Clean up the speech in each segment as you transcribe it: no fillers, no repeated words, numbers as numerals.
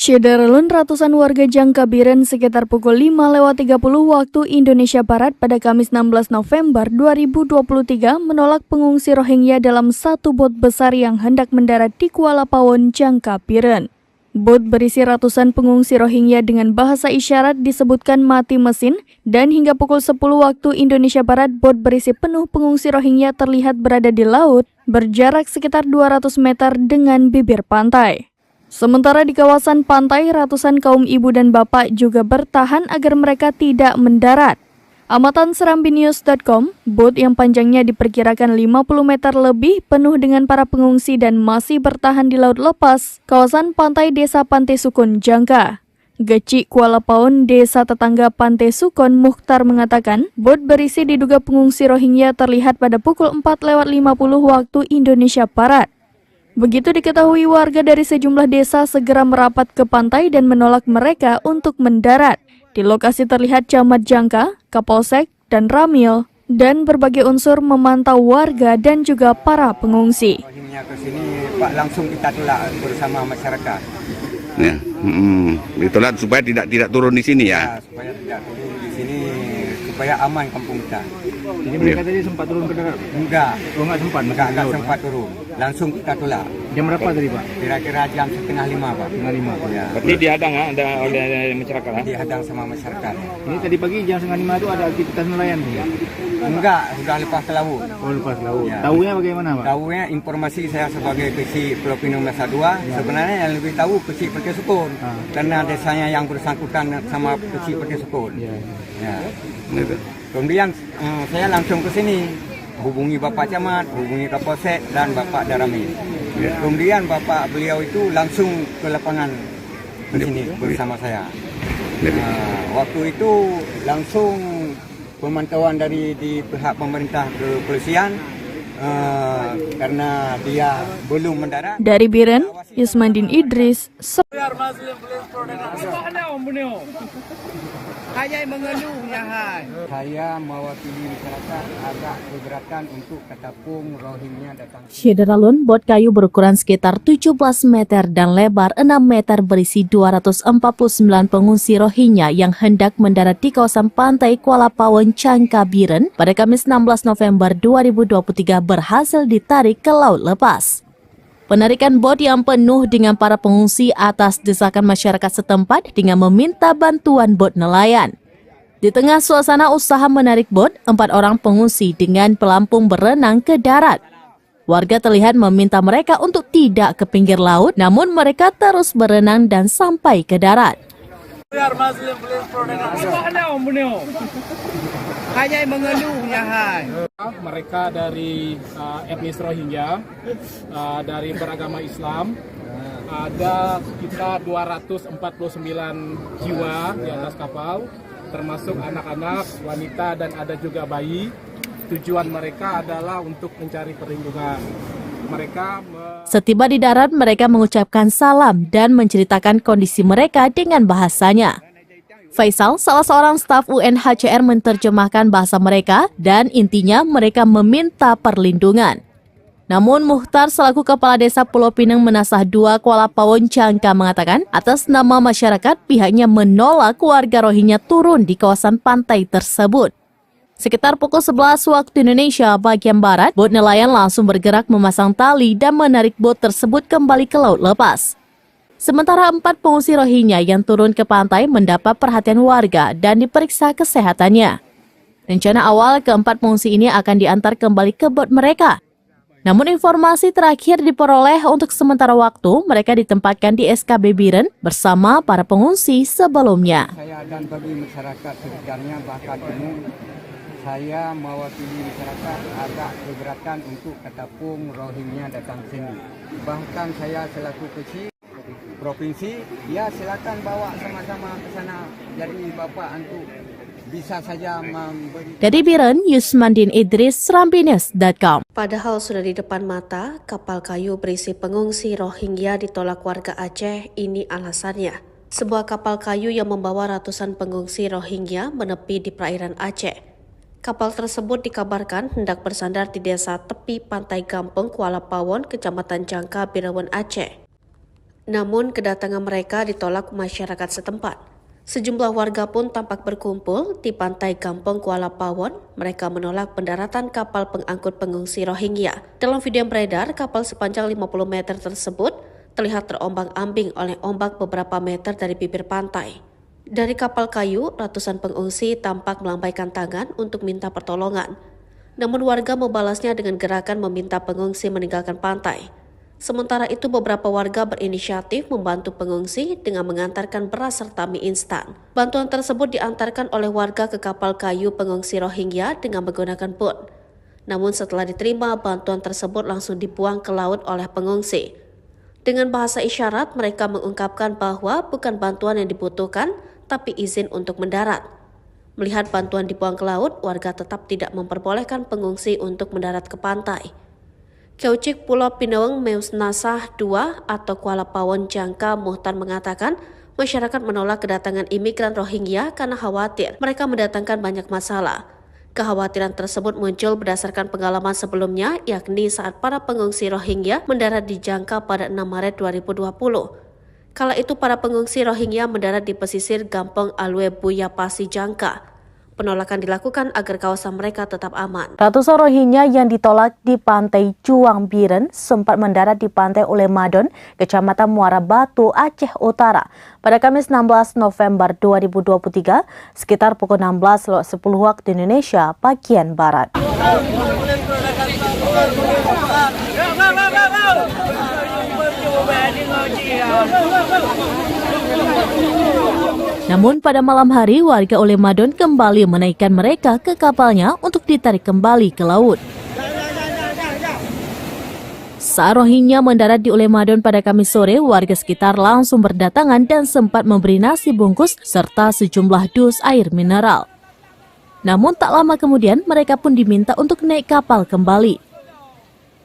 Syederalun ratusan warga Jangkabiren sekitar pukul 5:30 waktu Indonesia Barat pada Kamis 16 November 2023 menolak pengungsi Rohingya dalam satu bot besar yang hendak mendarat di Kuala Pawon, Jangkabiren. Bot berisi ratusan pengungsi Rohingya dengan bahasa isyarat disebutkan mati mesin dan hingga pukul 10 waktu Indonesia Barat bot berisi penuh pengungsi Rohingya terlihat berada di laut berjarak sekitar 200 meter dengan bibir pantai. Sementara di kawasan pantai, ratusan kaum ibu dan bapak juga bertahan agar mereka tidak mendarat. Amatan serambinews.com, bot yang panjangnya diperkirakan 50 meter lebih penuh dengan para pengungsi dan masih bertahan di laut lepas, kawasan pantai Desa Pantai Sukun, Jangka. Geci Kuala Pawon, desa tetangga Pantai Sukun, Mukhtar mengatakan, bot berisi diduga pengungsi Rohingya terlihat pada pukul 4:50 waktu Indonesia Barat. Begitu diketahui, warga dari sejumlah desa segera merapat ke pantai dan menolak mereka untuk mendarat. Di lokasi terlihat Camat Jangka, Kapolsek, dan Ramil, dan berbagai unsur memantau warga dan juga para pengungsi. Rohingya ke sini, Pak, langsung kita tolak bersama masyarakat. Ya, ditolak supaya tidak turun di sini ya. Supaya tidak turun di sini, supaya aman kampung kita. Jadi mereka tadi sempat turun ke darat? Enggak. Oh, enggak sempat? Enggak sempat turun. Langsung kita tolak. Jam berapa tadi, Pak? Kira-kira jam 4:30, Pak. 5:30. Ya. Berarti dihadang oleh masyarakat? Dihadang sama masyarakat. Ini tadi pagi jam 4:30 itu ada aktivitas nelayan? Enggak, sudah lepas ke laut. Oh, lepas laut. Ya. Tahunya bagaimana, Pak? Tahunya informasi saya sebagai kecil Pulau Pinang Masa 2, sebenarnya yang lebih tahu kecil Pantai Sukun. Karena desanya yang bersangkutan sama kecil Pantai Sukun. Ya. Kemudian saya langsung ke sini, hubungi Bapak Camat, hubungi Kapolsek dan Bapak Darami. Kemudian Bapak beliau itu langsung ke lapangan ke sini bersama saya. Waktu itu langsung pemantauan dari di pihak pemerintah kepolisian karena dia belum mendarat. Dari Biren, Yusmandin Idris. Saya mewakili masyarakat agak keberatan untuk ketapung Rohingya datang. Syederalun, bot kayu berukuran sekitar 17 meter dan lebar 6 meter berisi 249 pengungsi Rohingya yang hendak mendarat di kawasan pantai Kuala Pawon, Jangkabiren pada Kamis 16 November 2023 berhasil ditarik ke laut lepas. Penarikan bot yang penuh dengan para pengungsi atas desakan masyarakat setempat dengan meminta bantuan bot nelayan. Di tengah suasana usaha menarik bot, 4 orang pengungsi dengan pelampung berenang ke darat. Warga terlihat meminta mereka untuk tidak ke pinggir laut, namun mereka terus berenang dan sampai ke darat. Mereka dari etnis Rohingya, dari beragama Islam, ada sekitar 249 jiwa di atas kapal, termasuk anak-anak, wanita, dan ada juga bayi. Tujuan mereka adalah untuk mencari perlindungan. Setiba di darat, mereka mengucapkan salam dan menceritakan kondisi mereka dengan bahasanya. Faisal, salah seorang staf UNHCR, menerjemahkan bahasa mereka dan intinya mereka meminta perlindungan. Namun Mukhtar selaku Kepala Desa Pulau Pinang Menasah 2 Kuala Pawon, Jangka mengatakan atas nama masyarakat pihaknya menolak warga Rohingya turun di kawasan pantai tersebut. Sekitar pukul 11 waktu Indonesia bagian Barat, bot nelayan langsung bergerak memasang tali dan menarik bot tersebut kembali ke laut lepas. Sementara 4 pengungsi Rohingya yang turun ke pantai mendapat perhatian warga dan diperiksa kesehatannya. Rencana awal keempat pengungsi ini akan diantar kembali ke bot mereka. Namun informasi terakhir diperoleh untuk sementara waktu mereka ditempatkan di SKB Biren bersama para pengungsi sebelumnya. Saya dan bagi masyarakat sekitarnya bahkan umum, saya mewakili masyarakat agak keberatan untuk ketapung Rohingya datang sini. Bahkan saya selaku kecil provinsi, ya silakan bawa sama-sama ke sana. Jadi Bapak untuk bisa saja memberi. Dari Biren, Yusmandin Idris, serambinews.com. Padahal sudah di depan mata, kapal kayu berisi pengungsi Rohingya ditolak warga Aceh. Ini alasannya. Sebuah kapal kayu yang membawa ratusan pengungsi Rohingya menepi di perairan Aceh. Kapal tersebut dikabarkan hendak bersandar di desa tepi pantai Gampeng, Kuala Pawon, Kecamatan Jangka, Birawan, Aceh. Namun kedatangan mereka ditolak masyarakat setempat. Sejumlah warga pun tampak berkumpul di pantai Kampung Kuala Pawon. Mereka menolak pendaratan kapal pengangkut pengungsi Rohingya. Dalam video yang beredar, kapal sepanjang 50 meter tersebut terlihat terombang-ambing oleh ombak beberapa meter dari bibir pantai. Dari kapal kayu, ratusan pengungsi tampak melambaikan tangan untuk minta pertolongan. Namun warga membalasnya dengan gerakan meminta pengungsi meninggalkan pantai. Sementara itu beberapa warga berinisiatif membantu pengungsi dengan mengantarkan beras serta mie instan. Bantuan tersebut diantarkan oleh warga ke kapal kayu pengungsi Rohingya dengan menggunakan boot. Namun setelah diterima, bantuan tersebut langsung dibuang ke laut oleh pengungsi. Dengan bahasa isyarat, mereka mengungkapkan bahwa bukan bantuan yang dibutuhkan, tapi izin untuk mendarat. Melihat bantuan dibuang ke laut, warga tetap tidak memperbolehkan pengungsi untuk mendarat ke pantai. Kaucik Pulau Pinawang Meus Nasah II atau Kuala Pawon Jangka Muhtar mengatakan masyarakat menolak kedatangan imigran Rohingya karena khawatir mereka mendatangkan banyak masalah. Kekhawatiran tersebut muncul berdasarkan pengalaman sebelumnya, yakni saat para pengungsi Rohingya mendarat di Jangka pada 6 Maret 2020. Kala itu para pengungsi Rohingya mendarat di pesisir Gampong Alwe Buyapasi Jangka. Penolakan dilakukan agar kawasan mereka tetap aman. Ratusan Rohingya yang ditolak di pantai Juang Biren sempat mendarat di pantai Ulemadon, Kecamatan Muara Batu, Aceh Utara pada Kamis 16 November 2023 sekitar pukul 16.10 waktu Indonesia bagian Barat. Namun pada malam hari warga Ulemadon kembali menaikkan mereka ke kapalnya untuk ditarik kembali ke laut. Saat Rohingya mendarat di Ulemadon pada Kamis sore, warga sekitar langsung berdatangan dan sempat memberi nasi bungkus serta sejumlah dus air mineral. Namun tak lama kemudian mereka pun diminta untuk naik kapal kembali.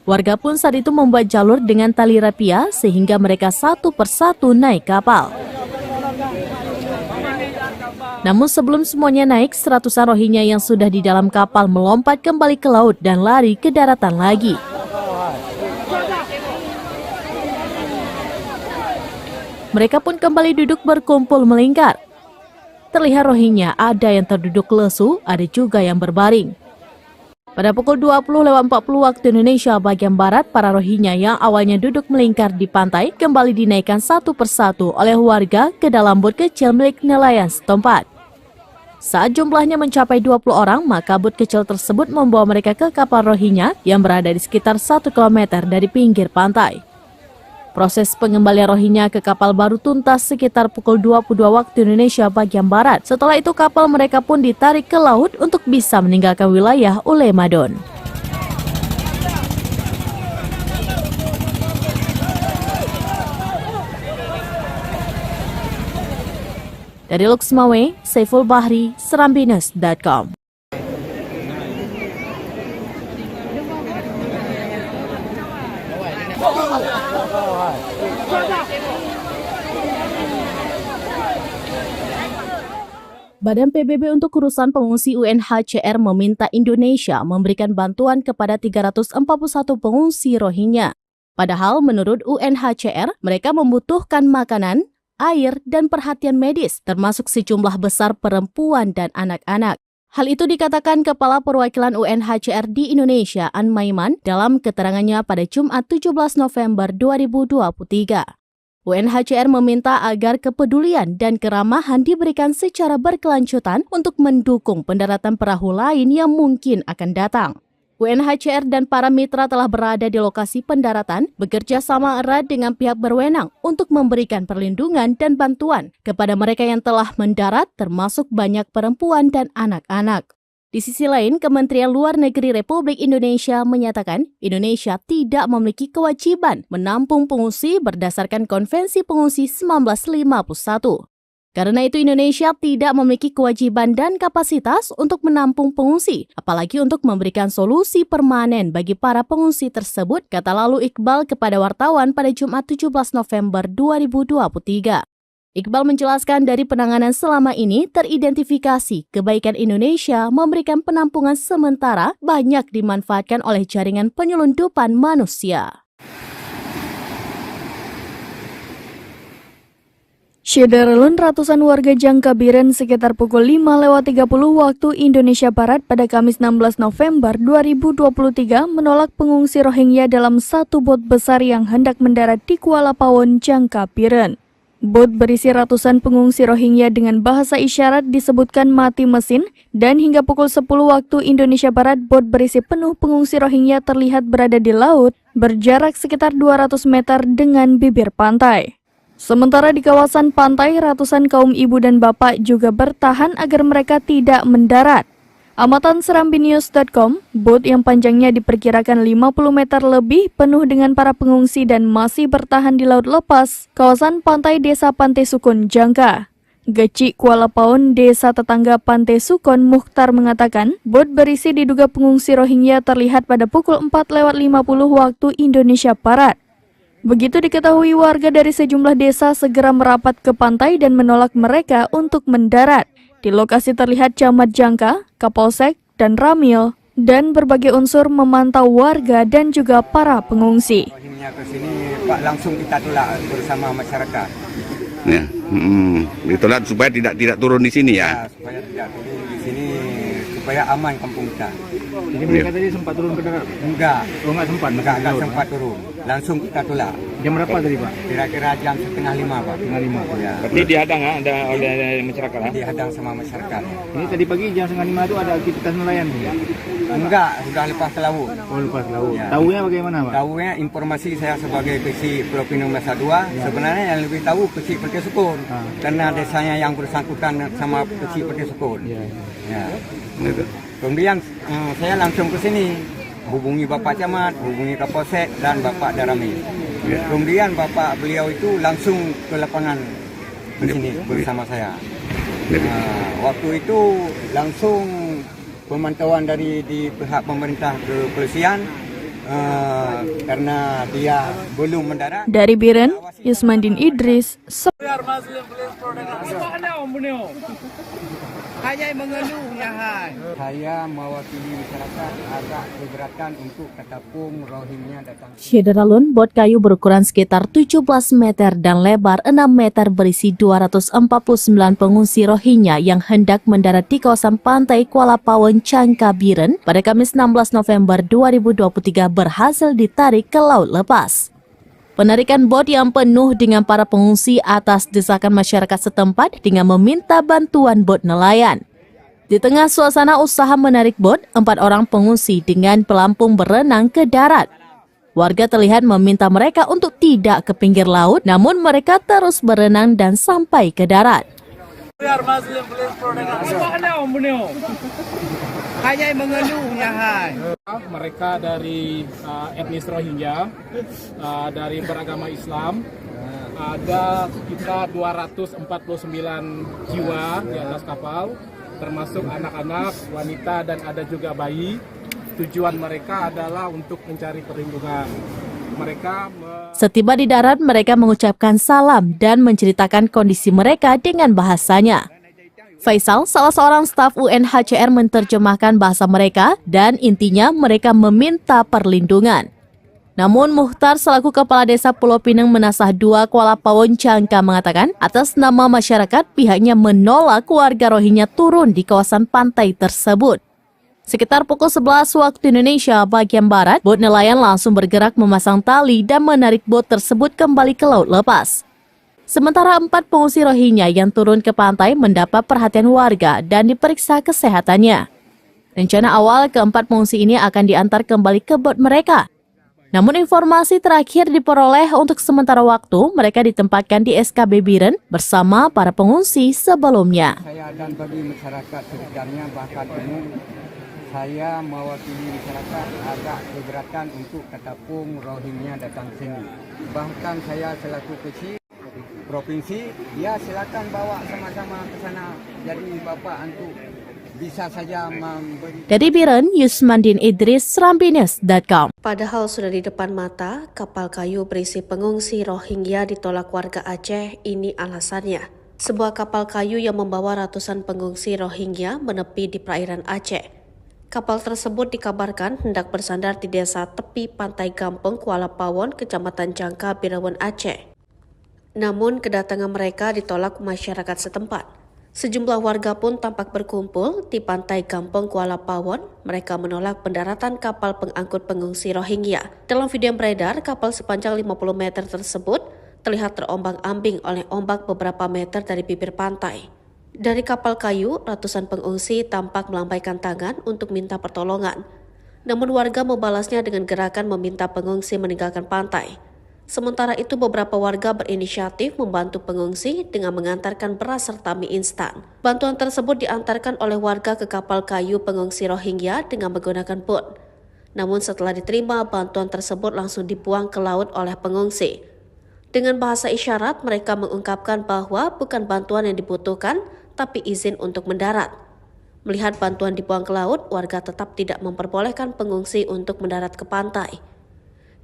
Warga pun saat itu membuat jalur dengan tali rapia sehingga mereka satu persatu naik kapal. Namun sebelum semuanya naik, seratusan Rohingya yang sudah di dalam kapal melompat kembali ke laut dan lari ke daratan lagi. Mereka pun kembali duduk berkumpul melingkar. Terlihat Rohingya ada yang terduduk lesu, ada juga yang berbaring. Pada pukul 20.40 waktu Indonesia bagian Barat, para Rohingya yang awalnya duduk melingkar di pantai kembali dinaikkan satu persatu oleh warga ke dalam bot kecil milik nelayan setempat. Saat jumlahnya mencapai 20 orang, maka bot kecil tersebut membawa mereka ke kapal Rohingya yang berada di sekitar 1 km dari pinggir pantai. Proses pengembalian Rohingya ke kapal baru tuntas sekitar pukul 22 waktu Indonesia bagian Barat. Setelah itu kapal mereka pun ditarik ke laut untuk bisa meninggalkan wilayah Ulemadon. Dari Luxmawe, Saiful Bahri, Serambines.com. Badan PBB untuk urusan pengungsi UNHCR meminta Indonesia memberikan bantuan kepada 341 pengungsi Rohingya. Padahal menurut UNHCR, mereka membutuhkan makanan, air, dan perhatian medis, termasuk sejumlah besar perempuan dan anak-anak. Hal itu dikatakan Kepala Perwakilan UNHCR di Indonesia, An Maiman, dalam keterangannya pada Jumat 17 November 2023. UNHCR meminta agar kepedulian dan keramahan diberikan secara berkelanjutan untuk mendukung pendaratan perahu lain yang mungkin akan datang. UNHCR dan para mitra telah berada di lokasi pendaratan, bekerja sama erat dengan pihak berwenang untuk memberikan perlindungan dan bantuan kepada mereka yang telah mendarat, termasuk banyak perempuan dan anak-anak. Di sisi lain, Kementerian Luar Negeri Republik Indonesia menyatakan Indonesia tidak memiliki kewajiban menampung pengungsi berdasarkan Konvensi Pengungsi 1951. Karena itu Indonesia tidak memiliki kewajiban dan kapasitas untuk menampung pengungsi, apalagi untuk memberikan solusi permanen bagi para pengungsi tersebut, kata lalu Iqbal kepada wartawan pada Jumat 17 November 2023. Iqbal menjelaskan dari penanganan selama ini teridentifikasi kebaikan Indonesia memberikan penampungan sementara banyak dimanfaatkan oleh jaringan penyelundupan manusia. Syederalun ratusan warga Jangkabiren sekitar pukul 5:30 waktu Indonesia Barat pada Kamis 16 November 2023 menolak pengungsi Rohingya dalam satu bot besar yang hendak mendarat di Kuala Pawon, Jangkabiren. Bot berisi ratusan pengungsi Rohingya dengan bahasa isyarat disebutkan mati mesin dan hingga pukul 10 waktu Indonesia Barat bot berisi penuh pengungsi Rohingya terlihat berada di laut berjarak sekitar 200 meter dengan bibir pantai. Sementara di kawasan pantai, ratusan kaum ibu dan bapak juga bertahan agar mereka tidak mendarat. Amatan serambinews.com, bot yang panjangnya diperkirakan 50 meter lebih penuh dengan para pengungsi dan masih bertahan di laut lepas, kawasan pantai Desa Pantai Sukun, Jangka. Geci Kuala Pawon, desa tetangga Pantai Sukun, Mukhtar mengatakan, bot berisi diduga pengungsi Rohingya terlihat pada pukul 4:50 waktu Indonesia Barat. Begitu diketahui, warga dari sejumlah desa segera merapat ke pantai dan menolak mereka untuk mendarat. Di lokasi terlihat Camat Jangka, Kapolsek, dan Ramil, dan berbagai unsur memantau warga dan juga para pengungsi. Rohingya ke sini, Pak, langsung kita tolak bersama masyarakat. Ya, ditolak supaya tidak turun di sini ya. Supaya tidak turun di sini, supaya aman kampung kita. Jadi mereka tadi sempat turun ke darat? Enggak. Oh, enggak sempat? Enggak sempat turun. Langsung kita tolak. Jam berapa tadi, Pak? Kira-kira jam 4:30, Pak. 4:30. Ya. Berarti dihadang oleh masyarakat. Dihadang sama masyarakat. Ini tadi pagi jam 4:30 itu ada aktivitas nelayan? Enggak, sudah lepas ke laut. Oh, lepas laut. Ya. Tahunya bagaimana, Pak? Tahunya informasi saya sebagai kecil Pulau Pinang Masa 2, sebenarnya yang lebih tahu kecil Perti Sukun. Karena desanya yang bersangkutan sama kecil Perti Sukun. Ya. Kemudian saya langsung ke sini, hubungi Bapak Camat, hubungi Kapolsek dan Bapak Darami. Kemudian Bapak beliau itu langsung ke lapangan ke sini bersama saya. Waktu itu langsung pemantauan dari di pihak pemerintah kepolisian karena dia belum mendarat. Dari Biren, Yusmandin Idris. Saya mewakili masyarakat agak keberatan untuk ketapung Rohingya datang. Syederalun, bot kayu berukuran sekitar 17 meter dan lebar 6 meter berisi 249 pengungsi Rohingya yang hendak mendarat di kawasan pantai Kuala Pawon, Jangkabiren pada Kamis 16 November 2023 berhasil ditarik ke laut lepas. Penarikan bot yang penuh dengan para pengungsi atas desakan masyarakat setempat dengan meminta bantuan bot nelayan. Di tengah suasana usaha menarik bot, 4 orang pengungsi dengan pelampung berenang ke darat. Warga terlihat meminta mereka untuk tidak ke pinggir laut, namun mereka terus berenang dan sampai ke darat. Mereka dari etnis Rohingya, dari beragama Islam, ada sekitar 249 jiwa di atas kapal, termasuk anak-anak, wanita, dan ada juga bayi. Tujuan mereka adalah untuk mencari perlindungan. Setiba di darat, mereka mengucapkan salam dan menceritakan kondisi mereka dengan bahasanya. Faisal, salah seorang staf UNHCR, menerjemahkan bahasa mereka dan intinya mereka meminta perlindungan. Namun Mukhtar selaku Kepala Desa Pulau Pinang Menasah 2 Kuala Pawon, Jangka mengatakan atas nama masyarakat pihaknya menolak warga Rohingya turun di kawasan pantai tersebut. Sekitar pukul 11 waktu Indonesia bagian Barat, bot nelayan langsung bergerak memasang tali dan menarik bot tersebut kembali ke laut lepas. Sementara 4 pengungsi Rohingya yang turun ke pantai mendapat perhatian warga dan diperiksa kesehatannya. Rencana awal keempat pengungsi ini akan diantar kembali ke bot mereka. Namun informasi terakhir diperoleh untuk sementara waktu mereka ditempatkan di SKB Biren bersama para pengungsi sebelumnya. Saya dan bagi masyarakat sekitarnya bahkan umum, saya mewakili masyarakat agak keberatan untuk ketapung Rohingya datang sini. Bahkan saya selaku kecil provinsi, ya silakan bawa sama-sama ke sana. Jadi Bapak untuk bisa saja memberi. Dari Biren, Yusmandin Idris, serambinews.com. Padahal sudah di depan mata, kapal kayu berisi pengungsi Rohingya ditolak warga Aceh. Ini alasannya. Sebuah kapal kayu yang membawa ratusan pengungsi Rohingya menepi di perairan Aceh. Kapal tersebut dikabarkan hendak bersandar di desa tepi pantai Gampeng, Kuala Pawon, Kecamatan Jangka, Birawan, Aceh. Namun kedatangan mereka ditolak masyarakat setempat. Sejumlah warga pun tampak berkumpul di pantai Kampung Kuala Pawon. Mereka menolak pendaratan kapal pengangkut pengungsi Rohingya. Dalam video yang beredar, kapal sepanjang 50 meter tersebut terlihat terombang-ambing oleh ombak beberapa meter dari bibir pantai. Dari kapal kayu, ratusan pengungsi tampak melambaikan tangan untuk minta pertolongan. Namun warga membalasnya dengan gerakan meminta pengungsi meninggalkan pantai. Sementara itu beberapa warga berinisiatif membantu pengungsi dengan mengantarkan beras serta mie instan. Bantuan tersebut diantarkan oleh warga ke kapal kayu pengungsi Rohingya dengan menggunakan bot. Namun setelah diterima, bantuan tersebut langsung dibuang ke laut oleh pengungsi. Dengan bahasa isyarat, mereka mengungkapkan bahwa bukan bantuan yang dibutuhkan, tapi izin untuk mendarat. Melihat bantuan dibuang ke laut, warga tetap tidak memperbolehkan pengungsi untuk mendarat ke pantai.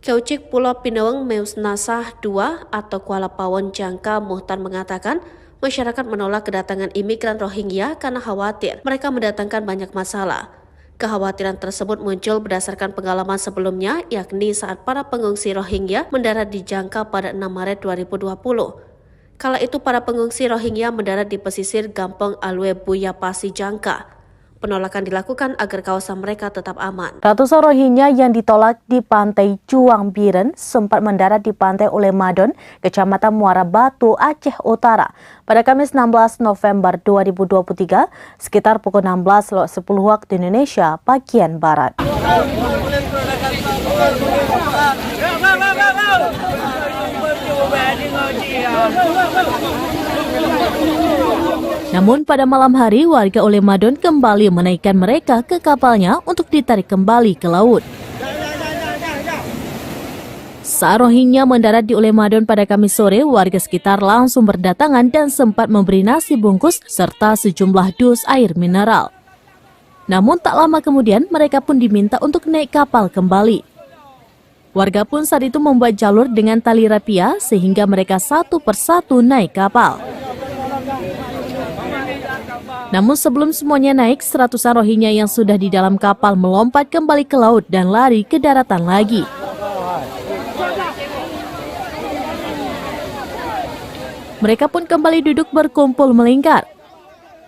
Kaucik Pulau Pinaweng Meus Nasah II atau Kuala Pawon Jangka Muhtar mengatakan masyarakat menolak kedatangan imigran Rohingya karena khawatir mereka mendatangkan banyak masalah. Kekhawatiran tersebut muncul berdasarkan pengalaman sebelumnya, yakni saat para pengungsi Rohingya mendarat di Jangka pada 6 Maret 2020. Kala itu para pengungsi Rohingya mendarat di pesisir Gampong Alwe Buya Pasi Jangka. Penolakan dilakukan agar kawasan mereka tetap aman. Ratusan Rohingya yang ditolak di pantai Juang Biren sempat mendarat di pantai Ulemadon, Kecamatan Muara Batu, Aceh Utara pada Kamis 16 November 2023 sekitar pukul 16.10 waktu Indonesia bagian Barat. Namun pada malam hari warga Ulemadon kembali menaikkan mereka ke kapalnya untuk ditarik kembali ke laut. Saat Rohingya mendarat di Ulemadon pada Kamis sore, warga sekitar langsung berdatangan dan sempat memberi nasi bungkus serta sejumlah dus air mineral. Namun tak lama kemudian mereka pun diminta untuk naik kapal kembali. Warga pun saat itu membuat jalur dengan tali rapia sehingga mereka satu persatu naik kapal. Namun sebelum semuanya naik, seratusan Rohingya yang sudah di dalam kapal melompat kembali ke laut dan lari ke daratan lagi. Mereka pun kembali duduk berkumpul melingkar.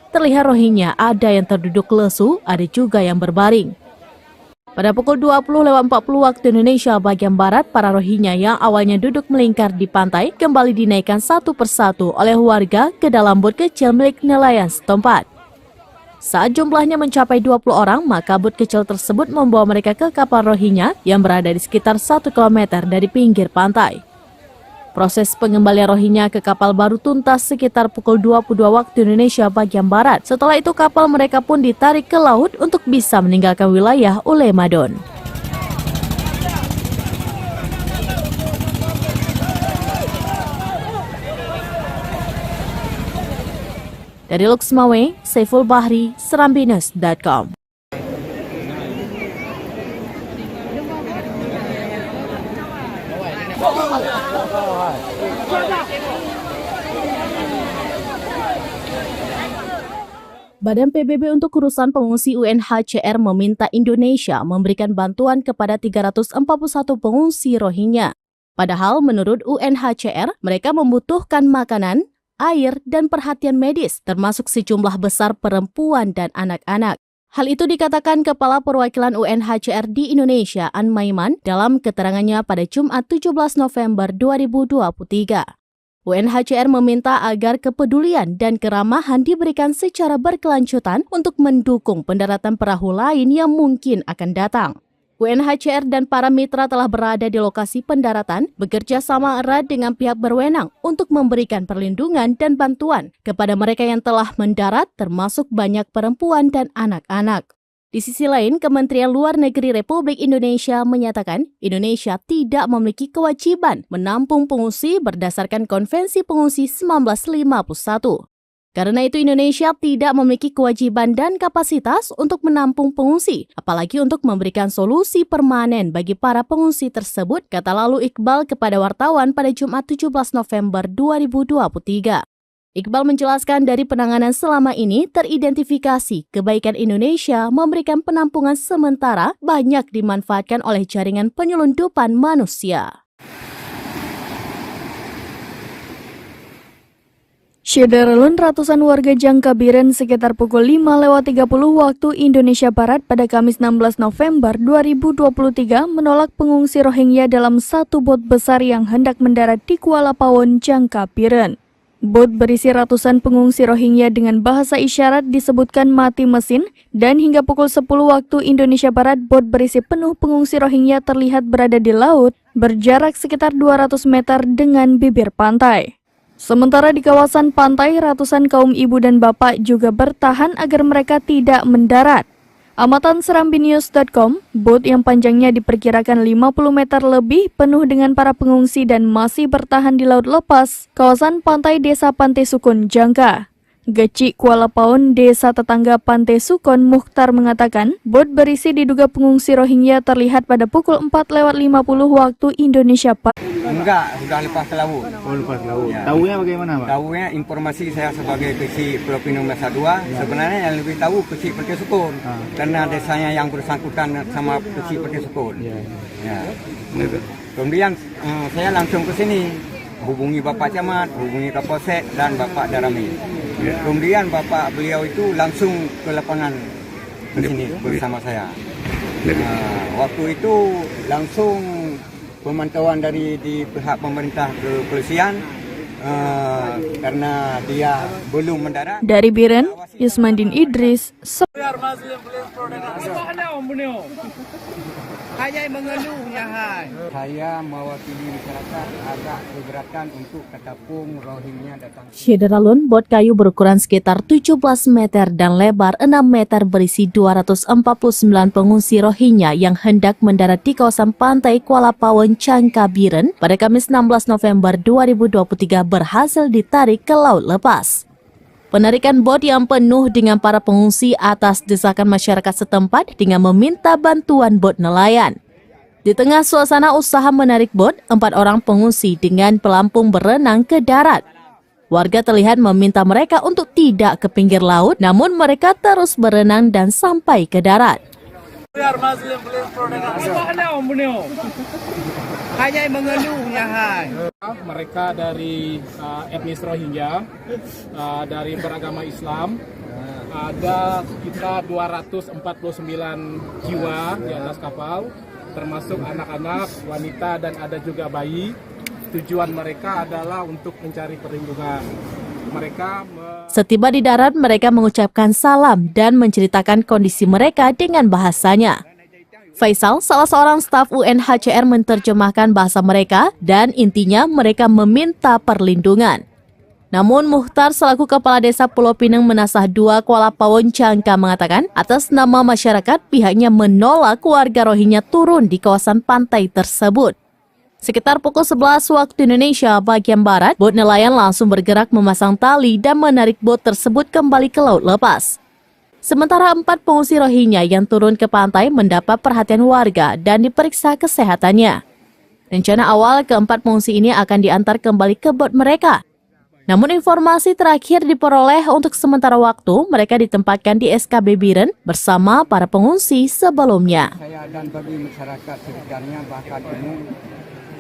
Terlihat Rohingya ada yang terduduk lesu, ada juga yang berbaring. Pada pukul 20.40 waktu Indonesia bagian Barat, para Rohingya yang awalnya duduk melingkar di pantai kembali dinaikkan satu persatu oleh warga ke dalam bot kecil milik nelayan setempat. Saat jumlahnya mencapai 20 orang, maka bot kecil tersebut membawa mereka ke kapal Rohingya yang berada di sekitar 1 km dari pinggir pantai. Proses pengembalian Rohingya ke kapal baru tuntas sekitar pukul 22 waktu Indonesia bagian Barat. Setelah itu kapal mereka pun ditarik ke laut untuk bisa meninggalkan wilayah Ulemadon. Dari Luxmawe, Saiful Bahri, Serambinus.com. Badan PBB untuk urusan pengungsi UNHCR meminta Indonesia memberikan bantuan kepada 341 pengungsi Rohingya. Padahal menurut UNHCR, mereka membutuhkan makanan, air, dan perhatian medis, termasuk sejumlah besar perempuan dan anak-anak. Hal itu dikatakan Kepala Perwakilan UNHCR di Indonesia, An Maiman, dalam keterangannya pada Jumat 17 November 2023. UNHCR meminta agar kepedulian dan keramahan diberikan secara berkelanjutan untuk mendukung pendaratan perahu lain yang mungkin akan datang. UNHCR dan para mitra telah berada di lokasi pendaratan, bekerja sama erat dengan pihak berwenang untuk memberikan perlindungan dan bantuan kepada mereka yang telah mendarat, termasuk banyak perempuan dan anak-anak. Di sisi lain, Kementerian Luar Negeri Republik Indonesia menyatakan Indonesia tidak memiliki kewajiban menampung pengungsi berdasarkan Konvensi Pengungsi 1951. Karena itu Indonesia tidak memiliki kewajiban dan kapasitas untuk menampung pengungsi, apalagi untuk memberikan solusi permanen bagi para pengungsi tersebut, kata lalu Iqbal kepada wartawan pada Jumat 17 November 2023. Iqbal menjelaskan dari penanganan selama ini teridentifikasi kebaikan Indonesia memberikan penampungan sementara banyak dimanfaatkan oleh jaringan penyelundupan manusia. Syederalun ratusan warga Jangkabiren sekitar pukul 5:30 waktu Indonesia Barat pada Kamis 16 November 2023 menolak pengungsi Rohingya dalam satu bot besar yang hendak mendarat di Kuala Pawon, Jangkabiren. Bot berisi ratusan pengungsi Rohingya dengan bahasa isyarat disebutkan mati mesin dan hingga pukul 10 waktu Indonesia Barat bot berisi penuh pengungsi Rohingya terlihat berada di laut berjarak sekitar 200 meter dengan bibir pantai. Sementara di kawasan pantai, ratusan kaum ibu dan bapak juga bertahan agar mereka tidak mendarat. Amatan serambinews.com, bot yang panjangnya diperkirakan 50 meter lebih penuh dengan para pengungsi dan masih bertahan di laut lepas, kawasan pantai Desa Pantai Sukun, Jangka. Geci Kuala Pawon, desa tetangga Pantai Sukun, Mukhtar mengatakan, bot berisi diduga pengungsi Rohingya terlihat pada pukul 4:50 waktu Indonesia Barat. Enggak, sudah lepas ke laut. Oh, lepas laut. Ya. Tahunya bagaimana, Pak? Tahunya informasi saya sebagai kecil Pulau Pinang Masa 2, sebenarnya yang lebih tahu kecil Pantai Sukun. Karena desanya yang bersangkutan sama kecil Pantai Sukun. Ya. Kemudian saya langsung ke sini, hubungi Bapak Camat, hubungi Kapolsek dan Bapak Darami. Kemudian Bapak beliau itu langsung ke lapangan ke sini bersama saya. Waktu itu langsung pemantauan dari di pihak pemerintah kepolisian karena dia belum mendarat. Dari Biren, Yusmandin Idris. Saya mewakili masyarakat agak keberatan untuk ketapung Rohingya datang. Syederalun, bot kayu berukuran sekitar 17 meter dan lebar 6 meter berisi 249 pengungsi Rohingya yang hendak mendarat di kawasan pantai Kuala Pawon, Jangkabiren pada Kamis 16 November 2023 berhasil ditarik ke laut lepas. Penarikan bot yang penuh dengan para pengungsi atas desakan masyarakat setempat dengan meminta bantuan bot nelayan. Di tengah suasana usaha menarik bot, 4 orang pengungsi dengan pelampung berenang ke darat. Warga terlihat meminta mereka untuk tidak ke pinggir laut, namun mereka terus berenang dan sampai ke darat. Mereka dari etnis Rohingya, dari beragama Islam, ada sekitar 249 jiwa di atas kapal, termasuk anak-anak, wanita, dan ada juga bayi. Tujuan mereka adalah untuk mencari perlindungan. Setiba di darat, mereka mengucapkan salam dan menceritakan kondisi mereka dengan bahasanya. Faisal, salah seorang staf UNHCR, menerjemahkan bahasa mereka dan intinya mereka meminta perlindungan. Namun Mukhtar selaku Kepala Desa Pulau Pinang Menasah 2 Kuala Pawon, Jangka mengatakan atas nama masyarakat pihaknya menolak warga Rohingya turun di kawasan pantai tersebut. Sekitar pukul 11 waktu Indonesia bagian Barat, bot nelayan langsung bergerak memasang tali dan menarik bot tersebut kembali ke laut lepas. Sementara 4 pengungsi Rohingya yang turun ke pantai mendapat perhatian warga dan diperiksa kesehatannya. Rencana awal keempat pengungsi ini akan diantar kembali ke bot mereka. Namun informasi terakhir diperoleh untuk sementara waktu mereka ditempatkan di SKB Biren bersama para pengungsi sebelumnya. Saya dan bagi masyarakat sekitarnya bahkan umum,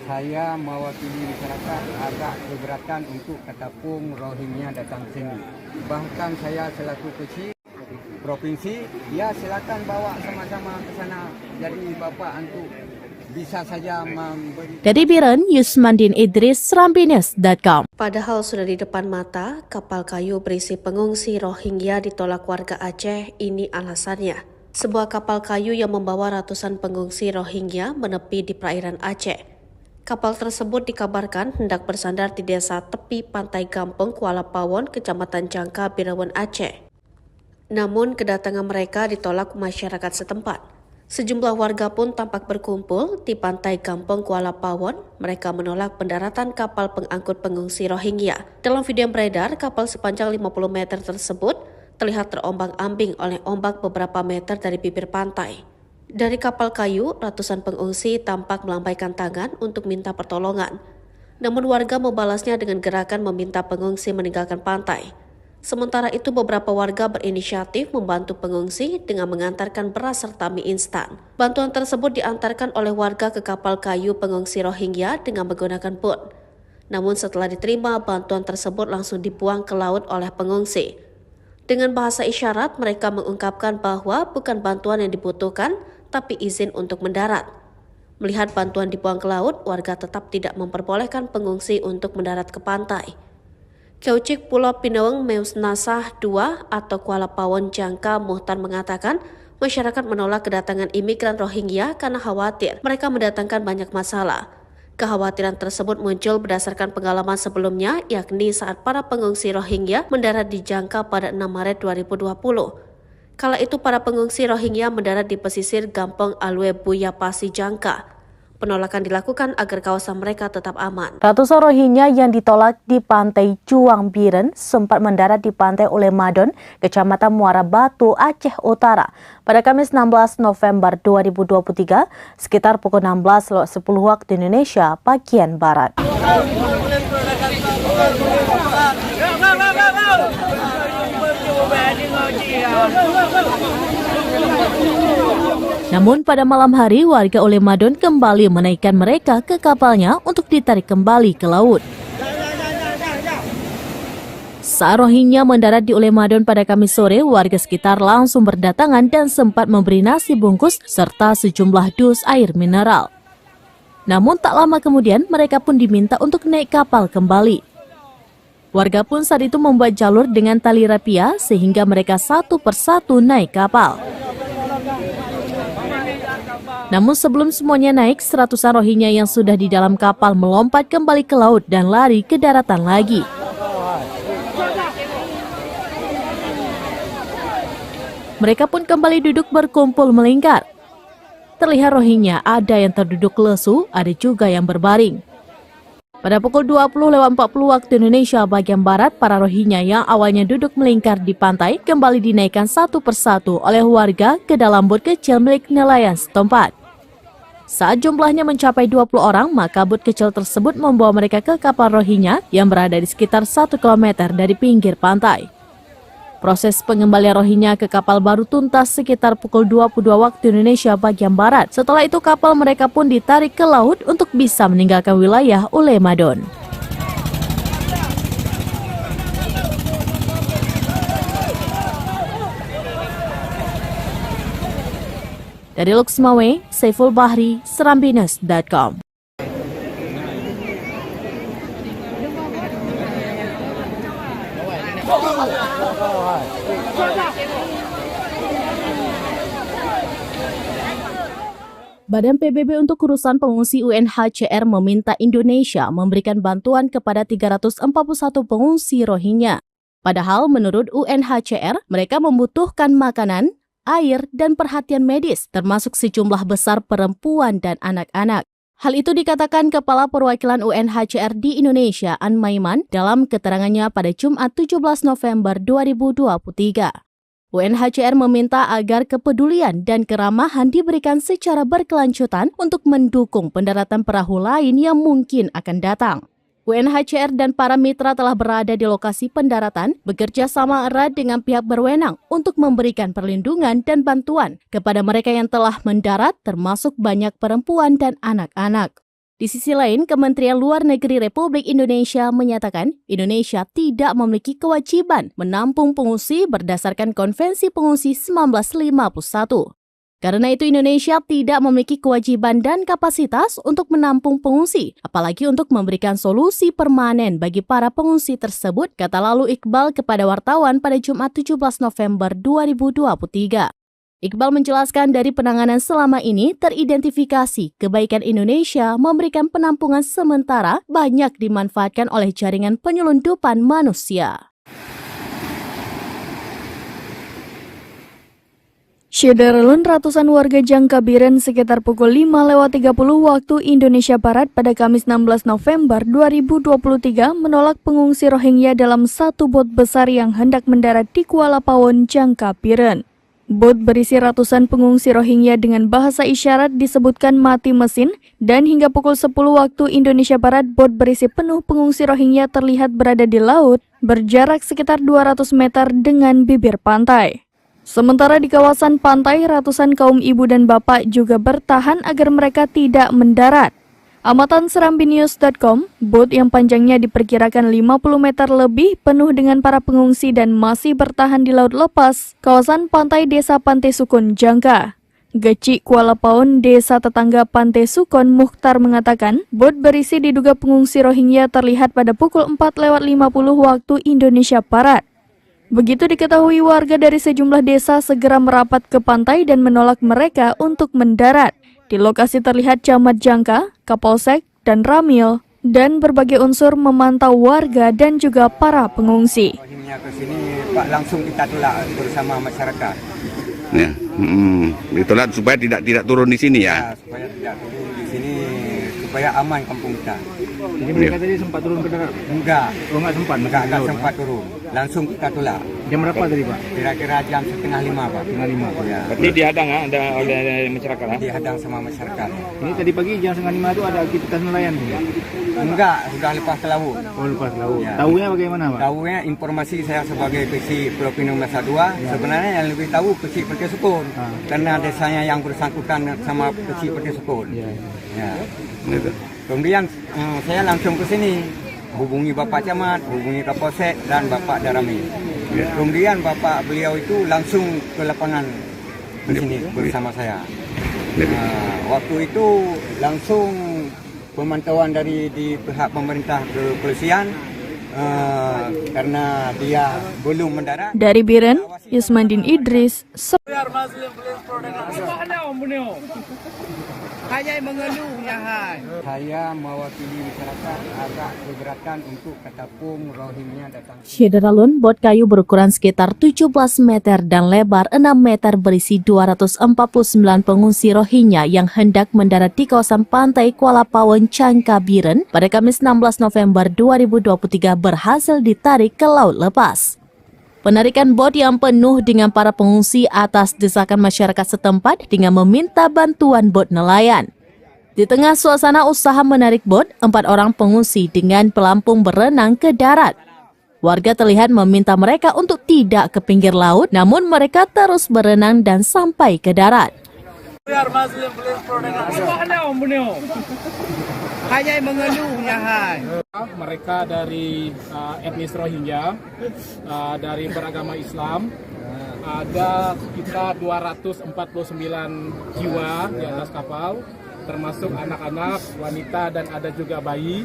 saya mewakili masyarakat agak keberatan untuk ketapung Rohingya datang sini. Bahkan saya selaku kecil provinsi, ya silakan bawa sama-sama ke sana. Jadi Bapak untuk bisa saja memberi. Dari Biren, Yusmandin Idris, serambinews.com. Padahal sudah di depan mata, kapal kayu berisi pengungsi Rohingya ditolak warga Aceh. Ini alasannya. Sebuah kapal kayu yang membawa ratusan pengungsi Rohingya menepi di perairan Aceh. Kapal tersebut dikabarkan hendak bersandar di desa tepi pantai Gampong, Kuala Pawon, Kecamatan Jangka, Birawan, Aceh. Namun kedatangan mereka ditolak masyarakat setempat. Sejumlah warga pun tampak berkumpul di pantai Gampong, Kuala Pawon. Mereka menolak pendaratan kapal pengangkut pengungsi Rohingya. Dalam video yang beredar, kapal sepanjang 50 meter tersebut terlihat terombang-ambing oleh ombak beberapa meter dari bibir pantai. Dari kapal kayu, ratusan pengungsi tampak melambaikan tangan untuk minta pertolongan. Namun warga membalasnya dengan gerakan meminta pengungsi meninggalkan pantai. Sementara itu beberapa warga berinisiatif membantu pengungsi dengan mengantarkan beras serta mie instan. Bantuan tersebut diantarkan oleh warga ke kapal kayu pengungsi Rohingya dengan menggunakan bot. Namun setelah diterima, bantuan tersebut langsung dibuang ke laut oleh pengungsi. Dengan bahasa isyarat, mereka mengungkapkan bahwa bukan bantuan yang dibutuhkan, tapi izin untuk mendarat. Melihat bantuan dibuang ke laut, warga tetap tidak memperbolehkan pengungsi untuk mendarat ke pantai. Kaucik Pulau Pinaweng Meus Nasah II atau Kuala Pawon Jangka Muhtar mengatakan, masyarakat menolak kedatangan imigran Rohingya karena khawatir mereka mendatangkan banyak masalah. Kekhawatiran tersebut muncul berdasarkan pengalaman sebelumnya, yakni saat para pengungsi Rohingya mendarat di Jangka pada 6 Maret 2020. Kala itu para pengungsi Rohingya mendarat di pesisir Gampong Alwe Buyapasi Jangka. Penolakan dilakukan agar kawasan mereka tetap aman. Ratusan Rohingya yang ditolak di pantai Juang Biren sempat mendarat di pantai Ulemadon, Kecamatan Muara Batu, Aceh Utara pada Kamis 16 November 2023 sekitar pukul 16.10 waktu Indonesia bagian Barat. Namun pada malam hari warga Ulemadon kembali menaikkan mereka ke kapalnya untuk ditarik kembali ke laut. Saat Rohingya mendarat di Ulemadon pada Kamis sore, warga sekitar langsung berdatangan dan sempat memberi nasi bungkus serta sejumlah dus air mineral. Namun tak lama kemudian mereka pun diminta untuk naik kapal kembali. Warga pun saat itu membuat jalur dengan tali rapia sehingga mereka satu persatu naik kapal. Namun sebelum semuanya naik, seratusan Rohingya yang sudah di dalam kapal melompat kembali ke laut dan lari ke daratan lagi. Mereka pun kembali duduk berkumpul melingkar. Terlihat Rohingya ada yang terduduk lesu, ada juga yang berbaring. Pada pukul 20.40 waktu Indonesia bagian Barat, para Rohingya yang awalnya duduk melingkar di pantai kembali dinaikkan satu persatu oleh warga ke dalam bot kecil milik nelayan setempat. Saat jumlahnya mencapai 20 orang, maka bot kecil tersebut membawa mereka ke kapal Rohingya yang berada di sekitar 1 km dari pinggir pantai. Proses pengembalian Rohingya ke kapal baru tuntas sekitar pukul 22 waktu Indonesia bagian Barat. Setelah itu kapal mereka pun ditarik ke laut untuk bisa meninggalkan wilayah Ulemadon. Dari Luxmawe, Saiful Bahri, Serambines.com. Badan PBB untuk urusan pengungsi UNHCR meminta Indonesia memberikan bantuan kepada 341 pengungsi Rohingya. Padahal menurut UNHCR, mereka membutuhkan makanan, air, dan perhatian medis, termasuk sejumlah besar perempuan dan anak-anak. Hal itu dikatakan Kepala Perwakilan UNHCR di Indonesia, An Maiman, dalam keterangannya pada Jumat 17 November 2023. UNHCR meminta agar kepedulian dan keramahan diberikan secara berkelanjutan untuk mendukung pendaratan perahu lain yang mungkin akan datang. UNHCR dan para mitra telah berada di lokasi pendaratan, bekerja sama erat dengan pihak berwenang untuk memberikan perlindungan dan bantuan kepada mereka yang telah mendarat, termasuk banyak perempuan dan anak-anak. Di sisi lain, Kementerian Luar Negeri Republik Indonesia menyatakan Indonesia tidak memiliki kewajiban menampung pengungsi berdasarkan Konvensi Pengungsi 1951. Karena itu Indonesia tidak memiliki kewajiban dan kapasitas untuk menampung pengungsi, apalagi untuk memberikan solusi permanen bagi para pengungsi tersebut, kata lalu Iqbal kepada wartawan pada Jumat 17 November 2023. Iqbal menjelaskan dari penanganan selama ini teridentifikasi kebaikan Indonesia memberikan penampungan sementara banyak dimanfaatkan oleh jaringan penyelundupan manusia. Syederlun ratusan warga Jangka Biren sekitar pukul 5.30 waktu Indonesia Barat pada Kamis 16 November 2023 menolak pengungsi Rohingya dalam satu bot besar yang hendak mendarat di Kuala Pawon, Jangka Biren. Bot berisi ratusan pengungsi Rohingya dengan bahasa isyarat disebutkan mati mesin dan hingga pukul 10 waktu Indonesia Barat bot berisi penuh pengungsi Rohingya terlihat berada di laut berjarak sekitar 200 meter dengan bibir pantai. Sementara di kawasan pantai, ratusan kaum ibu dan bapak juga bertahan agar mereka tidak mendarat. Amatan serambinews.com, bot yang panjangnya diperkirakan 50 meter lebih penuh dengan para pengungsi dan masih bertahan di laut lepas, kawasan pantai Desa Pantai Sukon, Jangka. Geci Kuala Paon, desa tetangga Pantai Sukon, Mukhtar mengatakan, bot berisi diduga pengungsi Rohingya terlihat pada pukul 4:50 waktu Indonesia Barat. Begitu diketahui, warga dari sejumlah desa segera merapat ke pantai dan menolak mereka untuk mendarat. Di lokasi terlihat Camat Jangka, Kapolsek, dan Ramil, dan berbagai unsur memantau warga dan juga para pengungsi. Rohingya ke sini, Pak, langsung kita tolak bersama masyarakat. Ya. Ditolak supaya tidak turun di sini ya. Supaya tidak turun di sini, supaya aman kampung kita. Jadi mereka tadi sempat turun ke darat? Enggak. Oh, enggak sempat? Enggak sempat turun. Langsung kita tolak. Jam berapa tadi, Pak? Kira-kira jam 4:30, Pak. 4:30. Ya. Berarti dihadang oleh masyarakat. Dihadang sama masyarakat. Ini tadi pagi jam 4:30 itu ada aktivitas nelayan? Enggak, sudah lepas ke laut. Oh, lepas laut. Ya. Tahunya bagaimana, Pak? Tahunya informasi saya sebagai kecil Pulau Pinang Masa 2, sebenarnya yang lebih tahu kecil Pantai Sukon. Karena desanya yang bersangkutan sama kecil Pantai Sukon. Ya. Kemudian saya langsung ke sini, hubungi Bapak Camat, hubungi Kapolsek dan Bapak Darami. Kemudian Bapak beliau itu langsung ke lapangan ke sini bersama saya. Waktu itu langsung pemantauan dari di pihak pemerintah kepolisian karena dia belum mendarat. Dari Biren, Yusmandin Idris, Saya mewakili masyarakat agak keberatan untuk ketapung Rohingya datang. Syederalun, bot kayu berukuran sekitar 17 meter dan lebar 6 meter berisi 249 pengungsi Rohingya yang hendak mendarat di kawasan pantai Kuala Paon, Jangka, Biren pada Kamis 16 November 2023 berhasil ditarik ke laut lepas. Penarikan bot yang penuh dengan para pengungsi atas desakan masyarakat setempat dengan meminta bantuan bot nelayan. Di tengah suasana usaha menarik bot, 4 orang pengungsi dengan pelampung berenang ke darat. Warga terlihat meminta mereka untuk tidak ke pinggir laut, namun mereka terus berenang dan sampai ke darat. Mereka dari etnis Rohingya, dari beragama Islam, ada sekitar 249 jiwa di atas kapal, termasuk anak-anak, wanita, dan ada juga bayi.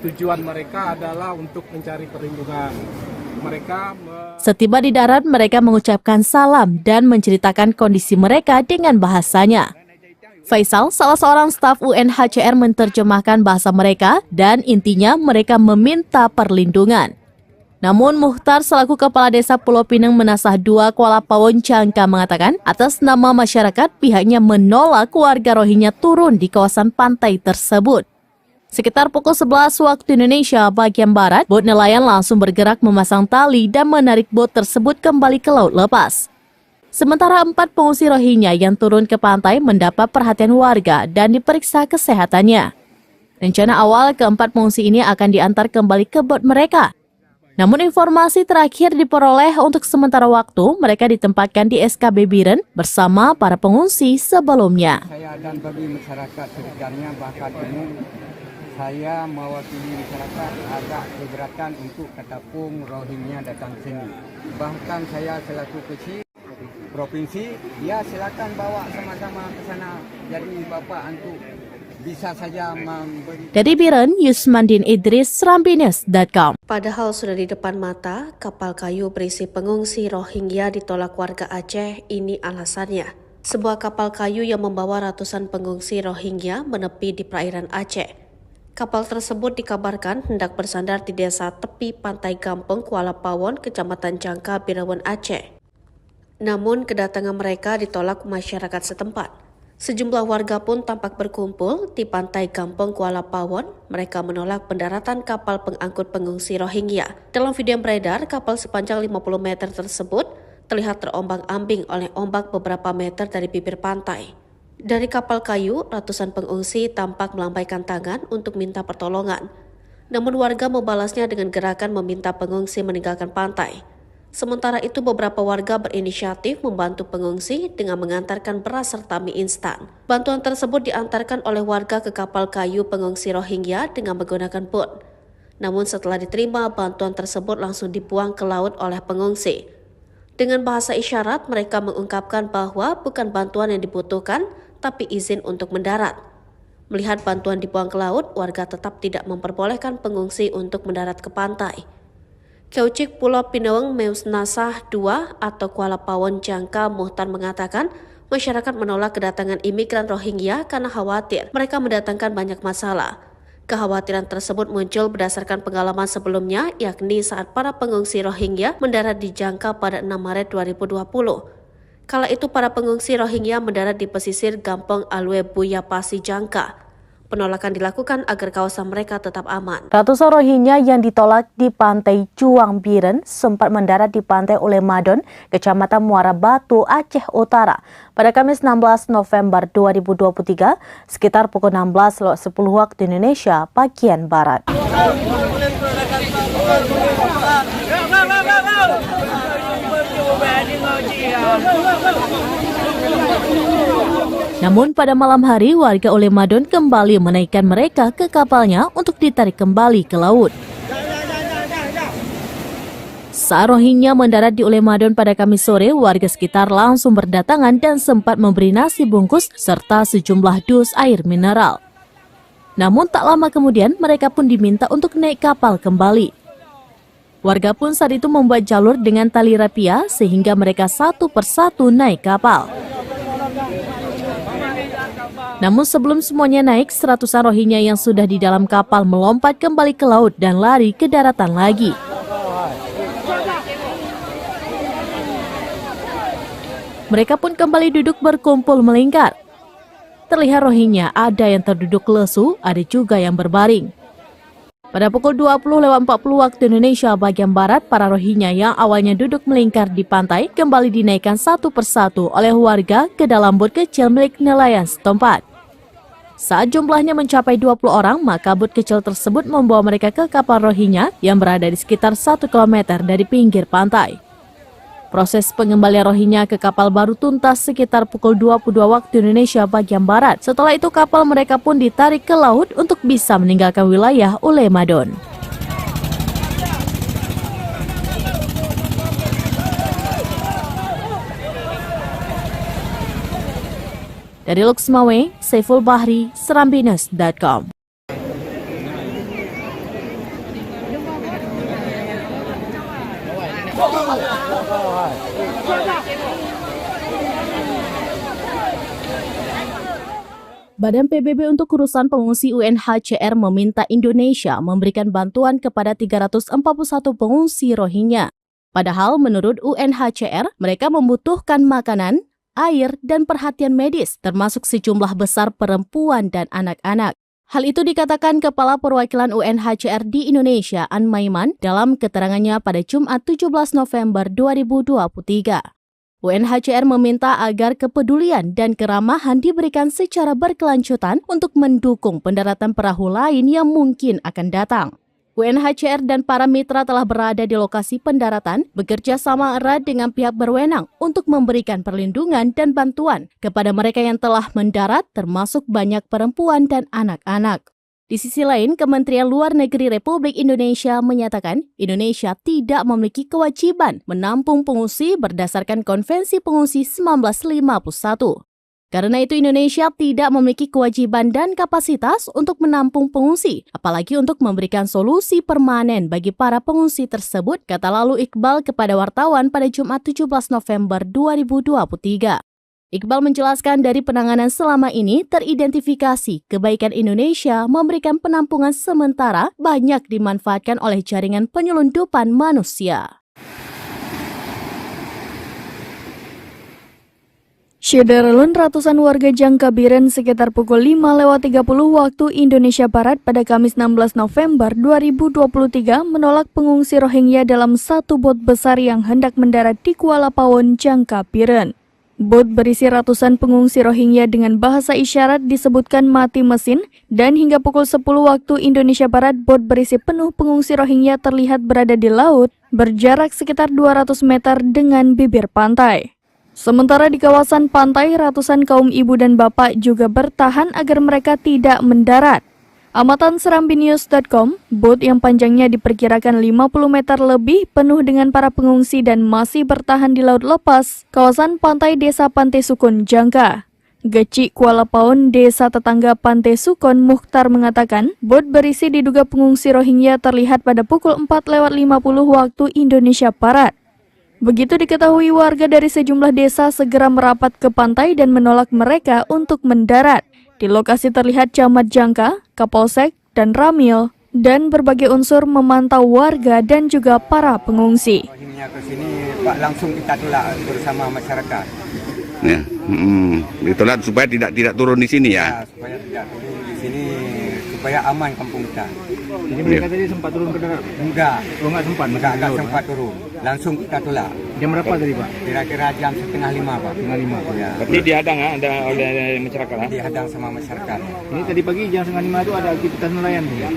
Tujuan mereka adalah untuk mencari perlindungan. Setiba di darat, mereka mengucapkan salam dan menceritakan kondisi mereka dengan bahasanya. Faisal, salah seorang staf UNHCR, menerjemahkan bahasa mereka dan intinya mereka meminta perlindungan. Namun Mukhtar selaku Kepala Desa Pulau Pinang Menasah 2 Kuala Paon, Jangka mengatakan atas nama masyarakat pihaknya menolak warga Rohingya turun di kawasan pantai tersebut. Sekitar pukul 11 waktu Indonesia bagian Barat, bot nelayan langsung bergerak memasang tali dan menarik bot tersebut kembali ke laut lepas. Sementara 4 pengungsi Rohingya yang turun ke pantai mendapat perhatian warga dan diperiksa kesehatannya. Rencana awal keempat pengungsi ini akan diantar kembali ke bot mereka. Namun informasi terakhir diperoleh untuk sementara waktu mereka ditempatkan di SKB Biren bersama para pengungsi sebelumnya. Saya dan bagi masyarakat sekitarnya bahkan umum, saya mewakili masyarakat agak keberatan untuk ketapung Rohingya datang sini. Bahkan saya selaku kecil provinsi, ya silakan bawa sama-sama ke sana. Jadi Bapak untuk bisa saja memberi. Dari Biren, Yusmandin Idris, serambinews.com. Padahal sudah di depan mata, kapal kayu berisi pengungsi Rohingya ditolak warga Aceh. Ini alasannya. Sebuah kapal kayu yang membawa ratusan pengungsi Rohingya menepi di perairan Aceh. Kapal tersebut dikabarkan hendak bersandar di desa tepi pantai Gampeng, Kuala Paon, Kecamatan Jangka, Birawan, Aceh. Namun kedatangan mereka ditolak masyarakat setempat. Sejumlah warga pun tampak berkumpul di pantai Gampeng, Kuala Paon. Mereka menolak pendaratan kapal pengangkut pengungsi Rohingya. Dalam video yang beredar, kapal sepanjang 50 meter tersebut terlihat terombang-ambing oleh ombak beberapa meter dari bibir pantai. Dari kapal kayu, ratusan pengungsi tampak melambaikan tangan untuk minta pertolongan. Namun warga membalasnya dengan gerakan meminta pengungsi meninggalkan pantai. Sementara itu, beberapa warga berinisiatif membantu pengungsi dengan mengantarkan beras serta mie instan. Bantuan tersebut diantarkan oleh warga ke kapal kayu pengungsi Rohingya dengan menggunakan boot. Namun setelah diterima, bantuan tersebut langsung dibuang ke laut oleh pengungsi. Dengan bahasa isyarat, mereka mengungkapkan bahwa bukan bantuan yang dibutuhkan, tapi izin untuk mendarat. Melihat bantuan dibuang ke laut, warga tetap tidak memperbolehkan pengungsi untuk mendarat ke pantai. Kaucik Pulau Pinawang Meus Nasah II atau Kuala Pawon Jangka Muhtar mengatakan, masyarakat menolak kedatangan imigran Rohingya karena khawatir mereka mendatangkan banyak masalah. Kekhawatiran tersebut muncul berdasarkan pengalaman sebelumnya, yakni saat para pengungsi Rohingya mendarat di Jangka pada 6 Maret 2020. Kala itu para pengungsi Rohingya mendarat di pesisir Gampong Alwe Buyapasi Jangka. Penolakan dilakukan agar kawasan mereka tetap aman. Ratusan Rohingya yang ditolak di pantai Juang Biren sempat mendarat di pantai Ulemadon, Kecamatan Muara Batu, Aceh Utara pada Kamis 16 November 2023 sekitar pukul 16.10 waktu Indonesia bagian Barat. Namun pada malam hari, warga Ulemadon kembali menaikkan mereka ke kapalnya untuk ditarik kembali ke laut. Saat Rohingya mendarat di Ulemadon pada Kamis sore, warga sekitar langsung berdatangan dan sempat memberi nasi bungkus serta sejumlah dus air mineral. Namun tak lama kemudian, mereka pun diminta untuk naik kapal kembali. Warga pun saat itu membuat jalur dengan tali rapia sehingga mereka satu persatu naik kapal. Namun sebelum semuanya naik, seratusan Rohingya yang sudah di dalam kapal melompat kembali ke laut dan lari ke daratan lagi. Mereka pun kembali duduk berkumpul melingkar. Terlihat Rohingya ada yang terduduk lesu, ada juga yang berbaring. Pada pukul 20.40 waktu Indonesia bagian Barat, para Rohingya yang awalnya duduk melingkar di pantai kembali dinaikkan satu persatu oleh warga ke dalam bot kecil milik nelayan setempat. Saat jumlahnya mencapai 20 orang, maka bot kecil tersebut membawa mereka ke kapal Rohingya yang berada di sekitar 1 km dari pinggir pantai. Proses pengembalian Rohingya ke kapal baru tuntas sekitar pukul 22 waktu Indonesia bagian Barat. Setelah itu kapal mereka pun ditarik ke laut untuk bisa meninggalkan wilayah Ulemadon. Dari Luxmawe, Saiful Bahri, Serambines.com. Badan PBB untuk urusan pengungsi UNHCR meminta Indonesia memberikan bantuan kepada 341 pengungsi Rohingya. Padahal menurut UNHCR, mereka membutuhkan makanan, air, dan perhatian medis, termasuk sejumlah besar perempuan dan anak-anak. Hal itu dikatakan Kepala Perwakilan UNHCR di Indonesia, An Maiman, dalam keterangannya pada Jumat 17 November 2023. UNHCR meminta agar kepedulian dan keramahan diberikan secara berkelanjutan untuk mendukung pendaratan perahu lain yang mungkin akan datang. UNHCR dan para mitra telah berada di lokasi pendaratan, bekerja sama erat dengan pihak berwenang untuk memberikan perlindungan dan bantuan kepada mereka yang telah mendarat, termasuk banyak perempuan dan anak-anak. Di sisi lain, Kementerian Luar Negeri Republik Indonesia menyatakan Indonesia tidak memiliki kewajiban menampung pengungsi berdasarkan Konvensi Pengungsi 1951. Karena itu Indonesia tidak memiliki kewajiban dan kapasitas untuk menampung pengungsi, apalagi untuk memberikan solusi permanen bagi para pengungsi tersebut, kata lalu Iqbal kepada wartawan pada Jumat 17 November 2023. Iqbal menjelaskan dari penanganan selama ini teridentifikasi kebaikan Indonesia memberikan penampungan sementara banyak dimanfaatkan oleh jaringan penyelundupan manusia. Syederelun ratusan warga Jangka Biren sekitar pukul 5.30 waktu Indonesia Barat pada Kamis 16 November 2023 menolak pengungsi Rohingya dalam satu bot besar yang hendak mendarat di Kuala Pawon, Jangka Biren. Bot berisi ratusan pengungsi Rohingya dengan bahasa isyarat disebutkan mati mesin dan hingga pukul 10 waktu Indonesia Barat bot berisi penuh pengungsi Rohingya terlihat berada di laut berjarak sekitar 200 meter dengan bibir pantai. Sementara di kawasan pantai, ratusan kaum ibu dan bapak juga bertahan agar mereka tidak mendarat. Amatan serambinews.com, bot yang panjangnya diperkirakan 50 meter lebih penuh dengan para pengungsi dan masih bertahan di laut lepas, kawasan pantai Desa Pantai Sukun, Jangka. Geci Kuala Paon, desa tetangga Pantai Sukun, Mukhtar mengatakan, bot berisi diduga pengungsi Rohingya terlihat pada pukul 4:50 waktu Indonesia Barat. Begitu diketahui, warga dari sejumlah desa segera merapat ke pantai dan menolak mereka untuk mendarat. Di lokasi terlihat Camat Jangka, Kapolsek, dan Ramil, dan berbagai unsur memantau warga dan juga para pengungsi. Rohingya ke sini, Pak, langsung kita tolak bersama masyarakat. Ya. Ditolak supaya tidak turun di sini ya. Ya, supaya tidak turun di sini, supaya aman kampung kita. Jadi mereka tadi sempat turun ke darat? Enggak. Oh, enggak sempat? Enggak sempat turun. Langsung kita tolak. Jam berapa tadi, Pak? Kira-kira jam 4:30, Pak. 4:30. Ya. Berarti dihadang oleh masyarakat. Dihadang sama masyarakat. Ini tadi pagi jam 4:30 itu ada aktivitas nelayan, Pak?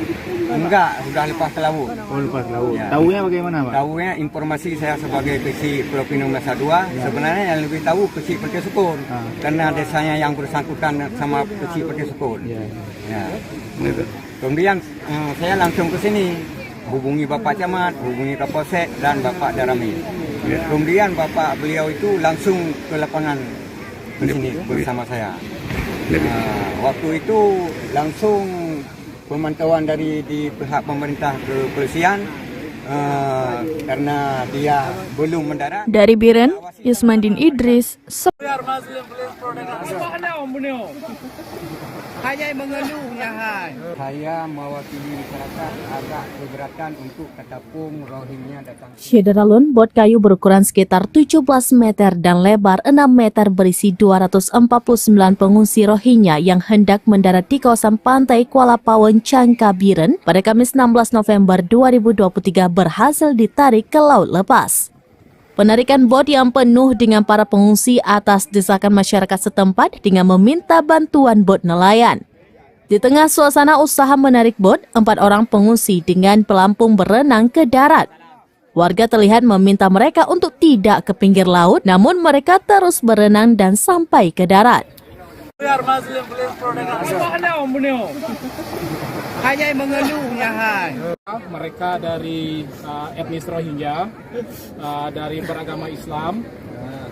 Enggak, sudah lepas ke laut. Oh, lepas laut. Ya. Tahunya bagaimana, Pak? Tahunya informasi saya sebagai kecil Pulau Pinang Nusa Dua, sebenarnya yang lebih tahu kecil Pantai Sukun. Karena desanya yang bersangkutan sama kecil Pantai Sukun. Ya. Gitu. Kemudian saya langsung ke sini, hubungi Bapak Camat, hubungi Kapolsek dan Bapak Darami. Kemudian Bapak beliau itu langsung ke lapangan ke sini bersama saya. Waktu itu langsung pemantauan dari di pihak pemerintah kepolisian karena dia belum mendarat. Dari Biren, Yusmandin Idris, Saya mewakili masyarakat agak keberatan untuk ketapung Rohingya datang. Syederalun, bot kayu berukuran sekitar 17 meter dan lebar 6 meter berisi 249 pengungsi Rohingya yang hendak mendarat di kawasan pantai Kuala Paon, Jangka, Biren pada Kamis 16 November 2023 berhasil ditarik ke laut lepas. Penarikan bot yang penuh dengan para pengungsi atas desakan masyarakat setempat dengan meminta bantuan bot nelayan. Di tengah suasana usaha menarik bot, 4 orang pengungsi dengan pelampung berenang ke darat. Warga terlihat meminta mereka untuk tidak ke pinggir laut, namun mereka terus berenang dan sampai ke darat. Mereka dari etnis Rohingya, dari beragama Islam,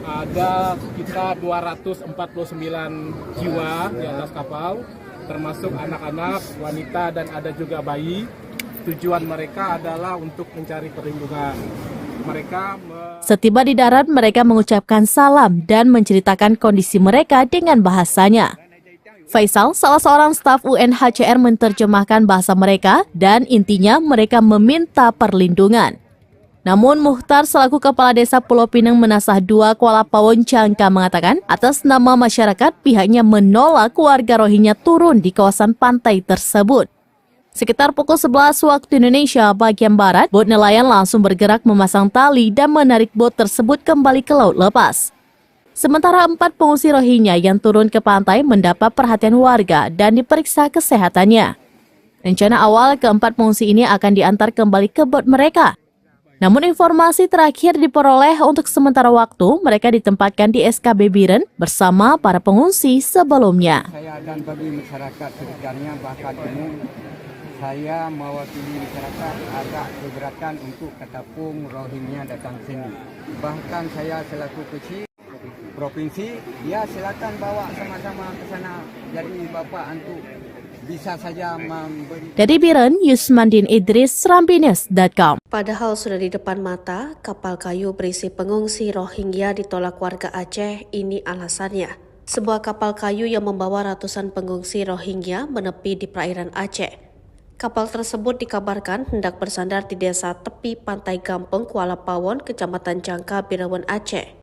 ada sekitar 249 jiwa di atas kapal, termasuk anak-anak, wanita, dan ada juga bayi. Tujuan mereka adalah untuk mencari perlindungan. Setiba di darat, mereka mengucapkan salam dan menceritakan kondisi mereka dengan bahasanya. Faisal, salah seorang staf UNHCR, menerjemahkan bahasa mereka dan intinya mereka meminta perlindungan. Namun Mukhtar selaku Kepala Desa Pulau Pinang Menasah 2 Kuala Paon, Jangka mengatakan atas nama masyarakat pihaknya menolak warga Rohingya turun di kawasan pantai tersebut. Sekitar pukul 11 waktu Indonesia bagian Barat, bot nelayan langsung bergerak memasang tali dan menarik bot tersebut kembali ke laut lepas. Sementara 4 pengungsi Rohingya yang turun ke pantai mendapat perhatian warga dan diperiksa kesehatannya. Rencana awal keempat pengungsi ini akan diantar kembali ke bot mereka. Namun informasi terakhir diperoleh untuk sementara waktu mereka ditempatkan di SKB Biren bersama para pengungsi sebelumnya. Saya dan bagi masyarakat sekitarnya bahkan umum, saya mewakili masyarakat agak keberatan untuk ketapung Rohingya datang sini. Bahkan saya selaku kecil provinsi, ya silakan bawa sama-sama ke sana. Jadi Bapak untuk bisa saja memberi. Dari Biren, Yusmandin Idris, serambinews.com. Padahal sudah di depan mata, kapal kayu berisi pengungsi Rohingya ditolak warga Aceh. Ini alasannya. Sebuah kapal kayu yang membawa ratusan pengungsi Rohingya menepi di perairan Aceh. Kapal tersebut dikabarkan hendak bersandar di desa tepi pantai Gampong, Kuala Paon, Kecamatan Jangka, Birawan, Aceh.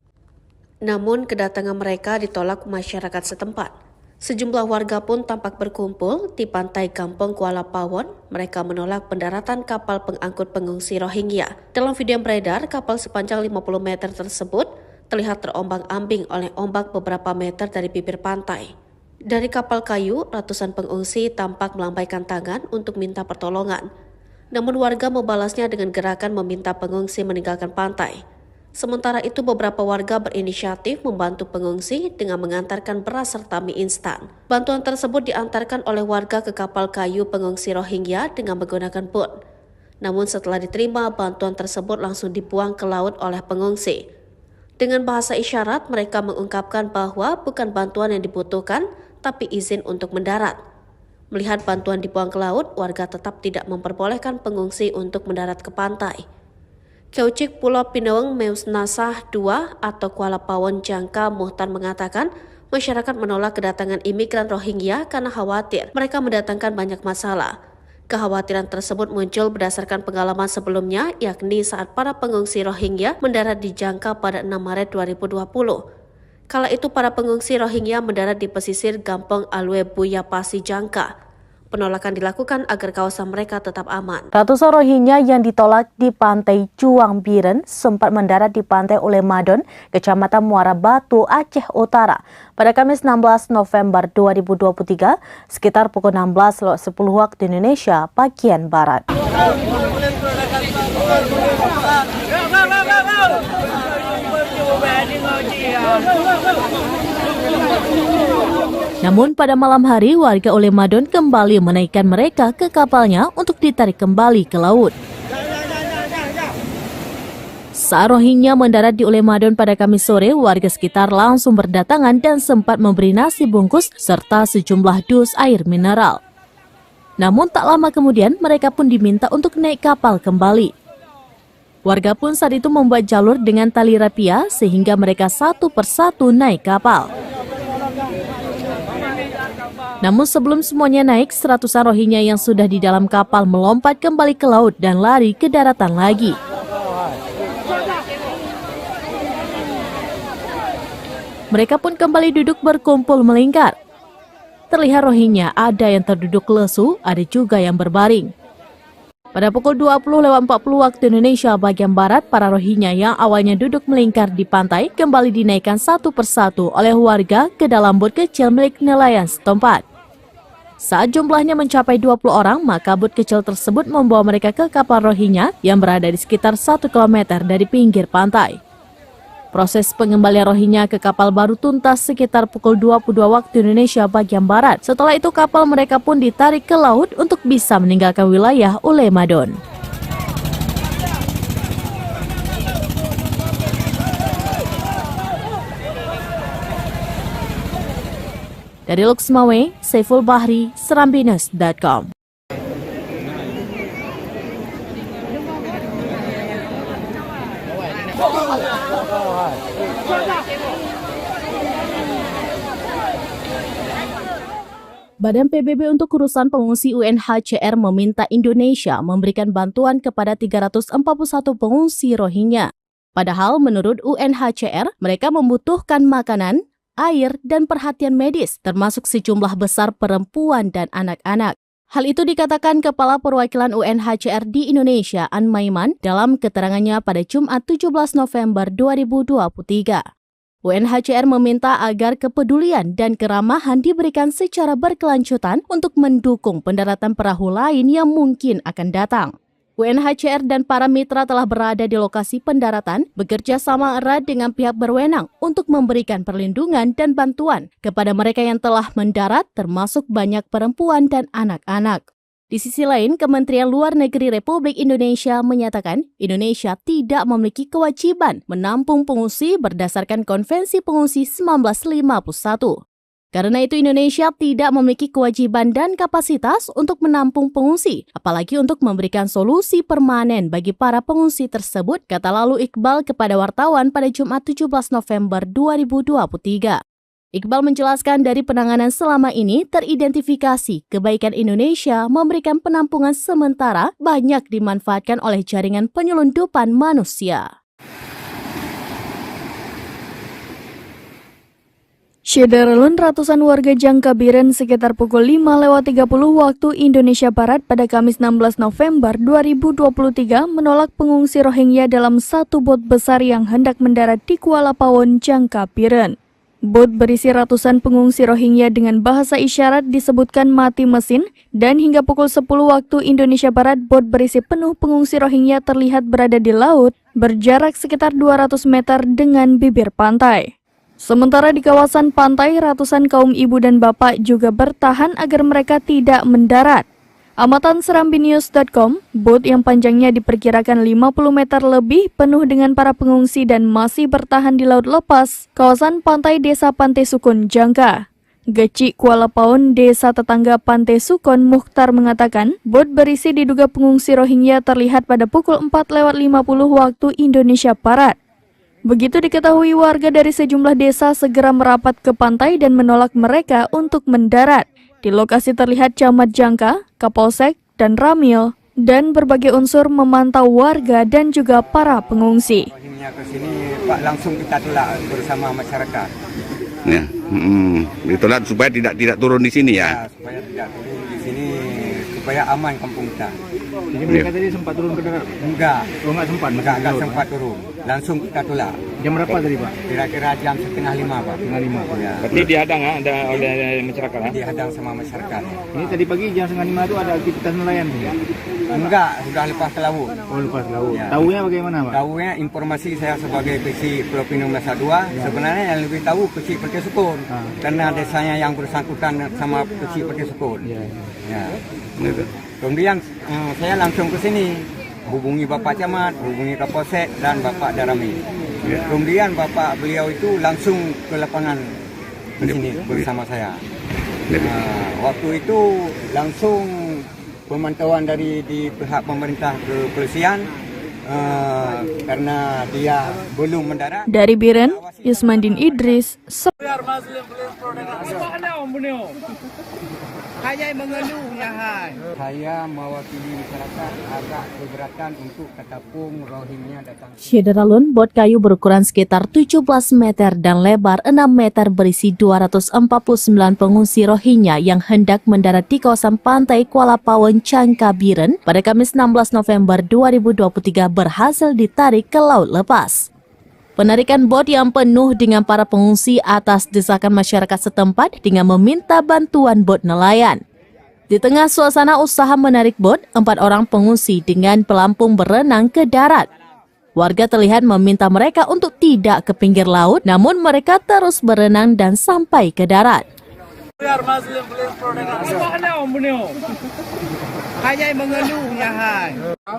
Namun kedatangan mereka ditolak masyarakat setempat. Sejumlah warga pun tampak berkumpul di pantai Gampong, Kuala Paon. Mereka menolak pendaratan kapal pengangkut pengungsi Rohingya. Dalam video yang beredar, kapal sepanjang 50 meter tersebut terlihat terombang-ambing oleh ombak beberapa meter dari bibir pantai. Dari kapal kayu, ratusan pengungsi tampak melambaikan tangan untuk minta pertolongan. Namun warga membalasnya dengan gerakan meminta pengungsi meninggalkan pantai. Sementara itu beberapa warga berinisiatif membantu pengungsi dengan mengantarkan beras serta mie instan. Bantuan tersebut diantarkan oleh warga ke kapal kayu pengungsi Rohingya dengan menggunakan boot. Namun setelah diterima, bantuan tersebut langsung dibuang ke laut oleh pengungsi. Dengan bahasa isyarat, mereka mengungkapkan bahwa bukan bantuan yang dibutuhkan, tapi izin untuk mendarat. Melihat bantuan dibuang ke laut, warga tetap tidak memperbolehkan pengungsi untuk mendarat ke pantai. Kaucik Pulau Pinawang Meus Nasah II atau Kuala Pawon Jangka Muhtar mengatakan masyarakat menolak kedatangan imigran Rohingya karena khawatir mereka mendatangkan banyak masalah. Kekhawatiran tersebut muncul berdasarkan pengalaman sebelumnya, yakni saat para pengungsi Rohingya mendarat di Jangka pada 6 Maret 2020. Kala itu para pengungsi Rohingya mendarat di pesisir Gampong Alwe Buya Pasi Jangka. Penolakan dilakukan agar kawasan mereka tetap aman. Ratusan Rohingya yang ditolak di pantai Juang Biren sempat mendarat di pantai Ulemadon, Kecamatan Muara Batu, Aceh Utara pada Kamis 16 November 2023 sekitar pukul 16.10 waktu Indonesia bagian Barat. Namun pada malam hari warga Ulemadon kembali menaikkan mereka ke kapalnya untuk ditarik kembali ke laut. Saat Rohingya mendarat di Ulemadon pada Kamis sore, warga sekitar langsung berdatangan dan sempat memberi nasi bungkus serta sejumlah dus air mineral. Namun tak lama kemudian mereka pun diminta untuk naik kapal kembali. Warga pun saat itu membuat jalur dengan tali rapia sehingga mereka satu persatu naik kapal. Namun sebelum semuanya naik, seratusan Rohingya yang sudah di dalam kapal melompat kembali ke laut dan lari ke daratan lagi. Mereka pun kembali duduk berkumpul melingkar. Terlihat Rohingya ada yang terduduk lesu, ada juga yang berbaring. Pada pukul 20.40 waktu Indonesia bagian Barat, para Rohingya yang awalnya duduk melingkar di pantai kembali dinaikkan satu persatu oleh warga ke dalam bot kecil milik nelayan setempat. Saat jumlahnya mencapai 20 orang, maka bot kecil tersebut membawa mereka ke kapal Rohingya yang berada di sekitar 1 km dari pinggir pantai. Proses pengembalian Rohingya ke kapal baru tuntas sekitar pukul 22 waktu Indonesia bagian Barat. Setelah itu kapal mereka pun ditarik ke laut untuk bisa meninggalkan wilayah Ulemadon. Dari Luxmawe, Saiful Bahri, Serambinus.com. Badan PBB untuk urusan pengungsi UNHCR meminta Indonesia memberikan bantuan kepada 341 pengungsi Rohingya. Padahal menurut UNHCR, mereka membutuhkan makanan, air, dan perhatian medis, termasuk sejumlah besar perempuan dan anak-anak. Hal itu dikatakan Kepala Perwakilan UNHCR di Indonesia, An Maiman, dalam keterangannya pada Jumat 17 November 2023. UNHCR meminta agar kepedulian dan keramahan diberikan secara berkelanjutan untuk mendukung pendaratan perahu lain yang mungkin akan datang. UNHCR dan para mitra telah berada di lokasi pendaratan, bekerja sama erat dengan pihak berwenang untuk memberikan perlindungan dan bantuan kepada mereka yang telah mendarat, termasuk banyak perempuan dan anak-anak. Di sisi lain, Kementerian Luar Negeri Republik Indonesia menyatakan Indonesia tidak memiliki kewajiban menampung pengungsi berdasarkan Konvensi Pengungsi 1951. Karena itu Indonesia tidak memiliki kewajiban dan kapasitas untuk menampung pengungsi, apalagi untuk memberikan solusi permanen bagi para pengungsi tersebut, kata lalu Iqbal kepada wartawan pada Jumat 17 November 2023. Iqbal menjelaskan dari penanganan selama ini teridentifikasi kebaikan Indonesia memberikan penampungan sementara banyak dimanfaatkan oleh jaringan penyelundupan manusia. Syederalun ratusan warga Jangka Biren sekitar pukul 5.30 waktu Indonesia Barat pada Kamis 16 November 2023 menolak pengungsi Rohingya dalam satu bot besar yang hendak mendarat di Kuala Pawon, Jangka Biren. Bot berisi ratusan pengungsi Rohingya dengan bahasa isyarat disebutkan mati mesin, dan hingga pukul 10 waktu Indonesia Barat, bot berisi penuh pengungsi Rohingya terlihat berada di laut, berjarak sekitar 200 meter dengan bibir pantai. Sementara di kawasan pantai, ratusan kaum ibu dan bapak juga bertahan agar mereka tidak mendarat. Amatan serambinews.com, bot yang panjangnya diperkirakan 50 meter lebih penuh dengan para pengungsi dan masih bertahan di laut lepas, kawasan pantai Desa Pantai Sukun, Jangka. Geci Kuala Paon, desa tetangga Pantai Sukun, Mukhtar mengatakan, bot berisi diduga pengungsi Rohingya terlihat pada pukul 4:50 waktu Indonesia Barat. Begitu diketahui, warga dari sejumlah desa segera merapat ke pantai dan menolak mereka untuk mendarat. Di lokasi terlihat camat Jangka, Kapolsek, dan Ramil, dan berbagai unsur memantau warga dan juga para pengungsi. Rohingya ke sini, Pak, langsung kita tolak bersama masyarakat. Ya, ditolak supaya tidak turun di sini ya. Supaya tidak turun di sini, supaya aman kampung kita. Jadi mereka tadi sempat turun ke darat? Enggak. Oh, enggak sempat? Enggak sempat turun. Langsung kita tolak. Jam berapa tadi, Pak? Kira-kira jam 4:30, Pak. 4:30. Ya. Berarti dihadang oleh masyarakat. Dihadang sama masyarakat. Ini tadi pagi jam 4:30 itu ada aktivitas nelayan? Enggak, sudah lepas ke laut. Oh, lepas laut. Ya. Tahunya bagaimana, Pak? Tahunya informasi saya sebagai PC Pulau Pinang Nusa 2, sebenarnya yang lebih tahu PC Pantai Sukun. Karena desanya yang bersangkutan sama PC Pantai Sukun. Ya. Ya. Kemudian saya langsung ke sini, hubungi Bapak Camat, hubungi Kapolsek dan Bapak Darami. Kemudian Bapak beliau itu langsung ke lapangan di sini bersama saya. Waktu itu langsung pemantauan dari di pihak pemerintah kepolisian karena dia belum mendarat. Dari Biren, Yusmandin Idris, Saya mewakili masyarakat agak keberatan untuk ketapung Rohingya datang. Syederalun, bot kayu berukuran sekitar 17 meter dan lebar 6 meter berisi 249 pengungsi Rohingya yang hendak mendarat di kawasan pantai Kuala Paon, Jangka, Biren pada Kamis 16 November 2023 berhasil ditarik ke laut lepas. Penarikan bot yang penuh dengan para pengungsi atas desakan masyarakat setempat dengan meminta bantuan bot nelayan. Di tengah suasana usaha menarik bot, 4 orang pengungsi dengan pelampung berenang ke darat. Warga terlihat meminta mereka untuk tidak ke pinggir laut, namun mereka terus berenang dan sampai ke darat.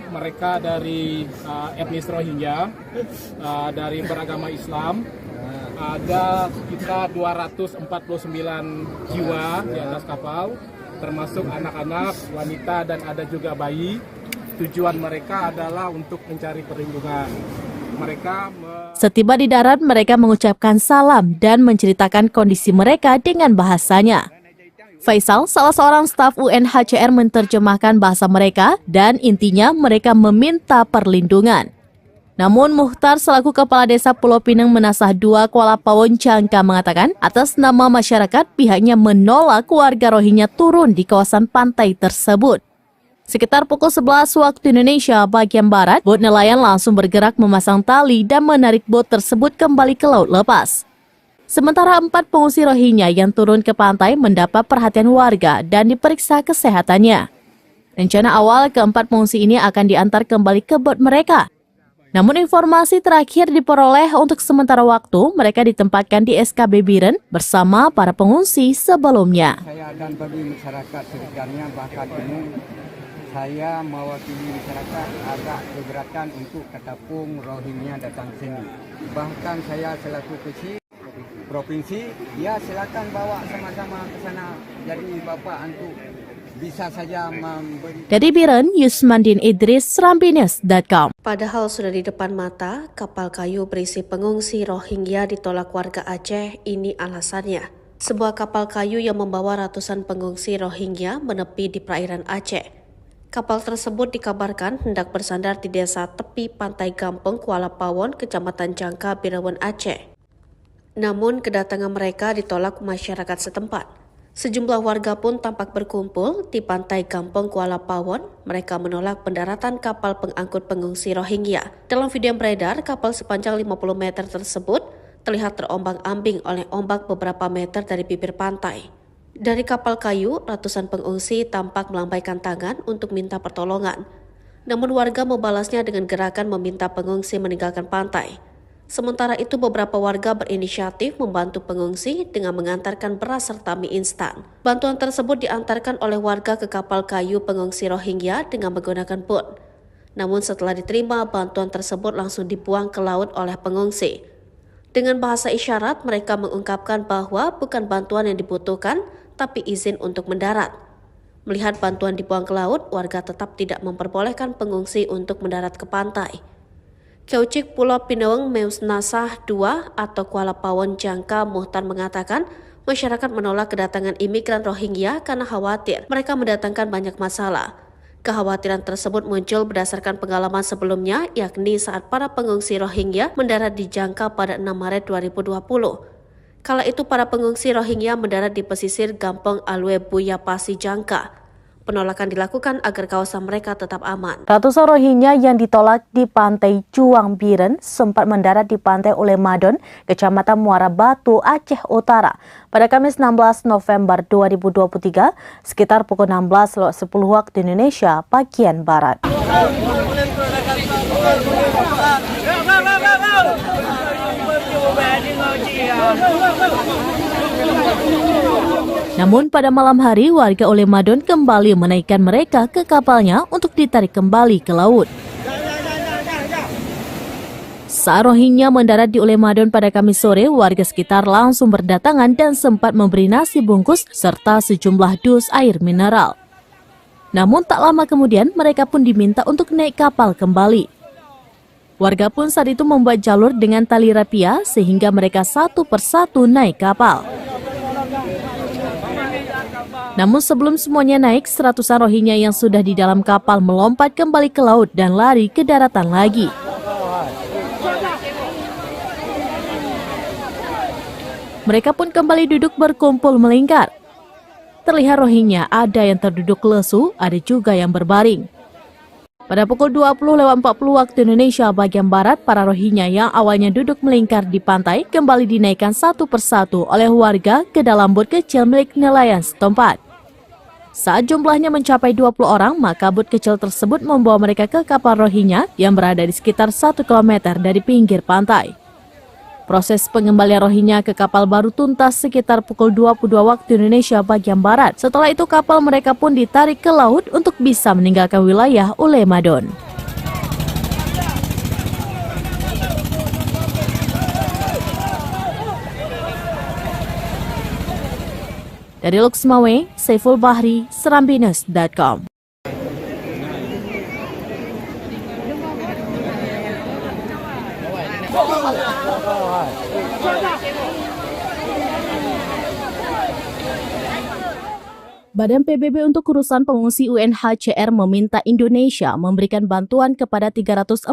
Mereka dari etnis Rohingya, dari beragama Islam, ada sekitar 249 jiwa di atas kapal, termasuk anak-anak, wanita, dan ada juga bayi. Tujuan mereka adalah untuk mencari perlindungan. Setiba di darat, mereka mengucapkan salam dan menceritakan kondisi mereka dengan bahasanya. Faisal, salah seorang staf UNHCR, menerjemahkan bahasa mereka dan intinya mereka meminta perlindungan. Namun Mukhtar selaku Kepala Desa Pulau Pinang Menasah 2 Kuala Paon, Jangka mengatakan atas nama masyarakat pihaknya menolak warga Rohingya turun di kawasan pantai tersebut. Sekitar pukul 11 waktu Indonesia bagian Barat, bot nelayan langsung bergerak memasang tali dan menarik bot tersebut kembali ke laut lepas. Sementara 4 pengungsi Rohingya yang turun ke pantai mendapat perhatian warga dan diperiksa kesehatannya. Rencana awal keempat pengungsi ini akan diantar kembali ke bot mereka. Namun informasi terakhir diperoleh untuk sementara waktu mereka ditempatkan di SKB Biren bersama para pengungsi sebelumnya. Saya dan bagi masyarakat sekitarnya bahkan umum, saya mewakili masyarakat agak keberatan untuk ketapung Rohingya datang sini. Bahkan saya selaku kecil provinsi, ya silakan bawa sama-sama ke sana. Jadi Bapak untuk bisa saja memberi. Dari Biren, Yusmandin Idris, serambinews.com. Padahal sudah di depan mata, kapal kayu berisi pengungsi Rohingya ditolak warga Aceh. Ini alasannya. Sebuah kapal kayu yang membawa ratusan pengungsi Rohingya menepi di perairan Aceh. Kapal tersebut dikabarkan hendak bersandar di desa tepi pantai Gampeng, Kuala Paon, Kecamatan Jangka, Birawan, Aceh. Namun kedatangan mereka ditolak masyarakat setempat. Sejumlah warga pun tampak berkumpul di pantai Gampeng, Kuala Paon. Mereka menolak pendaratan kapal pengangkut pengungsi Rohingya. Dalam video yang beredar, kapal sepanjang 50 meter tersebut terlihat terombang-ambing oleh ombak beberapa meter dari bibir pantai. Dari kapal kayu, ratusan pengungsi tampak melambaikan tangan untuk minta pertolongan. Namun warga membalasnya dengan gerakan meminta pengungsi meninggalkan pantai. Sementara itu beberapa warga berinisiatif membantu pengungsi dengan mengantarkan beras serta mie instan. Bantuan tersebut diantarkan oleh warga ke kapal kayu pengungsi Rohingya dengan menggunakan boot. Namun setelah diterima, bantuan tersebut langsung dibuang ke laut oleh pengungsi. Dengan bahasa isyarat, mereka mengungkapkan bahwa bukan bantuan yang dibutuhkan, tapi izin untuk mendarat. Melihat bantuan dibuang ke laut, warga tetap tidak memperbolehkan pengungsi untuk mendarat ke pantai. Kaucik Pulau Pinawang Meusnasah II atau Kuala Pawon Jangka Muhtar mengatakan, masyarakat menolak kedatangan imigran Rohingya karena khawatir mereka mendatangkan banyak masalah. Kekhawatiran tersebut muncul berdasarkan pengalaman sebelumnya, yakni saat para pengungsi Rohingya mendarat di Jangka pada 6 Maret 2020. Kala itu para pengungsi Rohingya mendarat di pesisir Gampong Alwe Buyapasi Jangka. Penolakan dilakukan agar kawasan mereka tetap aman. Ratusan Rohingya yang ditolak di pantai Cuang Biren sempat mendarat di pantai Ulemadon, Kecamatan Muara Batu, Aceh Utara pada Kamis 16 November 2023 sekitar pukul 16.10 waktu Indonesia bagian Barat. Namun pada malam hari warga Ulemadon kembali menaikkan mereka ke kapalnya untuk ditarik kembali ke laut. Saat Rohingya mendarat di Ulemadon pada Kamis sore, warga sekitar langsung berdatangan dan sempat memberi nasi bungkus serta sejumlah dus air mineral. Namun tak lama kemudian mereka pun diminta untuk naik kapal kembali. Warga pun saat itu membuat jalur dengan tali rapia sehingga mereka satu persatu naik kapal. Namun sebelum semuanya naik, seratusan Rohingya yang sudah di dalam kapal melompat kembali ke laut dan lari ke daratan lagi. Mereka pun kembali duduk berkumpul melingkar. Terlihat Rohingya ada yang terduduk lesu, ada juga yang berbaring. Pada pukul 20.40 waktu Indonesia bagian Barat, para Rohingya yang awalnya duduk melingkar di pantai kembali dinaikkan satu persatu oleh warga ke dalam bot kecil milik nelayan setempat. Saat jumlahnya mencapai 20 orang, maka bot kecil tersebut membawa mereka ke kapal Rohingya yang berada di sekitar 1 km dari pinggir pantai. Proses pengembalian Rohingya ke kapal baru tuntas sekitar pukul 22 waktu Indonesia bagian Barat. Setelah itu kapal mereka pun ditarik ke laut untuk bisa meninggalkan wilayah Ulemadon. Dari Luxmawe, Saiful Bahri, Serambinus.com. Badan PBB untuk urusan pengungsi UNHCR meminta Indonesia memberikan bantuan kepada 341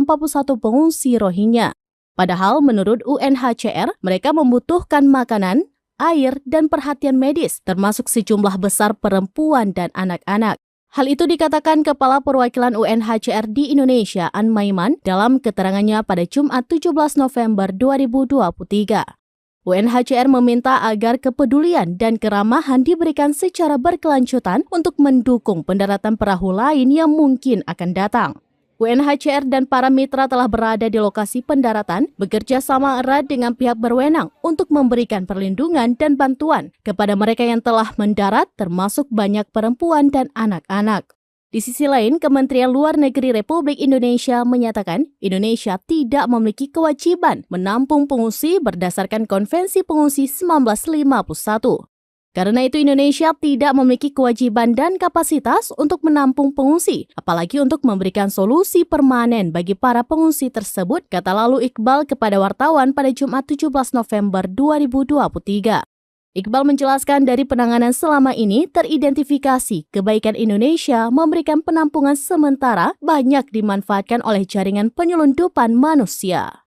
pengungsi Rohingya. Padahal menurut UNHCR, mereka membutuhkan makanan, air, dan perhatian medis, termasuk sejumlah besar perempuan dan anak-anak. Hal itu dikatakan Kepala Perwakilan UNHCR di Indonesia, An Maiman, dalam keterangannya pada Jumat 17 November 2023. UNHCR meminta agar kepedulian dan keramahan diberikan secara berkelanjutan untuk mendukung pendaratan perahu lain yang mungkin akan datang. UNHCR dan para mitra telah berada di lokasi pendaratan, bekerja sama erat dengan pihak berwenang untuk memberikan perlindungan dan bantuan kepada mereka yang telah mendarat, termasuk banyak perempuan dan anak-anak. Di sisi lain, Kementerian Luar Negeri Republik Indonesia menyatakan Indonesia tidak memiliki kewajiban menampung pengungsi berdasarkan Konvensi Pengungsi 1951. Karena itu Indonesia tidak memiliki kewajiban dan kapasitas untuk menampung pengungsi, apalagi untuk memberikan solusi permanen bagi para pengungsi tersebut, kata lalu Iqbal kepada wartawan pada Jumat 17 November 2023. Iqbal menjelaskan dari penanganan selama ini teridentifikasi kebaikan Indonesia memberikan penampungan sementara banyak dimanfaatkan oleh jaringan penyelundupan manusia.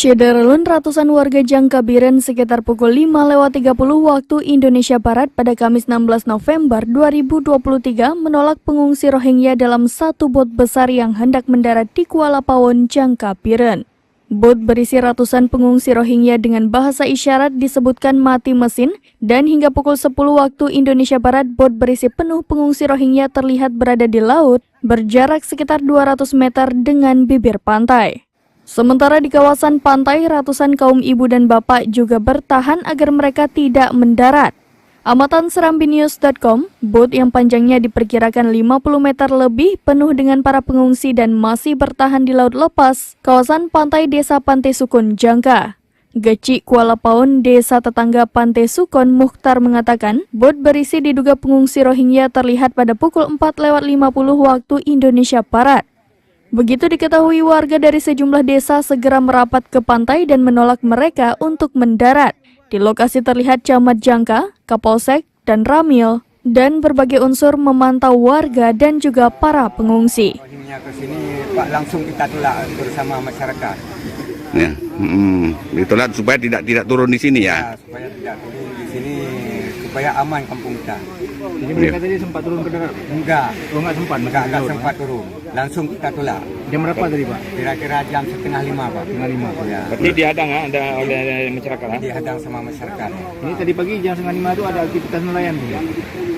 Syederalun ratusan warga Jangkabiren sekitar pukul 5:30 waktu Indonesia Barat pada Kamis 16 November 2023 menolak pengungsi Rohingya dalam satu bot besar yang hendak mendarat di Kuala Pawon, Jangkabiren. Bot berisi ratusan pengungsi Rohingya dengan bahasa isyarat disebutkan mati mesin dan hingga pukul 10 waktu Indonesia Barat bot berisi penuh pengungsi Rohingya terlihat berada di laut berjarak sekitar 200 meter dengan bibir pantai. Sementara di kawasan pantai, ratusan kaum ibu dan bapak juga bertahan agar mereka tidak mendarat. Amatan serambinews.com, bot yang panjangnya diperkirakan 50 meter lebih penuh dengan para pengungsi dan masih bertahan di laut lepas, kawasan pantai Desa Pantai Sukun, Jangka. Geci Kuala Pawon, desa tetangga Pantai Sukun, Mukhtar mengatakan, bot berisi diduga pengungsi Rohingya terlihat pada pukul 4:50 waktu Indonesia Barat. Begitu diketahui, warga dari sejumlah desa segera merapat ke pantai dan menolak mereka untuk mendarat. Di lokasi terlihat Camat Jangka, Kapolsek, dan Ramil, dan berbagai unsur memantau warga dan juga para pengungsi. Rohingya ke sini, Pak, langsung kita tolak bersama masyarakat. Ya, ditolak supaya tidak turun di sini ya. Supaya tidak turun di sini, supaya aman kampung kita. Jadi mereka tadi sempat turun ke darat? Enggak. Oh, enggak sempat? Enggak sempat turun. Langsung kita tolak. Jam berapa tadi, Pak? Kira-kira jam 4:30, Pak. 4:30. Ya. Berarti dihadang ada oleh masyarakat? Dihadang sama masyarakat. Ini tadi pagi jam 4:30 itu ada aktivitas nelayan?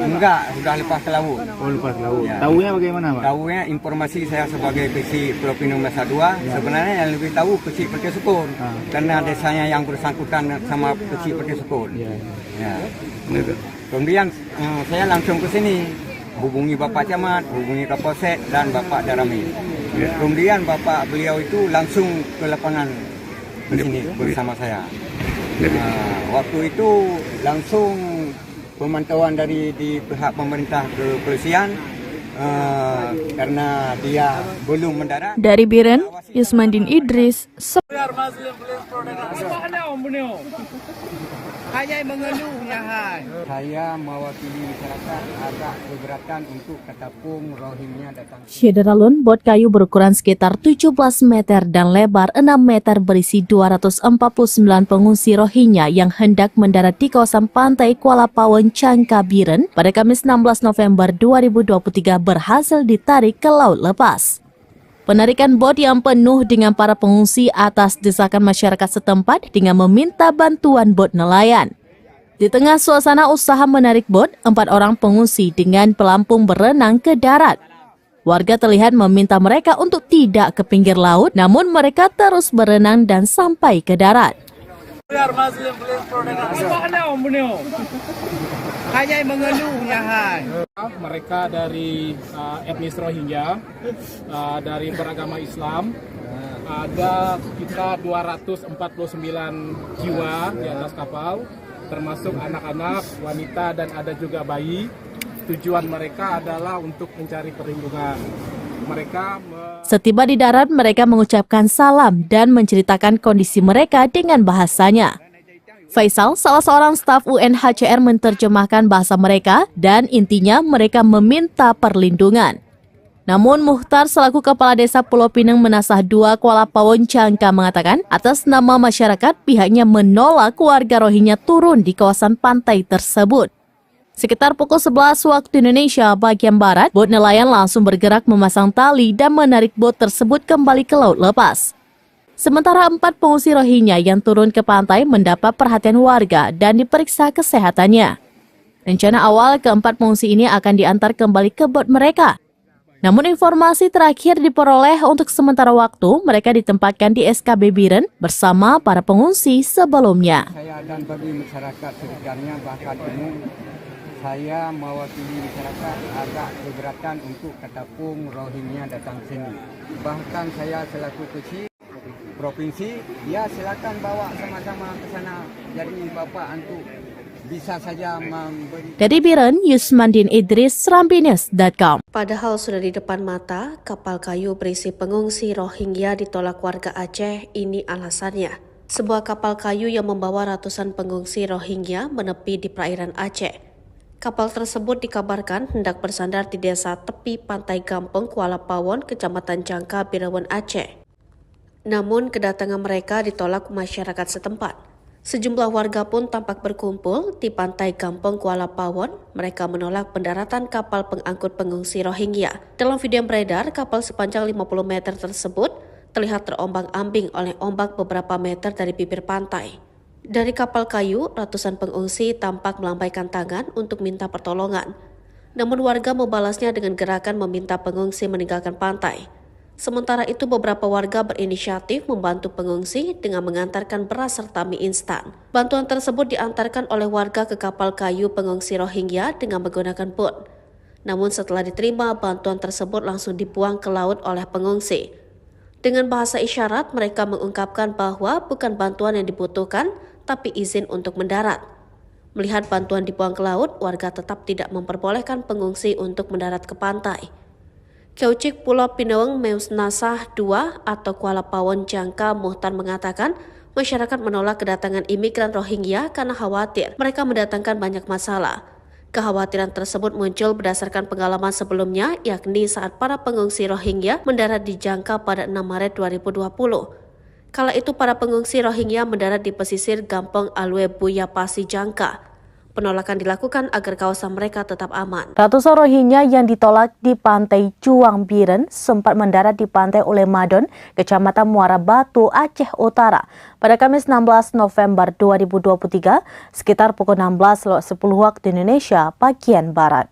Enggak, sudah lepas ke laut. Oh, lepas laut. Ya. Tahunya bagaimana, Pak? Tahunya informasi saya sebagai kecil Pulau Pinang Masa 2, sebenarnya yang lebih tahu kecil Perti Sukun. Karena desanya yang bersangkutan sama kecil Perti Sukun. Ya. Kemudian saya langsung ke sini, hubungi Bapak Camat, hubungi Kapolsek dan Bapak Darami. Kemudian Bapak beliau itu langsung ke lapangan ke sini bersama saya. Waktu itu langsung pemantauan dari di pihak pemerintah kepolisian karena dia belum mendarat. Dari Biren, Yusmandin Idris. Saya mewakili masyarakat agak keberatan untuk ketapung Rohingya datang. Syederalun, bot kayu berukuran sekitar 17 meter dan lebar 6 meter berisi 249 pengungsi Rohingya yang hendak mendarat di kawasan pantai Kuala Pawon, Jangkabiren pada Kamis 16 November 2023 berhasil ditarik ke laut lepas. Penarikan bot yang penuh dengan para pengungsi atas desakan masyarakat setempat dengan meminta bantuan bot nelayan. Di tengah suasana usaha menarik bot, 4 orang pengungsi dengan pelampung berenang ke darat. Warga terlihat meminta mereka untuk tidak ke pinggir laut, namun mereka terus berenang dan sampai ke darat. Mereka dari etnis Rohingya, dari beragama Islam, ada sekitar 249 jiwa di atas kapal, termasuk anak-anak, wanita, dan ada juga bayi. Tujuan mereka adalah untuk mencari perlindungan. Setiba di darat, mereka mengucapkan salam dan menceritakan kondisi mereka dengan bahasanya. Faisal, salah seorang staf UNHCR, menerjemahkan bahasa mereka dan intinya mereka meminta perlindungan. Namun Mukhtar selaku Kepala Desa Pulau Pinang Menasah 2 Kuala Pawon, Jangka mengatakan atas nama masyarakat pihaknya menolak warga Rohingya turun di kawasan pantai tersebut. Sekitar pukul 11 waktu Indonesia bagian Barat, bot nelayan langsung bergerak memasang tali dan menarik bot tersebut kembali ke laut lepas. Sementara 4 pengungsi Rohingya yang turun ke pantai mendapat perhatian warga dan diperiksa kesehatannya. Rencana awal keempat pengungsi ini akan diantar kembali ke bot mereka. Namun informasi terakhir diperoleh untuk sementara waktu mereka ditempatkan di SKB Biren bersama para pengungsi sebelumnya. Saya dan bagi masyarakat sekitarnya bahkan umum, saya mewakili masyarakat agak keberatan untuk ketapung Rohingya datang sini. Bahkan saya selaku kecil provinsi, ya silakan bawa sama-sama ke sana. Jadi Bapak untuk bisa saja memberi. Dari Biren, Yusmandin Idris, serambinews.com. Padahal sudah di depan mata, kapal kayu berisi pengungsi Rohingya ditolak warga Aceh. Ini alasannya. Sebuah kapal kayu yang membawa ratusan pengungsi Rohingya menepi di perairan Aceh. Kapal tersebut dikabarkan hendak bersandar di desa tepi pantai Gampeng, Kuala Pawon, Kecamatan Jangka, Birawan, Aceh. Namun kedatangan mereka ditolak masyarakat setempat. Sejumlah warga pun tampak berkumpul di pantai Gampong Kuala Pawon. Mereka menolak pendaratan kapal pengangkut pengungsi Rohingya. Dalam video yang beredar, kapal sepanjang 50 meter tersebut terlihat terombang-ambing oleh ombak beberapa meter dari bibir pantai. Dari kapal kayu, ratusan pengungsi tampak melambaikan tangan untuk minta pertolongan. Namun warga membalasnya dengan gerakan meminta pengungsi meninggalkan pantai. Sementara itu beberapa warga berinisiatif membantu pengungsi dengan mengantarkan beras serta mie instan. Bantuan tersebut diantarkan oleh warga ke kapal kayu pengungsi Rohingya dengan menggunakan boot. Namun setelah diterima, bantuan tersebut langsung dibuang ke laut oleh pengungsi. Dengan bahasa isyarat, mereka mengungkapkan bahwa bukan bantuan yang dibutuhkan, tapi izin untuk mendarat. Melihat bantuan dibuang ke laut, warga tetap tidak memperbolehkan pengungsi untuk mendarat ke pantai. Kaucik Pulau Pinawang Meus Nasah II atau Kuala Pawon Jangka Muhtar mengatakan masyarakat menolak kedatangan imigran Rohingya karena khawatir mereka mendatangkan banyak masalah. Kekhawatiran tersebut muncul berdasarkan pengalaman sebelumnya, yakni saat para pengungsi Rohingya mendarat di Jangka pada 6 Maret 2020. Kala itu para pengungsi Rohingya mendarat di pesisir Gampong Alwe Buya Pasi Jangka. Penolakan dilakukan agar kawasan mereka tetap aman. Ratusan Rohingya yang ditolak di pantai Juang Biren sempat mendarat di pantai Ulemadon, Kecamatan Muara Batu, Aceh Utara pada Kamis 16 November 2023 sekitar pukul 16.10 waktu Indonesia bagian Barat.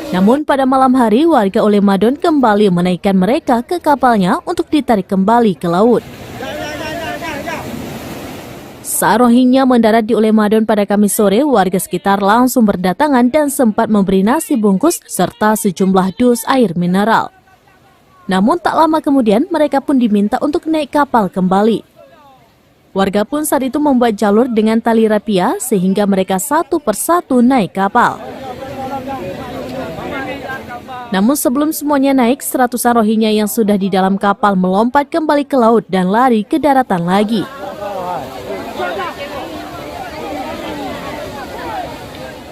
Namun pada malam hari warga Ulemadon kembali menaikkan mereka ke kapalnya untuk ditarik kembali ke laut. Saat Rohingya mendarat di Ulemadon pada Kamis sore, warga sekitar langsung berdatangan dan sempat memberi nasi bungkus serta sejumlah dus air mineral. Namun tak lama kemudian mereka pun diminta untuk naik kapal kembali. Warga pun saat itu membuat jalur dengan tali rapia sehingga mereka satu persatu naik kapal. Namun sebelum semuanya naik, seratusan Rohingya yang sudah di dalam kapal melompat kembali ke laut dan lari ke daratan lagi.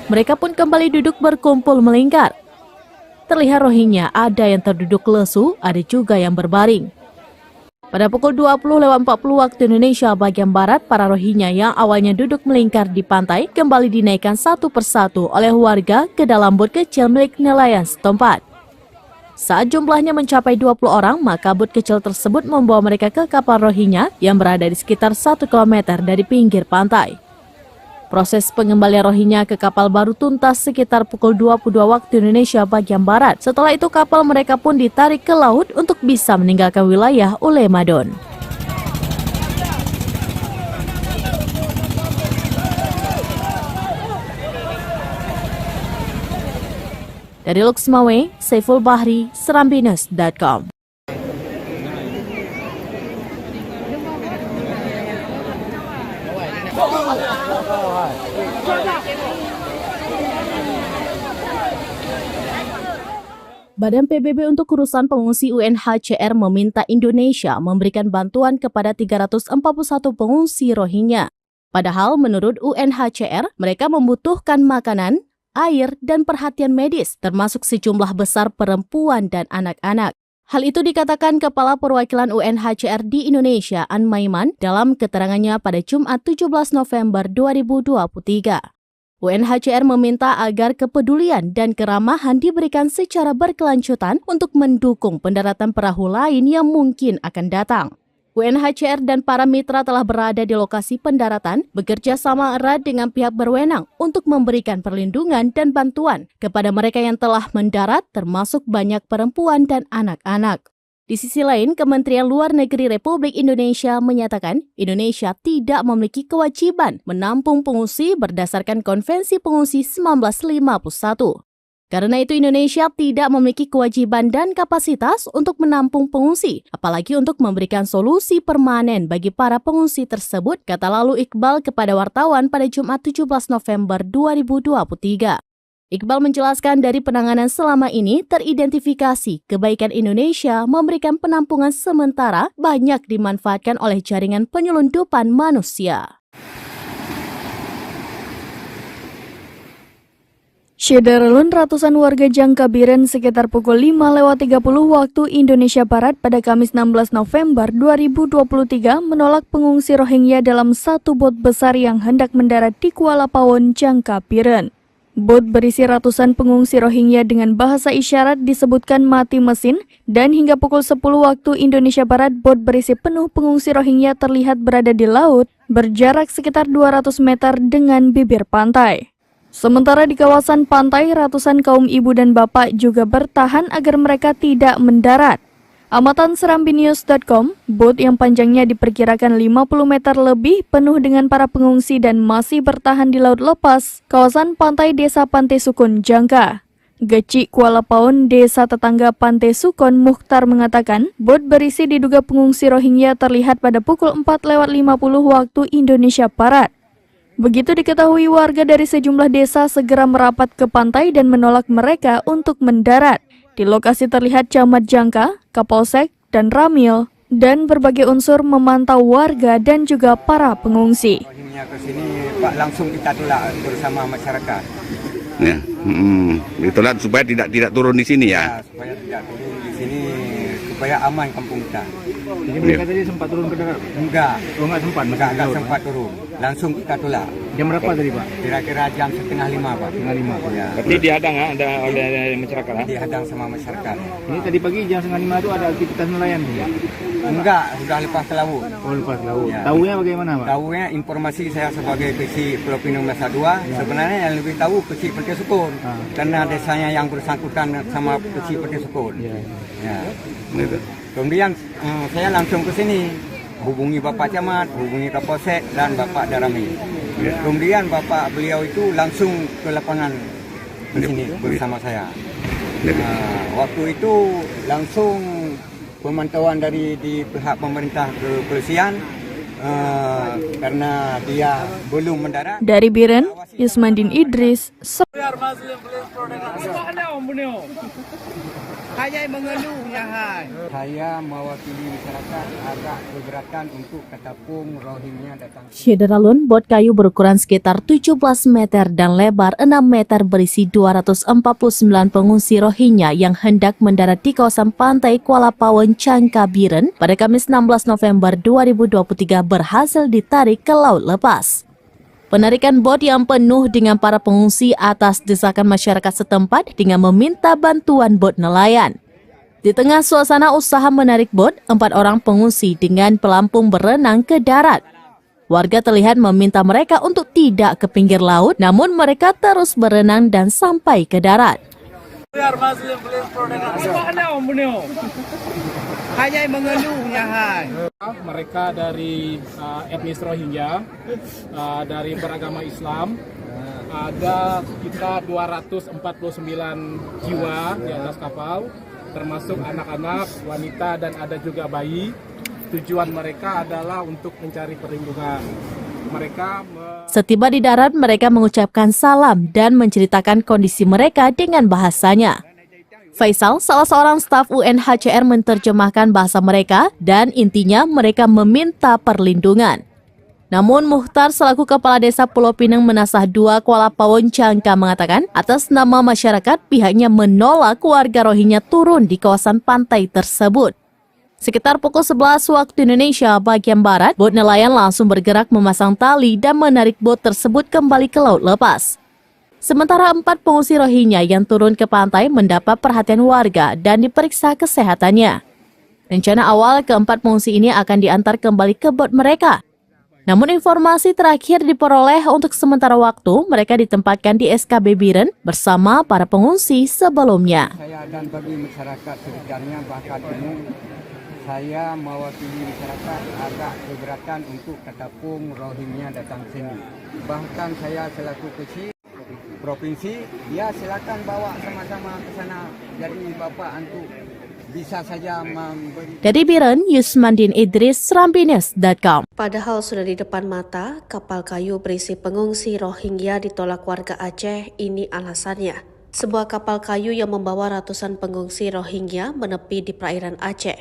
Mereka pun kembali duduk berkumpul melingkar. Terlihat Rohingya ada yang terduduk lesu, ada juga yang berbaring. Pada pukul 20.40 waktu Indonesia bagian Barat, para Rohingya yang awalnya duduk melingkar di pantai kembali dinaikkan satu persatu oleh warga ke dalam bot kecil milik nelayan setempat. Saat jumlahnya mencapai 20 orang, maka bot kecil tersebut membawa mereka ke kapal Rohingya yang berada di sekitar 1 km dari pinggir pantai. Proses pengembalian Rohingya ke kapal baru tuntas sekitar pukul 22 waktu Indonesia bagian Barat. Setelah itu kapal mereka pun ditarik ke laut untuk bisa meninggalkan wilayah Ulemadon. Dari Luxmawe, Saiful Bahri, Serambines.com. Badan PBB untuk urusan pengungsi UNHCR meminta Indonesia memberikan bantuan kepada 341 pengungsi Rohingya. Padahal menurut UNHCR, mereka membutuhkan makanan, air, dan perhatian medis, termasuk sejumlah besar perempuan dan anak-anak. Hal itu dikatakan Kepala Perwakilan UNHCR di Indonesia, An Maiman, dalam keterangannya pada Jumat 17 November 2023. UNHCR meminta agar kepedulian dan keramahan diberikan secara berkelanjutan untuk mendukung pendaratan perahu lain yang mungkin akan datang. UNHCR dan para mitra telah berada di lokasi pendaratan, bekerja sama erat dengan pihak berwenang untuk memberikan perlindungan dan bantuan kepada mereka yang telah mendarat, termasuk banyak perempuan dan anak-anak. Di sisi lain, Kementerian Luar Negeri Republik Indonesia menyatakan Indonesia tidak memiliki kewajiban menampung pengungsi berdasarkan Konvensi Pengungsi 1951. Karena itu Indonesia tidak memiliki kewajiban dan kapasitas untuk menampung pengungsi, apalagi untuk memberikan solusi permanen bagi para pengungsi tersebut, kata lalu Iqbal kepada wartawan pada Jumat 17 November 2023. Iqbal menjelaskan dari penanganan selama ini teridentifikasi kebaikan Indonesia memberikan penampungan sementara banyak dimanfaatkan oleh jaringan penyelundupan manusia. Syederalun ratusan warga Jangkabiren sekitar pukul 5:30 waktu Indonesia Barat pada Kamis 16 November 2023 menolak pengungsi Rohingya dalam satu bot besar yang hendak mendarat di Kuala Pawon, Jangkabiren. Bot berisi ratusan pengungsi Rohingya dengan bahasa isyarat disebutkan mati mesin dan hingga pukul 10 waktu Indonesia Barat bot berisi penuh pengungsi Rohingya terlihat berada di laut berjarak sekitar 200 meter dengan bibir pantai. Sementara di kawasan pantai, ratusan kaum ibu dan bapak juga bertahan agar mereka tidak mendarat. Amatan serambinews.com, bot yang panjangnya diperkirakan 50 meter lebih penuh dengan para pengungsi dan masih bertahan di laut lepas, kawasan pantai Desa Pantai Sukun, Jangka. Geci Kuala Pawon, desa tetangga Pantai Sukun, Mukhtar mengatakan, bot berisi diduga pengungsi Rohingya terlihat pada pukul 4:50 waktu Indonesia Barat. Begitu diketahui, warga dari sejumlah desa segera merapat ke pantai dan menolak mereka untuk mendarat. Di lokasi terlihat Camat Jangka, Kapolsek, dan Ramil, dan berbagai unsur memantau warga dan juga para pengungsi. Rohingya ke sini, Pak, langsung kita tolak bersama masyarakat. Ya, ditolak supaya tidak turun di sini ya. Supaya tidak turun di sini, supaya aman kampung kita. Jadi mereka tadi sempat turun ke darat? Enggak. Oh, enggak sempat? Enggak sempat turun. Langsung kita tolak. Jam berapa tadi, Pak? Kira-kira jam 4:30, Pak. 4:30. Ya. Berarti dihadang oleh masyarakat. Dihadang sama masyarakat. Ini tadi pagi jam 4:30 itu ada aktivitas nelayan? Enggak, sudah lepas ke laut. Oh, lepas laut. Ya. Tahunya bagaimana, Pak? Tahunya informasi saya sebagai kecil Pulau Pinang Masa 2, sebenarnya yang lebih tahu kecil Pantai Sukun. Karena desanya yang bersangkutan sama kecil Pantai Sukun. Ya. Gitu. Kemudian saya langsung ke sini, hubungi Bapak Camat, hubungi Kapolsek dan Bapak Darami. Kemudian Bapak beliau itu langsung ke lapangan ke sini bersama saya. Waktu itu langsung pemantauan dari di pihak pemerintah kepolisian karena dia belum mendarat. Dari Biren, Yusmandin Idris. Saya mewakili masyarakat agak keberatan untuk ketapung Rohingya datang. Syederalun, bot kayu berukuran sekitar 17 meter dan lebar 6 meter berisi 249 pengungsi Rohingya yang hendak mendarat di kawasan pantai Kuala Pawon, Jangkabiren pada Kamis 16 November 2023 berhasil ditarik ke laut lepas. Penarikan bot yang penuh dengan para pengungsi atas desakan masyarakat setempat dengan meminta bantuan bot nelayan. Di tengah suasana usaha menarik bot, 4 orang pengungsi dengan pelampung berenang ke darat. Warga terlihat meminta mereka untuk tidak ke pinggir laut, namun mereka terus berenang dan sampai ke darat. Mereka dari etnis Rohingya, dari beragama Islam, ada sekitar 249 jiwa di atas kapal, termasuk anak-anak, wanita, dan ada juga bayi. Tujuan mereka adalah untuk mencari perlindungan. Setiba di darat, mereka mengucapkan salam dan menceritakan kondisi mereka dengan bahasanya. Faisal, salah seorang staf UNHCR, menerjemahkan bahasa mereka dan intinya mereka meminta perlindungan. Namun Mukhtar selaku Kepala Desa Pulau Pinang Menasah 2 Kuala Pawon, Jangka mengatakan atas nama masyarakat pihaknya menolak warga Rohingya turun di kawasan pantai tersebut. Sekitar pukul 11 waktu Indonesia bagian Barat, bot nelayan langsung bergerak memasang tali dan menarik bot tersebut kembali ke laut lepas. Sementara 4 pengungsi Rohingya yang turun ke pantai mendapat perhatian warga dan diperiksa kesehatannya. Rencana awal keempat pengungsi ini akan diantar kembali ke bot mereka. Namun informasi terakhir diperoleh untuk sementara waktu mereka ditempatkan di SKB Biren bersama para pengungsi sebelumnya. Saya dan bagi masyarakat sekitarnya bahkan umum, saya mewakili masyarakat agak keberatan untuk ketapung Rohingya datang sini. Bahkan saya selaku kecil provinsi, ya silakan bawa sama-sama ke sana. Jadi Bapak untuk bisa saja memberi. Dari Biren, Yusmandin Idris, serambinews.com. Padahal sudah di depan mata, kapal kayu berisi pengungsi Rohingya ditolak warga Aceh. Ini alasannya. Sebuah kapal kayu yang membawa ratusan pengungsi Rohingya menepi di perairan Aceh.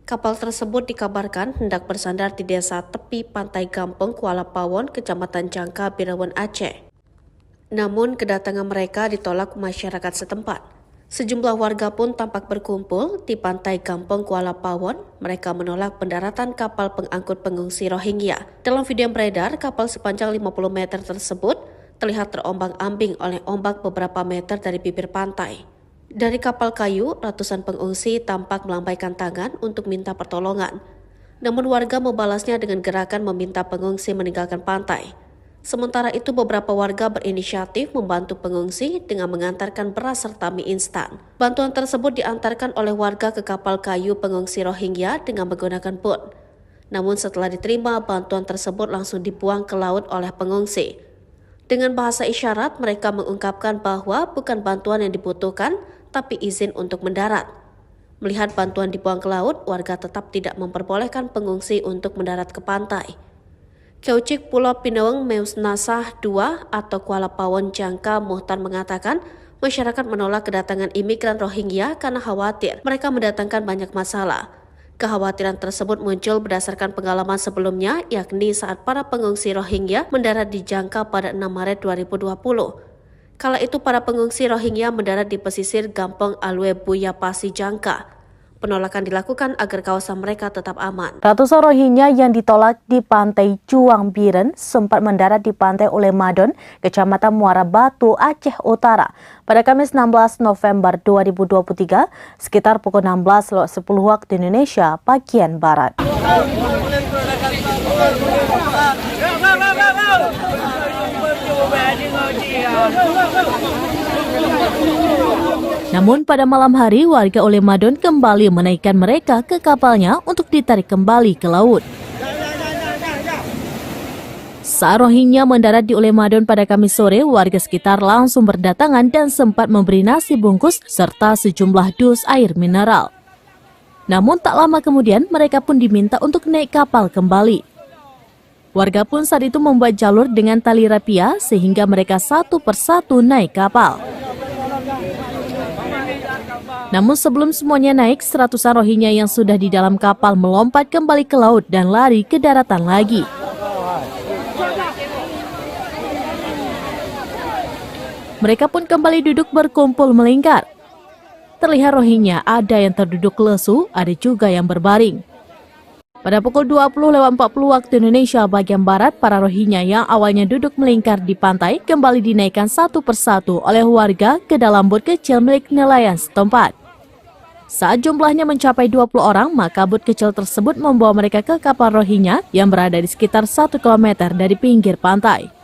Kapal tersebut dikabarkan hendak bersandar di desa tepi pantai Gampeng, Kuala Pawon, Kecamatan Jangka, Birawan, Aceh. Namun kedatangan mereka ditolak masyarakat setempat. Sejumlah warga pun tampak berkumpul di pantai Kampung Kuala Pawon. Mereka menolak pendaratan kapal pengangkut pengungsi Rohingya. Dalam video yang beredar, kapal sepanjang 50 meter tersebut terlihat terombang-ambing oleh ombak beberapa meter dari bibir pantai. Dari kapal kayu, ratusan pengungsi tampak melambaikan tangan untuk minta pertolongan. Namun warga membalasnya dengan gerakan meminta pengungsi meninggalkan pantai. Sementara itu beberapa warga berinisiatif membantu pengungsi dengan mengantarkan beras serta mie instan. Bantuan tersebut diantarkan oleh warga ke kapal kayu pengungsi Rohingya dengan menggunakan boot. Namun setelah diterima, bantuan tersebut langsung dibuang ke laut oleh pengungsi. Dengan bahasa isyarat, mereka mengungkapkan bahwa bukan bantuan yang dibutuhkan, tapi izin untuk mendarat. Melihat bantuan dibuang ke laut, warga tetap tidak memperbolehkan pengungsi untuk mendarat ke pantai. Keucik Pulau Pinaweng Meus Nasah II atau Kuala Pawon Jangka Muhtar mengatakan masyarakat menolak kedatangan imigran Rohingya karena khawatir mereka mendatangkan banyak masalah. Kekhawatiran tersebut muncul berdasarkan pengalaman sebelumnya, yakni saat para pengungsi Rohingya mendarat di Jangka pada 6 Maret 2020. Kala itu para pengungsi Rohingya mendarat di pesisir Gampong Alwe Buyapasi Jangka. Penolakan dilakukan agar kawasan mereka tetap aman. Ratusan Rohingya yang ditolak di pantai Juang Biren sempat mendarat di pantai Ulemadon, Kecamatan Muara Batu, Aceh Utara pada Kamis 16 November 2023 sekitar pukul 16.10 waktu Indonesia bagian Barat. Namun pada malam hari warga Ulemadon kembali menaikkan mereka ke kapalnya untuk ditarik kembali ke laut. Saat Rohingya mendarat di Ulemadon pada Kamis sore, warga sekitar langsung berdatangan dan sempat memberi nasi bungkus serta sejumlah dus air mineral. Namun tak lama kemudian mereka pun diminta untuk naik kapal kembali. Warga pun saat itu membuat jalur dengan tali rapia sehingga mereka satu persatu naik kapal. Namun sebelum semuanya naik, seratusan Rohingya yang sudah di dalam kapal melompat kembali ke laut dan lari ke daratan lagi. Mereka pun kembali duduk berkumpul melingkar. Terlihat Rohingya ada yang terduduk lesu, ada juga yang berbaring. Pada pukul 20.40 waktu Indonesia bagian Barat, para Rohingya yang awalnya duduk melingkar di pantai kembali dinaikkan satu persatu oleh warga ke dalam bot kecil milik nelayan setempat. Saat jumlahnya mencapai 20 orang, maka bot kecil tersebut membawa mereka ke kapal Rohingya yang berada di sekitar 1 km dari pinggir pantai.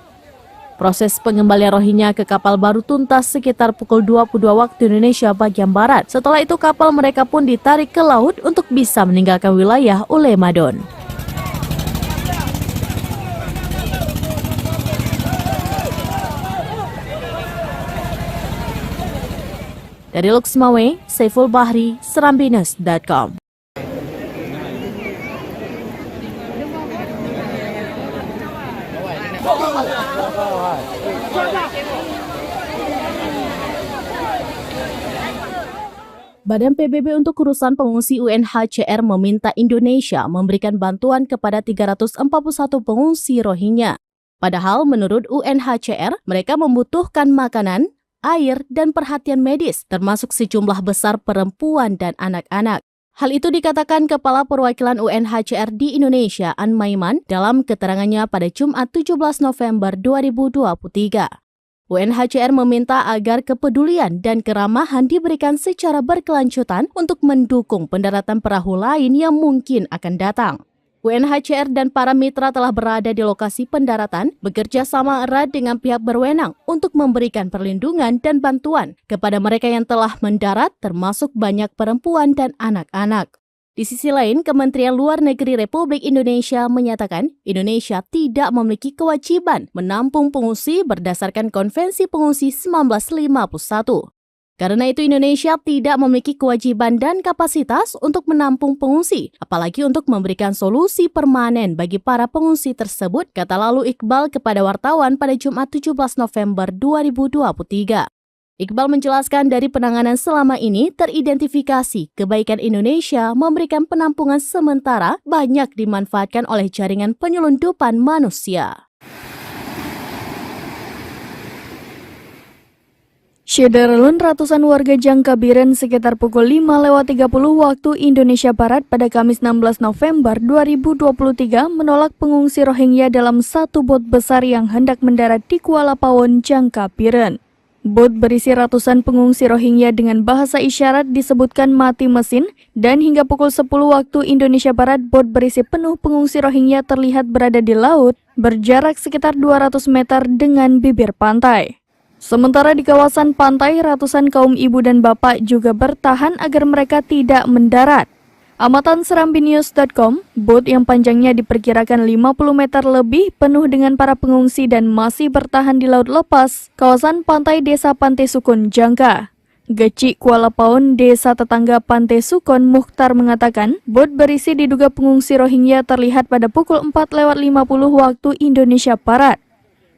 Proses pengembalian Rohingya ke kapal baru tuntas sekitar pukul 22 waktu Indonesia bagian Barat. Setelah itu kapal mereka pun ditarik ke laut untuk bisa meninggalkan wilayah Ulemadon. Dari Luxmawe, Saiful Bahri, Serambines.com. Badan PBB untuk urusan pengungsi UNHCR meminta Indonesia memberikan bantuan kepada 341 pengungsi Rohingya. Padahal menurut UNHCR, mereka membutuhkan makanan, air, dan perhatian medis, termasuk sejumlah besar perempuan dan anak-anak. Hal itu dikatakan Kepala Perwakilan UNHCR di Indonesia, An Maiman, dalam keterangannya pada Jumat 17 November 2023. UNHCR meminta agar kepedulian dan keramahan diberikan secara berkelanjutan untuk mendukung pendaratan perahu lain yang mungkin akan datang. UNHCR dan para mitra telah berada di lokasi pendaratan, bekerja sama erat dengan pihak berwenang untuk memberikan perlindungan dan bantuan kepada mereka yang telah mendarat, termasuk banyak perempuan dan anak-anak. Di sisi lain, Kementerian Luar Negeri Republik Indonesia menyatakan Indonesia tidak memiliki kewajiban menampung pengungsi berdasarkan Konvensi Pengungsi 1951. Karena itu Indonesia tidak memiliki kewajiban dan kapasitas untuk menampung pengungsi, apalagi untuk memberikan solusi permanen bagi para pengungsi tersebut, kata lalu Iqbal kepada wartawan pada Jumat 17 November 2023. Iqbal menjelaskan dari penanganan selama ini teridentifikasi kebaikan Indonesia memberikan penampungan sementara banyak dimanfaatkan oleh jaringan penyelundupan manusia. Syederalun ratusan warga Jangkabiren sekitar pukul 5:30 waktu Indonesia Barat pada Kamis 16 November 2023 menolak pengungsi Rohingya dalam satu bot besar yang hendak mendarat di Kuala Pawon, Jangkabiren. Bot berisi ratusan pengungsi Rohingya dengan bahasa isyarat disebutkan mati mesin dan hingga pukul 10 waktu Indonesia Barat bot berisi penuh pengungsi Rohingya terlihat berada di laut berjarak sekitar 200 meter dengan bibir pantai. Sementara di kawasan pantai, ratusan kaum ibu dan bapak juga bertahan agar mereka tidak mendarat. Amatan serambinews.com, bot yang panjangnya diperkirakan 50 meter lebih penuh dengan para pengungsi dan masih bertahan di laut lepas, kawasan pantai Desa Pantai Sukun, Jangka. Geci Kuala Pawon, desa tetangga Pantai Sukun, Mukhtar mengatakan, bot berisi diduga pengungsi Rohingya terlihat pada pukul 4:50 waktu Indonesia Barat.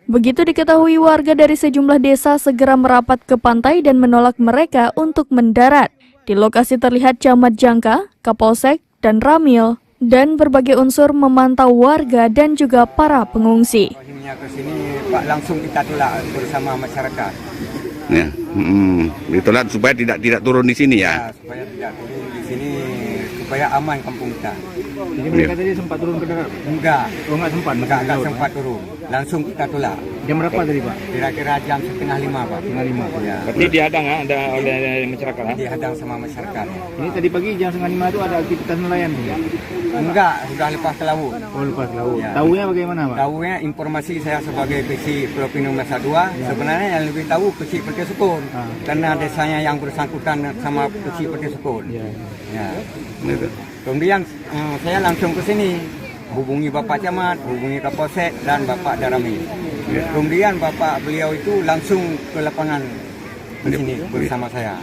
Begitu diketahui, warga dari sejumlah desa segera merapat ke pantai dan menolak mereka untuk mendarat. Di lokasi terlihat camat Jangka, Kapolsek, dan Ramil, dan berbagai unsur memantau warga dan juga para pengungsi. Rohingya ke sini, Pak, langsung kita tolak bersama masyarakat. Ya, ditolak supaya tidak turun di sini ya. Supaya tidak turun di sini, supaya aman kampung kita. Jadi mereka tadi sempat turun ke darat? Enggak. Oh, enggak sempat? Enggak sempat turun. Langsung kita tolak. Jam berapa tadi, Pak? Kira-kira jam 4:30, Pak. 4:30. Ya. Berarti dihadang oleh masyarakat. Dihadang sama masyarakat. Ini tadi pagi jam 4:30 itu ada aktivitas nelayan? Enggak, sudah lepas ke laut. Oh, lepas ke laut. Ya. Tahunya bagaimana, Pak? Tahunya informasi saya sebagai kecil Pulau Pinang Masa 2, sebenarnya yang lebih tahu kecil Pantai Sukun. Karena desanya yang bersangkutan sama kecil Pantai Sukun. Ya. Kemudian saya langsung ke sini, hubungi Bapak Camat, hubungi Kapolsek dan Bapak Darami. Kemudian Bapak beliau itu langsung ke lapangan di sini bersama saya.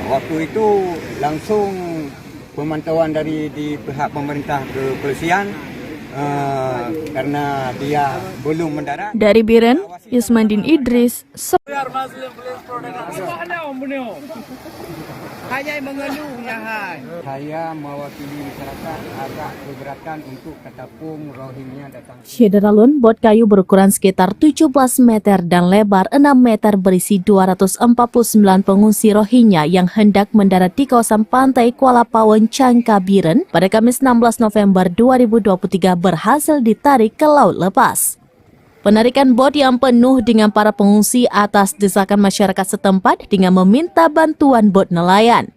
Waktu itu langsung pemantauan dari di pihak pemerintah kepolisian karena dia belum mendarat. Dari Biren, Yusmandin Idris. Saya mewakili masyarakat agak keberatan untuk ketapung Rohingya datang. Syederalun, bot kayu berukuran sekitar 17 meter dan lebar 6 meter berisi 249 pengungsi Rohingya yang hendak mendarat di kawasan pantai Kuala Pawon, Jangkabiren pada Kamis 16 November 2023 berhasil ditarik ke laut lepas. Penarikan bot yang penuh dengan para pengungsi atas desakan masyarakat setempat dengan meminta bantuan bot nelayan.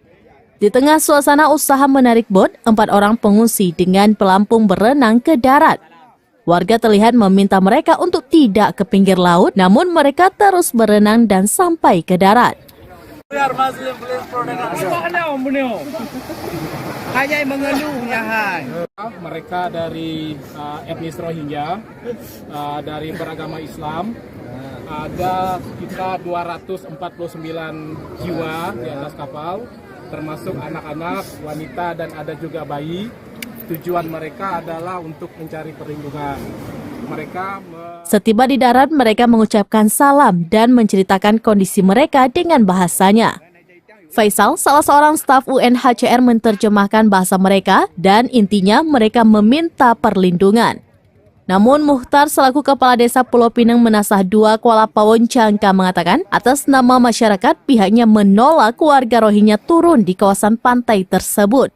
Di tengah suasana usaha menarik bot, 4 orang pengungsi dengan pelampung berenang ke darat. Warga terlihat meminta mereka untuk tidak ke pinggir laut, namun mereka terus berenang dan sampai ke darat. Mereka dari etnis Rohingya, dari beragama Islam, ada sekitar 249 jiwa di atas kapal, termasuk anak-anak, wanita, dan ada juga bayi. Tujuan mereka adalah untuk mencari perlindungan. Setiba di darat, mereka mengucapkan salam dan menceritakan kondisi mereka dengan bahasanya. Faisal, salah seorang staf UNHCR, menerjemahkan bahasa mereka dan intinya mereka meminta perlindungan. Namun Mukhtar selaku Kepala Desa Pulau Pinang Menasah 2 Kuala Pawon, Jangka mengatakan atas nama masyarakat pihaknya menolak warga Rohingya turun di kawasan pantai tersebut.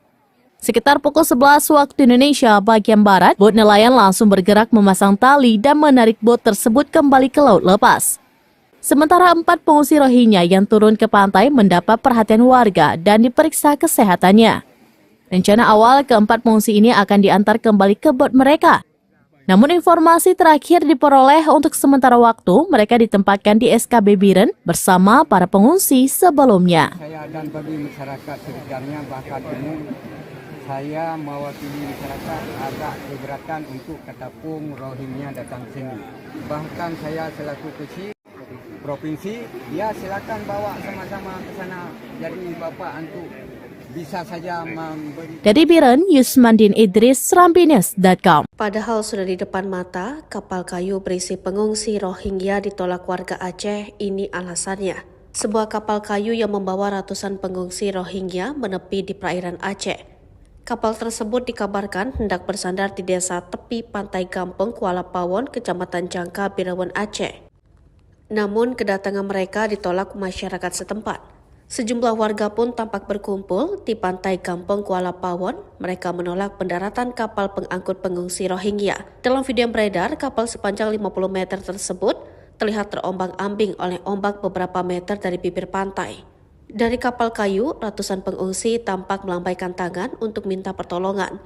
Sekitar pukul 11 waktu Indonesia bagian Barat, bot nelayan langsung bergerak memasang tali dan menarik bot tersebut kembali ke laut lepas. Sementara 4 pengungsi Rohingya yang turun ke pantai mendapat perhatian warga dan diperiksa kesehatannya. Rencana awal keempat pengungsi ini akan diantar kembali ke bot mereka. Namun informasi terakhir diperoleh untuk sementara waktu mereka ditempatkan di SKB Biren bersama para pengungsi sebelumnya. Saya dan bagi masyarakat sekitarnya bahkan umum, saya mewakili masyarakat agak keberatan untuk ketapung Rohingya datang sini. Bahkan saya selaku kecil provinsi, ya silakan bawa sama-sama ke sana. Jadi Bapak untuk bisa saja memberi. Dari Biren, Yusmandin Idris, serambinews.com. Padahal sudah di depan mata, kapal kayu berisi pengungsi Rohingya ditolak warga Aceh. Ini alasannya. Sebuah kapal kayu yang membawa ratusan pengungsi Rohingya menepi di perairan Aceh. Kapal tersebut dikabarkan hendak bersandar di desa tepi pantai Gampeng, Kuala Pawon, Kecamatan Jangka, Birawan, Aceh. Namun kedatangan mereka ditolak masyarakat setempat. Sejumlah warga pun tampak berkumpul di pantai Kampung Kuala Pawon. Mereka menolak pendaratan kapal pengangkut pengungsi Rohingya. Dalam video yang beredar, kapal sepanjang 50 meter tersebut terlihat terombang-ambing oleh ombak beberapa meter dari bibir pantai. Dari kapal kayu, ratusan pengungsi tampak melambaikan tangan untuk minta pertolongan.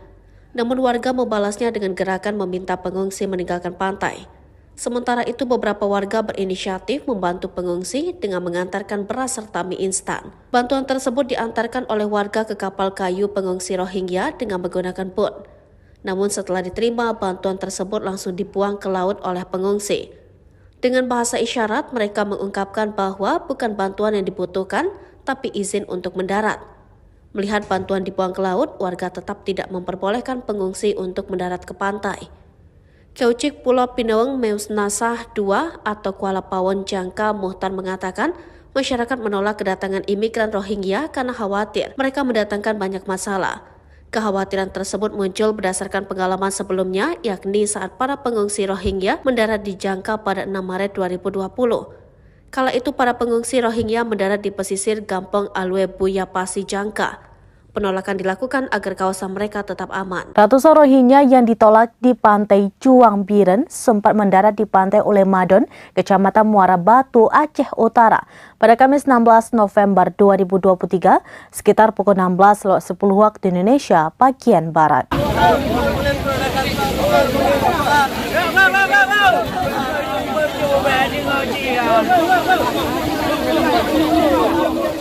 Namun warga membalasnya dengan gerakan meminta pengungsi meninggalkan pantai. Sementara itu beberapa warga berinisiatif membantu pengungsi dengan mengantarkan beras serta mie instan. Bantuan tersebut diantarkan oleh warga ke kapal kayu pengungsi Rohingya dengan menggunakan boot. Namun setelah diterima, bantuan tersebut langsung dibuang ke laut oleh pengungsi. Dengan bahasa isyarat, mereka mengungkapkan bahwa bukan bantuan yang dibutuhkan, tapi izin untuk mendarat. Melihat bantuan dibuang ke laut, warga tetap tidak memperbolehkan pengungsi untuk mendarat ke pantai. Keucik Pulau Pinaweng Meus Nasah II atau Kuala Pawon Jangka Muhtar mengatakan masyarakat menolak kedatangan imigran Rohingya karena khawatir mereka mendatangkan banyak masalah. Kekhawatiran tersebut muncul berdasarkan pengalaman sebelumnya, yakni saat para pengungsi Rohingya mendarat di Jangka pada 6 Maret 2020. Kala itu para pengungsi Rohingya mendarat di pesisir Gampong Alwe Buyapasi Jangka. Penolakan dilakukan agar kawasan mereka tetap aman. Ratusan Rohingya yang ditolak di pantai Juang Biren sempat mendarat di pantai Ulemadon, Kecamatan Muara Batu, Aceh Utara pada Kamis 16 November 2023 sekitar pukul 16.10 waktu Indonesia bagian Barat.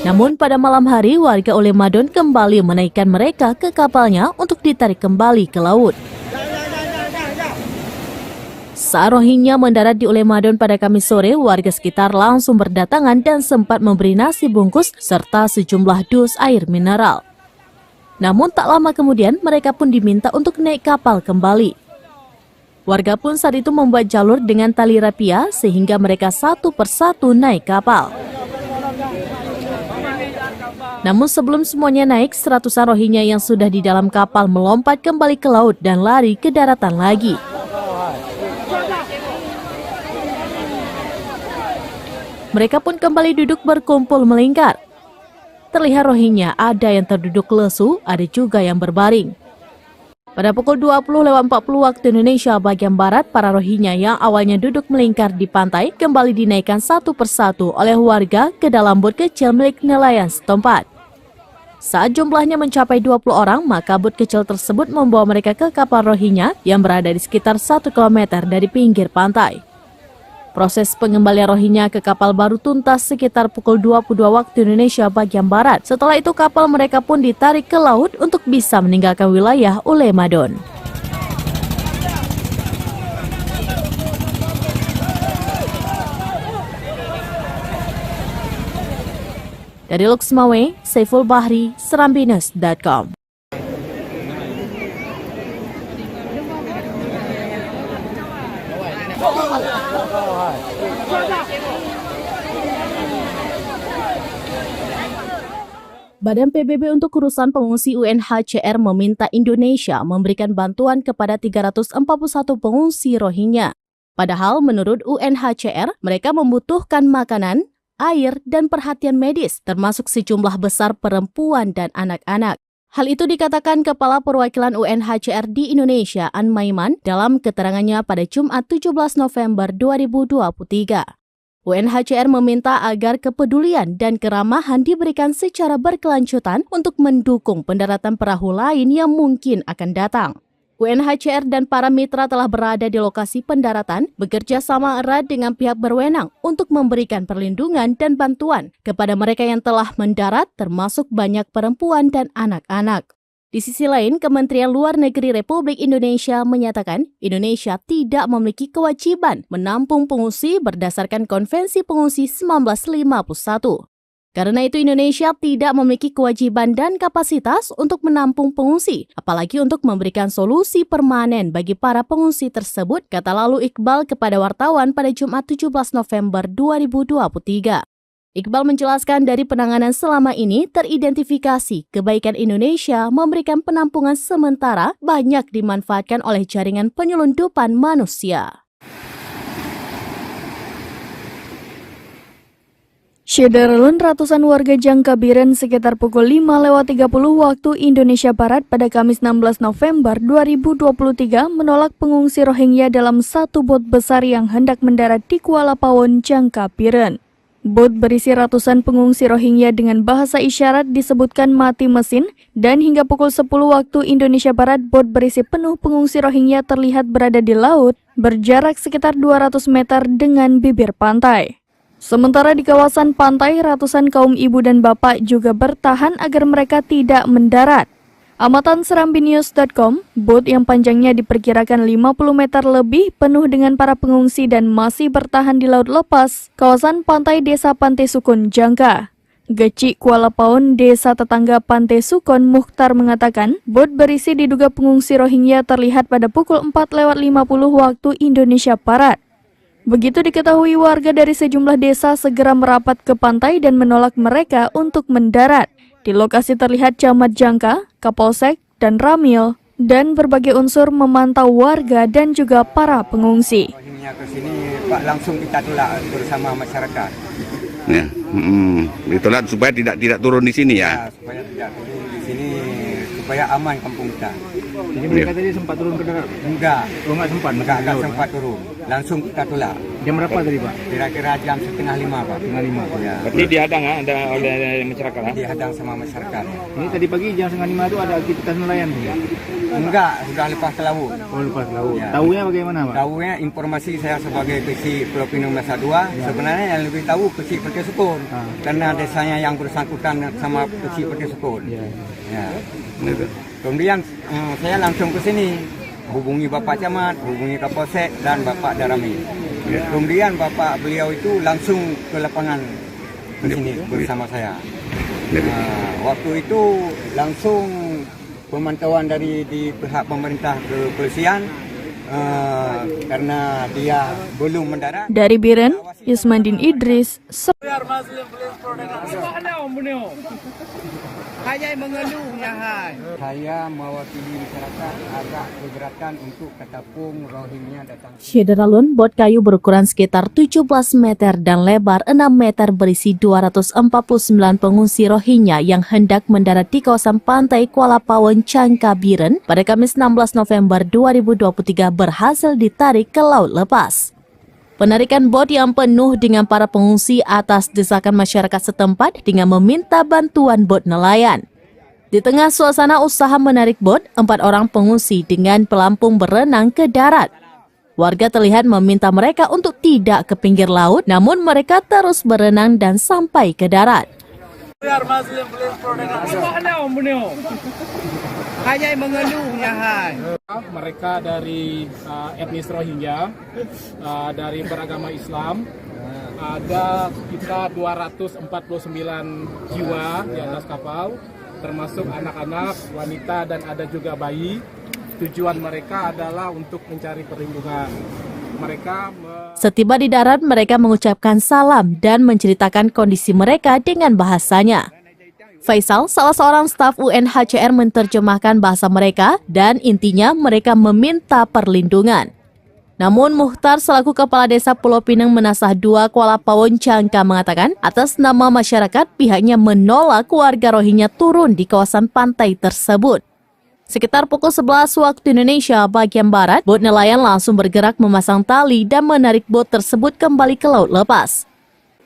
Namun pada malam hari warga Ulemadon kembali menaikkan mereka ke kapalnya untuk ditarik kembali ke laut. Saat Rohingya mendarat di Ulemadon pada Kamis sore, warga sekitar langsung berdatangan dan sempat memberi nasi bungkus serta sejumlah dus air mineral. Namun tak lama kemudian mereka pun diminta untuk naik kapal kembali. Warga pun saat itu membuat jalur dengan tali rapia sehingga mereka satu persatu naik kapal. Namun sebelum semuanya naik, seratusan Rohingya yang sudah di dalam kapal melompat kembali ke laut dan lari ke daratan lagi. Mereka pun kembali duduk berkumpul melingkar. Terlihat Rohingya ada yang terduduk lesu, ada juga yang berbaring. Pada pukul 20.40 waktu Indonesia bagian Barat, para Rohingya yang awalnya duduk melingkar di pantai kembali dinaikkan satu persatu oleh warga ke dalam bot kecil milik nelayan setempat. Saat jumlahnya mencapai 20 orang, maka bot kecil tersebut membawa mereka ke kapal Rohingya yang berada di sekitar 1 km dari pinggir pantai. Proses pengembalian Rohingya ke kapal baru tuntas sekitar pukul 22 waktu Indonesia bagian Barat. Setelah itu kapal mereka pun ditarik ke laut untuk bisa meninggalkan wilayah Ulemadon. Dari Luxmawe, Saiful Bahri, Serambines.com. Badan PBB untuk urusan pengungsi UNHCR meminta Indonesia memberikan bantuan kepada 341 pengungsi Rohingya. Padahal menurut UNHCR, mereka membutuhkan makanan, air, dan perhatian medis, termasuk sejumlah besar perempuan dan anak-anak. Hal itu dikatakan Kepala Perwakilan UNHCR di Indonesia, An Maiman, dalam keterangannya pada Jumat 17 November 2023. UNHCR meminta agar kepedulian dan keramahan diberikan secara berkelanjutan untuk mendukung pendaratan perahu lain yang mungkin akan datang. UNHCR dan para mitra telah berada di lokasi pendaratan, bekerja sama erat dengan pihak berwenang untuk memberikan perlindungan dan bantuan kepada mereka yang telah mendarat, termasuk banyak perempuan dan anak-anak. Di sisi lain, Kementerian Luar Negeri Republik Indonesia menyatakan Indonesia tidak memiliki kewajiban menampung pengungsi berdasarkan Konvensi Pengungsi 1951. Karena itu Indonesia tidak memiliki kewajiban dan kapasitas untuk menampung pengungsi, apalagi untuk memberikan solusi permanen bagi para pengungsi tersebut, kata lalu Iqbal kepada wartawan pada Jumat 17 November 2023. Iqbal menjelaskan dari penanganan selama ini teridentifikasi kebaikan Indonesia memberikan penampungan sementara banyak dimanfaatkan oleh jaringan penyelundupan manusia. Syederalun ratusan warga Jangkabiren sekitar pukul 5:30 waktu Indonesia Barat pada Kamis 16 November 2023 menolak pengungsi Rohingya dalam satu bot besar yang hendak mendarat di Kuala Pawon, Jangkabiren. Bot berisi ratusan pengungsi Rohingya dengan bahasa isyarat disebutkan mati mesin dan hingga pukul 10 waktu Indonesia Barat bot berisi penuh pengungsi Rohingya terlihat berada di laut berjarak sekitar 200 meter dengan bibir pantai. Sementara di kawasan pantai, ratusan kaum ibu dan bapak juga bertahan agar mereka tidak mendarat. Amatan serambinews.com, bot yang panjangnya diperkirakan 50 meter lebih penuh dengan para pengungsi dan masih bertahan di laut lepas, kawasan pantai Desa Pantai Sukun, Jangka. Gecik Kuala Pawon, desa tetangga Pantai Sukun, Mukhtar mengatakan, bot berisi diduga pengungsi Rohingya terlihat pada pukul 4:50 waktu Indonesia Barat. Begitu diketahui, warga dari sejumlah desa segera merapat ke pantai dan menolak mereka untuk mendarat. Di lokasi terlihat Camat Jangka, Kapolsek, dan Ramil, dan berbagai unsur memantau warga dan juga para pengungsi. Rohingya ke sini, Pak, langsung kita tolak bersama masyarakat. Ya, ditolak supaya tidak turun di sini ya. Supaya tidak turun di sini, supaya aman kampung kita. Jadi mereka tadi sempat turun ke darat? Enggak. Oh, enggak sempat? Enggak sempat turun. Langsung kita tolak. Jam berapa tadi, Pak? Kira-kira jam 4:30, Pak. 4:30. Ya. Berarti dihadang oleh masyarakat. Dihadang sama masyarakat. Ini tadi pagi jam 4:30 itu ada aktivitas nelayan? Enggak, sudah lepas ke laut. Oh, lepas ke laut. Ya. Tahunya bagaimana, Pak? Tahunya informasi saya sebagai kecil Pelopinung Masa 2, sebenarnya yang lebih tahu kecil Perti Sukun. Karena desanya yang bersangkutan sama kecil Perti Sukun. Ya. Kemudian saya langsung ke sini, hubungi Bapak Camat, hubungi Kapolsek dan Bapak Darami. Kemudian Bapak beliau itu langsung ke lapangan ke sini bersama saya. Waktu itu langsung pemantauan dari di pihak pemerintah kepolisian karena dia belum mendarat. Dari Biren, Yusmandin Idris. Saya mewakili masyarakat agak keberatan untuk ketapung Rohingya datang. Syederalun, bot kayu berukuran sekitar 17 meter dan lebar 6 meter berisi 249 pengungsi Rohingya yang hendak mendarat di kawasan pantai Kuala Pawon, Jangkabiren pada Kamis 16 November 2023 berhasil ditarik ke laut lepas. Penarikan bot yang penuh dengan para pengungsi atas desakan masyarakat setempat dengan meminta bantuan bot nelayan. Di tengah suasana usaha menarik bot, 4 orang pengungsi dengan pelampung berenang ke darat. Warga terlihat meminta mereka untuk tidak ke pinggir laut, namun mereka terus berenang dan sampai ke darat. Mereka dari etnis Rohingya, dari beragama Islam, ada sekitar 249 jiwa di atas kapal, termasuk anak-anak, wanita, dan ada juga bayi. Tujuan mereka adalah untuk mencari perlindungan. Setiba di darat, mereka mengucapkan salam dan menceritakan kondisi mereka dengan bahasanya. Faisal, salah seorang staf UNHCR, menerjemahkan bahasa mereka dan intinya mereka meminta perlindungan. Namun Mukhtar selaku Kepala Desa Pulau Pinang Menasah 2 Kuala Pawon, Jangka mengatakan atas nama masyarakat pihaknya menolak warga Rohingya turun di kawasan pantai tersebut. Sekitar pukul 11 waktu Indonesia bagian Barat, bot nelayan langsung bergerak memasang tali dan menarik bot tersebut kembali ke laut lepas.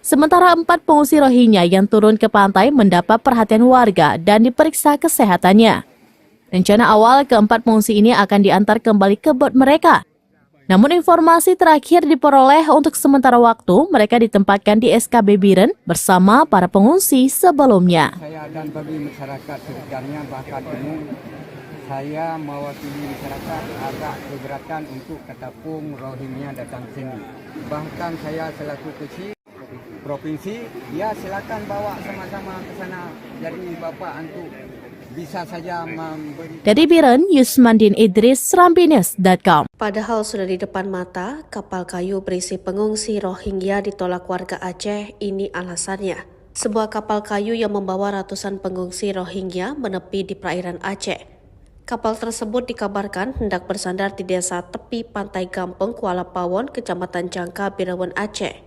Sementara 4 pengungsi Rohingya yang turun ke pantai mendapat perhatian warga dan diperiksa kesehatannya. Rencana awal keempat pengungsi ini akan diantar kembali ke bot mereka. Namun informasi terakhir diperoleh untuk sementara waktu mereka ditempatkan di SKB Biren bersama para pengungsi sebelumnya. Saya dan bagi masyarakat sekitarnya bahkan umum, saya mewakili masyarakat agak keberatan untuk ketapung Rohingya datang sini. Bahkan saya selaku kecil provinsi, ya silakan bawa sama-sama ke sana. Jadi Bapak untuk bisa saja memberi. Dari Biren, Yusmandin Idris, serambinews.com. Padahal sudah di depan mata, kapal kayu berisi pengungsi Rohingya ditolak warga Aceh. Ini alasannya. Sebuah kapal kayu yang membawa ratusan pengungsi Rohingya menepi di perairan Aceh. Kapal tersebut dikabarkan hendak bersandar di desa tepi pantai Gampeng, Kuala Pawon, Kecamatan Jangka, Birawan, Aceh.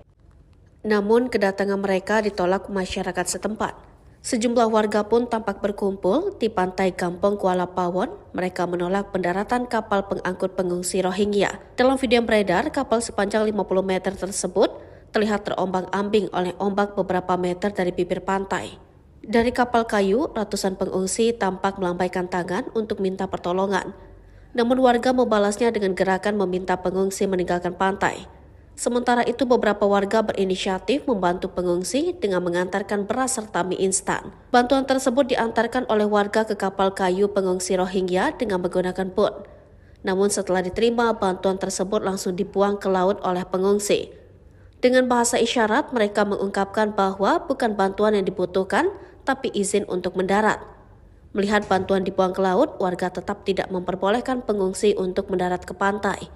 Namun kedatangan mereka ditolak masyarakat setempat. Sejumlah warga pun tampak berkumpul di pantai Kampung Kuala Pawon. Mereka menolak pendaratan kapal pengangkut pengungsi Rohingya. Dalam video yang beredar, kapal sepanjang 50 meter tersebut terlihat terombang-ambing oleh ombak beberapa meter dari bibir pantai. Dari kapal kayu, ratusan pengungsi tampak melambaikan tangan untuk minta pertolongan. Namun warga membalasnya dengan gerakan meminta pengungsi meninggalkan pantai. Sementara itu beberapa warga berinisiatif membantu pengungsi dengan mengantarkan beras serta mie instan. Bantuan tersebut diantarkan oleh warga ke kapal kayu pengungsi Rohingya dengan menggunakan boot. Namun setelah diterima, bantuan tersebut langsung dibuang ke laut oleh pengungsi. Dengan bahasa isyarat, mereka mengungkapkan bahwa bukan bantuan yang dibutuhkan, tapi izin untuk mendarat. Melihat bantuan dibuang ke laut, warga tetap tidak memperbolehkan pengungsi untuk mendarat ke pantai.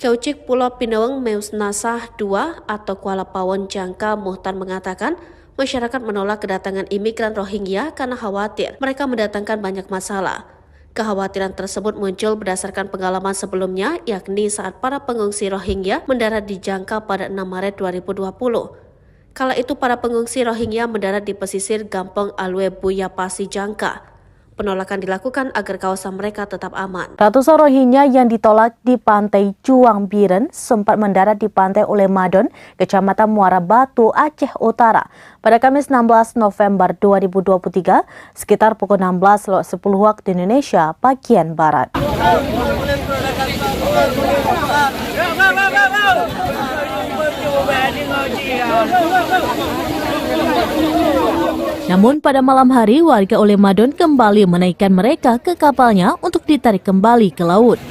Kaucik Pulau Pinawang Meus Nasah II atau Kuala Pawon Jangka Muhtar mengatakan masyarakat menolak kedatangan imigran Rohingya karena khawatir mereka mendatangkan banyak masalah. Kekhawatiran tersebut muncul berdasarkan pengalaman sebelumnya, yakni saat para pengungsi Rohingya mendarat di Jangka pada 6 Maret 2020. Kala itu para pengungsi Rohingya mendarat di pesisir Gampong Alwe Buya Pasi Jangka. Penolakan dilakukan agar kawasan mereka tetap aman. Ratusan Rohingya yang ditolak di pantai Juang Biren sempat mendarat di pantai Ulemadon, Kecamatan Muara Batu, Aceh Utara pada Kamis 16 November 2023 sekitar pukul 16.10 waktu Indonesia bagian Barat. Namun pada malam hari warga Ulemadon kembali menaikkan mereka ke kapalnya untuk ditarik kembali ke laut.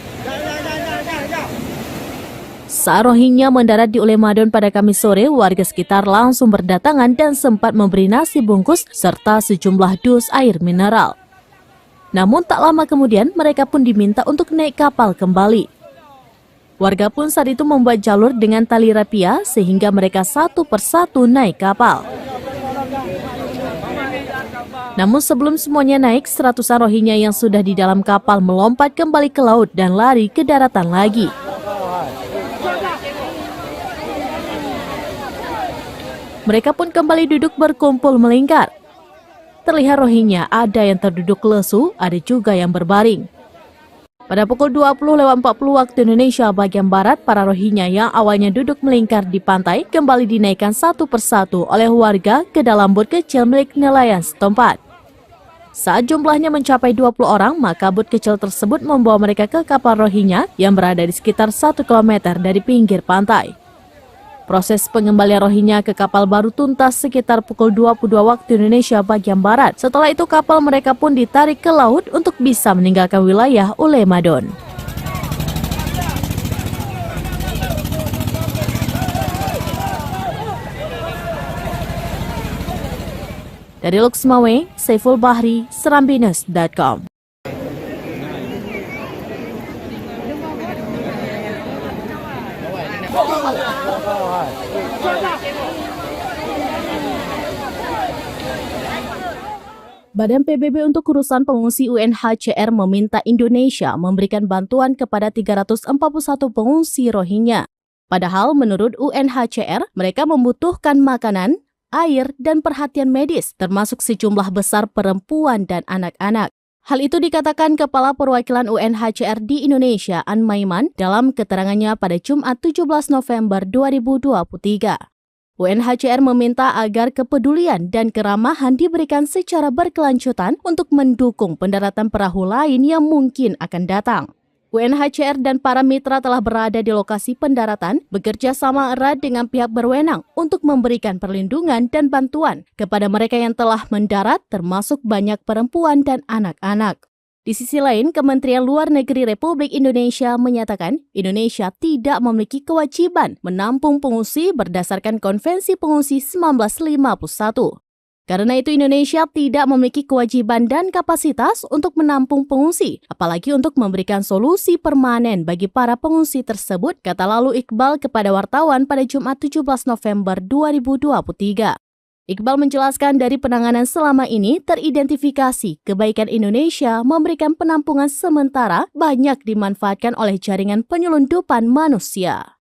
Saat Rohingya mendarat di Ulemadon pada Kamis sore, warga sekitar langsung berdatangan dan sempat memberi nasi bungkus serta sejumlah dus air mineral. Namun tak lama kemudian mereka pun diminta untuk naik kapal kembali. Warga pun saat itu membuat jalur dengan tali rapia sehingga mereka satu persatu naik kapal. Namun sebelum semuanya naik, seratusan Rohingya yang sudah di dalam kapal melompat kembali ke laut dan lari ke daratan lagi. Mereka pun kembali duduk berkumpul melingkar. Terlihat Rohingya ada yang terduduk lesu, ada juga yang berbaring. Pada pukul 20.40 waktu Indonesia bagian Barat, para Rohingya yang awalnya duduk melingkar di pantai kembali dinaikkan satu persatu oleh warga ke dalam bot kecil milik nelayan setempat. Saat jumlahnya mencapai 20 orang, maka bot kecil tersebut membawa mereka ke kapal Rohingya yang berada di sekitar 1 km dari pinggir pantai. Proses pengembalian Rohingya ke kapal baru tuntas sekitar pukul 22 waktu Indonesia bagian Barat. Setelah itu kapal mereka pun ditarik ke laut untuk bisa meninggalkan wilayah Ulemadon. Dari Luxmawe, Saiful Bahri, Serambinus.com. Badan PBB untuk urusan pengungsi UNHCR meminta Indonesia memberikan bantuan kepada 341 pengungsi Rohingya. Padahal menurut UNHCR, mereka membutuhkan makanan, air, dan perhatian medis, termasuk sejumlah besar perempuan dan anak-anak. Hal itu dikatakan Kepala Perwakilan UNHCR di Indonesia, An Maiman, dalam keterangannya pada Jumat 17 November 2023. UNHCR meminta agar kepedulian dan keramahan diberikan secara berkelanjutan untuk mendukung pendaratan perahu lain yang mungkin akan datang. UNHCR dan para mitra telah berada di lokasi pendaratan, bekerja sama erat dengan pihak berwenang untuk memberikan perlindungan dan bantuan kepada mereka yang telah mendarat, termasuk banyak perempuan dan anak-anak. Di sisi lain, Kementerian Luar Negeri Republik Indonesia menyatakan Indonesia tidak memiliki kewajiban menampung pengungsi berdasarkan Konvensi Pengungsi 1951. Karena itu Indonesia tidak memiliki kewajiban dan kapasitas untuk menampung pengungsi, apalagi untuk memberikan solusi permanen bagi para pengungsi tersebut, kata lalu Iqbal kepada wartawan pada Jumat 17 November 2023. Iqbal menjelaskan dari penanganan selama ini teridentifikasi kebaikan Indonesia memberikan penampungan sementara banyak dimanfaatkan oleh jaringan penyelundupan manusia.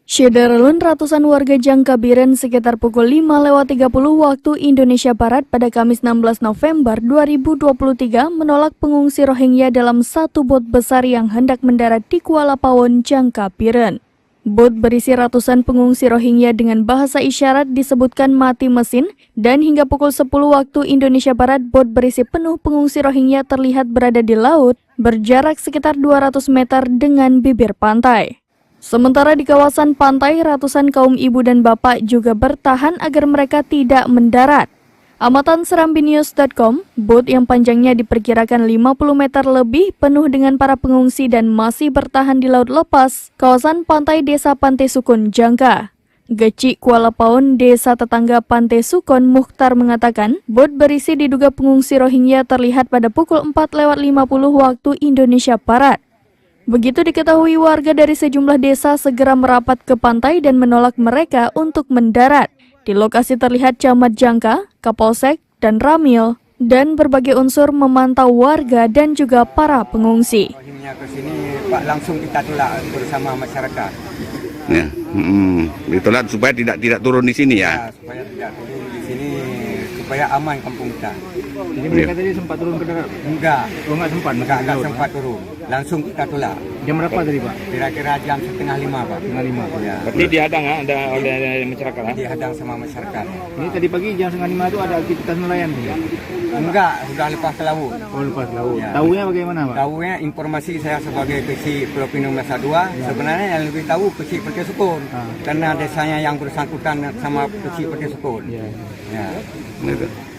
Syederalun ratusan warga Jangkabiren sekitar pukul 5:30 waktu Indonesia Barat pada Kamis 16 November 2023 menolak pengungsi Rohingya dalam satu bot besar yang hendak mendarat di Kuala Pawon, Jangkabiren. Bot berisi ratusan pengungsi Rohingya dengan bahasa isyarat disebutkan mati mesin dan hingga pukul 10 waktu Indonesia Barat bot berisi penuh pengungsi Rohingya terlihat berada di laut berjarak sekitar 200 meter dengan bibir pantai. Sementara di kawasan pantai, ratusan kaum ibu dan bapak juga bertahan agar mereka tidak mendarat. Amatan serambinews.com, bot yang panjangnya diperkirakan 50 meter lebih penuh dengan para pengungsi dan masih bertahan di laut lepas, kawasan pantai Desa Pantai Sukun, Jangka. Gecik Kuala Pawon, desa tetangga Pantai Sukun, Mukhtar mengatakan, bot berisi diduga pengungsi Rohingya terlihat pada pukul 4:50 waktu Indonesia Barat. Begitu diketahui, warga dari sejumlah desa segera merapat ke pantai dan menolak mereka untuk mendarat. Di lokasi terlihat camat Jangka, Kapolsek, dan Ramil, dan berbagai unsur memantau warga dan juga para pengungsi. Rohingya ke sini, Pak, langsung kita tolak bersama masyarakat. Ya, ditolak supaya tidak turun di sini ya. Supaya tidak turun di sini, supaya aman kampung kita. Jadi mereka tadi sempat turun ke darat? Enggak. Oh, enggak sempat? Enggak sempat turun. Langsung kita tolak. Jam berapa tadi, Pak? Kira-kira jam 4:30, Pak. 4:30. Ya. Berarti dihadang oleh masyarakat. Dihadang sama masyarakat. Ini tadi pagi jam 4:30 itu ada aktivitas nelayan? Enggak, sudah lepas ke laut. Oh, lepas laut. Ya. Tahunya bagaimana, Pak? Tahunya informasi saya sebagai kecil Pulau Pinang Masa 2, sebenarnya yang lebih tahu kecil Pertia Sukun. Karena desanya yang bersangkutan sama kecil Pertia Sukun. Ya. Ya.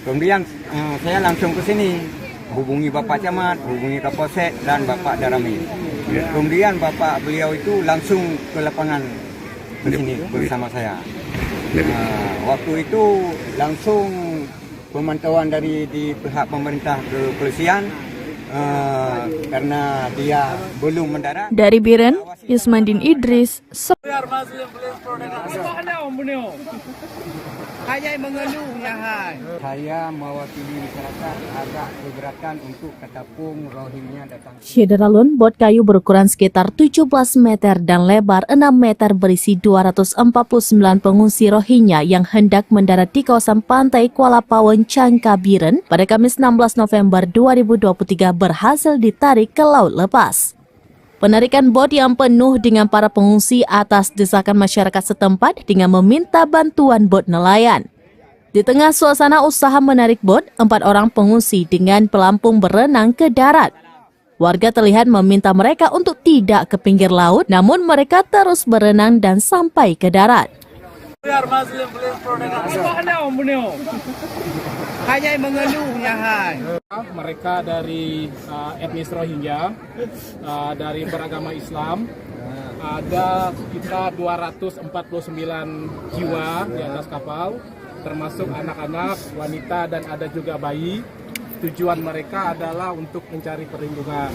Kemudian saya langsung ke sini, hubungi Bapak Camat, hubungi Kapolsek dan Bapak Darami. Kemudian Bapak beliau itu langsung ke lapangan ke sini bersama saya. Waktu itu langsung pemantauan dari di pihak pemerintah kepolisian karena dia belum mendarat. Dari Biren, Yusmandin Idris, Saya mewakili masyarakat agak keberatan untuk ketapung Rohingya datang. Syederalun, bot kayu berukuran sekitar 17 meter dan lebar 6 meter berisi 249 pengungsi Rohingya yang hendak mendarat di kawasan pantai Kuala Pawon, Jangkabiren pada Kamis 16 November 2023 berhasil ditarik ke laut lepas. Penarikan bot yang penuh dengan para pengungsi atas desakan masyarakat setempat dengan meminta bantuan bot nelayan. Di tengah suasana usaha menarik bot, 4 orang pengungsi dengan pelampung berenang ke darat. Warga terlihat meminta mereka untuk tidak ke pinggir laut, namun mereka terus berenang dan sampai ke darat. Mereka dari etnis Rohingya, dari beragama Islam, ada sekitar 249 jiwa di atas kapal, termasuk anak-anak, wanita, dan ada juga bayi. Tujuan mereka adalah untuk mencari perlindungan.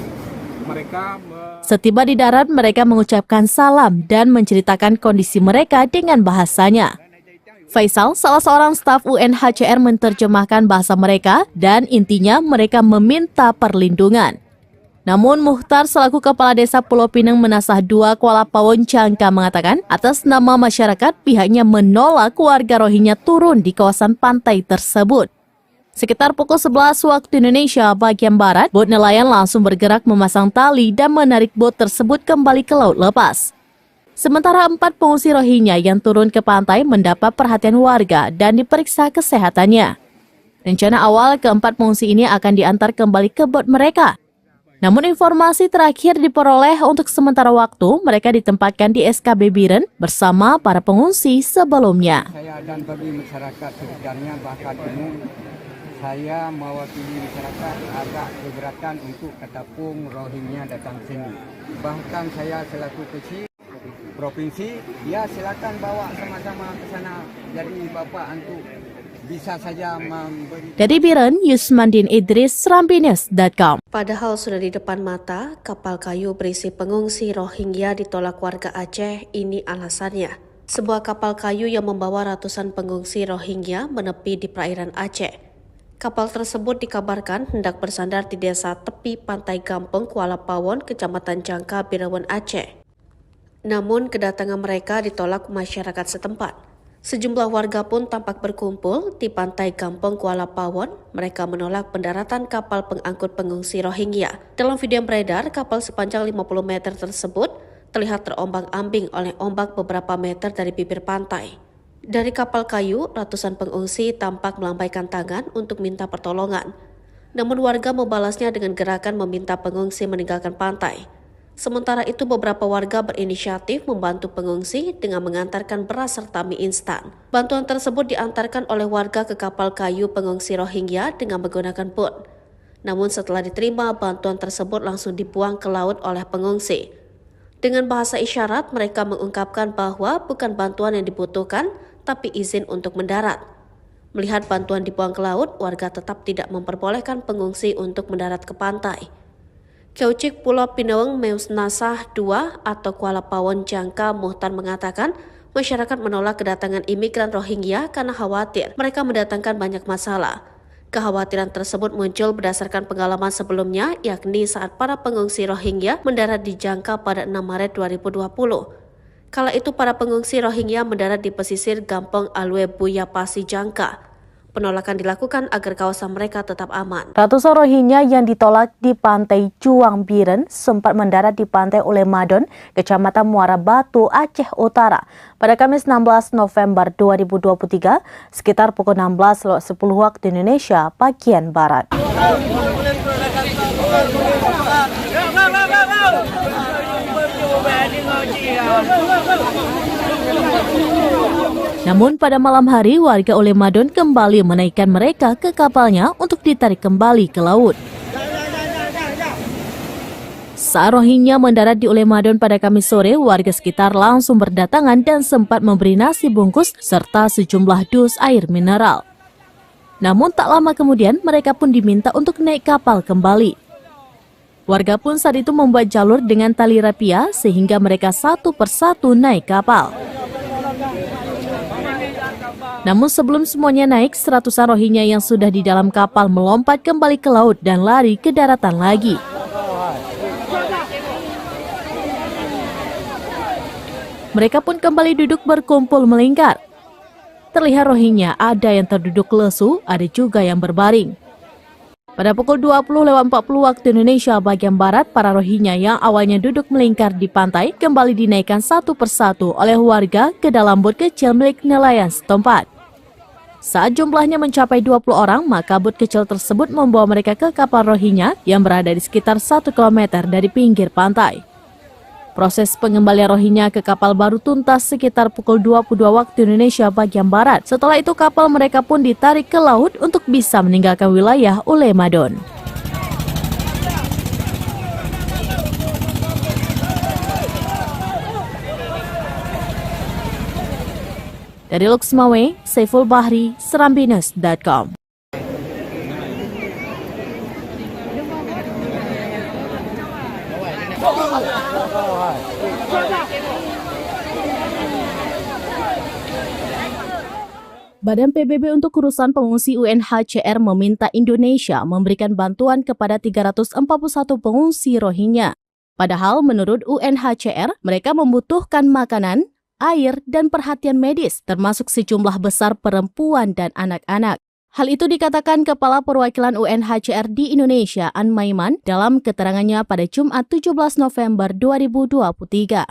Setiba di darat, mereka mengucapkan salam dan menceritakan kondisi mereka dengan bahasanya. Faisal, salah seorang staf UNHCR, menerjemahkan bahasa mereka dan intinya mereka meminta perlindungan. Namun Mukhtar selaku Kepala Desa Pulau Pinang Menasah 2 Kuala Pawon, Jangka mengatakan atas nama masyarakat pihaknya menolak warga Rohingya turun di kawasan pantai tersebut. Sekitar pukul 11 waktu Indonesia bagian Barat, bot nelayan langsung bergerak memasang tali dan menarik bot tersebut kembali ke laut lepas. Sementara 4 pengungsi Rohingya yang turun ke pantai mendapat perhatian warga dan diperiksa kesehatannya. Rencana awal keempat pengungsi ini akan diantar kembali ke bot mereka. Namun informasi terakhir diperoleh untuk sementara waktu mereka ditempatkan di SKB Biren bersama para pengungsi sebelumnya. Saya dan bagi masyarakat sekitarnya bahkan umum, saya mewakili masyarakat agak keberatan untuk ketapung Rohingya datang sini. Bahkan saya selaku kecil provinsi, ya silakan bawa sama-sama ke sana. Jadi Bapak untuk bisa saja memberi. Dari Biren, Yusmandin Idris, serambinews.com. Padahal sudah di depan mata, kapal kayu berisi pengungsi Rohingya ditolak warga Aceh. Ini alasannya. Sebuah kapal kayu yang membawa ratusan pengungsi Rohingya menepi di perairan Aceh. Kapal tersebut dikabarkan hendak bersandar di desa tepi pantai Gampeng, Kuala Pawon, Kecamatan Jangka, Birawan, Aceh. Namun kedatangan mereka ditolak masyarakat setempat. Sejumlah warga pun tampak berkumpul di pantai Kampung Kuala Pawon. Mereka menolak pendaratan kapal pengangkut pengungsi Rohingya. Dalam video yang beredar, kapal sepanjang 50 meter tersebut terlihat terombang-ambing oleh ombak beberapa meter dari bibir pantai. Dari kapal kayu, ratusan pengungsi tampak melambaikan tangan untuk minta pertolongan. Namun warga membalasnya dengan gerakan meminta pengungsi meninggalkan pantai. Sementara itu beberapa warga berinisiatif membantu pengungsi dengan mengantarkan beras serta mie instan. Bantuan tersebut diantarkan oleh warga ke kapal kayu pengungsi Rohingya dengan menggunakan boot. Namun setelah diterima, bantuan tersebut langsung dibuang ke laut oleh pengungsi. Dengan bahasa isyarat, mereka mengungkapkan bahwa bukan bantuan yang dibutuhkan, tapi izin untuk mendarat. Melihat bantuan dibuang ke laut, warga tetap tidak memperbolehkan pengungsi untuk mendarat ke pantai. Keucik Pulau Pinaweng Meusnasah II atau Kuala Pawon Jangka Muhtar mengatakan masyarakat menolak kedatangan imigran Rohingya karena khawatir mereka mendatangkan banyak masalah. Kekhawatiran tersebut muncul berdasarkan pengalaman sebelumnya, yakni saat para pengungsi Rohingya mendarat di Jangka pada 6 Maret 2020. Kala itu para pengungsi Rohingya mendarat di pesisir Gampong Alwe Buya Pasi Jangka. Penolakan dilakukan agar kawasan mereka tetap aman. Ratusan Rohingya yang ditolak di pantai Juang Biren sempat mendarat di pantai Ulemadon, Kecamatan Muara Batu, Aceh Utara pada Kamis 16 November 2023 sekitar pukul 16.10 waktu Indonesia bagian Barat. Namun pada malam hari warga Ulemadon kembali menaikkan mereka ke kapalnya untuk ditarik kembali ke laut. Saat Rohingya mendarat di Ulemadon pada Kamis sore, warga sekitar langsung berdatangan dan sempat memberi nasi bungkus serta sejumlah dus air mineral. Namun tak lama kemudian mereka pun diminta untuk naik kapal kembali. Warga pun saat itu membuat jalur dengan tali rapia sehingga mereka satu persatu naik kapal. Namun sebelum semuanya naik, seratusan Rohingya yang sudah di dalam kapal melompat kembali ke laut dan lari ke daratan lagi. Mereka pun kembali duduk berkumpul melingkar. Terlihat Rohingya ada yang terduduk lesu, ada juga yang berbaring. Pada pukul 20.40 waktu Indonesia bagian Barat, para Rohingya yang awalnya duduk melingkar di pantai kembali dinaikkan satu persatu oleh warga ke dalam bot kecil milik nelayan setempat. Saat jumlahnya mencapai 20 orang, maka bot kecil tersebut membawa mereka ke kapal Rohingya yang berada di sekitar 1 km dari pinggir pantai. Proses pengembalian Rohingya ke kapal baru tuntas sekitar pukul 22 waktu Indonesia bagian Barat. Setelah itu kapal mereka pun ditarik ke laut untuk bisa meninggalkan wilayah Ulemadon. Dari Luxmawe, Saiful Bahri, Serambinews.com. Badan PBB untuk urusan pengungsi UNHCR meminta Indonesia memberikan bantuan kepada 341 pengungsi Rohingya. Padahal menurut UNHCR, mereka membutuhkan makanan, air, dan perhatian medis, termasuk sejumlah besar perempuan dan anak-anak. Hal itu dikatakan Kepala Perwakilan UNHCR di Indonesia, An Maiman, dalam keterangannya pada Jumat 17 November 2023.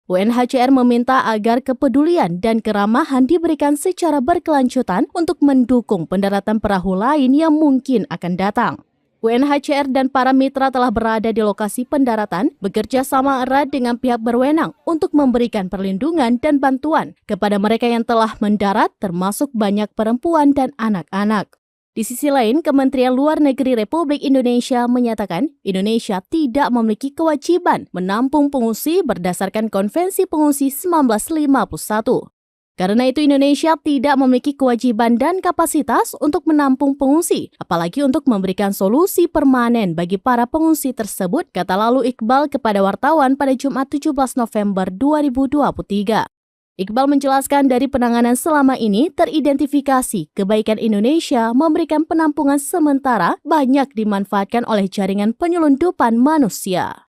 UNHCR meminta agar kepedulian dan keramahan diberikan secara berkelanjutan untuk mendukung pendaratan perahu lain yang mungkin akan datang. UNHCR dan para mitra telah berada di lokasi pendaratan, bekerja sama erat dengan pihak berwenang untuk memberikan perlindungan dan bantuan kepada mereka yang telah mendarat, termasuk banyak perempuan dan anak-anak. Di sisi lain, Kementerian Luar Negeri Republik Indonesia menyatakan Indonesia tidak memiliki kewajiban menampung pengungsi berdasarkan Konvensi Pengungsi 1951. Karena itu Indonesia tidak memiliki kewajiban dan kapasitas untuk menampung pengungsi, apalagi untuk memberikan solusi permanen bagi para pengungsi tersebut, kata lalu Iqbal kepada wartawan pada Jumat 17 November 2023. Iqbal menjelaskan dari penanganan selama ini teridentifikasi kebaikan Indonesia memberikan penampungan sementara banyak dimanfaatkan oleh jaringan penyelundupan manusia.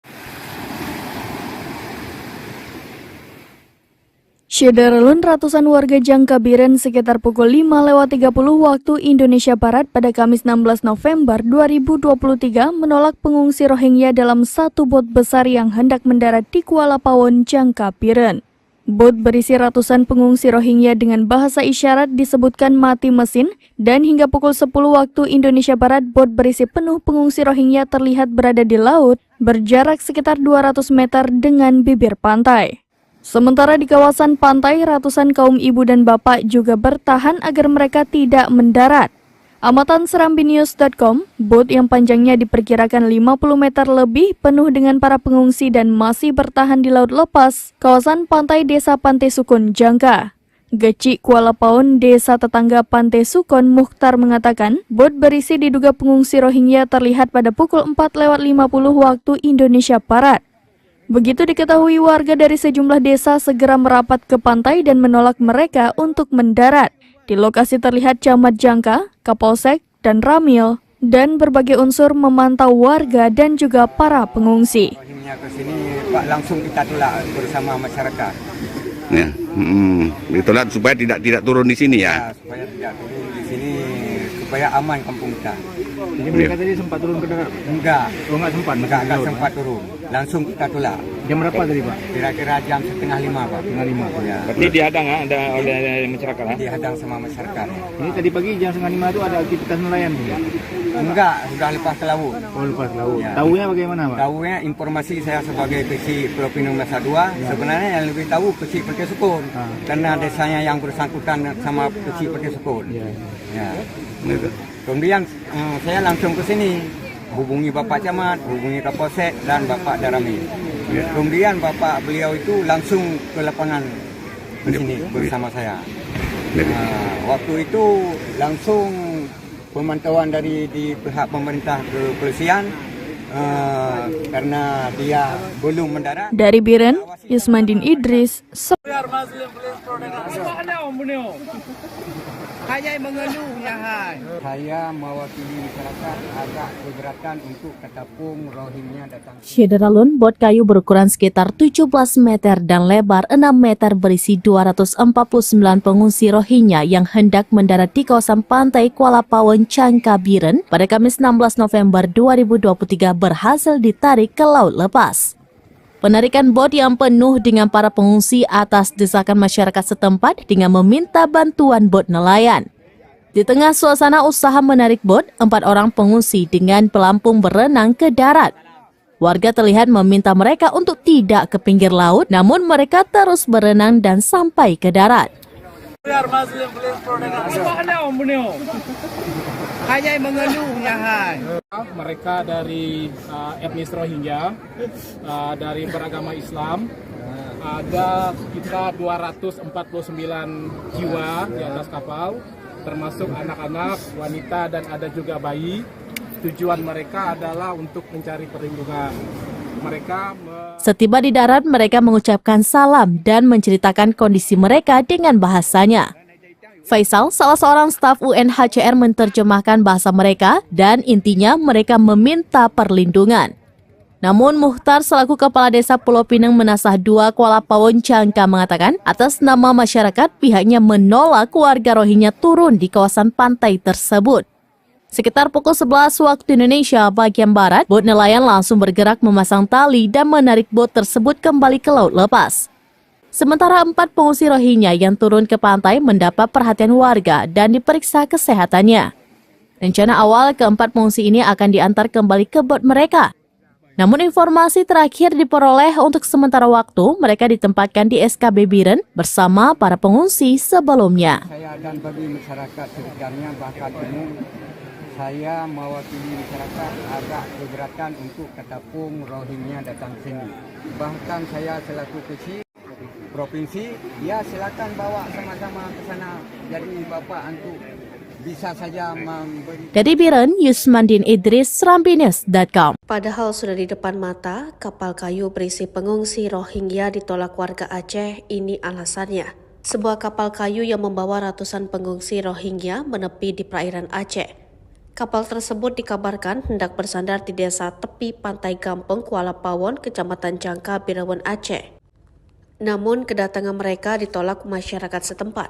Syederalun ratusan warga Jangkabiren sekitar pukul 5:30 waktu Indonesia Barat pada Kamis 16 November 2023 menolak pengungsi Rohingya dalam satu bot besar yang hendak mendarat di Kuala Pawon, Jangkabiren. Bot berisi ratusan pengungsi Rohingya dengan bahasa isyarat disebutkan mati mesin dan hingga pukul 10 waktu Indonesia Barat bot berisi penuh pengungsi Rohingya terlihat berada di laut berjarak sekitar 200 meter dengan bibir pantai. Sementara di kawasan pantai, ratusan kaum ibu dan bapak juga bertahan agar mereka tidak mendarat. Amatan serambinews.com, bot yang panjangnya diperkirakan 50 meter lebih penuh dengan para pengungsi dan masih bertahan di laut lepas, kawasan pantai Desa Pantai Sukun, Jangka. Geci Kuala Pawon, desa tetangga Pantai Sukun, Mukhtar mengatakan, bot berisi diduga pengungsi Rohingya terlihat pada pukul 4:50 waktu Indonesia Barat. Begitu diketahui, warga dari sejumlah desa segera merapat ke pantai dan menolak mereka untuk mendarat. Di lokasi terlihat camat Jangka, Kapolsek, dan Ramil, dan berbagai unsur memantau warga dan juga para pengungsi. Rohingya ke sini, Pak, langsung kita tolak bersama masyarakat. Ya, ditolak supaya tidak turun di sini ya. Supaya tidak turun di sini, supaya aman kampung kita. Jadi mereka tadi sempat turun ke darat? Enggak. Oh, enggak sempat? Enggak sempat turun. Langsung kita tolak. Jam berapa tadi, Pak? Kira-kira jam 4:30, Pak. 4:30. Ya. Berarti dihadang oleh masyarakat. Dihadang sama masyarakat. Ini tadi pagi jam 4:30 itu ada aktivitas nelayan? Enggak, sudah lepas ke laut. Oh, lepas laut. Ya. Tahunya bagaimana, Pak? Tahunya informasi saya sebagai kecil Pulau Pinang Masa 2, sebenarnya yang lebih tahu kecil Pantai Sukun. Karena desanya yang bersangkutan sama kecil Pantai Sukun. Ya. Kemudian saya langsung ke sini, hubungi Bapak Camat, hubungi Kapolsek dan Bapak Darami. Kemudian Bapak beliau itu langsung ke lapangan ke sini bersama saya. Waktu itu langsung pemantauan dari di pihak pemerintah kepolisian karena dia belum mendarat. Dari Biren, Yusmandin Idris. Saya mewakili masyarakat agak keberatan untuk ketapung Rohingya datang. Syederalun, bot kayu berukuran sekitar 17 meter dan lebar 6 meter berisi 249 pengungsi Rohingya yang hendak mendarat di kawasan pantai Kuala Pawon, Jangkabiren pada Kamis 16 November 2023 berhasil ditarik ke laut lepas. Penarikan bot yang penuh dengan para pengungsi atas desakan masyarakat setempat dengan meminta bantuan bot nelayan. Di tengah suasana usaha menarik bot, 4 orang pengungsi dengan pelampung berenang ke darat. Warga terlihat meminta mereka untuk tidak ke pinggir laut, namun mereka terus berenang dan sampai ke darat. Mereka dari etnis Rohingya, dari beragama Islam, ada sekitar 249 jiwa di atas kapal, termasuk anak-anak, wanita, dan ada juga bayi. Tujuan mereka adalah untuk mencari perlindungan. Setiba di darat, mereka mengucapkan salam dan menceritakan kondisi mereka dengan bahasanya. Faisal, salah seorang staf UNHCR, menerjemahkan bahasa mereka dan intinya mereka meminta perlindungan. Namun Mukhtar selaku Kepala Desa Pulau Pinang Menasah 2 Kuala Pawon, Jangka mengatakan atas nama masyarakat pihaknya menolak warga Rohingya turun di kawasan pantai tersebut. Sekitar pukul 11 waktu Indonesia bagian Barat, bot nelayan langsung bergerak memasang tali dan menarik bot tersebut kembali ke laut lepas. Sementara 4 pengungsi Rohingya yang turun ke pantai mendapat perhatian warga dan diperiksa kesehatannya. Rencana awal keempat pengungsi ini akan diantar kembali ke bot mereka. Namun informasi terakhir diperoleh untuk sementara waktu mereka ditempatkan di SKB Biren bersama para pengungsi sebelumnya. Saya dan bagi masyarakat sekitarnya bahkan umum, saya mewakili masyarakat agak keberatan untuk ketapung Rohingya datang sini. Bahkan saya selaku kecil provinsi, ya silakan bawa sama-sama ke sana. Jadi Bapak untuk bisa saja memberi. Dari Biren, Yusmandin Idris, serambinews.com. Padahal sudah di depan mata, kapal kayu berisi pengungsi Rohingya ditolak warga Aceh. Ini alasannya. Sebuah kapal kayu yang membawa ratusan pengungsi Rohingya menepi di perairan Aceh. Kapal tersebut dikabarkan hendak bersandar di desa tepi pantai Gampeng, Kuala Pawon, Kecamatan Jangka, Birawan, Aceh. Namun kedatangan mereka ditolak masyarakat setempat.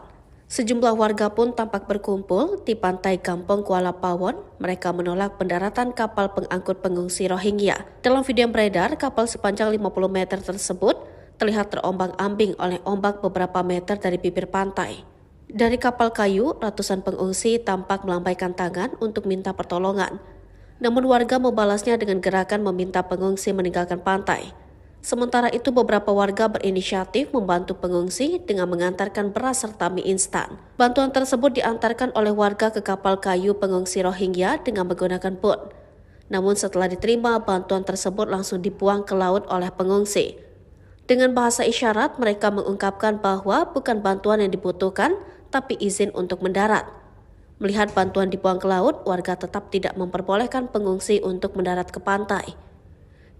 Sejumlah warga pun tampak berkumpul di pantai Kampung Kuala Pawon. Mereka menolak pendaratan kapal pengangkut pengungsi Rohingya. Dalam video yang beredar, kapal sepanjang 50 meter tersebut terlihat terombang-ambing oleh ombak beberapa meter dari bibir pantai. Dari kapal kayu, ratusan pengungsi tampak melambaikan tangan untuk minta pertolongan. Namun warga membalasnya dengan gerakan meminta pengungsi meninggalkan pantai. Sementara itu beberapa warga berinisiatif membantu pengungsi dengan mengantarkan beras serta mie instan. Bantuan tersebut diantarkan oleh warga ke kapal kayu pengungsi Rohingya dengan menggunakan bot. Namun setelah diterima, bantuan tersebut langsung dibuang ke laut oleh pengungsi. Dengan bahasa isyarat, mereka mengungkapkan bahwa bukan bantuan yang dibutuhkan, tapi izin untuk mendarat. Melihat bantuan dibuang ke laut, warga tetap tidak memperbolehkan pengungsi untuk mendarat ke pantai.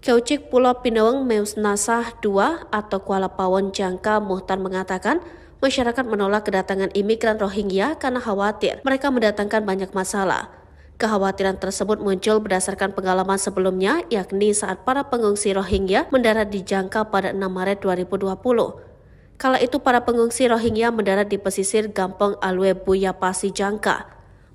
Keucik Pulau Pinaweng Meusnasah II atau Kuala Pawon Jangka Muhtar mengatakan masyarakat menolak kedatangan imigran Rohingya karena khawatir mereka mendatangkan banyak masalah. Kekhawatiran tersebut muncul berdasarkan pengalaman sebelumnya, yakni saat para pengungsi Rohingya mendarat di Jangka pada 6 Maret 2020. Kala itu para pengungsi Rohingya mendarat di pesisir Gampong Alwe Buya Pasi Jangka.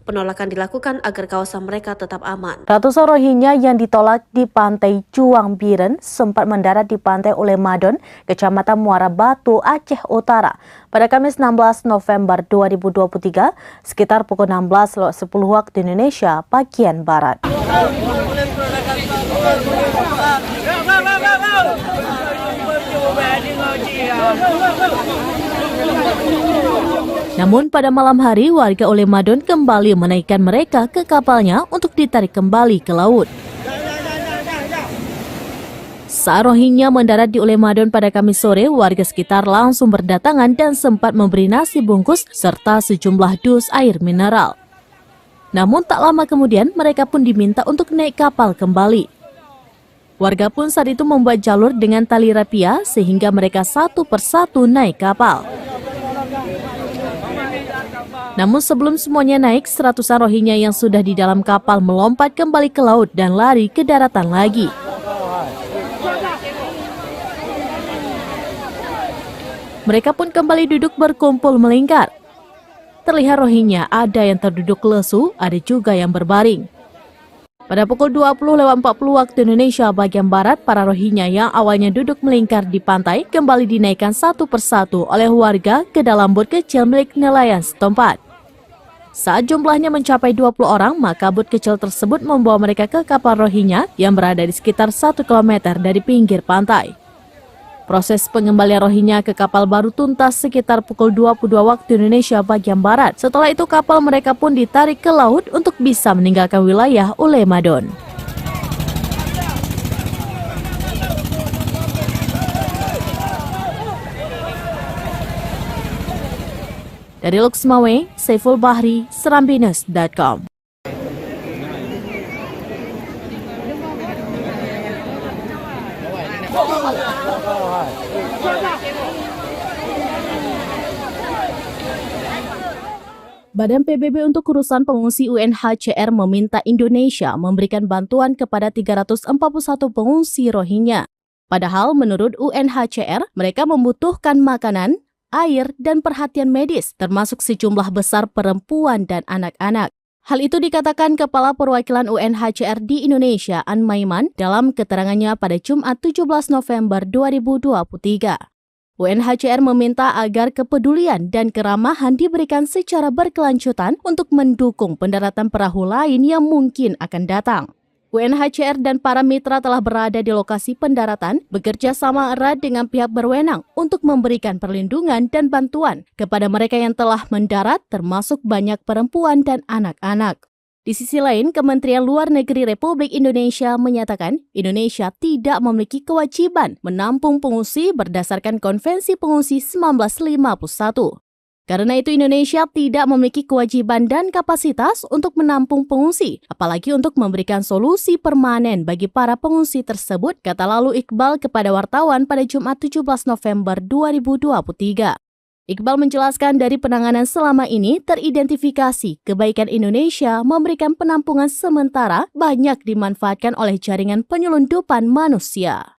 Penolakan dilakukan agar kawasan mereka tetap aman. Ratusan Rohingya yang ditolak di pantai Juang Biren sempat mendarat di pantai Ulemadon, Kecamatan Muara Batu, Aceh Utara pada Kamis 16 November 2023 sekitar pukul 16.10 waktu Indonesia bagian Barat. Namun pada malam hari, warga Ulemadon kembali menaikkan mereka ke kapalnya untuk ditarik kembali ke laut. Saat Rohingya mendarat di Ulemadon pada Kamis sore, warga sekitar langsung berdatangan dan sempat memberi nasi bungkus serta sejumlah dus air mineral. Namun tak lama kemudian, mereka pun diminta untuk naik kapal kembali. Warga pun saat itu membuat jalur dengan tali rapia sehingga mereka satu persatu naik kapal. Namun sebelum semuanya naik, seratusan Rohingya yang sudah di dalam kapal melompat kembali ke laut dan lari ke daratan lagi. Mereka pun kembali duduk berkumpul melingkar. Terlihat Rohingya ada yang terduduk lesu, ada juga yang berbaring. Pada pukul 20.40 waktu Indonesia bagian Barat, para Rohingya yang awalnya duduk melingkar di pantai kembali dinaikkan satu persatu oleh warga ke dalam bot kecil milik nelayan setempat. Saat jumlahnya mencapai 20 orang, maka bot kecil tersebut membawa mereka ke kapal Rohingya yang berada di sekitar 1 km dari pinggir pantai. Proses pengembalian Rohingya ke kapal baru tuntas sekitar pukul 22 waktu Indonesia bagian Barat. Setelah itu kapal mereka pun ditarik ke laut untuk bisa meninggalkan wilayah Ulemadon. Dari Luxmawe, Saiful Bahri, Serambinews.com. Badan PBB untuk urusan pengungsi UNHCR meminta Indonesia memberikan bantuan kepada 341 pengungsi Rohingya. Padahal menurut UNHCR, mereka membutuhkan makanan, air, dan perhatian medis, termasuk sejumlah besar perempuan dan anak-anak. Hal itu dikatakan Kepala Perwakilan UNHCR di Indonesia, An Maiman, dalam keterangannya pada Jumat 17 November 2023. UNHCR meminta agar kepedulian dan keramahan diberikan secara berkelanjutan untuk mendukung pendaratan perahu lain yang mungkin akan datang. UNHCR dan para mitra telah berada di lokasi pendaratan, bekerja sama erat dengan pihak berwenang untuk memberikan perlindungan dan bantuan kepada mereka yang telah mendarat, termasuk banyak perempuan dan anak-anak. Di sisi lain, Kementerian Luar Negeri Republik Indonesia menyatakan Indonesia tidak memiliki kewajiban menampung pengungsi berdasarkan Konvensi Pengungsi 1951. Karena itu Indonesia tidak memiliki kewajiban dan kapasitas untuk menampung pengungsi, apalagi untuk memberikan solusi permanen bagi para pengungsi tersebut, kata lalu Iqbal kepada wartawan pada Jumat 17 November 2023. Iqbal menjelaskan dari penanganan selama ini teridentifikasi kebaikan Indonesia memberikan penampungan sementara banyak dimanfaatkan oleh jaringan penyelundupan manusia.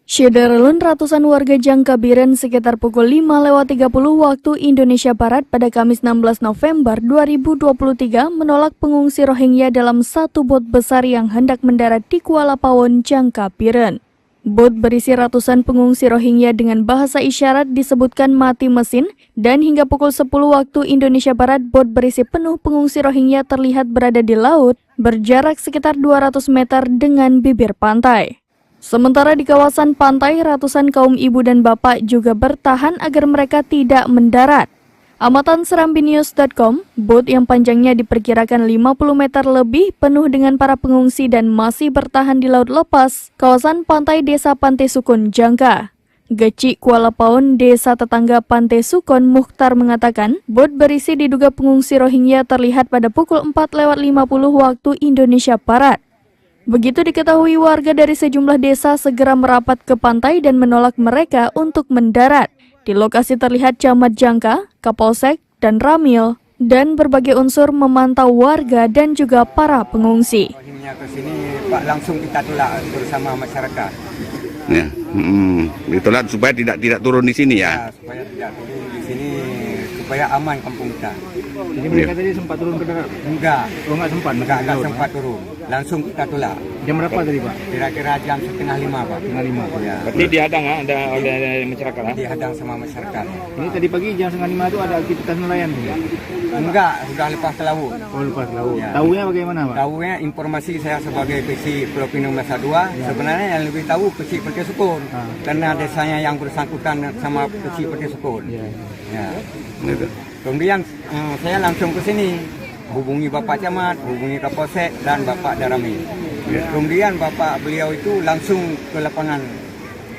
Syederalun ratusan warga Jangkabiren sekitar pukul 5:30 waktu Indonesia Barat pada Kamis 16 November 2023 menolak pengungsi Rohingya dalam satu bot besar yang hendak mendarat di Kuala Pawon, Jangkabiren. Bot berisi ratusan pengungsi Rohingya dengan bahasa isyarat disebutkan mati mesin dan hingga pukul 10 waktu Indonesia Barat bot berisi penuh pengungsi Rohingya terlihat berada di laut berjarak sekitar 200 meter dengan bibir pantai. Sementara di kawasan pantai, ratusan kaum ibu dan bapak juga bertahan agar mereka tidak mendarat. Amatan serambinews.com, bot yang panjangnya diperkirakan 50 meter lebih penuh dengan para pengungsi dan masih bertahan di laut lepas, kawasan pantai Desa Pantai Sukun, Jangka. Geci Kuala Pawon, desa tetangga Pantai Sukun, Mukhtar mengatakan, bot berisi diduga pengungsi Rohingya terlihat pada pukul 4:50 waktu Indonesia Barat. Begitu diketahui, warga dari sejumlah desa segera merapat ke pantai dan menolak mereka untuk mendarat. Di lokasi terlihat Camat Jangka, Kapolsek, dan Ramil, dan berbagai unsur memantau warga dan juga para pengungsi. Rohingya ke sini, Pak, langsung kita tolak bersama masyarakat. Ya, ditolak supaya tidak turun di sini ya. Supaya tidak turun di sini, supaya aman kampung kita. Jadi mereka tadi sempat turun ke darat? Enggak. Oh, enggak sempat? Enggak sempat turun. Langsung kita tolak. Jam berapa tadi, Pak? Kira-kira jam 4:30, Pak. 4:30. Ya. Berarti dihadang oleh masyarakat. Dihadang sama masyarakat. Ini tadi pagi jam 4:30 itu ada aktivitas nelayan? Enggak, sudah lepas ke laut. Oh, lepas laut. Ya. Tahunya bagaimana, Pak? Tahunya informasi saya sebagai PC Pulau Pinang Masa 2, sebenarnya yang lebih tahu PC Pantai Sukun. Karena desanya yang bersangkutan sama PC Pantai Sukun. Ya. Kemudian saya langsung ke sini, hubungi Bapak Camat, hubungi Kapolsek dan Bapak Darami. Kemudian Bapak beliau itu langsung ke lapangan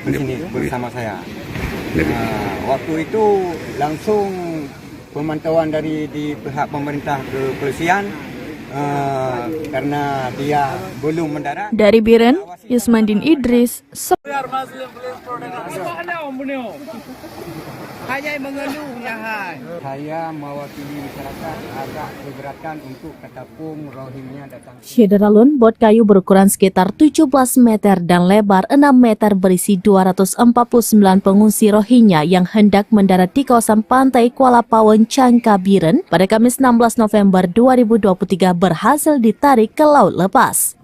ke sini bersama saya. Waktu itu langsung pemantauan dari di pihak pemerintah kepolisian karena dia belum mendarat. Dari Biren, Yusmandin Idris. Saya mewakili masyarakat agak keberatan untuk ketapung Rohingya datang. Syederalun, bot kayu berukuran sekitar 17 meter dan lebar 6 meter berisi 249 pengungsi Rohingya yang hendak mendarat di kawasan pantai Kuala Pawon, Jangkabiren pada Kamis 16 November 2023 berhasil ditarik ke laut lepas.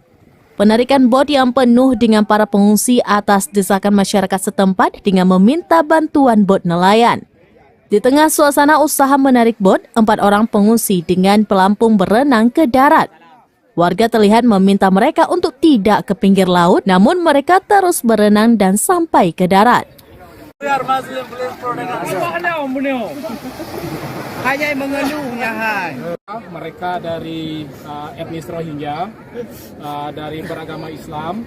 Penarikan bot yang penuh dengan para pengungsi atas desakan masyarakat setempat dengan meminta bantuan bot nelayan. Di tengah suasana usaha menarik bot, 4 orang pengungsi dengan pelampung berenang ke darat. Warga terlihat meminta mereka untuk tidak ke pinggir laut, namun mereka terus berenang dan sampai ke darat. Mereka dari etnis Rohingya, dari beragama Islam,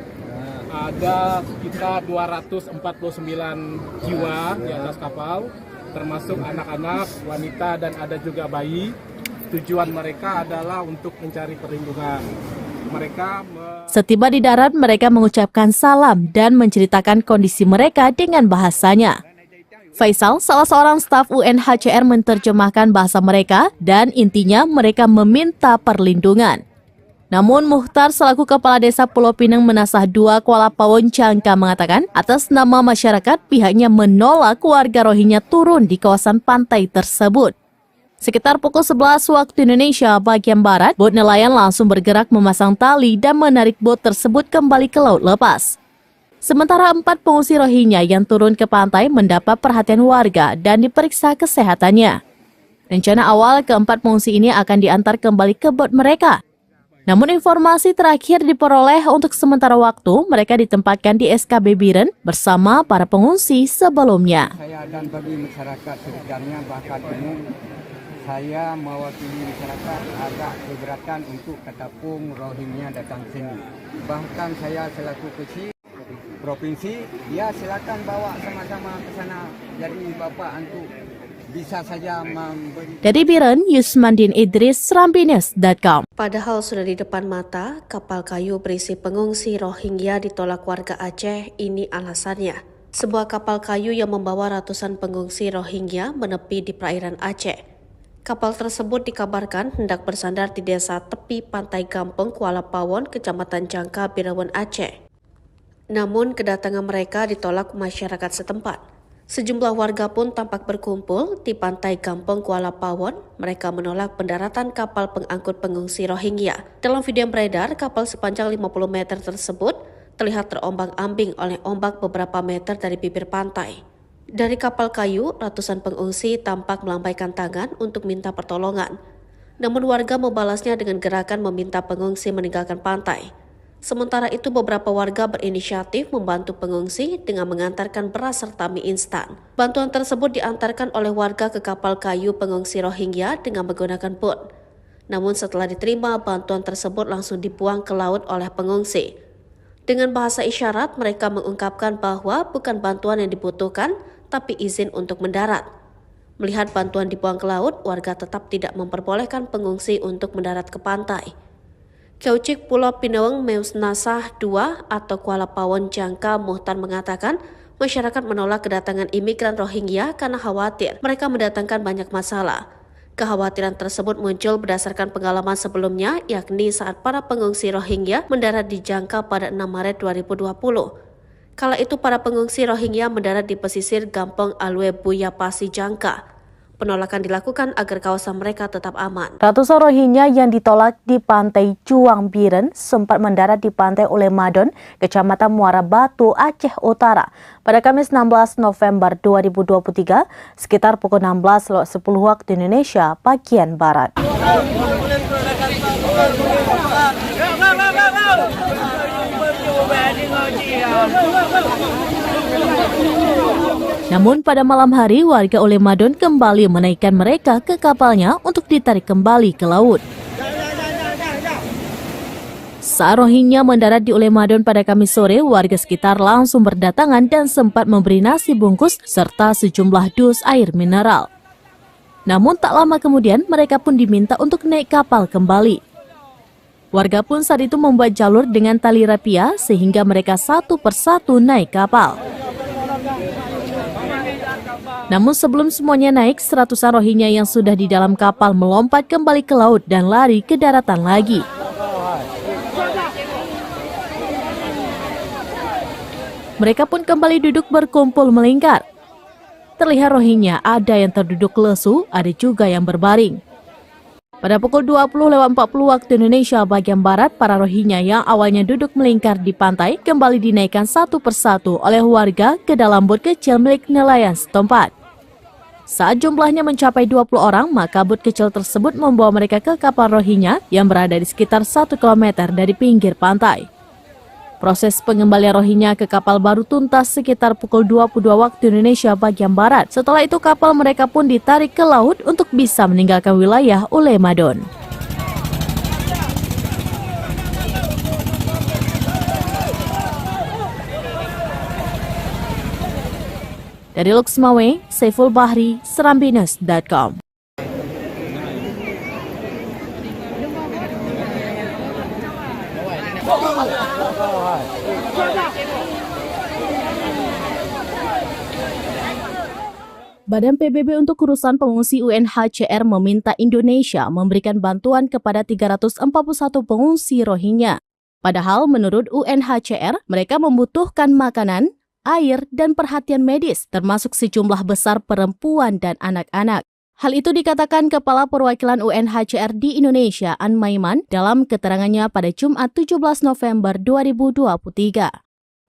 ada sekitar 249 jiwa di atas kapal, termasuk anak-anak, wanita, dan ada juga bayi. Tujuan mereka adalah untuk mencari perlindungan. Setiba di darat, mereka mengucapkan salam dan menceritakan kondisi mereka dengan bahasanya. Faisal, salah seorang staf UNHCR, menerjemahkan bahasa mereka dan intinya mereka meminta perlindungan. Namun Mukhtar selaku Kepala Desa Pulau Pinang Menasah 2 Kuala Pawon, Jangka mengatakan atas nama masyarakat pihaknya menolak warga Rohingya turun di kawasan pantai tersebut. Sekitar pukul 11 waktu Indonesia bagian Barat, bot nelayan langsung bergerak memasang tali dan menarik bot tersebut kembali ke laut lepas. Sementara 4 pengungsi Rohingya yang turun ke pantai mendapat perhatian warga dan diperiksa kesehatannya. Rencana awal keempat pengungsi ini akan diantar kembali ke bot mereka. Namun informasi terakhir diperoleh untuk sementara waktu mereka ditempatkan di SKB Biren bersama para pengungsi sebelumnya. Saya dan bagi masyarakat sekitarnya bahkan umum, saya mewakili masyarakat agak keberatan untuk ketapung Rohingya datang ke sini. Bahkan saya selaku kecil provinsi, ya silakan bawa sama-sama ke sana. Jadi Bapak untuk bisa saja memberi. Dari Biren, Yusmandin Idris, serambinews.com. Padahal sudah di depan mata, kapal kayu berisi pengungsi Rohingya ditolak warga Aceh. Ini alasannya. Sebuah kapal kayu yang membawa ratusan pengungsi Rohingya menepi di perairan Aceh. Kapal tersebut dikabarkan hendak bersandar di desa tepi pantai Gampeng, Kuala Pawon, Kecamatan Jangka, Birawan, Aceh. Namun kedatangan mereka ditolak masyarakat setempat. Sejumlah warga pun tampak berkumpul di pantai Kampung Kuala Pawon. Mereka menolak pendaratan kapal pengangkut pengungsi Rohingya. Dalam video yang beredar, kapal sepanjang 50 meter tersebut terlihat terombang-ambing oleh ombak beberapa meter dari bibir pantai. Dari kapal kayu, ratusan pengungsi tampak melambaikan tangan untuk minta pertolongan. Namun warga membalasnya dengan gerakan meminta pengungsi meninggalkan pantai. Sementara itu beberapa warga berinisiatif membantu pengungsi dengan mengantarkan beras serta mie instan. Bantuan tersebut diantarkan oleh warga ke kapal kayu pengungsi Rohingya dengan menggunakan bot. Namun setelah diterima, bantuan tersebut langsung dibuang ke laut oleh pengungsi. Dengan bahasa isyarat, mereka mengungkapkan bahwa bukan bantuan yang dibutuhkan, tapi izin untuk mendarat. Melihat bantuan dibuang ke laut, warga tetap tidak memperbolehkan pengungsi untuk mendarat ke pantai. Kaucik Pulau Pinawang Meusnasah II atau Kuala Pawon Jangka Muhtar mengatakan masyarakat menolak kedatangan imigran Rohingya karena khawatir mereka mendatangkan banyak masalah. Kekhawatiran tersebut muncul berdasarkan pengalaman sebelumnya, yakni saat para pengungsi Rohingya mendarat di Jangka pada 6 Maret 2020. Kala itu para pengungsi Rohingya mendarat di pesisir Gampong Alwe Buya Pasi Jangka. Penolakan dilakukan agar kawasan mereka tetap aman. Ratusan Rohingya yang ditolak di pantai Juang Biren sempat mendarat di pantai Ulemadon, Kecamatan Muara Batu, Aceh Utara pada Kamis 16 November 2023 sekitar pukul 16.10 waktu Indonesia bagian Barat. Namun pada malam hari, warga Ulemadon kembali menaikkan mereka ke kapalnya untuk ditarik kembali ke laut. Saat Rohingya mendarat di Ulemadon pada Kamis sore, warga sekitar langsung berdatangan dan sempat memberi nasi bungkus serta sejumlah dus air mineral. Namun tak lama kemudian, mereka pun diminta untuk naik kapal kembali. Warga pun saat itu membuat jalur dengan tali rapia sehingga mereka satu persatu naik kapal. Namun sebelum semuanya naik, seratusan Rohingya yang sudah di dalam kapal melompat kembali ke laut dan lari ke daratan lagi. Mereka pun kembali duduk berkumpul melingkar. Terlihat Rohingya ada yang terduduk lesu, ada juga yang berbaring. Pada pukul 20.40 waktu Indonesia bagian Barat, para Rohingya yang awalnya duduk melingkar di pantai kembali dinaikkan satu persatu oleh warga ke dalam bot kecil milik nelayan setempat. Saat jumlahnya mencapai 20 orang, maka bot kecil tersebut membawa mereka ke kapal Rohingya yang berada di sekitar 1 km dari pinggir pantai. Proses pengembalian Rohingya ke kapal baru tuntas sekitar pukul 22 waktu Indonesia bagian Barat. Setelah itu kapal mereka pun ditarik ke laut untuk bisa meninggalkan wilayah Ulemadon. Dari Luxmawe, Saiful Bahri, Serambinews.com. Badan PBB untuk urusan pengungsi UNHCR meminta Indonesia memberikan bantuan kepada 341 pengungsi Rohingya. Padahal menurut UNHCR, mereka membutuhkan makanan, air, dan perhatian medis, termasuk sejumlah besar perempuan dan anak-anak. Hal itu dikatakan Kepala Perwakilan UNHCR di Indonesia, An Maiman, dalam keterangannya pada Jumat 17 November 2023.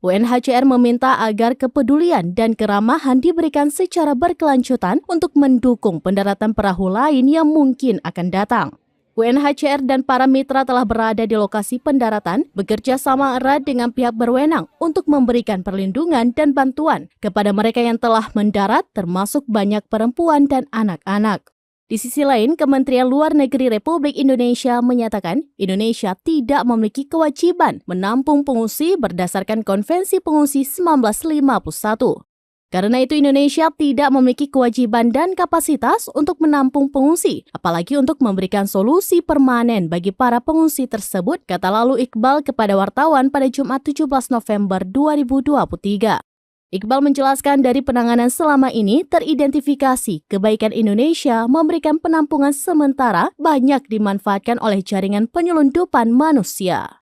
UNHCR meminta agar kepedulian dan keramahan diberikan secara berkelanjutan untuk mendukung pendaratan perahu lain yang mungkin akan datang. UNHCR dan para mitra telah berada di lokasi pendaratan, bekerja sama erat dengan pihak berwenang untuk memberikan perlindungan dan bantuan kepada mereka yang telah mendarat, termasuk banyak perempuan dan anak-anak. Di sisi lain, Kementerian Luar Negeri Republik Indonesia menyatakan Indonesia tidak memiliki kewajiban menampung pengungsi berdasarkan Konvensi Pengungsi 1951. Karena itu Indonesia tidak memiliki kewajiban dan kapasitas untuk menampung pengungsi, apalagi untuk memberikan solusi permanen bagi para pengungsi tersebut, kata lalu Iqbal kepada wartawan pada Jumat 17 November 2023. Iqbal menjelaskan dari penanganan selama ini teridentifikasi kebaikan Indonesia memberikan penampungan sementara banyak dimanfaatkan oleh jaringan penyelundupan manusia.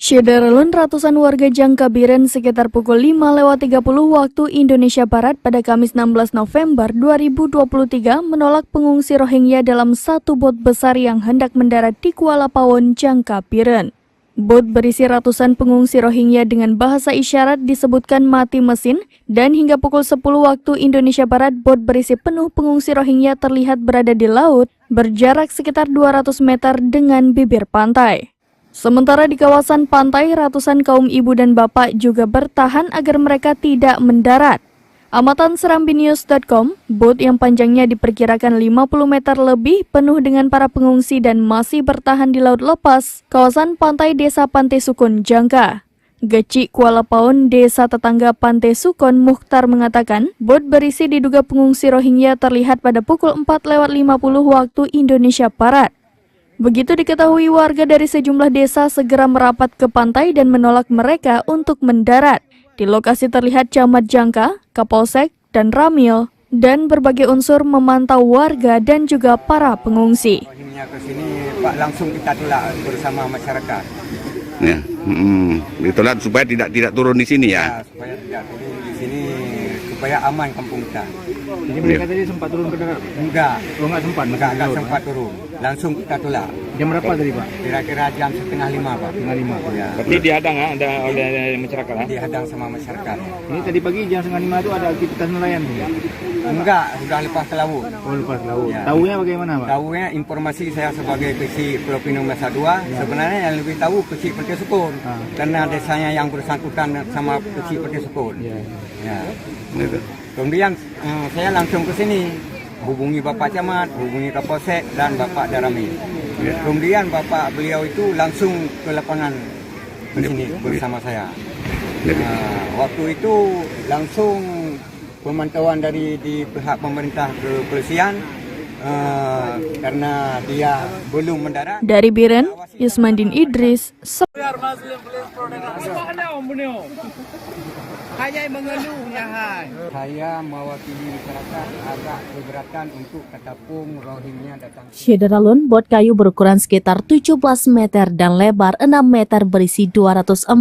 Syederalun ratusan warga Jangkabiren sekitar pukul 5:30 waktu Indonesia Barat pada Kamis 16 November 2023 menolak pengungsi Rohingya dalam satu bot besar yang hendak mendarat di Kuala Pawon, Jangkabiren. Bot berisi ratusan pengungsi Rohingya dengan bahasa isyarat disebutkan mati mesin dan hingga pukul 10 waktu Indonesia Barat bot berisi penuh pengungsi Rohingya terlihat berada di laut berjarak sekitar 200 meter dengan bibir pantai. Sementara di kawasan pantai, ratusan kaum ibu dan bapak juga bertahan agar mereka tidak mendarat. Amatan serambinews.com, bot yang panjangnya diperkirakan 50 meter lebih penuh dengan para pengungsi dan masih bertahan di laut lepas, kawasan pantai Desa Pantai Sukun, Jangka. Geci Kuala Pawon, desa tetangga Pantai Sukun, Mukhtar mengatakan, bot berisi diduga pengungsi Rohingya terlihat pada pukul 4:50 waktu Indonesia Barat. Begitu diketahui, warga dari sejumlah desa segera merapat ke pantai dan menolak mereka untuk mendarat. Di lokasi terlihat camat Jangka, Kapolsek, dan Ramil, dan berbagai unsur memantau warga dan juga para pengungsi. Rohingya ke sini, Pak, langsung kita tolak bersama masyarakat. Ya, ditolak supaya tidak turun di sini ya. Supaya tidak turun di sini, supaya aman kampung kita. Jadi mereka tadi sempat turun ke darat? Enggak. Oh, enggak sempat? Enggak sempat turun. Langsung kita tolak. Jam berapa tadi, Pak? Kira-kira jam 4:30, Pak. 4:30. Ya. Berarti dihadang oleh masyarakat? Dihadang sama masyarakat. Ini tadi pagi jam 4:30 itu ada aktivitas nelayan? Enggak, sudah lepas ke laut. Oh, lepas laut. Ya. Tahunya bagaimana, Pak? Tahunya informasi saya sebagai kecil Pulau Pinang Masa 2, sebenarnya yang lebih tahu kecil Pantai Sukun. Karena desanya yang bersangkutan sama kecil Pantai Sukun. Ya. Kemudian saya langsung ke sini, hubungi Bapak Camat, hubungi Kapolsek dan Bapak Darami. Kemudian Bapak beliau itu langsung ke lapangan ke sini bersama saya. Waktu itu langsung pemantauan dari di pihak pemerintah kepolisian karena dia belum mendarat. Dari Biren, Yusmandin Idris. Saya mewakili masyarakat agak keberatan untuk ketapung Rohingya datang. Syederalun, bot kayu berukuran sekitar 17 meter dan lebar 6 meter berisi 249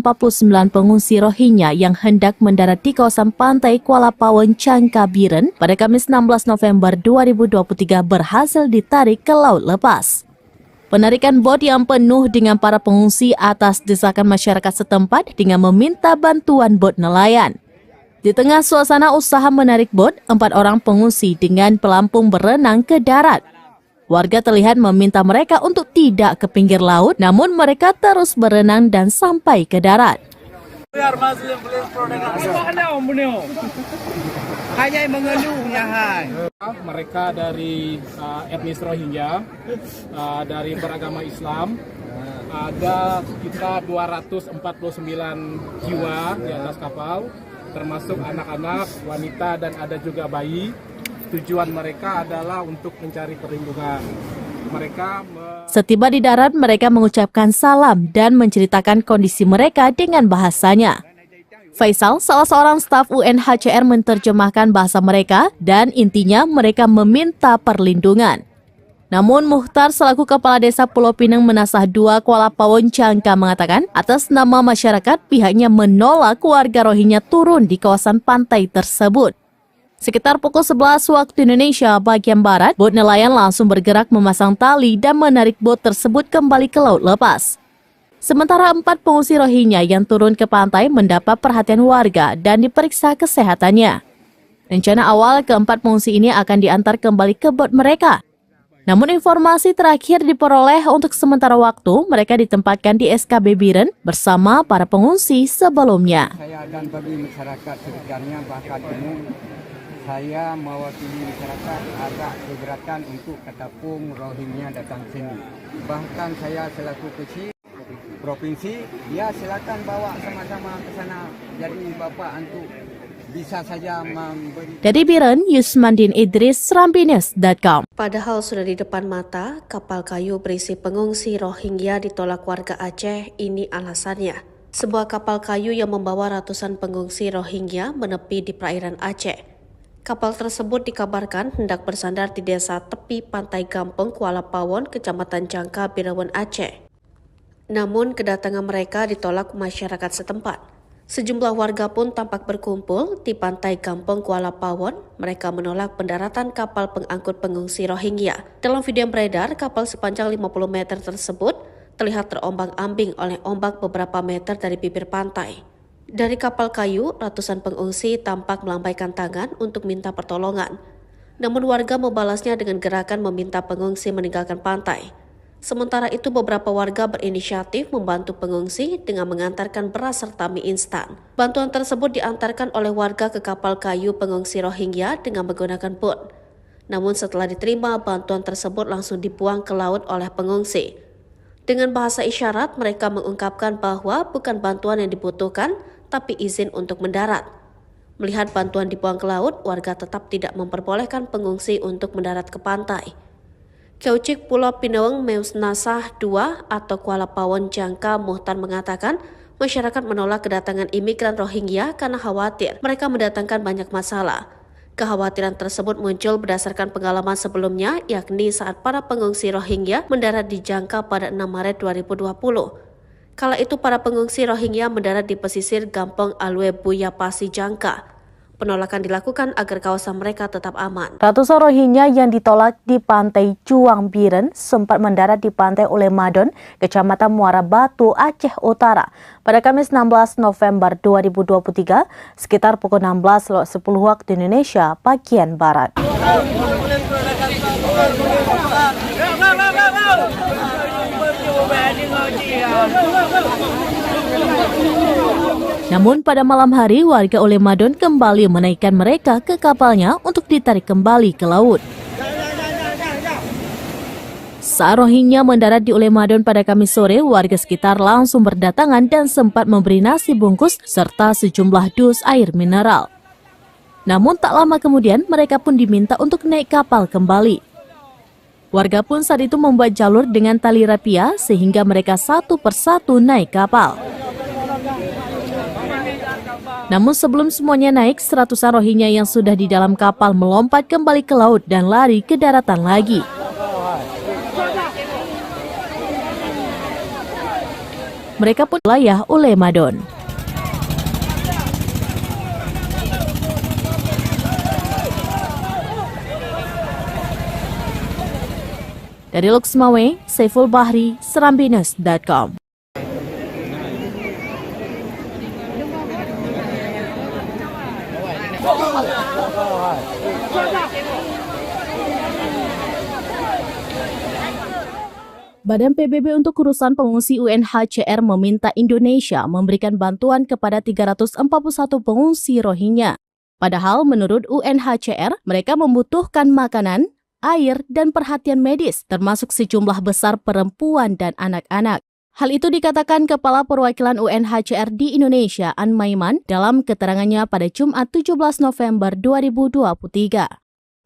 pengungsi Rohingya yang hendak mendarat di kawasan pantai Kuala Pawon, Jangkabiren pada Kamis 16 November 2023 berhasil ditarik ke laut lepas. Penarikan bot yang penuh dengan para pengungsi atas desakan masyarakat setempat dengan meminta bantuan bot nelayan. Di tengah suasana usaha menarik bot, 4 orang pengungsi dengan pelampung berenang ke darat. Warga terlihat meminta mereka untuk tidak ke pinggir laut, namun mereka terus berenang dan sampai ke darat. Mereka dari etnis Rohingya, dari beragama Islam, ada sekitar 249 jiwa di atas kapal, termasuk anak-anak, wanita, dan ada juga bayi. Tujuan mereka adalah untuk mencari perlindungan. Setiba di darat, mereka mengucapkan salam dan menceritakan kondisi mereka dengan bahasanya. Faisal, salah seorang staf UNHCR, menerjemahkan bahasa mereka dan intinya mereka meminta perlindungan. Namun Mukhtar selaku Kepala Desa Pulau Pinang Menasah 2 Kuala Pawon, Jangka mengatakan atas nama masyarakat pihaknya menolak warga Rohingya turun di kawasan pantai tersebut. Sekitar pukul 11 waktu Indonesia bagian Barat, bot nelayan langsung bergerak memasang tali dan menarik bot tersebut kembali ke laut lepas. Sementara 4 pengungsi Rohingya yang turun ke pantai mendapat perhatian warga dan diperiksa kesehatannya. Rencana awal keempat pengungsi ini akan diantar kembali ke bot mereka. Namun informasi terakhir diperoleh untuk sementara waktu mereka ditempatkan di SKB Biren bersama para pengungsi sebelumnya. Saya dan bagi masyarakat sekitarnya bahkan umum, saya mewakili masyarakat agak keberatan untuk ketapung Rohingya datang sini. Bahkan saya selaku kecil provinsi, ya silakan bawa sama-sama ke sana. Jadi Bapak untuk bisa saja memberi. Dari Biren, Yusmandin Idris, serambinews.com. Padahal sudah di depan mata, kapal kayu berisi pengungsi Rohingya ditolak warga Aceh. Ini alasannya. Sebuah kapal kayu yang membawa ratusan pengungsi Rohingya menepi di perairan Aceh. Kapal tersebut dikabarkan hendak bersandar di desa tepi pantai Gampeng, Kuala Pawon, Kecamatan Jangka, Birawan, Aceh. Namun kedatangan mereka ditolak masyarakat setempat. Sejumlah warga pun tampak berkumpul di pantai Kampung Kuala Pawon. Mereka menolak pendaratan kapal pengangkut pengungsi Rohingya. Dalam video yang beredar, kapal sepanjang 50 meter tersebut terlihat terombang-ambing oleh ombak beberapa meter dari bibir pantai. Dari kapal kayu, ratusan pengungsi tampak melambaikan tangan untuk minta pertolongan. Namun warga membalasnya dengan gerakan meminta pengungsi meninggalkan pantai. Sementara itu beberapa warga berinisiatif membantu pengungsi dengan mengantarkan beras serta mie instan. Bantuan tersebut diantarkan oleh warga ke kapal kayu pengungsi Rohingya dengan menggunakan bot. Namun setelah diterima, bantuan tersebut langsung dibuang ke laut oleh pengungsi. Dengan bahasa isyarat, mereka mengungkapkan bahwa bukan bantuan yang dibutuhkan, tapi izin untuk mendarat. Melihat bantuan dibuang ke laut, warga tetap tidak memperbolehkan pengungsi untuk mendarat ke pantai. Kaucik Pulau Pinawang Meusnasah II atau Kuala Pawon Jangka Muhtar mengatakan masyarakat menolak kedatangan imigran Rohingya karena khawatir mereka mendatangkan banyak masalah. Kekhawatiran tersebut muncul berdasarkan pengalaman sebelumnya, yakni saat para pengungsi Rohingya mendarat di Jangka pada 6 Maret 2020. Kala itu para pengungsi Rohingya mendarat di pesisir Gampong Alwe Buyapasi Jangka. Penolakan dilakukan agar kawasan mereka tetap aman. Ratusan Rohingya yang ditolak di pantai Cuang Biren sempat mendarat di pantai Ulemadon, Kecamatan Muara Batu, Aceh Utara pada Kamis 16 November 2023 sekitar pukul 16.10 waktu Indonesia bagian Barat. Namun pada malam hari, warga Ulemadon kembali menaikkan mereka ke kapalnya untuk ditarik kembali ke laut. Saat Rohingya mendarat di Ulemadon pada Kamis sore, warga sekitar langsung berdatangan dan sempat memberi nasi bungkus serta sejumlah dus air mineral. Namun tak lama kemudian, mereka pun diminta untuk naik kapal kembali. Warga pun saat itu membuat jalur dengan tali rapia sehingga mereka satu persatu naik kapal. Namun sebelum semuanya naik, seratusan Rohingya yang sudah di dalam kapal melompat kembali ke laut dan lari ke daratan lagi. Mereka pun wilayah Ulemadon. Dari Luxmawe, Saiful Bahri, Serambinews.com. Badan PBB untuk urusan pengungsi UNHCR meminta Indonesia memberikan bantuan kepada 341 pengungsi Rohingya. Padahal menurut UNHCR, mereka membutuhkan makanan, air, dan perhatian medis, termasuk sejumlah besar perempuan dan anak-anak. Hal itu dikatakan Kepala Perwakilan UNHCR di Indonesia, An Maiman, dalam keterangannya pada Jumat 17 November 2023.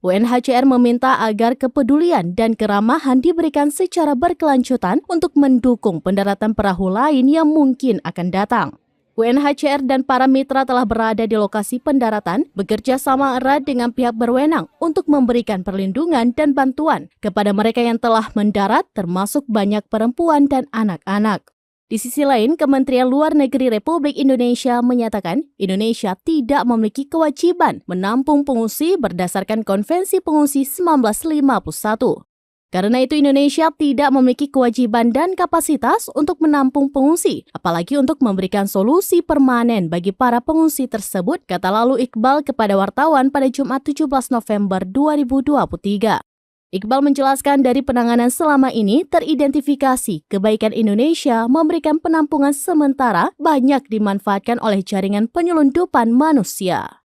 UNHCR meminta agar kepedulian dan keramahan diberikan secara berkelanjutan untuk mendukung pendaratan perahu lain yang mungkin akan datang. UNHCR dan para mitra telah berada di lokasi pendaratan, bekerja sama erat dengan pihak berwenang untuk memberikan perlindungan dan bantuan kepada mereka yang telah mendarat, termasuk banyak perempuan dan anak-anak. Di sisi lain, Kementerian Luar Negeri Republik Indonesia menyatakan Indonesia tidak memiliki kewajiban menampung pengungsi berdasarkan Konvensi Pengungsi 1951. Karena itu Indonesia tidak memiliki kewajiban dan kapasitas untuk menampung pengungsi, apalagi untuk memberikan solusi permanen bagi para pengungsi tersebut, kata lalu Iqbal kepada wartawan pada Jumat 17 November 2023. Iqbal menjelaskan dari penanganan selama ini teridentifikasi kebaikan Indonesia memberikan penampungan sementara banyak dimanfaatkan oleh jaringan penyelundupan manusia.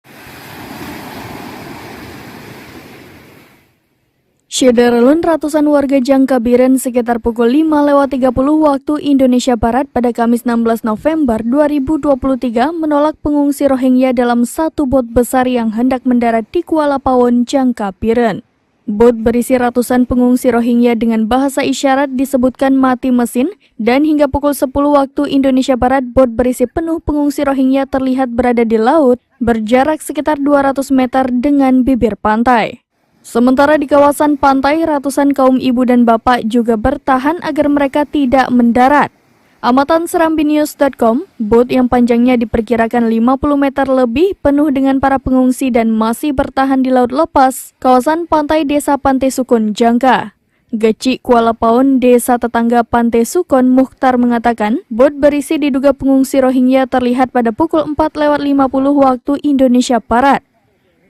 Syederelun ratusan warga Jangka Biren sekitar pukul 5.30 waktu Indonesia Barat pada Kamis 16 November 2023 menolak pengungsi Rohingya dalam satu bot besar yang hendak mendarat di Kuala Pawon, Jangka Biren. Bot berisi ratusan pengungsi Rohingya dengan bahasa isyarat disebutkan mati mesin dan hingga pukul 10 waktu Indonesia Barat bot berisi penuh pengungsi Rohingya terlihat berada di laut berjarak sekitar 200 meter dengan bibir pantai. Sementara di kawasan pantai, ratusan kaum ibu dan bapak juga bertahan agar mereka tidak mendarat. Amatan serambinews.com, bot yang panjangnya diperkirakan 50 meter lebih penuh dengan para pengungsi dan masih bertahan di laut lepas, kawasan pantai Desa Pantai Sukun, Jangka. Geci Kuala Paon, desa tetangga Pantai Sukun, Mukhtar mengatakan, bot berisi diduga pengungsi Rohingya terlihat pada pukul 4:50 waktu Indonesia Barat.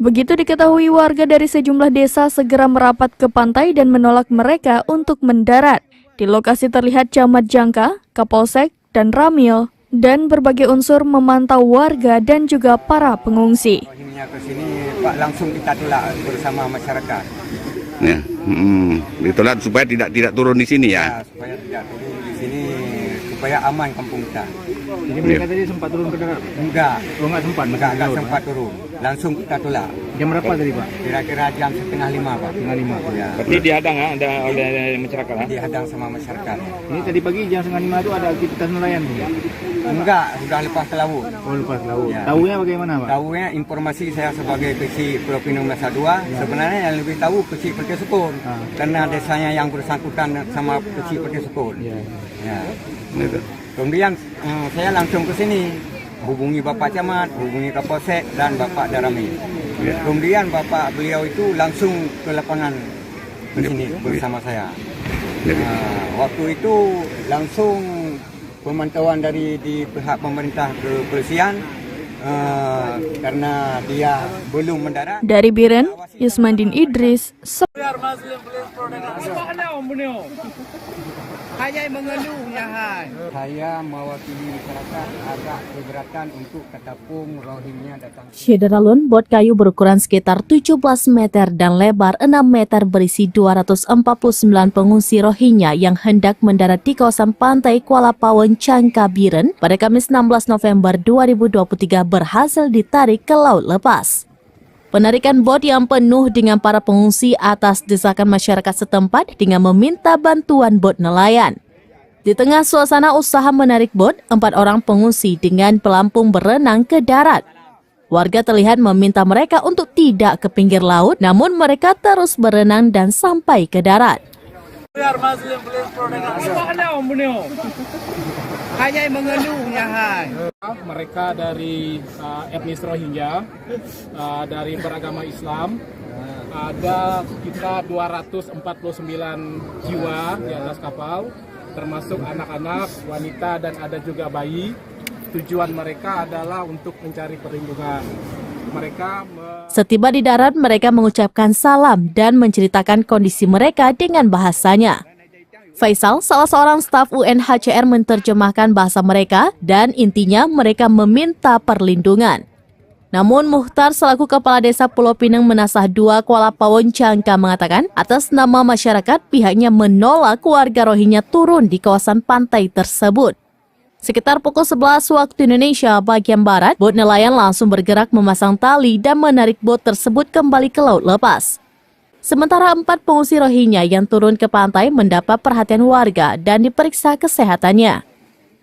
Begitu diketahui, warga dari sejumlah desa segera merapat ke pantai dan menolak mereka untuk mendarat. Di lokasi terlihat camat Jangka, Kapolsek, dan Ramil, dan berbagai unsur memantau warga dan juga para pengungsi. Rohingya ke sini, Pak, langsung kita tolak bersama masyarakat. Ya, ditolak supaya tidak turun di sini ya. Supaya tidak turun di sini, supaya aman kampung kita. Jadi mereka tadi sempat turun ke darat? Enggak. Oh, enggak sempat? Enggak sempat turun. Langsung kita tolak. Jam berapa tadi, Pak? Kira-kira jam 4:30, Pak. 4:30. Ya. Berarti dihadang oleh masyarakat. Dihadang sama masyarakat. Ini tadi pagi jam 4:30 itu ada aktivitas nelayan, Pak? Enggak, sudah lepas ke laut. Oh, lepas laut. Ya. Tahunya bagaimana, Pak? Tahunya informasi saya sebagai kecil Pulau Pinang Masa 2, sebenarnya yang lebih tahu kecil Pantai Sukun. Karena desanya yang bersangkutan sama kecil Pantai Sukun. Ya. Ya. Kemudian saya langsung ke sini, hubungi Bapak Camat, hubungi Kapolsek dan Bapak Darami. Kemudian Bapak beliau itu langsung ke lapangan ke sini bersama saya. Waktu itu langsung pemantauan dari di pihak pemerintah kepolisian karena dia belum mendarat. Dari Biren, Yusmandin Idris, Saya mewakili masyarakat agak keberatan untuk ketapung Rohingya datang. Syederalun, bot kayu berukuran sekitar 17 meter dan lebar 6 meter berisi 249 pengungsi Rohingya yang hendak mendarat di kawasan pantai Kuala Paon, Jangka, Biren pada Kamis 16 November 2023 berhasil ditarik ke laut lepas. Penarikan bot yang penuh dengan para pengungsi atas desakan masyarakat setempat dengan meminta bantuan bot nelayan. Di tengah suasana usaha menarik bot, 4 orang pengungsi dengan pelampung berenang ke darat. Warga terlihat meminta mereka untuk tidak ke pinggir laut, namun mereka terus berenang dan sampai ke darat. Mereka dari etnis Rohingya, dari beragama Islam, ada sekitar 249 jiwa di atas kapal, termasuk anak-anak, wanita, dan ada juga bayi. Tujuan mereka adalah untuk mencari perlindungan. Setiba di darat, mereka mengucapkan salam dan menceritakan kondisi mereka dengan bahasanya. Faisal, salah seorang staf UNHCR, menerjemahkan bahasa mereka dan intinya mereka meminta perlindungan. Namun Mukhtar selaku Kepala Desa Pulau Pinang Menasah 2 Kuala Paon, Jangka mengatakan atas nama masyarakat pihaknya menolak warga Rohingya turun di kawasan pantai tersebut. Sekitar pukul 11 waktu Indonesia bagian Barat, bot nelayan langsung bergerak memasang tali dan menarik bot tersebut kembali ke laut lepas. Sementara 4 pengungsi Rohingya yang turun ke pantai mendapat perhatian warga dan diperiksa kesehatannya.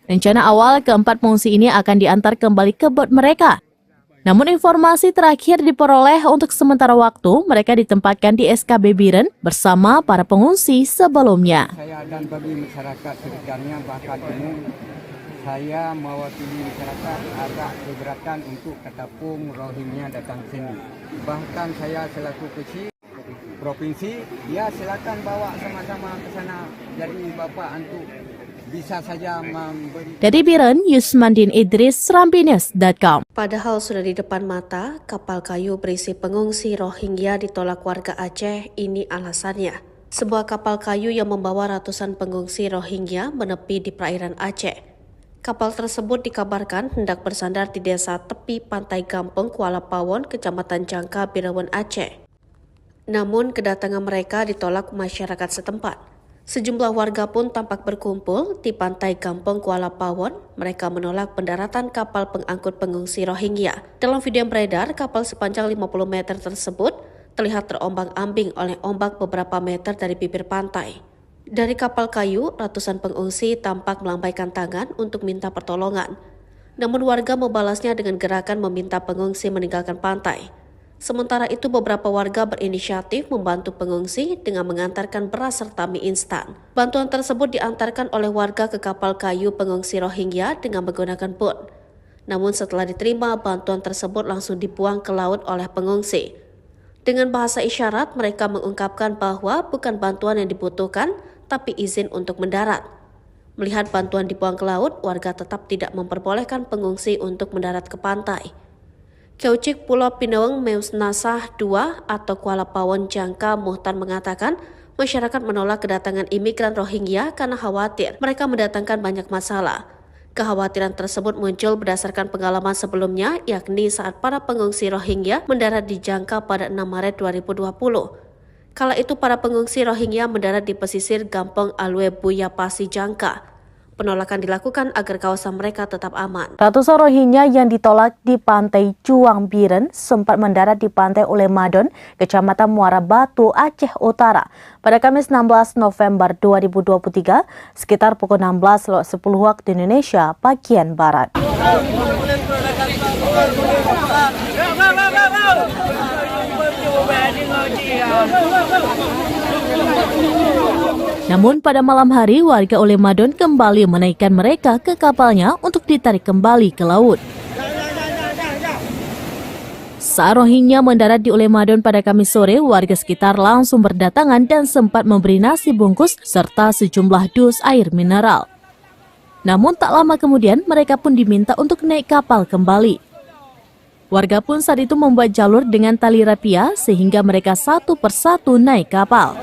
Rencana awal keempat pengungsi ini akan diantar kembali ke bot mereka. Namun informasi terakhir diperoleh untuk sementara waktu mereka ditempatkan di SKB Biren bersama para pengungsi sebelumnya. Saya dan bagi masyarakat sekitarnya bahkan umum, saya mewakili masyarakat agak keberatan untuk ketapung Rohingya datang sini. Bahkan saya selaku kecil provinsi, ya silakan bawa sama-sama ke sana. Jadi Bapak untuk bisa saja memberi. Dari Biren, Yusmandin Idris, serambinews.com. Padahal sudah di depan mata, kapal kayu berisi pengungsi Rohingya ditolak warga Aceh. Ini alasannya. Sebuah kapal kayu yang membawa ratusan pengungsi Rohingya menepi di perairan Aceh. Kapal tersebut dikabarkan hendak bersandar di desa tepi pantai Gampong, Kuala Paon, Kecamatan Jangka, Birawan, Aceh. Namun kedatangan mereka ditolak masyarakat setempat. Sejumlah warga pun tampak berkumpul di pantai Gampong, Kuala Paon. Mereka menolak pendaratan kapal pengangkut pengungsi Rohingya. Dalam video yang beredar, kapal sepanjang 50 meter tersebut terlihat terombang-ambing oleh ombak beberapa meter dari bibir pantai. Dari kapal kayu, ratusan pengungsi tampak melambaikan tangan untuk minta pertolongan. Namun warga membalasnya dengan gerakan meminta pengungsi meninggalkan pantai. Sementara itu, beberapa warga berinisiatif membantu pengungsi dengan mengantarkan beras serta mie instan. Bantuan tersebut diantarkan oleh warga ke kapal kayu pengungsi Rohingya dengan menggunakan bot. Namun setelah diterima, bantuan tersebut langsung dibuang ke laut oleh pengungsi. Dengan bahasa isyarat, mereka mengungkapkan bahwa bukan bantuan yang dibutuhkan, tapi izin untuk mendarat. Melihat bantuan dibuang ke laut, warga tetap tidak memperbolehkan pengungsi untuk mendarat ke pantai. Keucik Pulau Pinaweng Meusnasah II atau Kuala Pawon Jangka Muhtar mengatakan masyarakat menolak kedatangan imigran Rohingya karena khawatir mereka mendatangkan banyak masalah. Kekhawatiran tersebut muncul berdasarkan pengalaman sebelumnya, yakni saat para pengungsi Rohingya mendarat di Jangka pada 6 Maret 2020. Kala itu para pengungsi Rohingya mendarat di pesisir Gampong Alwe Buya Pasi Jangka. Penolakan dilakukan agar kawasan mereka tetap aman. Ratusan Rohingya yang ditolak di pantai Cuang Biren sempat mendarat di pantai Ulemadon, Kecamatan Muara Batu, Aceh Utara pada Kamis 16 November 2023 sekitar pukul 16.10 waktu Indonesia bagian Barat. Namun pada malam hari, warga Ulemadon kembali menaikkan mereka ke kapalnya untuk ditarik kembali ke laut. Saat Rohingya mendarat di Ulemadon pada Kamis sore, warga sekitar langsung berdatangan dan sempat memberi nasi bungkus serta sejumlah dus air mineral. Namun tak lama kemudian, mereka pun diminta untuk naik kapal kembali. Warga pun saat itu membuat jalur dengan tali rapia sehingga mereka satu persatu naik kapal.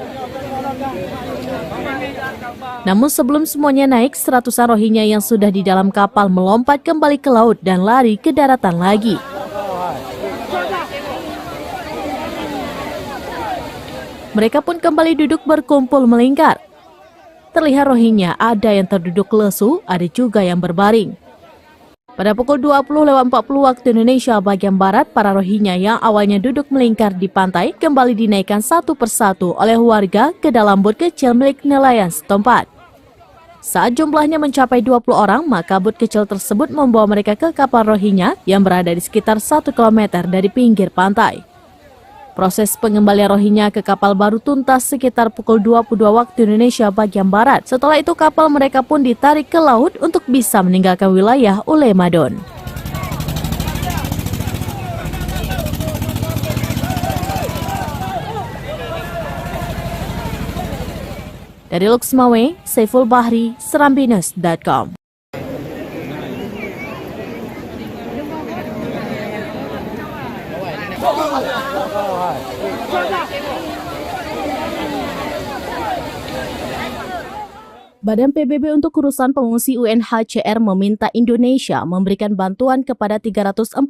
Namun sebelum semuanya naik, seratusan Rohingya yang sudah di dalam kapal melompat kembali ke laut dan lari ke daratan lagi. Mereka pun kembali duduk berkumpul melingkar. Terlihat Rohingya ada yang terduduk lesu, ada juga yang berbaring. Pada pukul 20.40 waktu Indonesia bagian Barat, para Rohingya yang awalnya duduk melingkar di pantai kembali dinaikkan satu persatu oleh warga ke dalam bot kecil milik nelayan setempat. Saat jumlahnya mencapai 20 orang, maka bot kecil tersebut membawa mereka ke kapal Rohingya yang berada di sekitar 1 km dari pinggir pantai. Proses pengembalian Rohingya ke kapal baru tuntas sekitar pukul 22 waktu Indonesia bagian Barat. Setelah itu kapal mereka pun ditarik ke laut untuk bisa meninggalkan wilayah Ulemadon. Dari Luxmawe, Saiful Bahri, Serambinews.com. Badan PBB untuk urusan pengungsi UNHCR meminta Indonesia memberikan bantuan kepada 341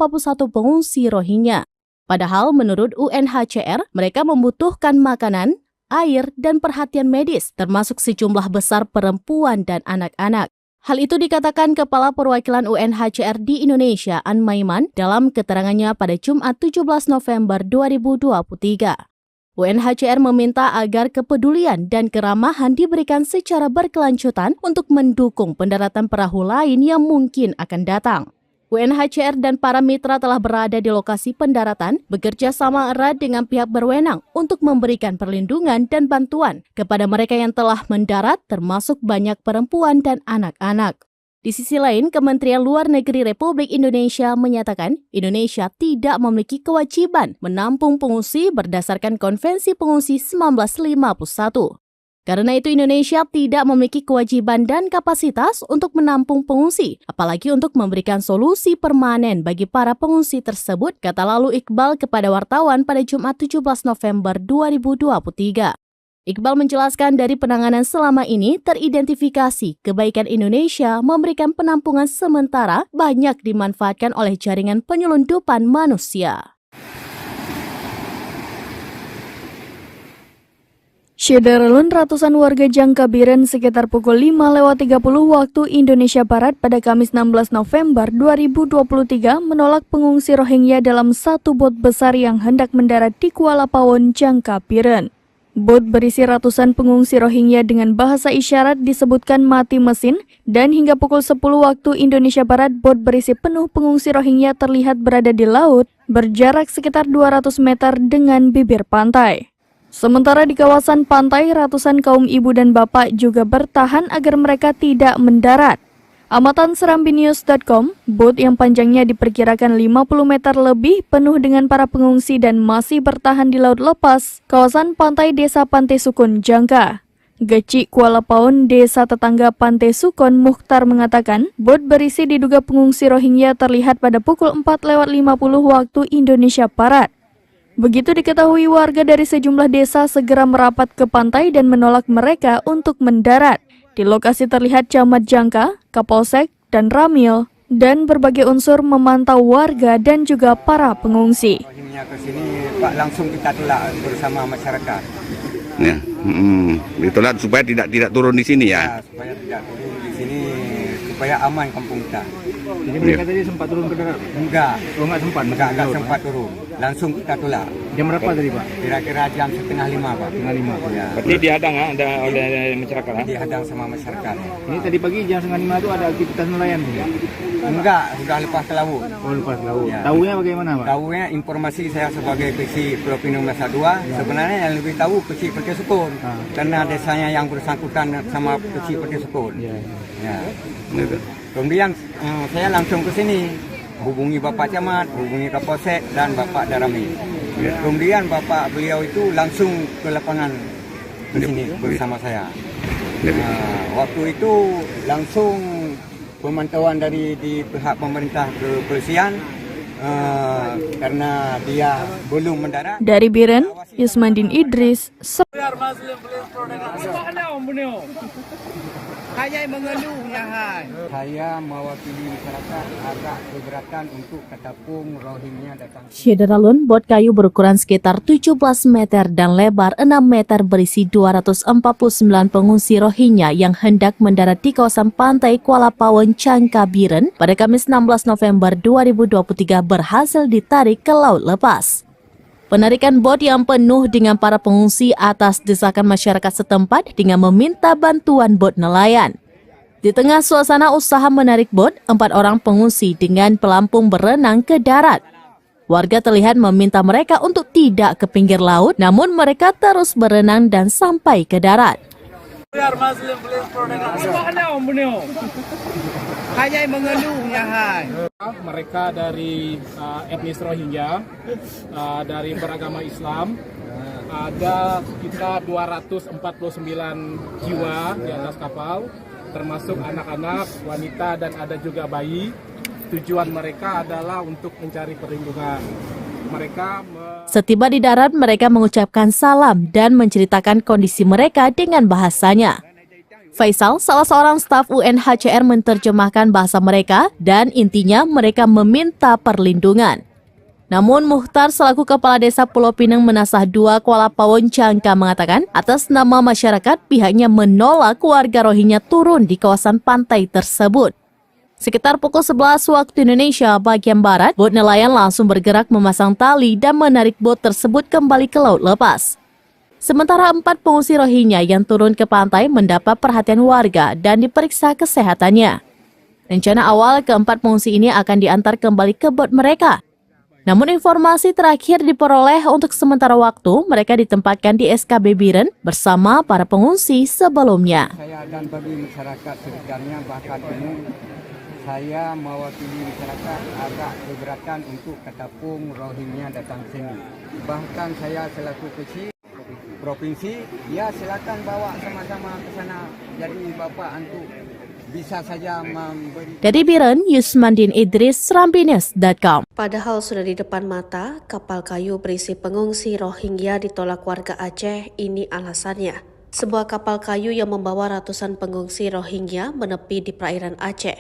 pengungsi Rohingya. Padahal menurut UNHCR, mereka membutuhkan makanan, air, dan perhatian medis, termasuk sejumlah besar perempuan dan anak-anak. Hal itu dikatakan Kepala Perwakilan UNHCR di Indonesia, An Maiman, dalam keterangannya pada Jumat 17 November 2023. UNHCR meminta agar kepedulian dan keramahan diberikan secara berkelanjutan untuk mendukung pendaratan perahu lain yang mungkin akan datang. UNHCR dan para mitra telah berada di lokasi pendaratan, bekerja sama erat dengan pihak berwenang untuk memberikan perlindungan dan bantuan kepada mereka yang telah mendarat, termasuk banyak perempuan dan anak-anak. Di sisi lain, Kementerian Luar Negeri Republik Indonesia menyatakan Indonesia tidak memiliki kewajiban menampung pengungsi berdasarkan Konvensi Pengungsi 1951. Karena itu Indonesia tidak memiliki kewajiban dan kapasitas untuk menampung pengungsi, apalagi untuk memberikan solusi permanen bagi para pengungsi tersebut, kata lalu Iqbal kepada wartawan pada Jumat 17 November 2023. Iqbal menjelaskan dari penanganan selama ini teridentifikasi kebaikan Indonesia memberikan penampungan sementara banyak dimanfaatkan oleh jaringan penyelundupan manusia. Syederlun ratusan warga Jangka Biren sekitar pukul 5.30 waktu Indonesia Barat pada Kamis 16 November 2023 menolak pengungsi Rohingya dalam satu bot besar yang hendak mendarat di Kuala Pawon, Jangka Biren. Bot berisi ratusan pengungsi Rohingya dengan bahasa isyarat disebutkan mati mesin, dan hingga pukul 10 waktu Indonesia Barat, bot berisi penuh pengungsi Rohingya terlihat berada di laut, berjarak sekitar 200 meter dengan bibir pantai. Sementara di kawasan pantai, ratusan kaum ibu dan bapak juga bertahan agar mereka tidak mendarat. Amatan serambinews.com, bot yang panjangnya diperkirakan 50 meter lebih penuh dengan para pengungsi dan masih bertahan di laut lepas, kawasan pantai Desa Pantai Sukun, Jangka. Geci Kuala Paun, desa tetangga Pantai Sukun, Mukhtar mengatakan, bot berisi diduga pengungsi Rohingya terlihat pada pukul 4:50 waktu Indonesia Barat. Begitu diketahui, warga dari sejumlah desa segera merapat ke pantai dan menolak mereka untuk mendarat. Di lokasi terlihat Camat Jangka, Kapolsek, dan Ramil, dan berbagai unsur memantau warga dan juga para pengungsi. Rohingya ke sini, Pak, langsung kita tolak bersama masyarakat. Ya, ditolak supaya tidak turun di sini ya. Supaya tidak turun di sini, supaya aman kampung kita. Jadi mereka tadi sempat turun ke darat? Enggak. Oh, enggak sempat? Enggak sempat turun. Langsung kita tolak. Jam berapa tadi, Pak? Kira-kira jam 4:30, Pak. 4:30. Ya. Berarti dihadang oleh masyarakat. Dihadang sama masyarakat. Ini tadi pagi jam 4:30 itu ada aktivitas nelayan nih? Enggak, sudah lepas ke laut. Oh, lepas ke laut. Ya. Tahunya bagaimana, Pak? Tahunya informasi saya sebagai kecil Pulau Pinang Masa 2, sebenarnya yang lebih tahu kecil Perti Sukun. Karena desanya yang bersangkutan sama kecil Perti Sukun. Ya. Kemudian saya langsung ke sini, hubungi Bapak Camat, hubungi Kapolsek dan Bapak Darami. Kemudian Bapak beliau itu langsung ke lapangan ke sini bersama saya. Waktu itu langsung pemantauan dari di pihak pemerintah kepolisian karena dia belum mendarat. Dari Biren, Yusmandin Idris, Saya mewakili masyarakat agak keberatan untuk ketapung Rohingya datang. Syederalun, bot kayu berukuran sekitar 17 meter dan lebar 6 meter berisi 249 pengungsi Rohingya yang hendak mendarat di kawasan pantai Kuala Paun, Jangka, Biren pada Kamis 16 November 2023 berhasil ditarik ke laut lepas. Penarikan bot yang penuh dengan para pengungsi atas desakan masyarakat setempat dengan meminta bantuan bot nelayan. Di tengah suasana usaha menarik bot, 4 orang pengungsi dengan pelampung berenang ke darat. Warga terlihat meminta mereka untuk tidak ke pinggir laut, namun mereka terus berenang dan sampai ke darat. Mereka dari etnis Rohingya, dari beragama Islam, ada sekitar 249 jiwa di atas kapal, termasuk anak-anak, wanita, dan ada juga bayi. Tujuan mereka adalah untuk mencari perlindungan. Setiba di darat, mereka mengucapkan salam dan menceritakan kondisi mereka dengan bahasanya. Faisal, salah seorang staf UNHCR, menerjemahkan bahasa mereka dan intinya mereka meminta perlindungan. Namun Mukhtar selaku Kepala Desa Pulau Pinang Menasah 2 Kuala Paun, Jangka mengatakan atas nama masyarakat pihaknya menolak warga Rohingya turun di kawasan pantai tersebut. Sekitar pukul 11 waktu Indonesia bagian Barat, bot nelayan langsung bergerak memasang tali dan menarik bot tersebut kembali ke laut lepas. Sementara 4 pengungsi Rohingya yang turun ke pantai mendapat perhatian warga dan diperiksa kesehatannya. Rencana awal keempat pengungsi ini akan diantar kembali ke bot mereka. Namun informasi terakhir diperoleh untuk sementara waktu mereka ditempatkan di SKB Biren bersama para pengungsi sebelumnya. Saya dan bagi masyarakat sekitarnya bahkan umum, saya mewakili masyarakat agak keberatan untuk ketapung Rohingya datang sini. Bahkan saya selaku kecil provinsi, ya silakan bawa sama-sama ke sana. Jadi Bapak untuk bisa saja memberi. Dari Biren, Yusmandin Idris, serambinews.com. Padahal sudah di depan mata, kapal kayu berisi pengungsi Rohingya ditolak warga Aceh. Ini alasannya. Sebuah kapal kayu yang membawa ratusan pengungsi Rohingya menepi di perairan Aceh.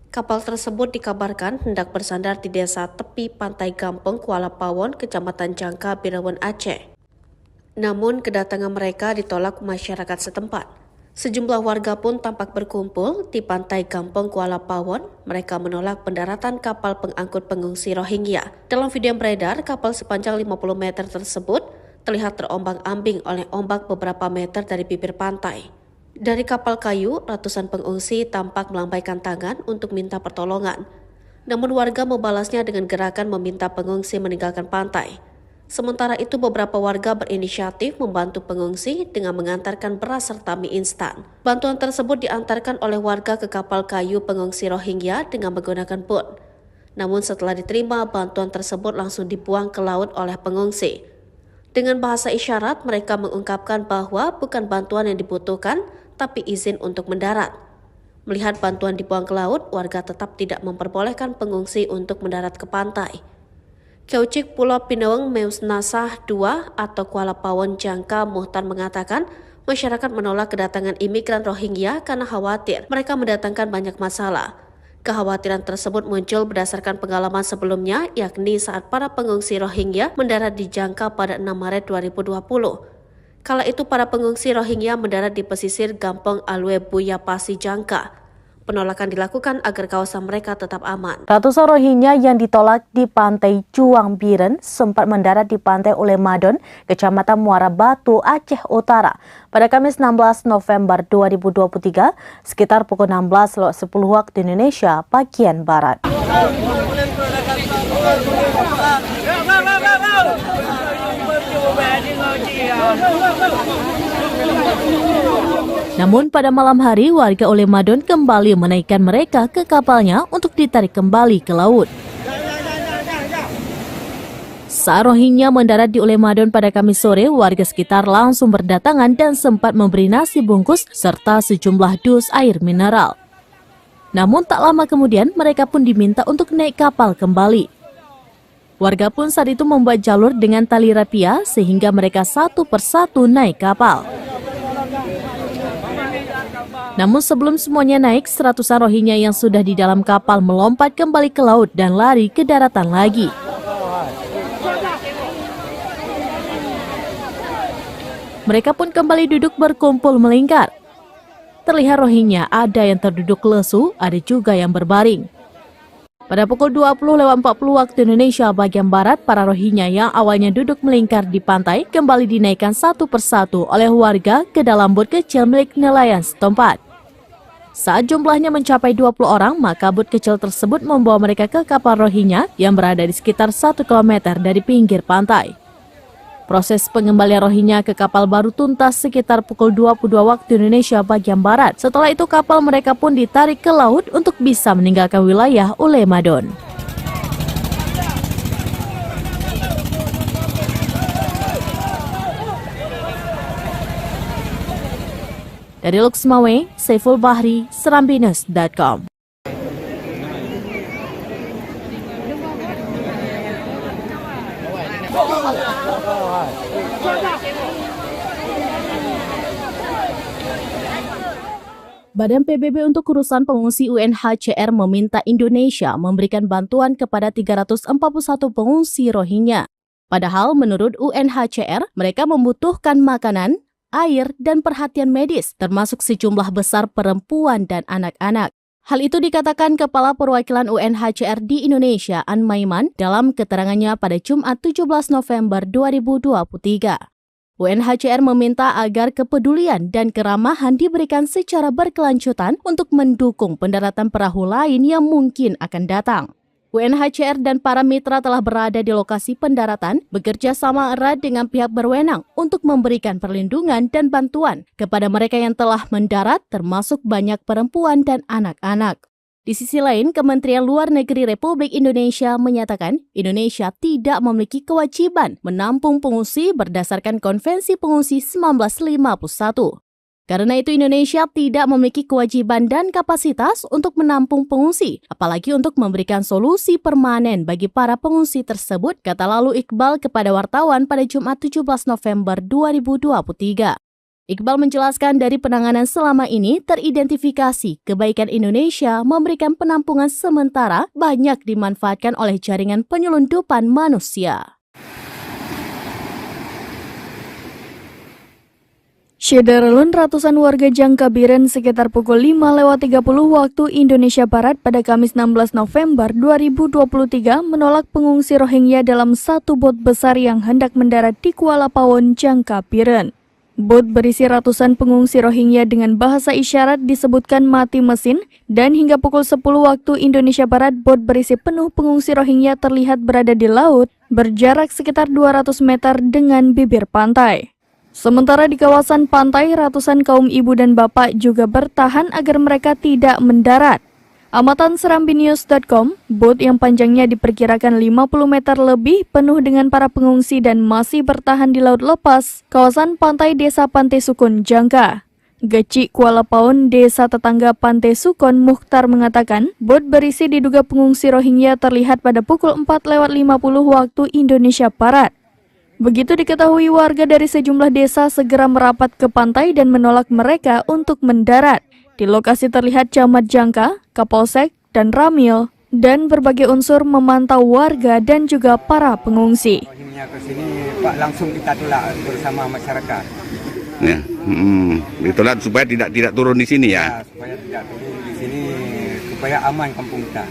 Kapal tersebut dikabarkan hendak bersandar di desa tepi pantai Gampong, Kuala Paun, Kecamatan Jangka, Birawan, Aceh. Namun kedatangan mereka ditolak masyarakat setempat. Sejumlah warga pun tampak berkumpul di pantai Gampong, Kuala Paun. Mereka menolak pendaratan kapal pengangkut pengungsi Rohingya. Dalam video yang beredar, kapal sepanjang 50 meter tersebut terlihat terombang-ambing oleh ombak beberapa meter dari bibir pantai. Dari kapal kayu, ratusan pengungsi tampak melambaikan tangan untuk minta pertolongan. Namun warga membalasnya dengan gerakan meminta pengungsi meninggalkan pantai. Sementara itu beberapa warga berinisiatif membantu pengungsi dengan mengantarkan beras serta mie instan. Bantuan tersebut diantarkan oleh warga ke kapal kayu pengungsi Rohingya dengan menggunakan boot. Namun setelah diterima, bantuan tersebut langsung dibuang ke laut oleh pengungsi. Dengan bahasa isyarat, mereka mengungkapkan bahwa bukan bantuan yang dibutuhkan, tapi izin untuk mendarat. Melihat bantuan dibuang ke laut, warga tetap tidak memperbolehkan pengungsi untuk mendarat ke pantai. Kaucik Pulau Pinawang Meus Nasah II atau Kuala Pawon Jangka Muhtar mengatakan masyarakat menolak kedatangan imigran Rohingya karena khawatir mereka mendatangkan banyak masalah. Kekhawatiran tersebut muncul berdasarkan pengalaman sebelumnya, yakni saat para pengungsi Rohingya mendarat di Jangka pada 6 Maret 2020. Kala itu para pengungsi Rohingya mendarat di pesisir Gampong Alwe Buyapasi Jangka. Penolakan dilakukan agar kawasan mereka tetap aman. Ratusan Rohingya yang ditolak di pantai Juang Biren sempat mendarat di pantai Ulemadon, Kecamatan Muara Batu, Aceh Utara pada Kamis 16 November 2023 sekitar pukul 16.10 waktu Indonesia bagian Barat. Namun pada malam hari warga Ulemadon kembali menaikkan mereka ke kapalnya untuk ditarik kembali ke laut. Saat Rohingya mendarat di Ulemadon pada Kamis sore, warga sekitar langsung berdatangan dan sempat memberi nasi bungkus serta sejumlah dus air mineral. Namun tak lama kemudian mereka pun diminta untuk naik kapal kembali. Warga pun saat itu membuat jalur dengan tali rapia sehingga mereka satu persatu naik kapal. Namun sebelum semuanya naik, seratusan Rohingya yang sudah di dalam kapal melompat kembali ke laut dan lari ke daratan lagi. Mereka pun kembali duduk berkumpul melingkar. Terlihat Rohingya ada yang terduduk lesu, ada juga yang berbaring. Pada pukul 20.40 waktu Indonesia bagian Barat, para Rohingya yang awalnya duduk melingkar di pantai kembali dinaikkan satu persatu oleh warga ke dalam bot kecil milik nelayan setempat. Saat jumlahnya mencapai 20 orang, maka bot kecil tersebut membawa mereka ke kapal Rohingya yang berada di sekitar 1 km dari pinggir pantai. Proses pengembalian Rohingya ke kapal baru tuntas sekitar pukul 22 waktu Indonesia bagian Barat. Setelah itu kapal mereka pun ditarik ke laut untuk bisa meninggalkan wilayah Ulemadon. Dari Luxmawe, Saiful Bahri, Serambinus.com. Badan PBB untuk urusan pengungsi UNHCR meminta Indonesia memberikan bantuan kepada 341 pengungsi Rohingya. Padahal menurut UNHCR, mereka membutuhkan makanan, air, dan perhatian medis, termasuk sejumlah besar perempuan dan anak-anak. Hal itu dikatakan Kepala Perwakilan UNHCR di Indonesia, An Maiman, dalam keterangannya pada Jumat 17 November 2023. UNHCR meminta agar kepedulian dan keramahan diberikan secara berkelanjutan untuk mendukung pendaratan perahu lain yang mungkin akan datang. UNHCR dan para mitra telah berada di lokasi pendaratan, bekerja sama erat dengan pihak berwenang untuk memberikan perlindungan dan bantuan kepada mereka yang telah mendarat, termasuk banyak perempuan dan anak-anak. Di sisi lain, Kementerian Luar Negeri Republik Indonesia menyatakan Indonesia tidak memiliki kewajiban menampung pengungsi berdasarkan Konvensi Pengungsi 1951. Karena itu Indonesia tidak memiliki kewajiban dan kapasitas untuk menampung pengungsi, apalagi untuk memberikan solusi permanen bagi para pengungsi tersebut, kata lalu Iqbal kepada wartawan pada Jumat 17 November 2023. Iqbal menjelaskan dari penanganan selama ini teridentifikasi kebaikan Indonesia memberikan penampungan sementara banyak dimanfaatkan oleh jaringan penyelundupan manusia. Syederalun ratusan warga Jangkabiren sekitar pukul 5:30 waktu Indonesia Barat pada Kamis 16 November 2023 menolak pengungsi Rohingya dalam satu bot besar yang hendak mendarat di Kuala Pawon, Jangkabiren. Bot berisi ratusan pengungsi Rohingya dengan bahasa isyarat disebutkan mati mesin dan hingga pukul 10 waktu Indonesia Barat bot berisi penuh pengungsi Rohingya terlihat berada di laut berjarak sekitar 200 meter dengan bibir pantai. Sementara di kawasan pantai, ratusan kaum ibu dan bapak juga bertahan agar mereka tidak mendarat. Amatan serambinews.com, bot yang panjangnya diperkirakan 50 meter lebih penuh dengan para pengungsi dan masih bertahan di laut lepas, kawasan pantai Desa Pantai Sukun, Jangka. Geci Kuala Pawon, desa tetangga Pantai Sukun, Mukhtar mengatakan, bot berisi diduga pengungsi Rohingya terlihat pada pukul 4:50 waktu Indonesia Barat. Begitu diketahui, warga dari sejumlah desa segera merapat ke pantai dan menolak mereka untuk mendarat. Di lokasi terlihat camat Jangka, Kapolsek, dan Ramil, dan berbagai unsur memantau warga dan juga para pengungsi. Rohingya ke sini, Pak, langsung kita tolak bersama masyarakat. Ya, ditolak supaya tidak turun di sini ya. Supaya tidak turun di sini, supaya aman kampung kita.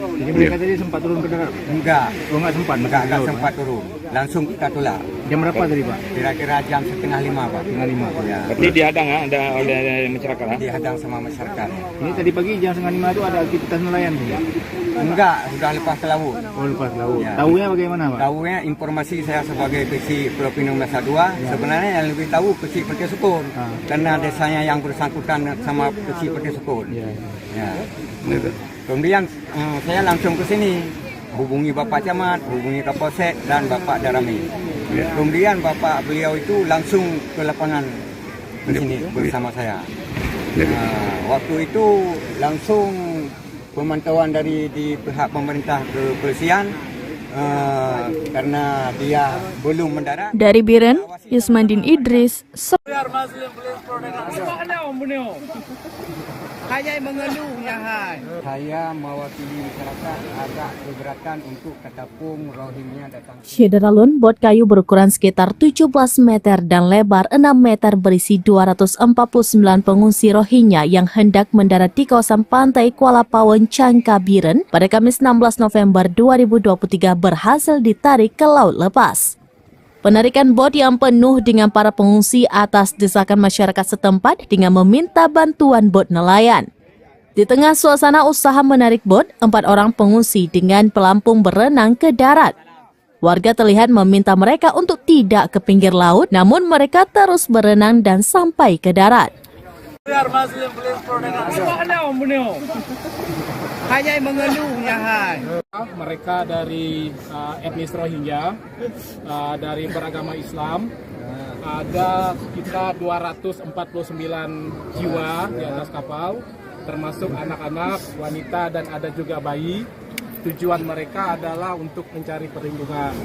Jadi mereka tadi sempat turun ke darat? Enggak. Oh, enggak sempat? Enggak sempat turun. Langsung kita tolak. Jam berapa tadi, Pak? Kira-kira jam 4:30, Pak. 4:30. Ya. Berarti dihadang oleh masyarakat. Dihadang sama masyarakat. Ini tadi pagi jam 4:30 itu ada aktivitas nelayan tuh? Enggak, sudah lepas ke laut. Oh, lepas laut. Ya. Tahunya bagaimana, Pak? Tahunya informasi saya sebagai kecil Pulau Pinang Masa 2, sebenarnya yang lebih tahu kecil Pantai Sukun. Karena desanya yang bersangkutan sama kecil Pantai Sukun. Ya. Ya. Gitu. Kemudian saya langsung ke sini, hubungi Bapak Camat, hubungi Kapolsek dan Bapak Darami. Ya. Kemudian Bapak beliau itu langsung ke lapangan ke sini bersama saya. Ya. Waktu itu langsung pemantauan dari di pihak pemerintah kepolisian karena dia belum mendarat. Dari Biren, Yusmandin Idris, Saya mewakili masyarakat agak keberatan untuk ketapung Rohingya datang. Syederalun, bot kayu berukuran sekitar 17 meter dan lebar 6 meter berisi 249 pengungsi Rohingya yang hendak mendarat di kawasan pantai Kuala Pawon, Jangkabiren pada Kamis 16 November 2023 berhasil ditarik ke laut lepas. Penarikan bot yang penuh dengan para pengungsi atas desakan masyarakat setempat dengan meminta bantuan bot nelayan. Di tengah suasana usaha menarik bot, 4 orang pengungsi dengan pelampung berenang ke darat. Warga terlihat meminta mereka untuk tidak ke pinggir laut, namun mereka terus berenang dan sampai ke darat. Mereka dari etnis Rohingya, dari beragama Islam, ada sekitar 249 jiwa di atas kapal, termasuk anak-anak, wanita, dan ada juga bayi. Tujuan mereka adalah untuk mencari perlindungan.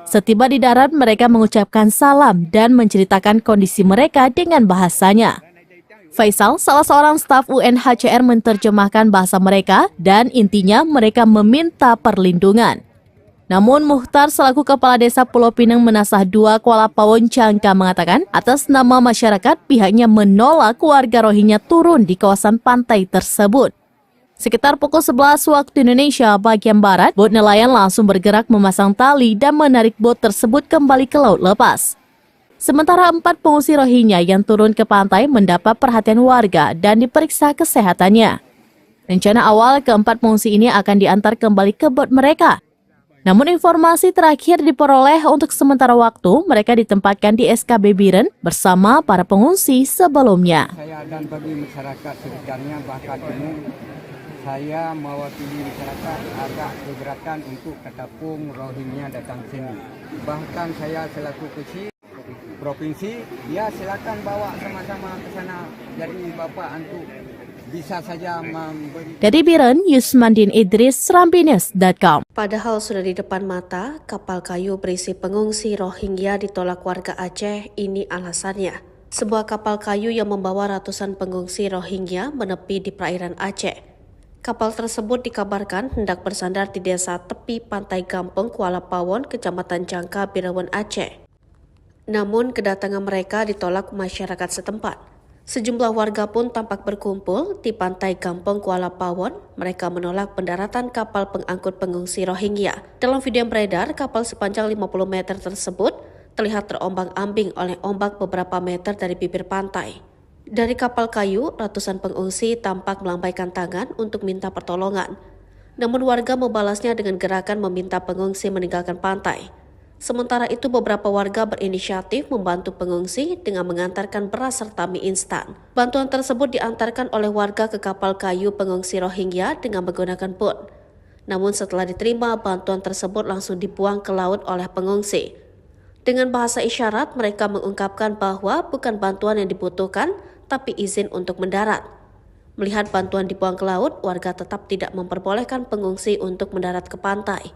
Setiba di darat, mereka mengucapkan salam dan menceritakan kondisi mereka dengan bahasanya. Faisal, salah seorang staf UNHCR, menerjemahkan bahasa mereka dan intinya mereka meminta perlindungan. Namun Mukhtar selaku Kepala Desa Pulau Pinang Menasah 2 Kuala Pawon, Jangka mengatakan atas nama masyarakat pihaknya menolak warga Rohingya turun di kawasan pantai tersebut. Sekitar pukul 11 waktu Indonesia bagian Barat, bot nelayan langsung bergerak memasang tali dan menarik bot tersebut kembali ke laut lepas. Sementara 4 pengungsi Rohingya yang turun ke pantai mendapat perhatian warga dan diperiksa kesehatannya. Rencana awal keempat pengungsi ini akan diantar kembali ke bot mereka. Namun informasi terakhir diperoleh untuk sementara waktu mereka ditempatkan di SKB Biren bersama para pengungsi sebelumnya. Saya dan bagi masyarakat sekitarnya bahkan umum, saya mewakili masyarakat agak keberatan untuk ketapung Rohingya datang sini. Bahkan saya selaku kecil provinsi, ya silakan bawa sama-sama ke sana. Jadi Bapak untuk bisa saja memberi. Dari Biren, Yusmandin Idris, serambinews.com. Padahal sudah di depan mata, kapal kayu berisi pengungsi Rohingya ditolak warga Aceh. Ini alasannya. Sebuah kapal kayu yang membawa ratusan pengungsi Rohingya menepi di perairan Aceh. Kapal tersebut dikabarkan hendak bersandar di desa tepi pantai Gampeng, Kuala Pawon, Kecamatan Jangka, Birawan, Aceh. Namun kedatangan mereka ditolak masyarakat setempat. Sejumlah warga pun tampak berkumpul di pantai Kampung Kuala Pawon. Mereka menolak pendaratan kapal pengangkut pengungsi Rohingya. Dalam video yang beredar, kapal sepanjang 50 meter tersebut terlihat terombang-ambing oleh ombak beberapa meter dari bibir pantai. Dari kapal kayu, ratusan pengungsi tampak melambaikan tangan untuk minta pertolongan. Namun warga membalasnya dengan gerakan meminta pengungsi meninggalkan pantai. Sementara itu beberapa warga berinisiatif membantu pengungsi dengan mengantarkan beras serta mie instan. Bantuan tersebut diantarkan oleh warga ke kapal kayu pengungsi Rohingya dengan menggunakan boot. Namun setelah diterima, bantuan tersebut langsung dibuang ke laut oleh pengungsi. Dengan bahasa isyarat, mereka mengungkapkan bahwa bukan bantuan yang dibutuhkan, tapi izin untuk mendarat. Melihat bantuan dibuang ke laut, warga tetap tidak memperbolehkan pengungsi untuk mendarat ke pantai.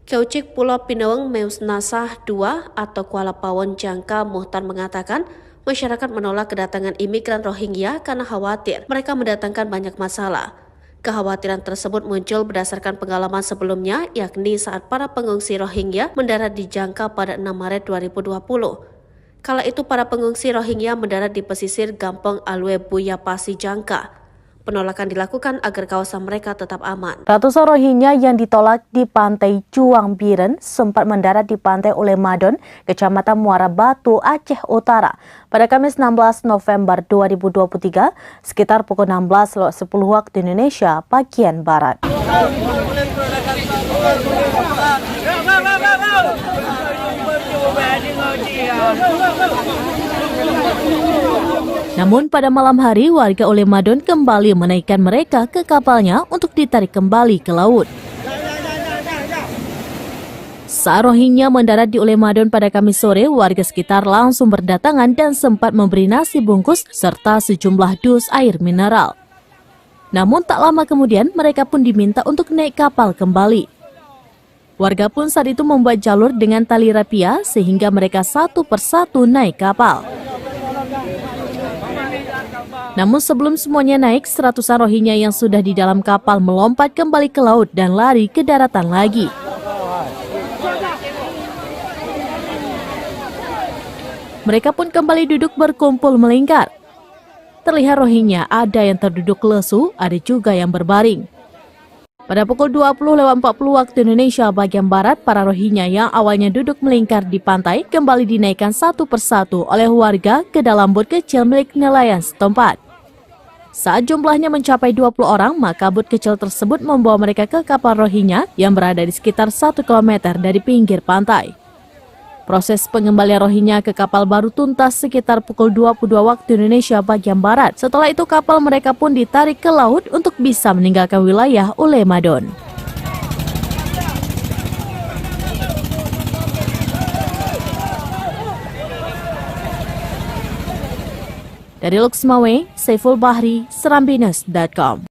Keucik Pulau Pinaweng Meusnasah II atau Kuala Pawon Jangka Muhtar mengatakan masyarakat menolak kedatangan imigran Rohingya karena khawatir mereka mendatangkan banyak masalah. Kekhawatiran tersebut muncul berdasarkan pengalaman sebelumnya, yakni saat para pengungsi Rohingya mendarat di Jangka pada 6 Maret 2020. Kala itu para pengungsi Rohingya mendarat di pesisir Gampong Alwe Buya Pasi Jangka. Penolakan dilakukan agar kawasan mereka tetap aman. Ratusan Rohingya yang ditolak di pantai Juang Biren sempat mendarat di pantai Ulemadon, Kecamatan Muara Batu, Aceh Utara pada Kamis 16 November 2023 sekitar pukul 16.10 waktu Indonesia bagian Barat. Namun pada malam hari warga Ulemadon kembali menaikkan mereka ke kapalnya untuk ditarik kembali ke laut. Saat Rohingya mendarat di Ulemadon pada Kamis sore, warga sekitar langsung berdatangan dan sempat memberi nasi bungkus serta sejumlah dus air mineral. Namun tak lama kemudian mereka pun diminta untuk naik kapal kembali. Warga pun saat itu membuat jalur dengan tali rapia sehingga mereka satu persatu naik kapal. Namun sebelum semuanya naik, seratusan Rohingya yang sudah di dalam kapal melompat kembali ke laut dan lari ke daratan lagi. Mereka pun kembali duduk berkumpul melingkar. Terlihat Rohingya ada yang terduduk lesu, ada juga yang berbaring. Pada pukul 20.40 waktu Indonesia bagian Barat, para Rohingya yang awalnya duduk melingkar di pantai kembali dinaikkan satu persatu oleh warga ke dalam bot kecil milik nelayan setempat. Saat jumlahnya mencapai 20 orang, maka bot kecil tersebut membawa mereka ke kapal Rohingya yang berada di sekitar 1 km dari pinggir pantai. Proses pengembalian Rohingya ke kapal baru tuntas sekitar pukul 22 waktu Indonesia bagian Barat. Setelah itu kapal mereka pun ditarik ke laut untuk bisa meninggalkan wilayah Ulemadon. Dari Luxmawe, Saiful Bahri, Serambinews.com.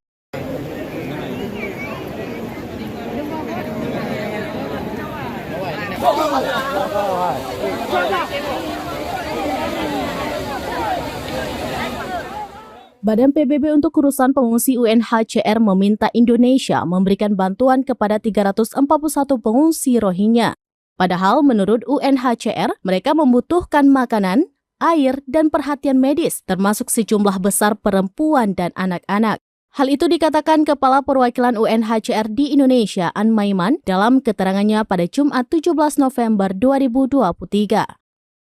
Badan PBB untuk urusan pengungsi UNHCR meminta Indonesia memberikan bantuan kepada 341 pengungsi Rohingya. Padahal menurut UNHCR, mereka membutuhkan makanan, air, dan perhatian medis, termasuk sejumlah besar perempuan dan anak-anak. Hal itu dikatakan Kepala Perwakilan UNHCR di Indonesia, An Maiman, dalam keterangannya pada Jumat 17 November 2023.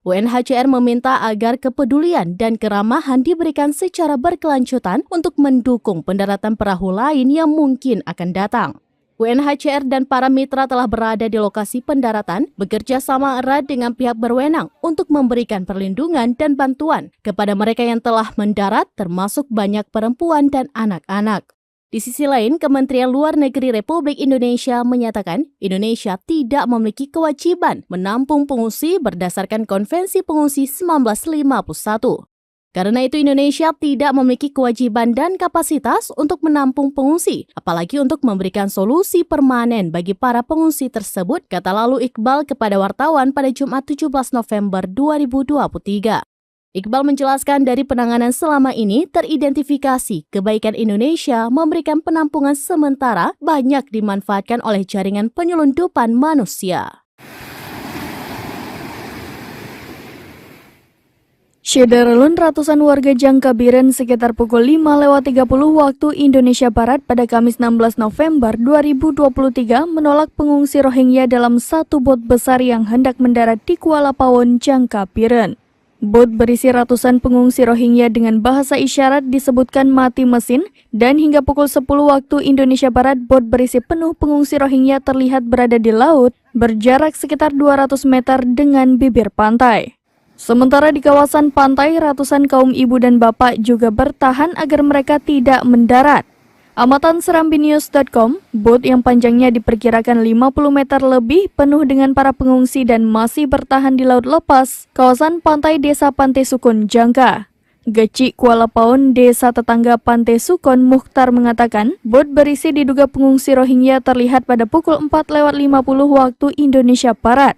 UNHCR meminta agar kepedulian dan keramahan diberikan secara berkelanjutan untuk mendukung pendaratan perahu lain yang mungkin akan datang. UNHCR dan para mitra telah berada di lokasi pendaratan, bekerja sama erat dengan pihak berwenang untuk memberikan perlindungan dan bantuan kepada mereka yang telah mendarat, termasuk banyak perempuan dan anak-anak. Di sisi lain, Kementerian Luar Negeri Republik Indonesia menyatakan Indonesia tidak memiliki kewajiban menampung pengungsi berdasarkan Konvensi Pengungsi 1951. Karena itu Indonesia tidak memiliki kewajiban dan kapasitas untuk menampung pengungsi, apalagi untuk memberikan solusi permanen bagi para pengungsi tersebut, kata lalu Iqbal kepada wartawan pada Jumat 17 November 2023. Iqbal menjelaskan dari penanganan selama ini teridentifikasi kebaikan Indonesia memberikan penampungan sementara banyak dimanfaatkan oleh jaringan penyelundupan manusia. Syederalun ratusan warga Jangkabiren sekitar pukul 5:30 waktu Indonesia Barat pada Kamis 16 November 2023 menolak pengungsi Rohingya dalam satu bot besar yang hendak mendarat di Kuala Pawon, Jangkabiren. Bot berisi ratusan pengungsi Rohingya dengan bahasa isyarat disebutkan mati mesin dan hingga pukul 10 waktu Indonesia Barat bot berisi penuh pengungsi Rohingya terlihat berada di laut berjarak sekitar 200 meter dengan bibir pantai. Sementara di kawasan pantai, ratusan kaum ibu dan bapak juga bertahan agar mereka tidak mendarat. Amatan serambinews.com, bot yang panjangnya diperkirakan 50 meter lebih penuh dengan para pengungsi dan masih bertahan di laut lepas, kawasan pantai Desa Pantai Sukun, Jangka. Geci Kuala Pawon, desa tetangga Pantai Sukun, Mukhtar mengatakan, bot berisi diduga pengungsi Rohingya terlihat pada pukul 4:50 waktu Indonesia Barat.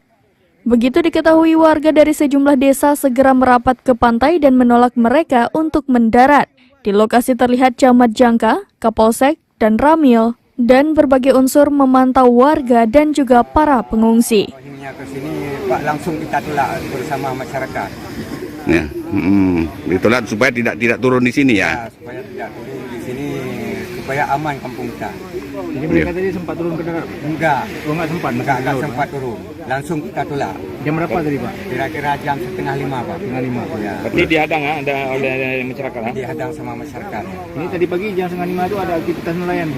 Begitu diketahui, warga dari sejumlah desa segera merapat ke pantai dan menolak mereka untuk mendarat. Di lokasi terlihat camat Jangka, Kapolsek, dan Ramil, dan berbagai unsur memantau warga dan juga para pengungsi. Rohingya ke sini, Pak, langsung kita tolak bersama masyarakat. Ya, ditolak supaya tidak turun di sini ya. Supaya tidak turun di sini, supaya aman kampung kita. Jadi mereka tadi sempat turun ke darat? Enggak. Oh, enggak sempat? Enggak sempat turun. Langsung kita tolak. Jam berapa tadi, Pak? Kira-kira jam 4:30, Pak. 4:30. Ya. Berarti dihadang oleh masyarakat? Dihadang sama masyarakat. Ini tadi pagi jam 4:30 itu ada aktivitas nelayan?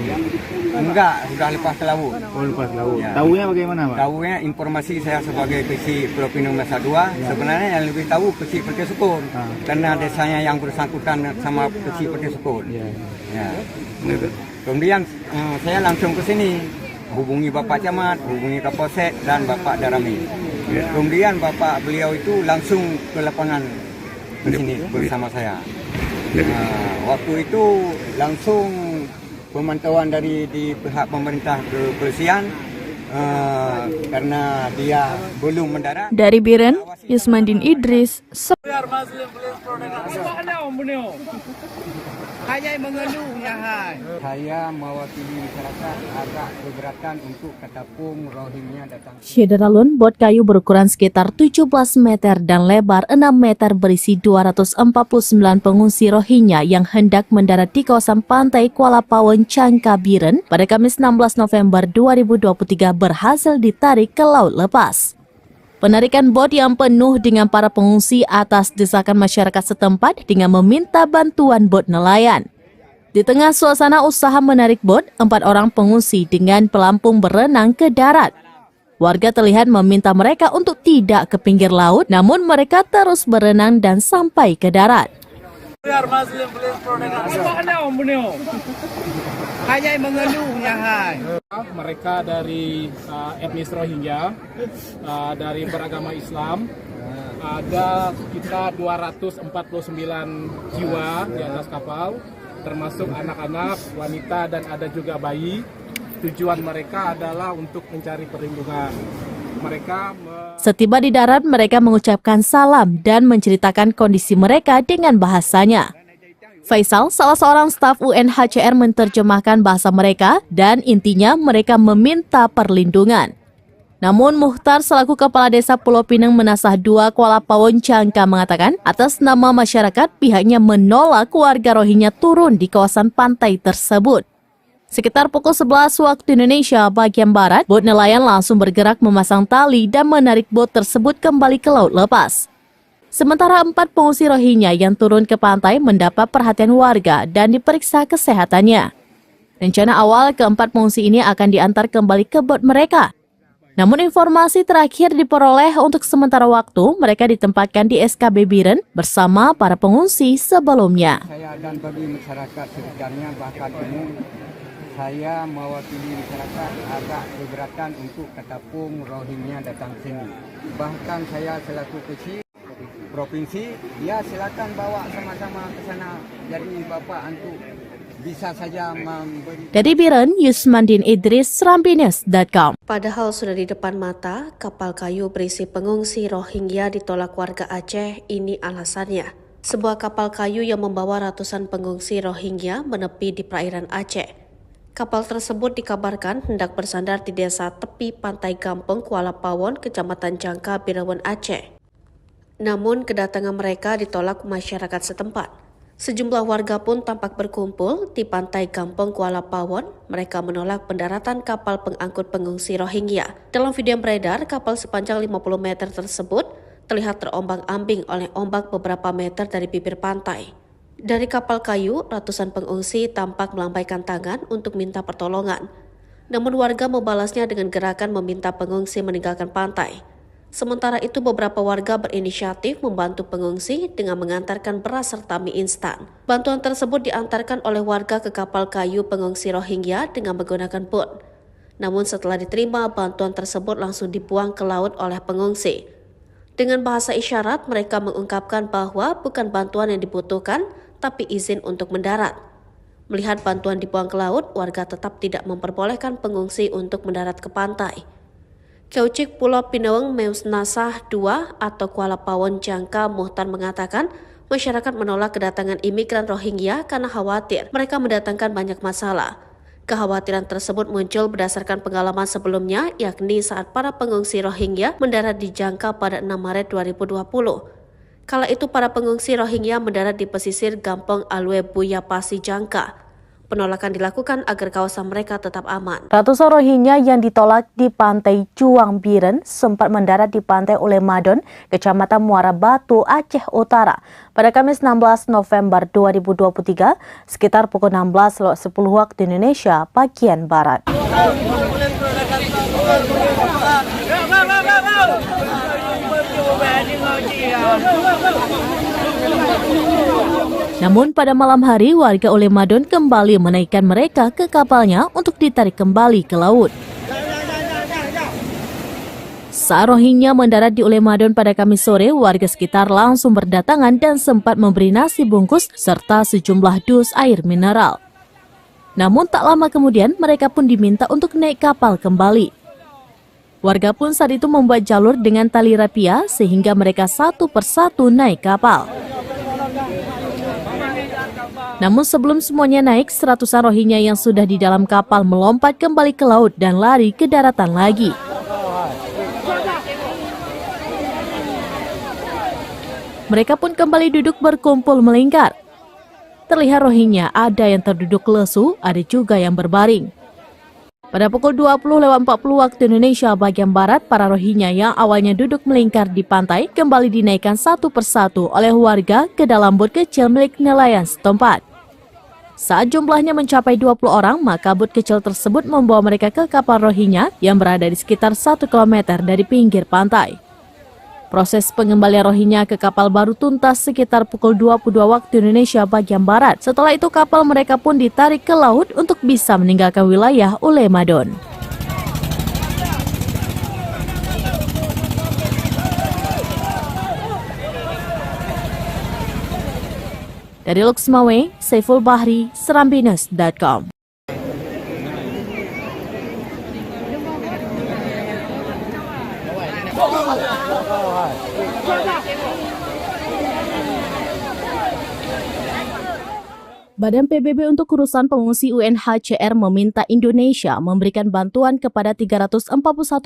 Enggak, sudah lepas ke laut. Oh, lepas laut. Ya. Tahunya bagaimana, Pak? Tahunya informasi saya sebagai PC Pulau Pinang Masa 2, sebenarnya yang lebih tahu PC Pantai Sukun. Karena desanya yang bersangkutan sama PC Pantai Sukun. Ya. Kemudian saya langsung ke sini, hubungi Bapak Camat, hubungi Kapolsek dan Bapak Darami. Kemudian Bapak beliau itu langsung ke lapangan ke sini bersama saya. Waktu itu langsung pemantauan dari di pihak pemerintah kepolisian karena dia belum mendarat. Dari Biren, Yusmandin Idris. Saya mewakili masyarakat agak keberatan untuk ketapung Rohingya datang. Syederalun, bot kayu berukuran sekitar 17 meter dan lebar 6 meter berisi 249 pengungsi Rohingya yang hendak mendarat di kawasan pantai Kuala Pawon, Jangkabiren pada Kamis 16 November 2023 berhasil ditarik ke laut lepas. Penarikan bot yang penuh dengan para pengungsi atas desakan masyarakat setempat dengan meminta bantuan bot nelayan. Di tengah suasana usaha menarik bot, 4 orang pengungsi dengan pelampung berenang ke darat. Warga terlihat meminta mereka untuk tidak ke pinggir laut, namun mereka terus berenang dan sampai ke darat. Mereka dari etnis Rohingya, dari beragama Islam, ada sekitar 249 jiwa di atas kapal, termasuk anak-anak, wanita, dan ada juga bayi. Tujuan mereka adalah untuk mencari perlindungan. Setiba di darat, mereka mengucapkan salam dan menceritakan kondisi mereka dengan bahasanya. Faisal, salah seorang staf UNHCR, menerjemahkan bahasa mereka dan intinya mereka meminta perlindungan. Namun Mukhtar selaku Kepala Desa Pulau Pinang Menasah 2 Kuala Pawon, Jangka mengatakan atas nama masyarakat pihaknya menolak warga Rohingya turun di kawasan pantai tersebut. Sekitar pukul 11 waktu Indonesia bagian Barat, bot nelayan langsung bergerak memasang tali dan menarik bot tersebut kembali ke laut lepas. Sementara 4 pengungsi Rohingya yang turun ke pantai mendapat perhatian warga dan diperiksa kesehatannya. Rencana awal keempat pengungsi ini akan diantar kembali ke bot mereka. Namun informasi terakhir diperoleh untuk sementara waktu mereka ditempatkan di SKB Biren bersama para pengungsi sebelumnya. Saya dan bagi masyarakat sekitarnya bahkan umum, saya mewakili masyarakat agak keberatan untuk ketapung Rohingya datang sini. Bahkan saya selaku kecil provinsi, ya silakan bawa sama-sama ke sana. Jadi Bapak untuk bisa saja memberi. Dari Biren, Yusmandin Idris, serambinews.com. Padahal sudah di depan mata, kapal kayu berisi pengungsi Rohingya ditolak warga Aceh. Ini alasannya. Sebuah kapal kayu yang membawa ratusan pengungsi Rohingya menepi di perairan Aceh. Kapal tersebut dikabarkan hendak bersandar di desa tepi pantai Gampeng, Kuala Pawon, Kecamatan Jangka, Birawan, Aceh. Namun kedatangan mereka ditolak masyarakat setempat. Sejumlah warga pun tampak berkumpul di pantai Kampung Kuala Pawon. Mereka menolak pendaratan kapal pengangkut pengungsi Rohingya. Dalam video yang beredar, kapal sepanjang 50 meter tersebut terlihat terombang-ambing oleh ombak beberapa meter dari bibir pantai. Dari kapal kayu, ratusan pengungsi tampak melambaikan tangan untuk minta pertolongan. Namun warga membalasnya dengan gerakan meminta pengungsi meninggalkan pantai. Sementara itu beberapa warga berinisiatif membantu pengungsi dengan mengantarkan beras serta mie instan. Bantuan tersebut diantarkan oleh warga ke kapal kayu pengungsi Rohingya dengan menggunakan bot. Namun setelah diterima, bantuan tersebut langsung dibuang ke laut oleh pengungsi. Dengan bahasa isyarat, mereka mengungkapkan bahwa bukan bantuan yang dibutuhkan, tapi izin untuk mendarat. Melihat bantuan dibuang ke laut, warga tetap tidak memperbolehkan pengungsi untuk mendarat ke pantai. Kaucik Pulau Pinaweng Meusnasah II atau Kuala Pawon Jangka Muhtar mengatakan masyarakat menolak kedatangan imigran Rohingya karena khawatir mereka mendatangkan banyak masalah. Kekhawatiran tersebut muncul berdasarkan pengalaman sebelumnya, yakni saat para pengungsi Rohingya mendarat di Jangka pada 6 Maret 2020. Kala itu para pengungsi Rohingya mendarat di pesisir Gampong Alwe Buya Pasi Jangka. Penolakan dilakukan agar kawasan mereka tetap aman. Ratusan Rohingya yang ditolak di pantai Juang Biren sempat mendarat di pantai Ulemadon, Kecamatan Muara Batu, Aceh Utara pada Kamis 16 November 2023 sekitar pukul 16.10 waktu Indonesia bagian Barat. Namun pada malam hari warga Ulemadon kembali menaikkan mereka ke kapalnya untuk ditarik kembali ke laut. Saat Rohingya mendarat di Ulemadon pada Kamis sore, warga sekitar langsung berdatangan dan sempat memberi nasi bungkus serta sejumlah dus air mineral. Namun tak lama kemudian mereka pun diminta untuk naik kapal kembali. Warga pun saat itu membuat jalur dengan tali rapia sehingga mereka satu persatu naik kapal. Namun sebelum semuanya naik, seratusan Rohingya yang sudah di dalam kapal melompat kembali ke laut dan lari ke daratan lagi. Mereka pun kembali duduk berkumpul melingkar. Terlihat Rohingya ada yang terduduk lesu, ada juga yang berbaring. Pada pukul 20.40 waktu Indonesia bagian Barat, para Rohingya yang awalnya duduk melingkar di pantai kembali dinaikkan satu persatu oleh warga ke dalam bot kecil milik nelayan setempat. Saat jumlahnya mencapai 20 orang, maka bot kecil tersebut membawa mereka ke kapal Rohingya yang berada di sekitar 1 km dari pinggir pantai. Proses pengembalian Rohingya ke kapal baru tuntas sekitar pukul 22 waktu Indonesia bagian Barat. Setelah itu kapal mereka pun ditarik ke laut untuk bisa meninggalkan wilayah Ulemadon. Dari Luxmawe, Saiful Bahri, Serambinews.com. Badan PBB untuk Urusan Pengungsi UNHCR meminta Indonesia memberikan bantuan kepada 341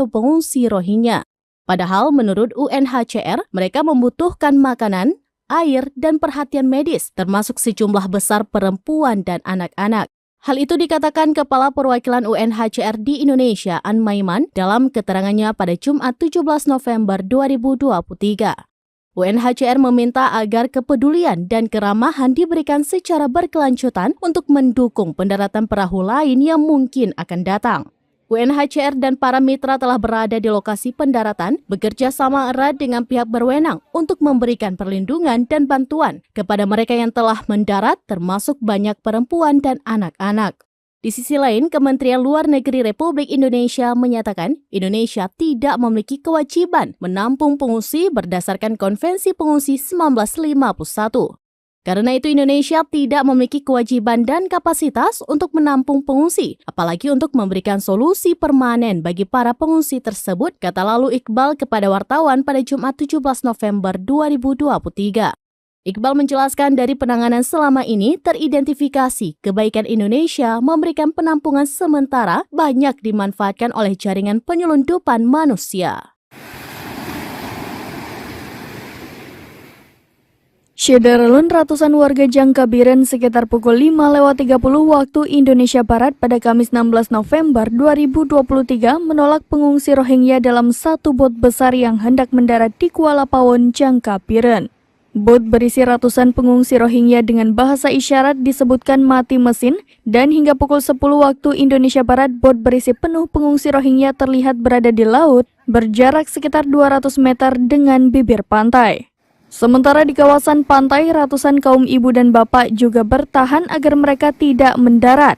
pengungsi Rohingya. Padahal menurut UNHCR, mereka membutuhkan makanan, air, dan perhatian medis, termasuk sejumlah besar perempuan dan anak-anak. Hal itu dikatakan Kepala Perwakilan UNHCR di Indonesia, An Maiman, dalam keterangannya pada Jumat 17 November 2023. UNHCR meminta agar kepedulian dan keramahan diberikan secara berkelanjutan untuk mendukung pendaratan perahu lain yang mungkin akan datang. UNHCR dan para mitra telah berada di lokasi pendaratan, bekerja sama erat dengan pihak berwenang untuk memberikan perlindungan dan bantuan kepada mereka yang telah mendarat, termasuk banyak perempuan dan anak-anak. Di sisi lain, Kementerian Luar Negeri Republik Indonesia menyatakan Indonesia tidak memiliki kewajiban menampung pengungsi berdasarkan Konvensi Pengungsi 1951. Karena itu Indonesia tidak memiliki kewajiban dan kapasitas untuk menampung pengungsi, apalagi untuk memberikan solusi permanen bagi para pengungsi tersebut, kata lalu Iqbal kepada wartawan pada Jumat 17 November 2023. Iqbal menjelaskan dari penanganan selama ini teridentifikasi kebaikan Indonesia memberikan penampungan sementara banyak dimanfaatkan oleh jaringan penyelundupan manusia. Syederalun ratusan warga Jangkabiren sekitar pukul 5:30 waktu Indonesia Barat pada Kamis 16 November 2023 menolak pengungsi Rohingya dalam satu bot besar yang hendak mendarat di Kuala Pawon, Jangkabiren. Bot berisi ratusan pengungsi Rohingya dengan bahasa isyarat disebutkan mati mesin dan hingga pukul 10 waktu Indonesia Barat bot berisi penuh pengungsi Rohingya terlihat berada di laut berjarak sekitar 200 meter dengan bibir pantai. Sementara di kawasan pantai, ratusan kaum ibu dan bapak juga bertahan agar mereka tidak mendarat.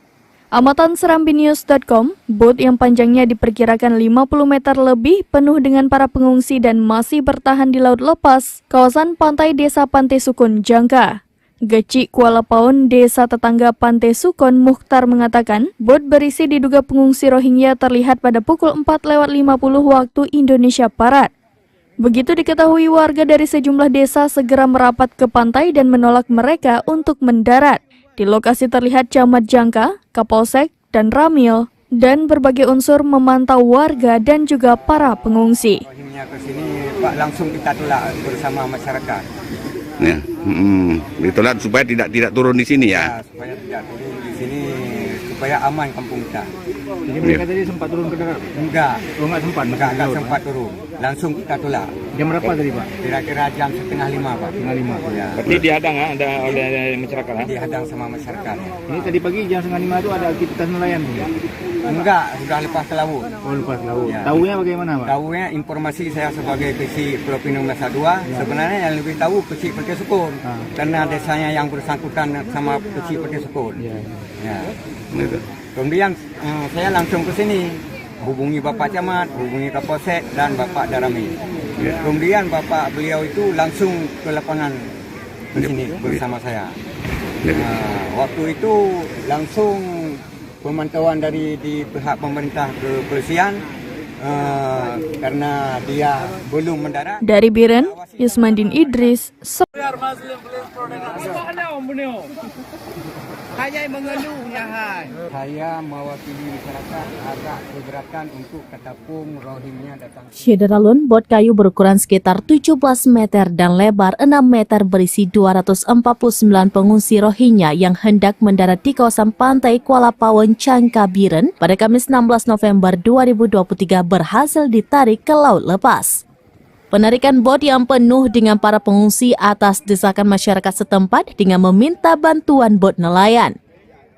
Amatan serambinews.com, bot yang panjangnya diperkirakan 50 meter lebih penuh dengan para pengungsi dan masih bertahan di laut lepas, kawasan pantai Desa Pantai Sukun, Jangka. Geci Kuala Pawon, desa tetangga Pantai Sukun, Mukhtar mengatakan, bot berisi diduga pengungsi Rohingya terlihat pada pukul 4:50 waktu Indonesia Barat. Begitu diketahui, warga dari sejumlah desa segera merapat ke pantai dan menolak mereka untuk mendarat. Di lokasi terlihat Camat Jangka, Kapolsek, dan Ramil, dan berbagai unsur memantau warga dan juga para pengungsi. Rohingya ke sini, Pak, langsung kita tolak bersama masyarakat. Ya, ditolak supaya tidak turun di sini ya. Supaya tidak turun di sini, supaya aman kampung kita. Jadi mereka tadi sempat turun ke darat? Enggak. Oh, enggak sempat? Enggak sempat turun. Langsung kita tolak. Jam berapa tadi, Pak? Kira-kira jam 4:30, Pak. 4:30. Ya. Berarti dihadang ada oleh masyarakat. Dihadang sama masyarakat. Ini tadi pagi jam 4:30 itu ada aktivitas nelayan? Enggak, sudah lepas ke laut. Oh, lepas laut. Ya. Tahunya bagaimana, Pak? Tahunya informasi saya sebagai kecil Pulau Pinang Masa 2, sebenarnya yang lebih tahu kecil Pertia Sukun. Karena desanya yang bersangkutan sama kecil Pertia Sukun. Ya. Kemudian saya langsung ke sini, hubungi Bapak Camat, hubungi Kapolsek dan Bapak Darami. Kemudian Bapak beliau itu langsung ke lapangan ke sini bersama saya. Waktu itu langsung pemantauan dari di pihak pemerintah kepolisian karena dia belum mendarat. Dari Biren, Yusmandin Idris, Saya mewakili masyarakat agak keberatan untuk ketapung Rohingya datang. Syederalun, bot kayu berukuran sekitar 17 meter dan lebar 6 meter berisi 249 pengungsi Rohingya yang hendak mendarat di kawasan pantai Kuala Pawon, Jangkabiren pada Kamis 16 November 2023 berhasil ditarik ke laut lepas. Penarikan bot yang penuh dengan para pengungsi atas desakan masyarakat setempat dengan meminta bantuan bot nelayan.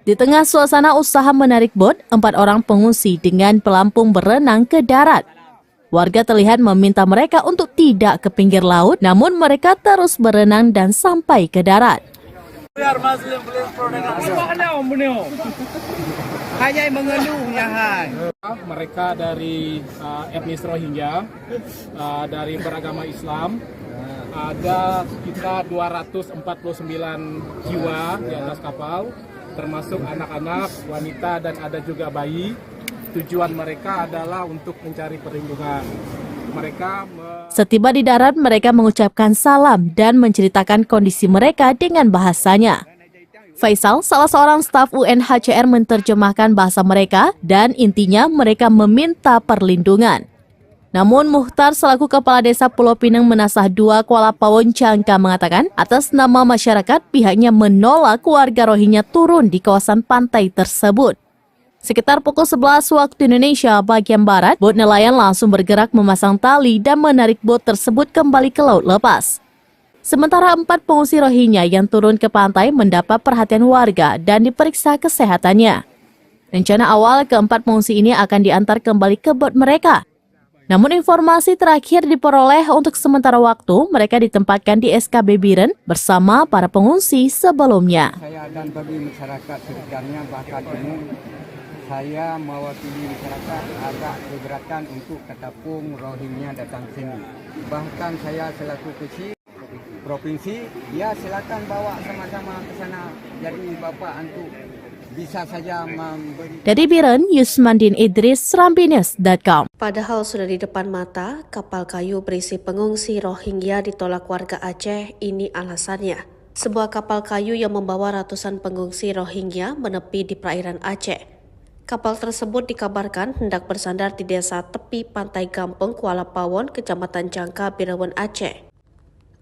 Di tengah suasana usaha menarik bot, 4 orang pengungsi dengan pelampung berenang ke darat. Warga terlihat meminta mereka untuk tidak ke pinggir laut, namun mereka terus berenang dan sampai ke darat. Mereka dari etnis Rohingya, dari beragama Islam, ada sekitar 249 jiwa di atas kapal, termasuk anak-anak, wanita, dan ada juga bayi. Tujuan mereka adalah untuk mencari perlindungan. Setiba di darat, mereka mengucapkan salam dan menceritakan kondisi mereka dengan bahasanya. Faisal, salah seorang staf UNHCR, menerjemahkan bahasa mereka dan intinya mereka meminta perlindungan. Namun Mukhtar selaku Kepala Desa Pulau Pinang Menasah 2 Kuala Pawon, Jangka mengatakan atas nama masyarakat pihaknya menolak warga Rohingya turun di kawasan pantai tersebut. Sekitar pukul 11 waktu Indonesia bagian Barat, bot nelayan langsung bergerak memasang tali dan menarik bot tersebut kembali ke laut lepas. Sementara 4 pengungsi Rohingya yang turun ke pantai mendapat perhatian warga dan diperiksa kesehatannya. Rencana awal keempat pengungsi ini akan diantar kembali ke bot mereka. Namun informasi terakhir diperoleh untuk sementara waktu mereka ditempatkan di SKB Biren bersama para pengungsi sebelumnya. Saya dan bagi masyarakat sekitarnya bahkan umum, saya mewakili masyarakat agak keberatan untuk ketapung Rohingya datang sini. Bahkan saya selaku kecil provinsi, ya silakan bawa sama-sama ke sana. Jadi Bapak untuk bisa saja memberi. Dari Biren, Yusmandin Idris, serambinews.com. Padahal sudah di depan mata, kapal kayu berisi pengungsi Rohingya ditolak warga Aceh. Ini alasannya. Sebuah kapal kayu yang membawa ratusan pengungsi Rohingya menepi di perairan Aceh. Kapal tersebut dikabarkan hendak bersandar di desa tepi pantai Gampeng, Kuala Pawon, Kecamatan Jangka, Birawan, Aceh.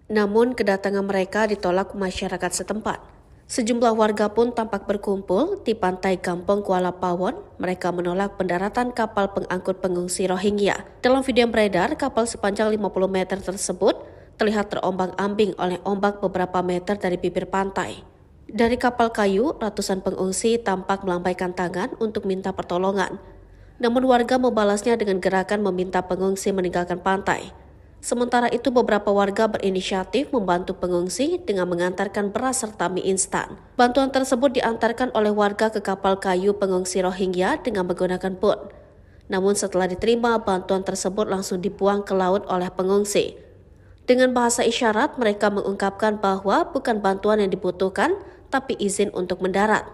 Namun kedatangan mereka ditolak masyarakat setempat. Sejumlah warga pun tampak berkumpul di pantai Kampung Kuala Pawon. Mereka menolak pendaratan kapal pengangkut pengungsi Rohingya. Dalam video yang beredar, kapal sepanjang 50 meter tersebut terlihat terombang-ambing oleh ombak beberapa meter dari bibir pantai. Dari kapal kayu, ratusan pengungsi tampak melambaikan tangan untuk minta pertolongan. Namun warga membalasnya dengan gerakan meminta pengungsi meninggalkan pantai. Sementara itu beberapa warga berinisiatif membantu pengungsi dengan mengantarkan beras serta mie instan. Bantuan tersebut diantarkan oleh warga ke kapal kayu pengungsi Rohingya dengan menggunakan boot. Namun setelah diterima, bantuan tersebut langsung dibuang ke laut oleh pengungsi. Dengan bahasa isyarat, mereka mengungkapkan bahwa bukan bantuan yang dibutuhkan, tapi izin untuk mendarat.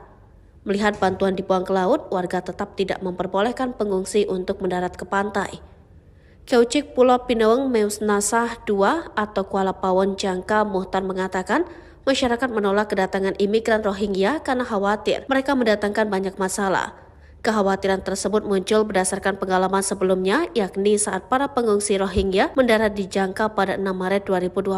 Melihat bantuan dibuang ke laut, warga tetap tidak memperbolehkan pengungsi untuk mendarat ke pantai. Kaucik Pulau Pinaweng Meusnasah II atau Kuala Pawon Jangka Muhtar mengatakan masyarakat menolak kedatangan imigran Rohingya karena khawatir mereka mendatangkan banyak masalah. Kekhawatiran tersebut muncul berdasarkan pengalaman sebelumnya, yakni saat para pengungsi Rohingya mendarat di Jangka pada 6 Maret 2020.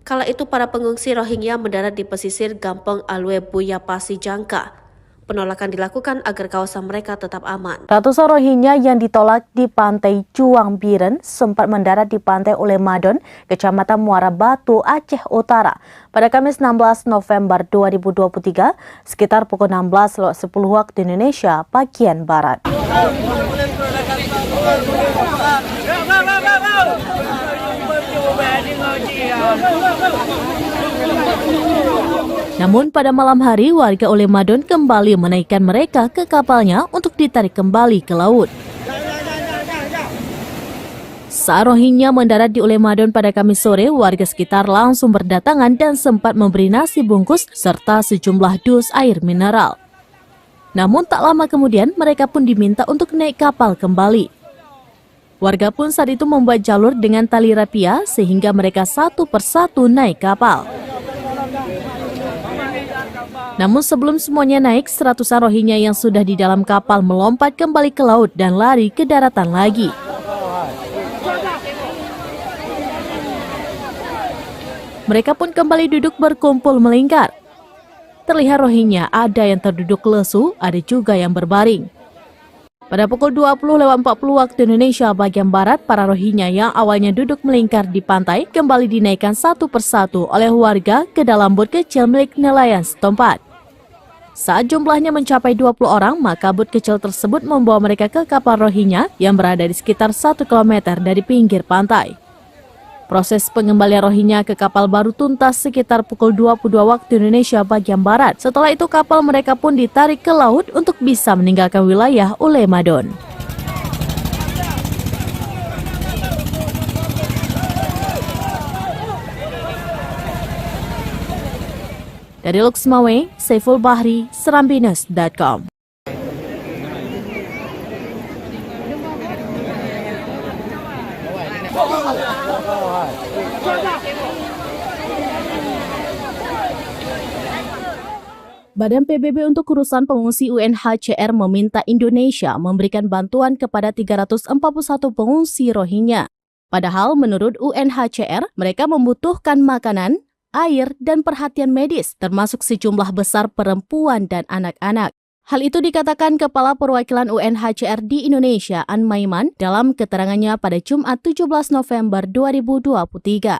Kala itu para pengungsi Rohingya mendarat di pesisir Gampong Alwe Buya Pasi Jangka. Penolakan dilakukan agar kawasan mereka tetap aman. Ratusan Rohingya yang ditolak di pantai Cuang Biren sempat mendarat di pantai Ulemadon, Kecamatan Muara Batu, Aceh Utara pada Kamis 16 November 2023 sekitar pukul 16.10 waktu Indonesia bagian Barat. Namun pada malam hari warga Ulemadon kembali menaikkan mereka ke kapalnya untuk ditarik kembali ke laut. Saat Rohingya mendarat di Ulemadon pada Kamis sore, warga sekitar langsung berdatangan dan sempat memberi nasi bungkus serta sejumlah dus air mineral. Namun tak lama kemudian mereka pun diminta untuk naik kapal kembali. Warga pun saat itu membuat jalur dengan tali rapia sehingga mereka satu persatu naik kapal. Namun sebelum semuanya naik, seratusan Rohingya yang sudah di dalam kapal melompat kembali ke laut dan lari ke daratan lagi. Mereka pun kembali duduk berkumpul melingkar. Terlihat Rohingya ada yang terduduk lesu, ada juga yang berbaring. Pada pukul 20.40 waktu Indonesia bagian Barat, para Rohingya yang awalnya duduk melingkar di pantai kembali dinaikkan satu persatu oleh warga ke dalam bot kecil milik nelayan setempat. Saat jumlahnya mencapai 20 orang, maka bot kecil tersebut membawa mereka ke kapal Rohingya yang berada di sekitar 1 km dari pinggir pantai. Proses pengembalian Rohingya ke kapal baru tuntas sekitar pukul 22 waktu Indonesia bagian Barat. Setelah itu kapal mereka pun ditarik ke laut untuk bisa meninggalkan wilayah Ulemadon. Dari Luxmawe, Saiful Bahri, Serambines.com. Badan PBB untuk urusan pengungsi UNHCR meminta Indonesia memberikan bantuan kepada 341 pengungsi Rohingya. Padahal menurut UNHCR, mereka membutuhkan makanan, air, dan perhatian medis, termasuk sejumlah besar perempuan dan anak-anak. Hal itu dikatakan Kepala Perwakilan UNHCR di Indonesia, An Maiman, dalam keterangannya pada Jumat 17 November 2023.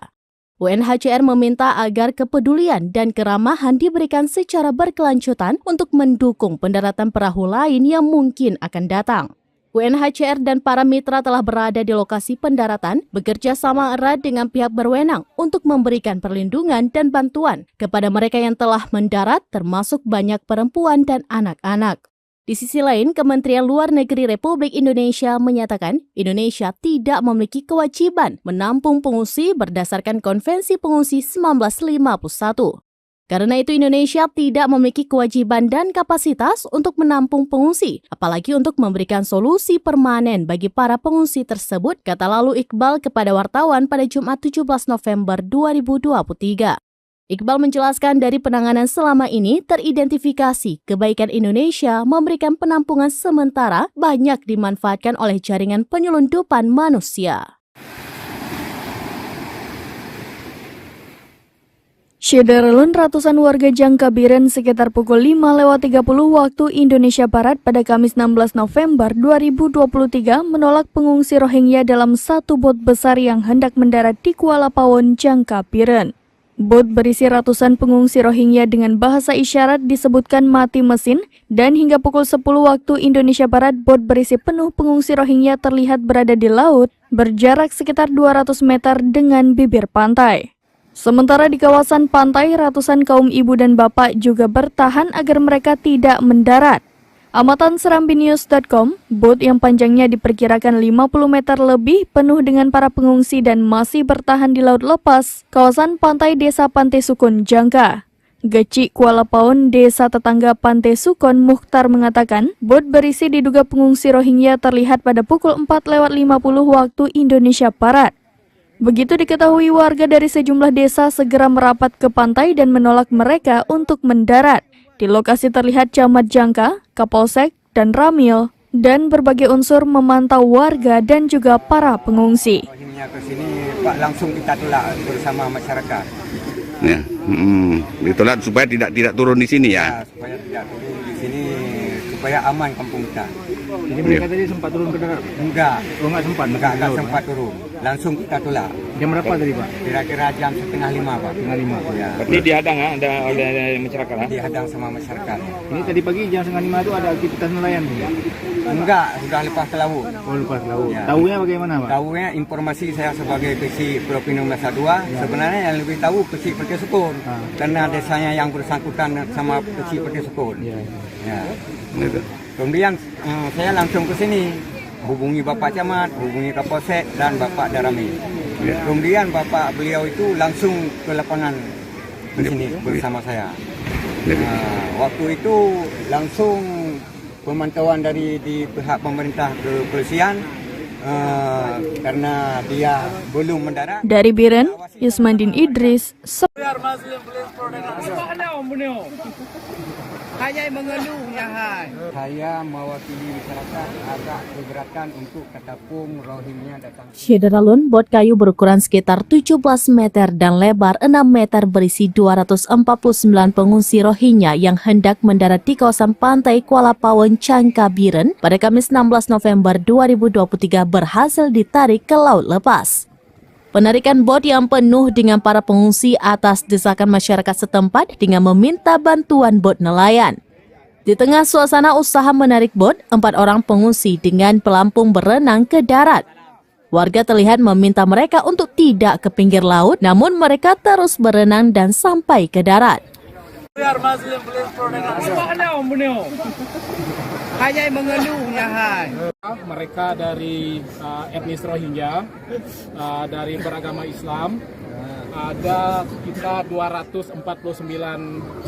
UNHCR meminta agar kepedulian dan keramahan diberikan secara berkelanjutan untuk mendukung pendaratan perahu lain yang mungkin akan datang. UNHCR dan para mitra telah berada di lokasi pendaratan, bekerja sama erat dengan pihak berwenang untuk memberikan perlindungan dan bantuan kepada mereka yang telah mendarat, termasuk banyak perempuan dan anak-anak. Di sisi lain, Kementerian Luar Negeri Republik Indonesia menyatakan Indonesia tidak memiliki kewajiban menampung pengungsi berdasarkan Konvensi Pengungsi 1951. Karena itu Indonesia tidak memiliki kewajiban dan kapasitas untuk menampung pengungsi, apalagi untuk memberikan solusi permanen bagi para pengungsi tersebut, kata lalu Iqbal kepada wartawan pada Jumat 17 November 2023. Iqbal menjelaskan dari penanganan selama ini teridentifikasi kebaikan Indonesia memberikan penampungan sementara banyak dimanfaatkan oleh jaringan penyelundupan manusia. Syederalun ratusan warga Jangkabiren sekitar pukul 5:30 waktu Indonesia Barat pada Kamis 16 November 2023 menolak pengungsi Rohingya dalam satu bot besar yang hendak mendarat di Kuala Pawon, Jangkabiren. Bot berisi ratusan pengungsi Rohingya dengan bahasa isyarat disebutkan mati mesin dan hingga pukul 10 waktu Indonesia Barat bot berisi penuh pengungsi Rohingya terlihat berada di laut berjarak sekitar 200 meter dengan bibir pantai. Sementara di kawasan pantai, ratusan kaum ibu dan bapak juga bertahan agar mereka tidak mendarat. Amatan serambinews.com, bot yang panjangnya diperkirakan 50 meter lebih penuh dengan para pengungsi dan masih bertahan di laut lepas, kawasan pantai Desa Pantai Sukun, Jangka. Geci Kuala Pawon, desa tetangga Pantai Sukun, Mukhtar mengatakan, bot berisi diduga pengungsi Rohingya terlihat pada pukul 4:50 waktu Indonesia Barat. Begitu diketahui, warga dari sejumlah desa segera merapat ke pantai dan menolak mereka untuk mendarat. Di lokasi terlihat camat Jangka, Kapolsek, dan Ramil, dan berbagai unsur memantau warga dan juga para pengungsi. Rohingya ke sini, Pak, langsung kita tolak bersama masyarakat. Ya, ditolak supaya tidak turun di sini ya. Supaya tidak turun di sini, supaya aman kampung kita. Jadi mereka tadi sempat turun ke darat? Enggak. Oh, enggak sempat? Enggak sempat turun. Langsung kita tolak. Jam berapa tadi, Pak? Kira-kira jam 4:30, Pak. 4:30. Ya. Berarti dihadang oleh masyarakat. Dihadang sama masyarakat. Ini tadi pagi jam 4:30 itu ada aktivitas nelayan, Pak? Enggak, sudah lepas ke laut. Oh, lepas laut. Ya. Tahunya bagaimana, Pak? Tahunya informasi saya sebagai kecil Provinsi Nusa Dua, sebenarnya yang lebih tahu kecil Perti Sukun. Karena desanya yang bersangkutan sama kecil Perti Sukun. Ya. Ya. Gitu. Kemudian saya langsung ke sini, hubungi Bapak Camat, hubungi Kapolsek dan Bapak Darami. Ya. Kemudian Bapak beliau itu langsung ke lapangan ke sini bersama saya. Waktu itu langsung pemantauan dari di pihak pemerintah kepolisian karena dia belum mendarat. Dari Biren, Yusmandin Idris, Saya mewakili masyarakat agak keberatan untuk ketapung Rohingya datang. Syederalun, bot kayu berukuran sekitar 17 meter dan lebar 6 meter berisi 249 pengungsi Rohingya yang hendak mendarat di kawasan pantai Kuala Pawon, Jangkabiren pada Kamis 16 November 2023 berhasil ditarik ke laut lepas. Penarikan bot yang penuh dengan para pengungsi atas desakan masyarakat setempat dengan meminta bantuan bot nelayan. Di tengah suasana usaha menarik bot, 4 orang pengungsi dengan pelampung berenang ke darat. Warga terlihat meminta mereka untuk tidak ke pinggir laut, namun mereka terus berenang dan sampai ke darat. Mereka dari etnis Rohingya, dari beragama Islam, ada sekitar 249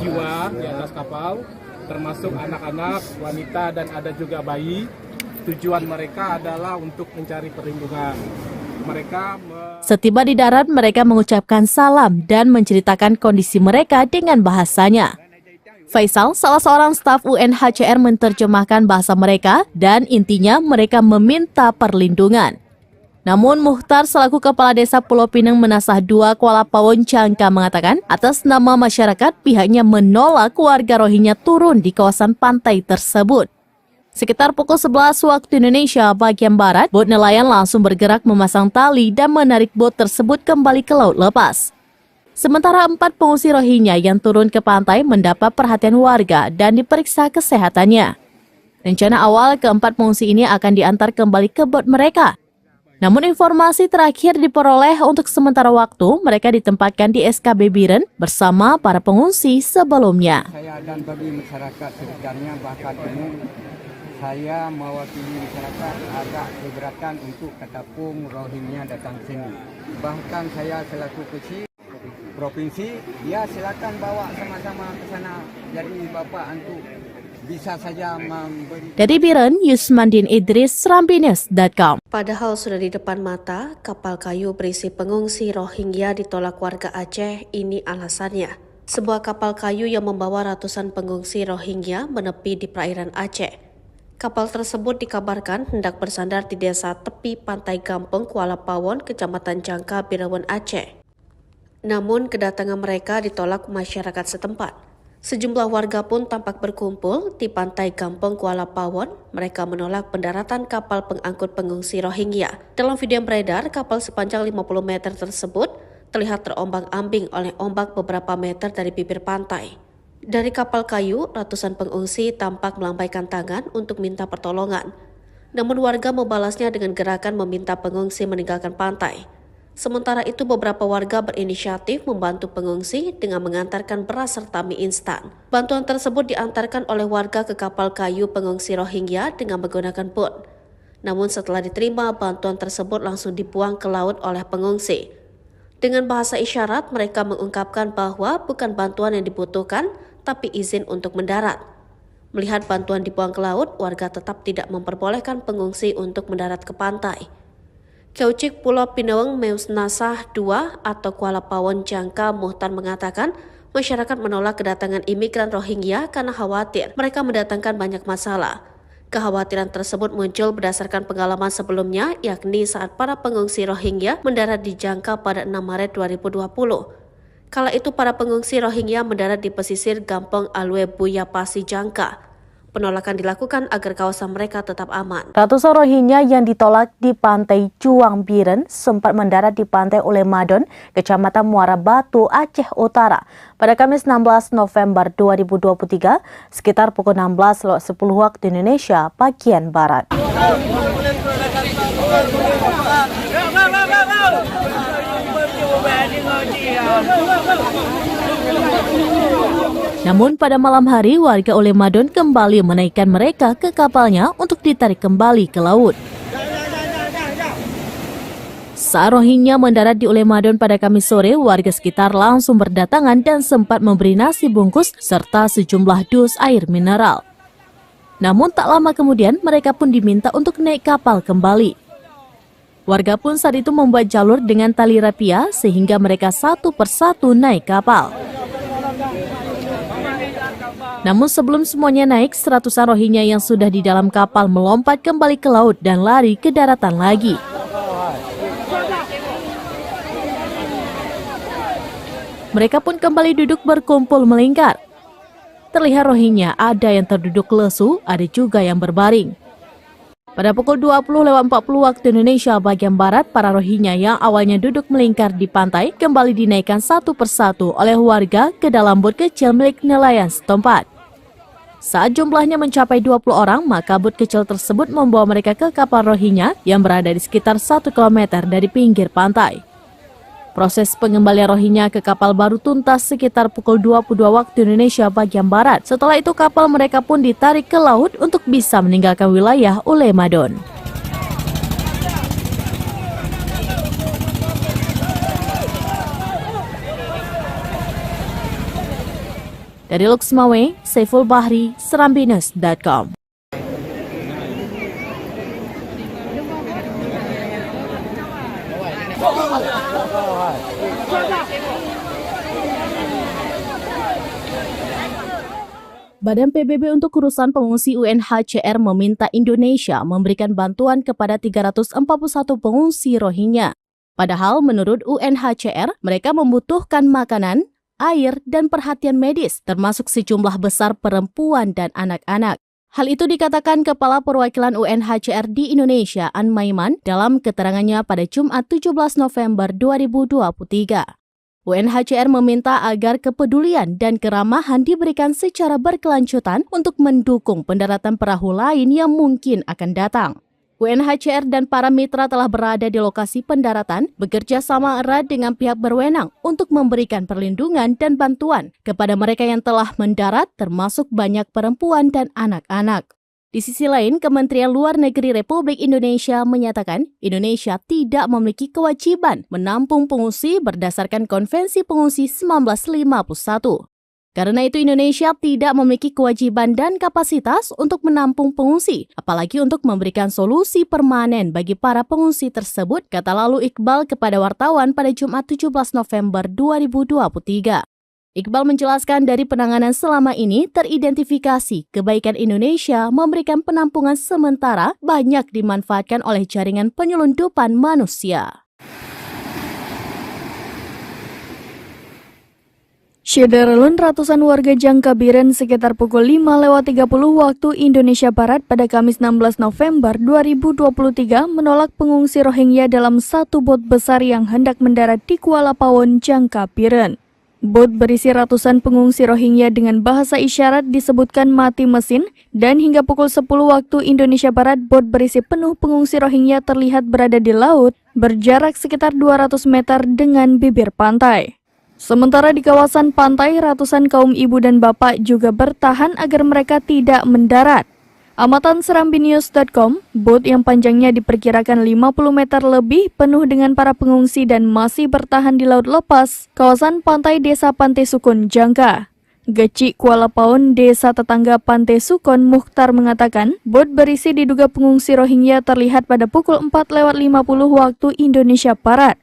jiwa di atas kapal, termasuk anak-anak, wanita, dan ada juga bayi. Tujuan mereka adalah untuk mencari perlindungan. Setiba di darat, mereka mengucapkan salam dan menceritakan kondisi mereka dengan bahasanya. Faisal, salah seorang staf UNHCR, menerjemahkan bahasa mereka dan intinya mereka meminta perlindungan. Namun Mukhtar selaku Kepala Desa Pulau Pinang Menasah 2 Kuala Pawon, Jangka mengatakan atas nama masyarakat pihaknya menolak warga Rohingya turun di kawasan pantai tersebut. Sekitar pukul 11 waktu Indonesia bagian Barat, bot nelayan langsung bergerak memasang tali dan menarik bot tersebut kembali ke laut lepas. Sementara 4 pengungsi Rohingya yang turun ke pantai mendapat perhatian warga dan diperiksa kesehatannya. Rencana awal keempat pengungsi ini akan diantar kembali ke bot mereka. Namun informasi terakhir diperoleh untuk sementara waktu mereka ditempatkan di SKB Biren bersama para pengungsi sebelumnya. Saya dan bagi masyarakat sekitarnya bahkan umum, saya mewakili masyarakat agak keberatan untuk ketapung Rohingya datang sini. Bahkan saya selaku kecil provinsi, ya silakan bawa sama-sama ke sana. Jadi Bapak untuk bisa saja memberi. Dari Biren, Yusmandin Idris, serambinews.com. Padahal sudah di depan mata, kapal kayu berisi pengungsi Rohingya ditolak warga Aceh. Ini alasannya. Sebuah kapal kayu yang membawa ratusan pengungsi Rohingya menepi di perairan Aceh. Kapal tersebut dikabarkan hendak bersandar di desa tepi pantai Gampeng, Kuala Pawon, Kecamatan Jangka, Birawan, Aceh. Namun kedatangan mereka ditolak masyarakat setempat. Sejumlah warga pun tampak berkumpul di pantai Kampung Kuala Pawon. Mereka menolak pendaratan kapal pengangkut pengungsi Rohingya. Dalam video yang beredar, kapal sepanjang 50 meter tersebut terlihat terombang-ambing oleh ombak beberapa meter dari bibir pantai. Dari kapal kayu, ratusan pengungsi tampak melambaikan tangan untuk minta pertolongan. Namun warga membalasnya dengan gerakan meminta pengungsi meninggalkan pantai. Sementara itu beberapa warga berinisiatif membantu pengungsi dengan mengantarkan beras serta mie instan. Bantuan tersebut diantarkan oleh warga ke kapal kayu pengungsi Rohingya dengan menggunakan bot. Namun setelah diterima, bantuan tersebut langsung dibuang ke laut oleh pengungsi. Dengan bahasa isyarat, mereka mengungkapkan bahwa bukan bantuan yang dibutuhkan, tapi izin untuk mendarat. Melihat bantuan dibuang ke laut, warga tetap tidak memperbolehkan pengungsi untuk mendarat ke pantai. Kaucik Pulau Pinawang Meus Nasah II atau Kuala Pawon Jangka Muhtar mengatakan masyarakat menolak kedatangan imigran Rohingya karena khawatir mereka mendatangkan banyak masalah. Kekhawatiran tersebut muncul berdasarkan pengalaman sebelumnya, yakni saat para pengungsi Rohingya mendarat di Jangka pada 6 Maret 2020. Kala itu para pengungsi Rohingya mendarat di pesisir Gampong Alwe Buya Pasi Jangka. Penolakan dilakukan agar kawasan mereka tetap aman. Ratusan Rohingya yang ditolak di pantai Juang Biren sempat mendarat di pantai Ulemadon, Kecamatan Muara Batu, Aceh Utara pada Kamis 16 November 2023 sekitar pukul 16.10 waktu Indonesia bagian Barat. Namun pada malam hari warga Ulemadon kembali menaikkan mereka ke kapalnya untuk ditarik kembali ke laut. Saat Rohingya mendarat di Ulemadon pada Kamis sore, warga sekitar langsung berdatangan dan sempat memberi nasi bungkus serta sejumlah dus air mineral. Namun tak lama kemudian mereka pun diminta untuk naik kapal kembali. Warga pun saat itu membuat jalur dengan tali rapia sehingga mereka satu persatu naik kapal. Namun sebelum semuanya naik, seratusan Rohingya yang sudah di dalam kapal melompat kembali ke laut dan lari ke daratan lagi. Mereka pun kembali duduk berkumpul melingkar. Terlihat Rohingya ada yang terduduk lesu, ada juga yang berbaring. Pada pukul 20.40 waktu Indonesia bagian Barat, para Rohingya yang awalnya duduk melingkar di pantai kembali dinaikkan satu persatu oleh warga ke dalam bot kecil milik nelayan setempat. Saat jumlahnya mencapai 20 orang, maka bot kecil tersebut membawa mereka ke kapal Rohingya yang berada di sekitar 1 km dari pinggir pantai. Proses pengembalian Rohingya ke kapal baru tuntas sekitar pukul 22 waktu Indonesia bagian Barat. Setelah itu kapal mereka pun ditarik ke laut untuk bisa meninggalkan wilayah Ulemadon. Dari Luxmawe, Saiful Bahri, Serambinews.com. Badan PBB untuk urusan pengungsi UNHCR meminta Indonesia memberikan bantuan kepada 341 pengungsi Rohingya. Padahal menurut UNHCR, mereka membutuhkan makanan, air, dan perhatian medis, termasuk sejumlah besar perempuan dan anak-anak. Hal itu dikatakan Kepala Perwakilan UNHCR di Indonesia, An Maiman, dalam keterangannya pada Jumat 17 November 2023. UNHCR meminta agar kepedulian dan keramahan diberikan secara berkelanjutan untuk mendukung pendaratan perahu lain yang mungkin akan datang. UNHCR dan para mitra telah berada di lokasi pendaratan, bekerja sama erat dengan pihak berwenang untuk memberikan perlindungan dan bantuan kepada mereka yang telah mendarat, termasuk banyak perempuan dan anak-anak. Di sisi lain, Kementerian Luar Negeri Republik Indonesia menyatakan Indonesia tidak memiliki kewajiban menampung pengungsi berdasarkan Konvensi Pengungsi 1951. Karena itu Indonesia tidak memiliki kewajiban dan kapasitas untuk menampung pengungsi, apalagi untuk memberikan solusi permanen bagi para pengungsi tersebut, kata lalu Iqbal kepada wartawan pada Jumat 17 November 2023. Iqbal menjelaskan dari penanganan selama ini teridentifikasi kebaikan Indonesia memberikan penampungan sementara banyak dimanfaatkan oleh jaringan penyelundupan manusia. Syederalun ratusan warga Jangkabiren sekitar pukul 5:30 waktu Indonesia Barat pada Kamis 16 November 2023 menolak pengungsi Rohingya dalam satu bot besar yang hendak mendarat di Kuala Pawon, Jangkabiren. Bot berisi ratusan pengungsi Rohingya dengan bahasa isyarat disebutkan mati mesin dan hingga pukul 10 waktu Indonesia Barat bot berisi penuh pengungsi Rohingya terlihat berada di laut berjarak sekitar 200 meter dengan bibir pantai. Sementara di kawasan pantai, ratusan kaum ibu dan bapak juga bertahan agar mereka tidak mendarat. Amatan serambinews.com, bot yang panjangnya diperkirakan 50 meter lebih penuh dengan para pengungsi dan masih bertahan di laut lepas, kawasan pantai Desa Pantai Sukun, Jangka. Geci Kuala Pawon, desa tetangga Pantai Sukun, Mukhtar mengatakan, bot berisi diduga pengungsi Rohingya terlihat pada pukul 4:50 waktu Indonesia Barat.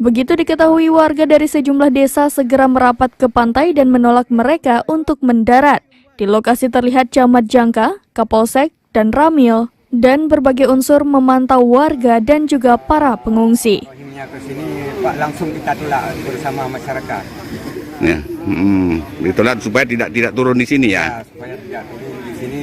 Begitu diketahui, warga dari sejumlah desa segera merapat ke pantai dan menolak mereka untuk mendarat. Di lokasi terlihat camat Jangka, Kapolsek, dan Ramil, dan berbagai unsur memantau warga dan juga para pengungsi. Rohingya ke sini, Pak, langsung kita tolak bersama masyarakat. Ya, ditolak supaya tidak turun di sini ya. Supaya tidak turun di sini,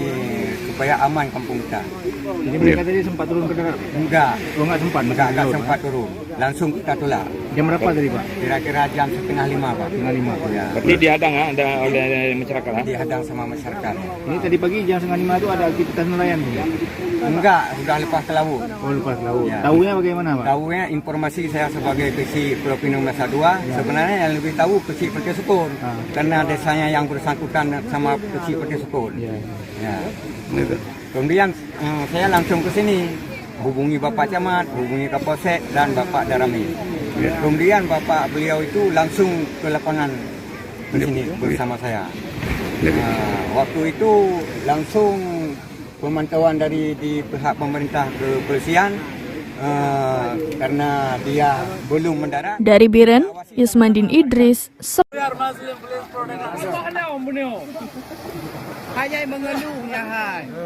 supaya aman kampung kita. Jadi mereka tadi sempat turun ke darat? Enggak. Oh, enggak sempat? Enggak sempat turun. Langsung kita tolak. Jam berapa tadi, Pak? Kira-kira jam 4:30, Pak. 4:30. Ya. Berarti dihadang oleh masyarakat? Dihadang sama masyarakat. Ini tadi pagi jam 4:30 itu ada aktivitas nelayan? Enggak, sudah lepas ke laut. Oh, lepas laut. Ya. Tahunya bagaimana, Pak? Tahunya informasi saya sebagai kecil Pulau Pinang Masa 2, sebenarnya yang lebih tahu kecil Pantai Sukun. Karena desanya yang bersangkutan sama kecil Pantai Sukun. Ya. Kemudian saya langsung ke sini, hubungi Bapak Camat, hubungi Kapolsek dan Bapak Darami. Kemudian Bapak beliau itu langsung ke lapangan ke sini bersama saya. Waktu itu langsung pemantauan dari di pihak pemerintah kepolisian karena dia belum mendarat. Dari Biren, Yusmandin Idris.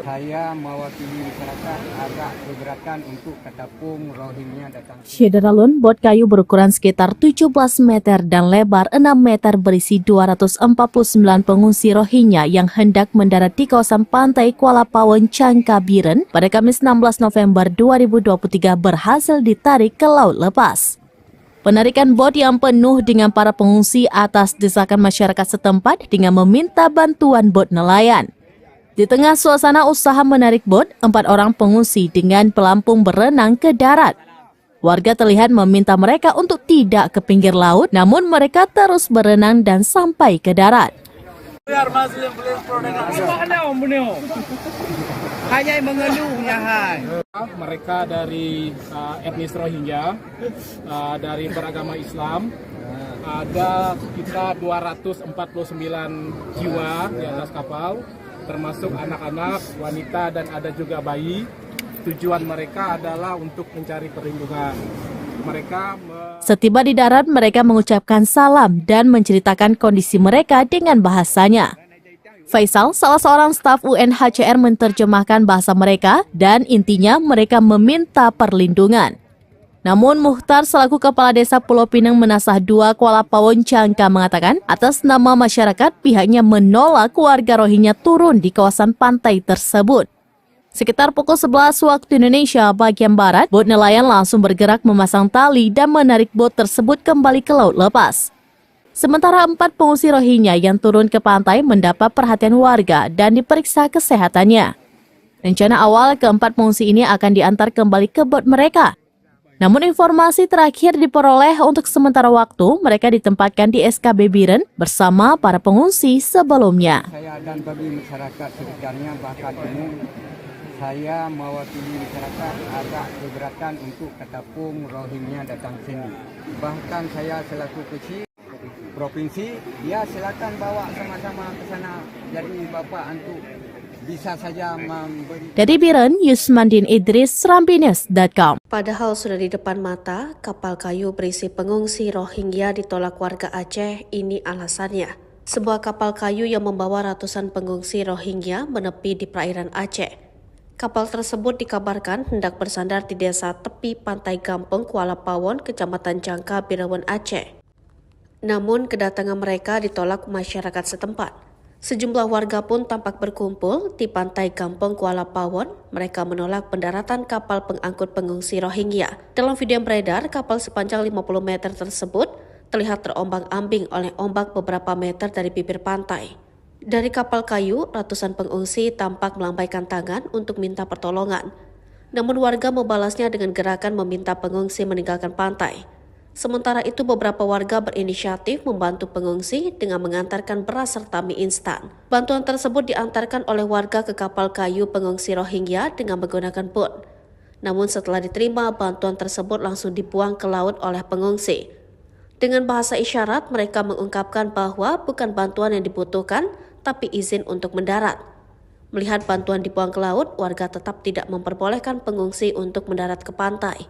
Saya mewakili masyarakat agak keberatan untuk ketapung Rohingya datang. Syederalun, bot kayu berukuran sekitar 17 meter dan lebar 6 meter berisi 249 pengungsi Rohingya yang hendak mendarat di kawasan pantai Kuala Pawon, Jangkabiren pada Kamis 16 November 2023 berhasil ditarik ke laut lepas. Penarikan bot yang penuh dengan para pengungsi atas desakan masyarakat setempat dengan meminta bantuan bot nelayan. Di tengah suasana usaha menarik bot, 4 orang pengungsi dengan pelampung berenang ke darat. Warga terlihat meminta mereka untuk tidak ke pinggir laut, namun mereka terus berenang dan sampai ke darat. Mereka dari etnis Rohingya, dari beragama Islam, ada sekitar 249 jiwa di atas kapal, termasuk anak-anak, wanita, dan ada juga bayi. Tujuan mereka adalah untuk mencari perlindungan. Setiba di darat, mereka mengucapkan salam dan menceritakan kondisi mereka dengan bahasanya. Faisal, salah seorang staf UNHCR, menerjemahkan bahasa mereka dan intinya mereka meminta perlindungan. Namun Mukhtar selaku Kepala Desa Pulau Pinang Menasah 2 Kuala Pawon, Jangka mengatakan atas nama masyarakat pihaknya menolak warga Rohingya turun di kawasan pantai tersebut. Sekitar pukul 11 waktu Indonesia bagian Barat, bot nelayan langsung bergerak memasang tali dan menarik bot tersebut kembali ke laut lepas. Sementara 4 pengungsi Rohingya yang turun ke pantai mendapat perhatian warga dan diperiksa kesehatannya. Rencana awal keempat pengungsi ini akan diantar kembali ke bot mereka. Namun informasi terakhir diperoleh untuk sementara waktu mereka ditempatkan di SKB Biren bersama para pengungsi sebelumnya. Saya dan bagi masyarakat sekitarnya bahkan umum, saya mewakili masyarakat agak keberatan untuk ketapung Rohingya datang sini. Bahkan saya selaku kecil provinsi, ya silakan bawa sama-sama ke sana. Jadi Bapak untuk bisa saja memberi. Dari Biren, Yusmandin Idris, serambinews.com. Padahal sudah di depan mata, kapal kayu berisi pengungsi Rohingya ditolak warga Aceh. Ini alasannya. Sebuah kapal kayu yang membawa ratusan pengungsi Rohingya menepi di perairan Aceh. Kapal tersebut dikabarkan hendak bersandar di desa tepi pantai Gampeng, Kuala Pawon, Kecamatan Jangka, Birawan, Aceh. Namun kedatangan mereka ditolak masyarakat setempat. Sejumlah warga pun tampak berkumpul di pantai Kampung Kuala Pawon. Mereka menolak pendaratan kapal pengangkut pengungsi Rohingya. Dalam video yang beredar, kapal sepanjang 50 meter tersebut terlihat terombang-ambing oleh ombak beberapa meter dari bibir pantai. Dari kapal kayu, ratusan pengungsi tampak melambaikan tangan untuk minta pertolongan. Namun warga membalasnya dengan gerakan meminta pengungsi meninggalkan pantai. Sementara itu beberapa warga berinisiatif membantu pengungsi dengan mengantarkan beras serta mie instan. Bantuan tersebut diantarkan oleh warga ke kapal kayu pengungsi Rohingya dengan menggunakan bot. Namun setelah diterima, bantuan tersebut langsung dibuang ke laut oleh pengungsi. Dengan bahasa isyarat, mereka mengungkapkan bahwa bukan bantuan yang dibutuhkan, tapi izin untuk mendarat. Melihat bantuan dibuang ke laut, warga tetap tidak memperbolehkan pengungsi untuk mendarat ke pantai.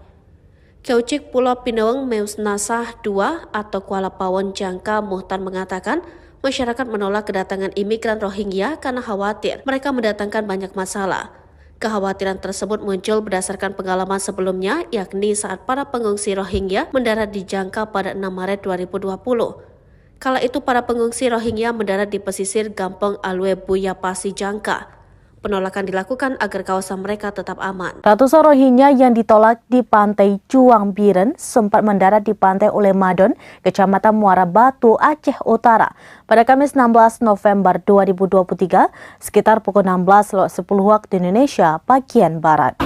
Keucik Pulau Pinawang Meusnasah II atau Kuala Pawon Jangka Muhtar mengatakan masyarakat menolak kedatangan imigran Rohingya karena khawatir mereka mendatangkan banyak masalah. Kekhawatiran tersebut muncul berdasarkan pengalaman sebelumnya, yakni saat para pengungsi Rohingya mendarat di Jangka pada 6 Maret 2020. Kala itu para pengungsi Rohingya mendarat di pesisir Gampong Alwe Buya Pasi Jangka. Penolakan dilakukan agar kawasan mereka tetap aman. Ratusan Rohingya yang ditolak di pantai Cuang Biren sempat mendarat di pantai Ulemadon, Kecamatan Muara Batu, Aceh Utara pada Kamis 16 November 2023 sekitar pukul 16.10 waktu Indonesia bagian Barat.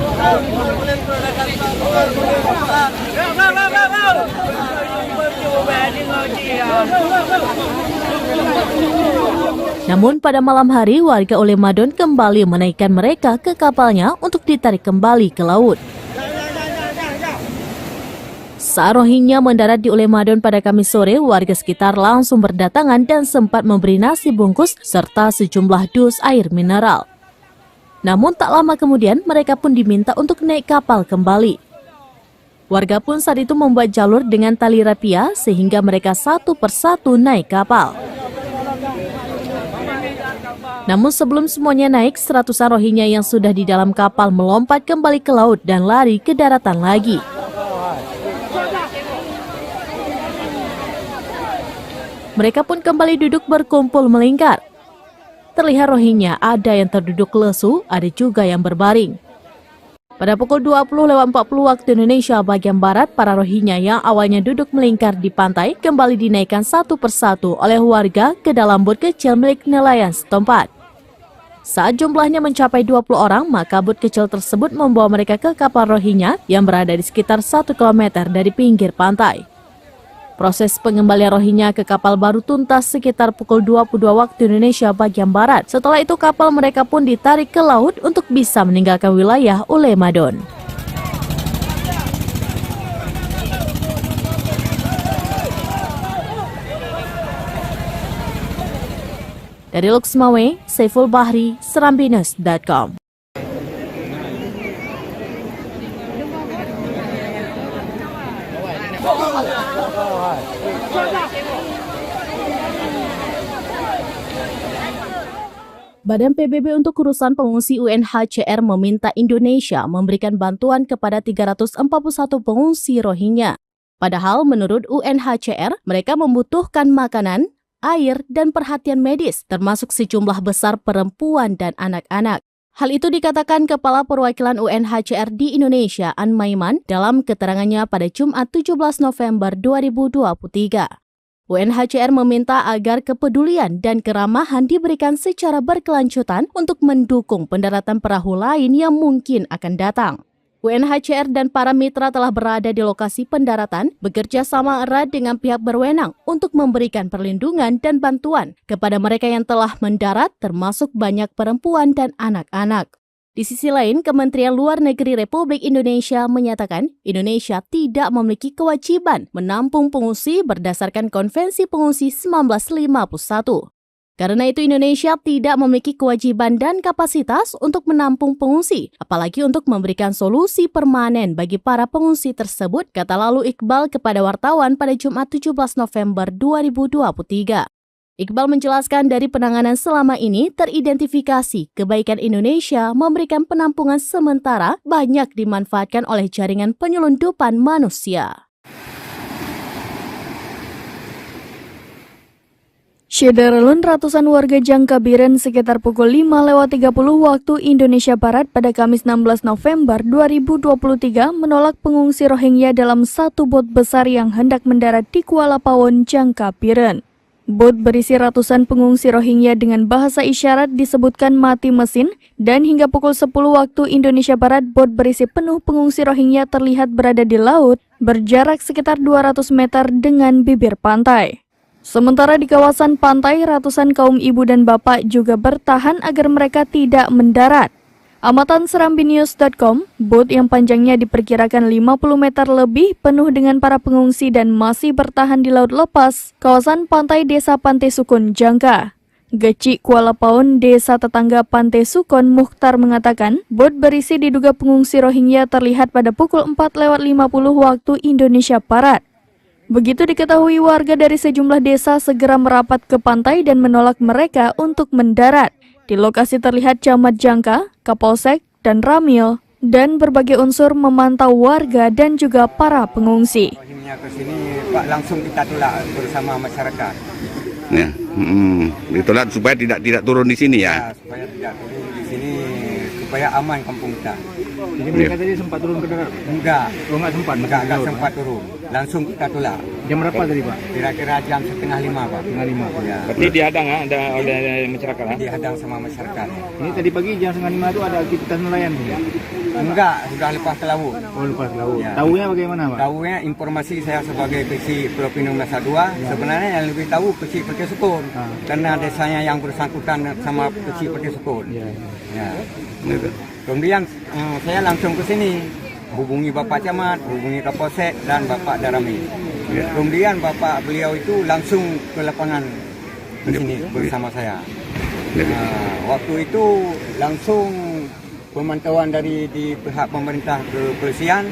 Namun pada malam hari warga Ulemadon kembali menaikkan mereka ke kapalnya untuk ditarik kembali ke laut. Saat Rohingya mendarat di Ulemadon pada Kamis sore, warga sekitar langsung berdatangan dan sempat memberi nasi bungkus serta sejumlah dus air mineral. Namun tak lama kemudian mereka pun diminta untuk naik kapal kembali. Warga pun saat itu membuat jalur dengan tali rapia sehingga mereka satu persatu naik kapal. Namun sebelum semuanya naik, seratusan Rohingya yang sudah di dalam kapal melompat kembali ke laut dan lari ke daratan lagi. Mereka pun kembali duduk berkumpul melingkar. Terlihat Rohingya ada yang terduduk lesu, ada juga yang berbaring. Pada pukul 20.40 waktu Indonesia bagian Barat, para Rohingya yang awalnya duduk melingkar di pantai kembali dinaikkan satu persatu oleh warga ke dalam bot kecil milik nelayan setempat. Saat jumlahnya mencapai 20 orang, maka bot kecil tersebut membawa mereka ke kapal Rohingya yang berada di sekitar 1 km dari pinggir pantai. Proses pengembalian Rohingya ke kapal baru tuntas sekitar pukul 22 waktu Indonesia bagian Barat. Setelah itu kapal mereka pun ditarik ke laut untuk bisa meninggalkan wilayah Ulemadon. Dari Luxmawe, Saiful Bahri, Serambinews.com. Badan PBB untuk urusan pengungsi UNHCR meminta Indonesia memberikan bantuan kepada 341 pengungsi Rohingya. Padahal menurut UNHCR, mereka membutuhkan makanan, air, dan perhatian medis, termasuk sejumlah besar perempuan dan anak-anak. Hal itu dikatakan Kepala Perwakilan UNHCR di Indonesia, An Maiman, dalam keterangannya pada Jumat 17 November 2023. UNHCR meminta agar kepedulian dan keramahan diberikan secara berkelanjutan untuk mendukung pendaratan perahu lain yang mungkin akan datang. UNHCR dan para mitra telah berada di lokasi pendaratan, bekerja sama erat dengan pihak berwenang untuk memberikan perlindungan dan bantuan kepada mereka yang telah mendarat, termasuk banyak perempuan dan anak-anak. Di sisi lain, Kementerian Luar Negeri Republik Indonesia menyatakan Indonesia tidak memiliki kewajiban menampung pengungsi berdasarkan Konvensi Pengungsi 1951. Karena itu Indonesia tidak memiliki kewajiban dan kapasitas untuk menampung pengungsi, apalagi untuk memberikan solusi permanen bagi para pengungsi tersebut, kata lalu Iqbal kepada wartawan pada Jumat 17 November 2023. Iqbal menjelaskan dari penanganan selama ini teridentifikasi kebaikan Indonesia memberikan penampungan sementara banyak dimanfaatkan oleh jaringan penyelundupan manusia. Syederalun ratusan warga Jangkabiren sekitar pukul 5:30 waktu Indonesia Barat pada Kamis 16 November 2023 menolak pengungsi Rohingya dalam satu bot besar yang hendak mendarat di Kuala Pawon, Jangkabiren. Bot berisi ratusan pengungsi Rohingya dengan bahasa isyarat disebutkan mati mesin dan hingga pukul 10 waktu Indonesia Barat bot berisi penuh pengungsi Rohingya terlihat berada di laut berjarak sekitar 200 meter dengan bibir pantai. Sementara di kawasan pantai, ratusan kaum ibu dan bapak juga bertahan agar mereka tidak mendarat. Amatan serambinews.com, bot yang panjangnya diperkirakan 50 meter lebih penuh dengan para pengungsi dan masih bertahan di laut lepas, kawasan pantai Desa Pantai Sukun, Jangka. Geci Kuala Pawon, desa tetangga Pantai Sukun, Mukhtar mengatakan, bot berisi diduga pengungsi Rohingya terlihat pada pukul 4:50 waktu Indonesia Barat. Begitu diketahui, warga dari sejumlah desa segera merapat ke pantai dan menolak mereka untuk mendarat. Di lokasi terlihat Camat Jangka, Kapolsek, dan Ramil, dan berbagai unsur memantau warga dan juga para pengungsi. Rohingya ke sini, Pak, langsung kita tolak bersama masyarakat. Ya, ditolak supaya tidak turun di sini ya. Supaya tidak turun di sini, supaya aman kampung kita. Jadi mereka tadi sempat turun ke darat? Enggak. Oh, enggak sempat? Enggak sempat turun. Langsung kita tolak. Jam berapa tadi, Pak? Kira-kira jam 4:30, Pak. 4:30. Ya. Berarti dihadang oleh masyarakat. Dihadang sama masyarakat. Ini tadi pagi jam 4:30 itu ada aktivitas nelayan? Enggak, sudah lepas ke laut. Oh, lepas ke laut. Ya. Tahunya bagaimana, Pak? Tahunya informasi saya sebagai kecil Pulau Pinang Masa 2, sebenarnya yang lebih tahu kecil Perti Sukun. Karena desanya yang bersangkutan sama kecil Perti Sukun. Ya. Kemudian saya langsung ke sini, hubungi Bapak Camat, hubungi Kapolsek dan Bapak Darami. Kemudian Bapak beliau itu langsung ke lapangan ke sini bersama saya. Waktu itu langsung pemantauan dari di pihak pemerintah kepolisian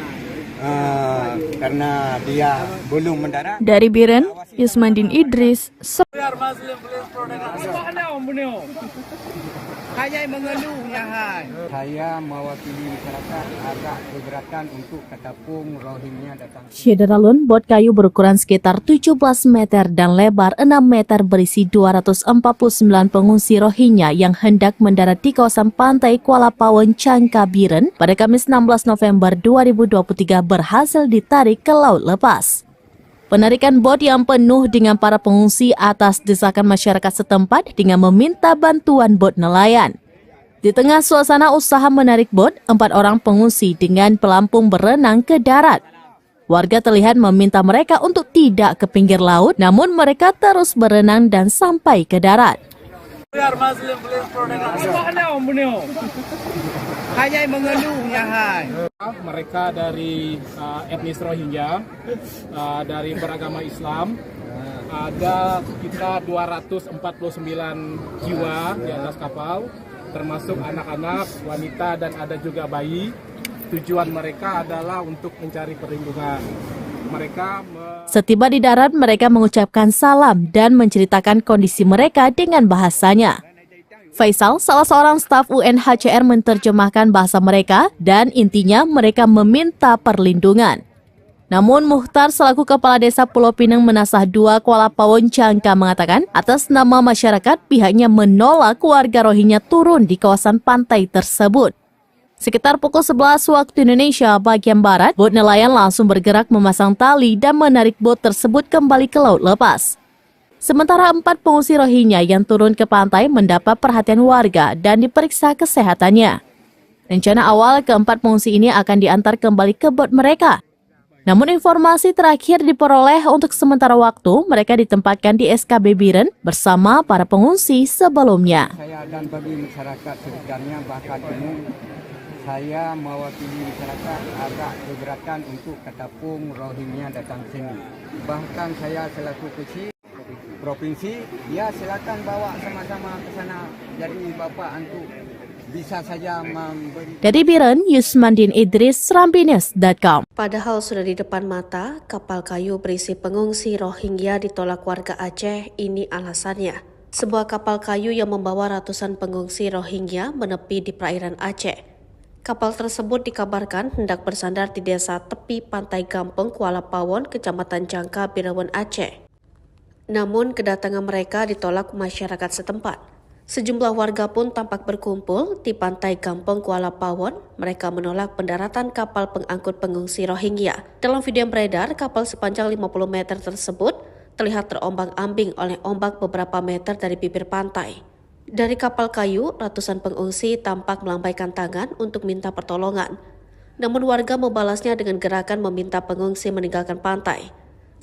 karena dia belum mendarat. Dari Biren, Yusmandin Idris, Saya mewakili masyarakat agak keberatan untuk ketapung Rohingya datang. Syederalun, bot kayu berukuran sekitar 17 meter dan lebar 6 meter berisi 249 pengungsi Rohingya yang hendak mendarat di kawasan pantai Kuala Pawon, Jangkabiren pada Kamis 16 November 2023 berhasil ditarik ke laut lepas. Penarikan bot yang penuh dengan para pengungsi atas desakan masyarakat setempat dengan meminta bantuan bot nelayan. Di tengah suasana usaha menarik bot, 4 orang pengungsi dengan pelampung berenang ke darat. Warga terlihat meminta mereka untuk tidak ke pinggir laut, namun mereka terus berenang dan sampai ke darat. Mereka dari etnis Rohingya, dari beragama Islam, ada sekitar 249 jiwa di atas kapal, termasuk anak-anak, wanita, dan ada juga bayi. Tujuan mereka adalah untuk mencari perlindungan. Setiba di darat, mereka mengucapkan salam dan menceritakan kondisi mereka dengan bahasanya. Faisal, salah seorang staf UNHCR, menerjemahkan bahasa mereka dan intinya mereka meminta perlindungan. Namun Mukhtar selaku Kepala Desa Pulau Pinang Menasah 2 Kuala Pawon, Jangka mengatakan atas nama masyarakat pihaknya menolak warga Rohingya turun di kawasan pantai tersebut. Sekitar pukul 11 waktu Indonesia bagian Barat, bot nelayan langsung bergerak memasang tali dan menarik bot tersebut kembali ke laut lepas. Sementara 4 pengungsi Rohingya yang turun ke pantai mendapat perhatian warga dan diperiksa kesehatannya. Rencana awal keempat pengungsi ini akan diantar kembali ke bot mereka. Namun informasi terakhir diperoleh untuk sementara waktu mereka ditempatkan di SKB Biren bersama para pengungsi sebelumnya. Saya dan bagi masyarakat sekitarnya bahkan umum, saya mewakili masyarakat agak keberatan untuk ketapung Rohingya datang sini. Bahkan saya selaku kecil provinsi, ya silakan bawa sama-sama ke sana. Jadi Bapak untuk bisa saja memberi. Dari Biren, Yusmandin Idris, serambinews.com. Padahal sudah di depan mata, kapal kayu berisi pengungsi Rohingya ditolak warga Aceh. Ini alasannya. Sebuah kapal kayu yang membawa ratusan pengungsi Rohingya menepi di perairan Aceh. Kapal tersebut dikabarkan hendak bersandar di desa tepi pantai Gampeng, Kuala Pawon, Kecamatan Jangka, Birawan, Aceh. Namun kedatangan mereka ditolak masyarakat setempat. Sejumlah warga pun tampak berkumpul di pantai Kampung Kuala Pawon. Mereka menolak pendaratan kapal pengangkut pengungsi Rohingya. Dalam video yang beredar, kapal sepanjang 50 meter tersebut terlihat terombang-ambing oleh ombak beberapa meter dari bibir pantai. Dari kapal kayu, ratusan pengungsi tampak melambaikan tangan untuk minta pertolongan. Namun warga membalasnya dengan gerakan meminta pengungsi meninggalkan pantai.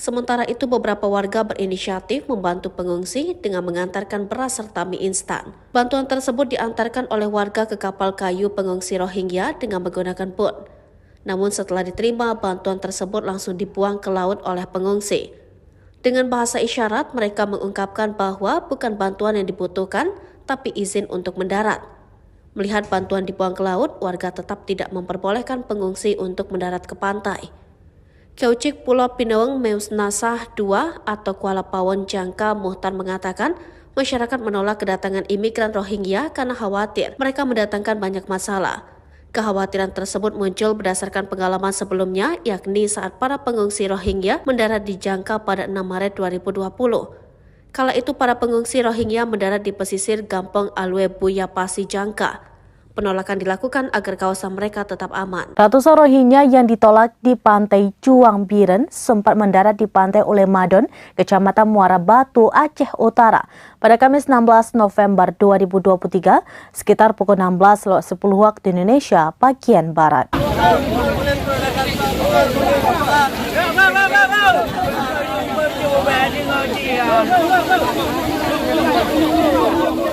Sementara itu beberapa warga berinisiatif membantu pengungsi dengan mengantarkan beras serta mie instan. Bantuan tersebut diantarkan oleh warga ke kapal kayu pengungsi Rohingya dengan menggunakan boot. Namun setelah diterima, bantuan tersebut langsung dibuang ke laut oleh pengungsi. Dengan bahasa isyarat, mereka mengungkapkan bahwa bukan bantuan yang dibutuhkan, tapi izin untuk mendarat. Melihat bantuan dibuang ke laut, warga tetap tidak memperbolehkan pengungsi untuk mendarat ke pantai. Kaucik Pulau Pinawang Meus Nasah II atau Kuala Pawon Jangka Muhtar mengatakan masyarakat menolak kedatangan imigran Rohingya karena khawatir mereka mendatangkan banyak masalah. Kekhawatiran tersebut muncul berdasarkan pengalaman sebelumnya, yakni saat para pengungsi Rohingya mendarat di Jangka pada 6 Maret 2020. Kala itu para pengungsi Rohingya mendarat di pesisir Gampong Alwe Buyapasi Jangka. Penolakan dilakukan agar kawasan mereka tetap aman. Ratusan Rohingya yang ditolak di pantai Juang Biren sempat mendarat di pantai Ulemadon, Kecamatan Muara Batu, Aceh Utara pada Kamis 16 November 2023 sekitar pukul 16.10 waktu Indonesia bagian Barat.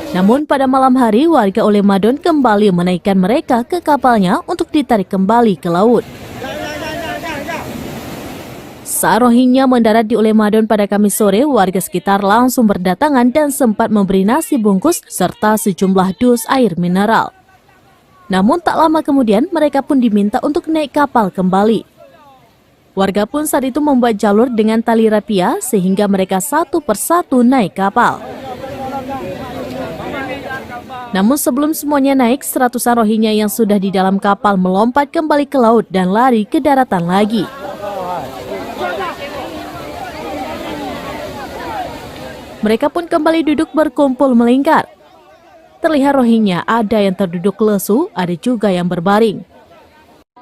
Namun pada malam hari warga Ulemadon kembali menaikkan mereka ke kapalnya untuk ditarik kembali ke laut. Saat Rohingya mendarat di Ulemadon pada Kamis sore, warga sekitar langsung berdatangan dan sempat memberi nasi bungkus serta sejumlah dus air mineral. Namun tak lama kemudian mereka pun diminta untuk naik kapal kembali. Warga pun saat itu membuat jalur dengan tali rapia sehingga mereka satu persatu naik kapal. Namun sebelum semuanya naik, seratusan Rohingya yang sudah di dalam kapal melompat kembali ke laut dan lari ke daratan lagi. Mereka pun kembali duduk berkumpul melingkar. Terlihat Rohingya ada yang terduduk lesu, ada juga yang berbaring.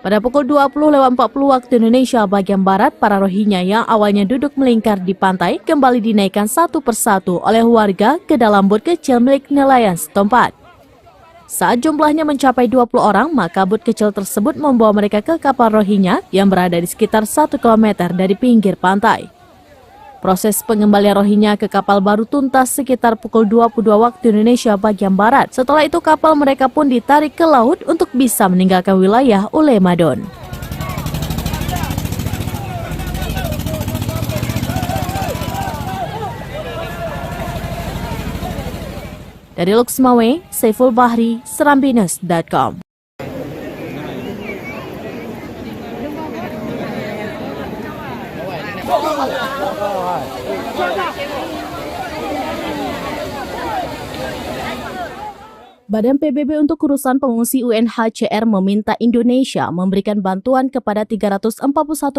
Pada pukul 20.40 waktu Indonesia bagian Barat, para Rohingya yang awalnya duduk melingkar di pantai kembali dinaikkan satu persatu oleh warga ke dalam bot kecil milik nelayan setempat. Saat jumlahnya mencapai 20 orang, maka bot kecil tersebut membawa mereka ke kapal Rohingya yang berada di sekitar 1 km dari pinggir pantai. Proses pengembalian Rohingya ke kapal baru tuntas sekitar pukul 22 waktu Indonesia bagian Barat. Setelah itu kapal mereka pun ditarik ke laut untuk bisa meninggalkan wilayah Ulemadon. Dari Luxmawe, Saiful Bahri, Serambines.com. Badan PBB untuk urusan pengungsi UNHCR meminta Indonesia memberikan bantuan kepada 341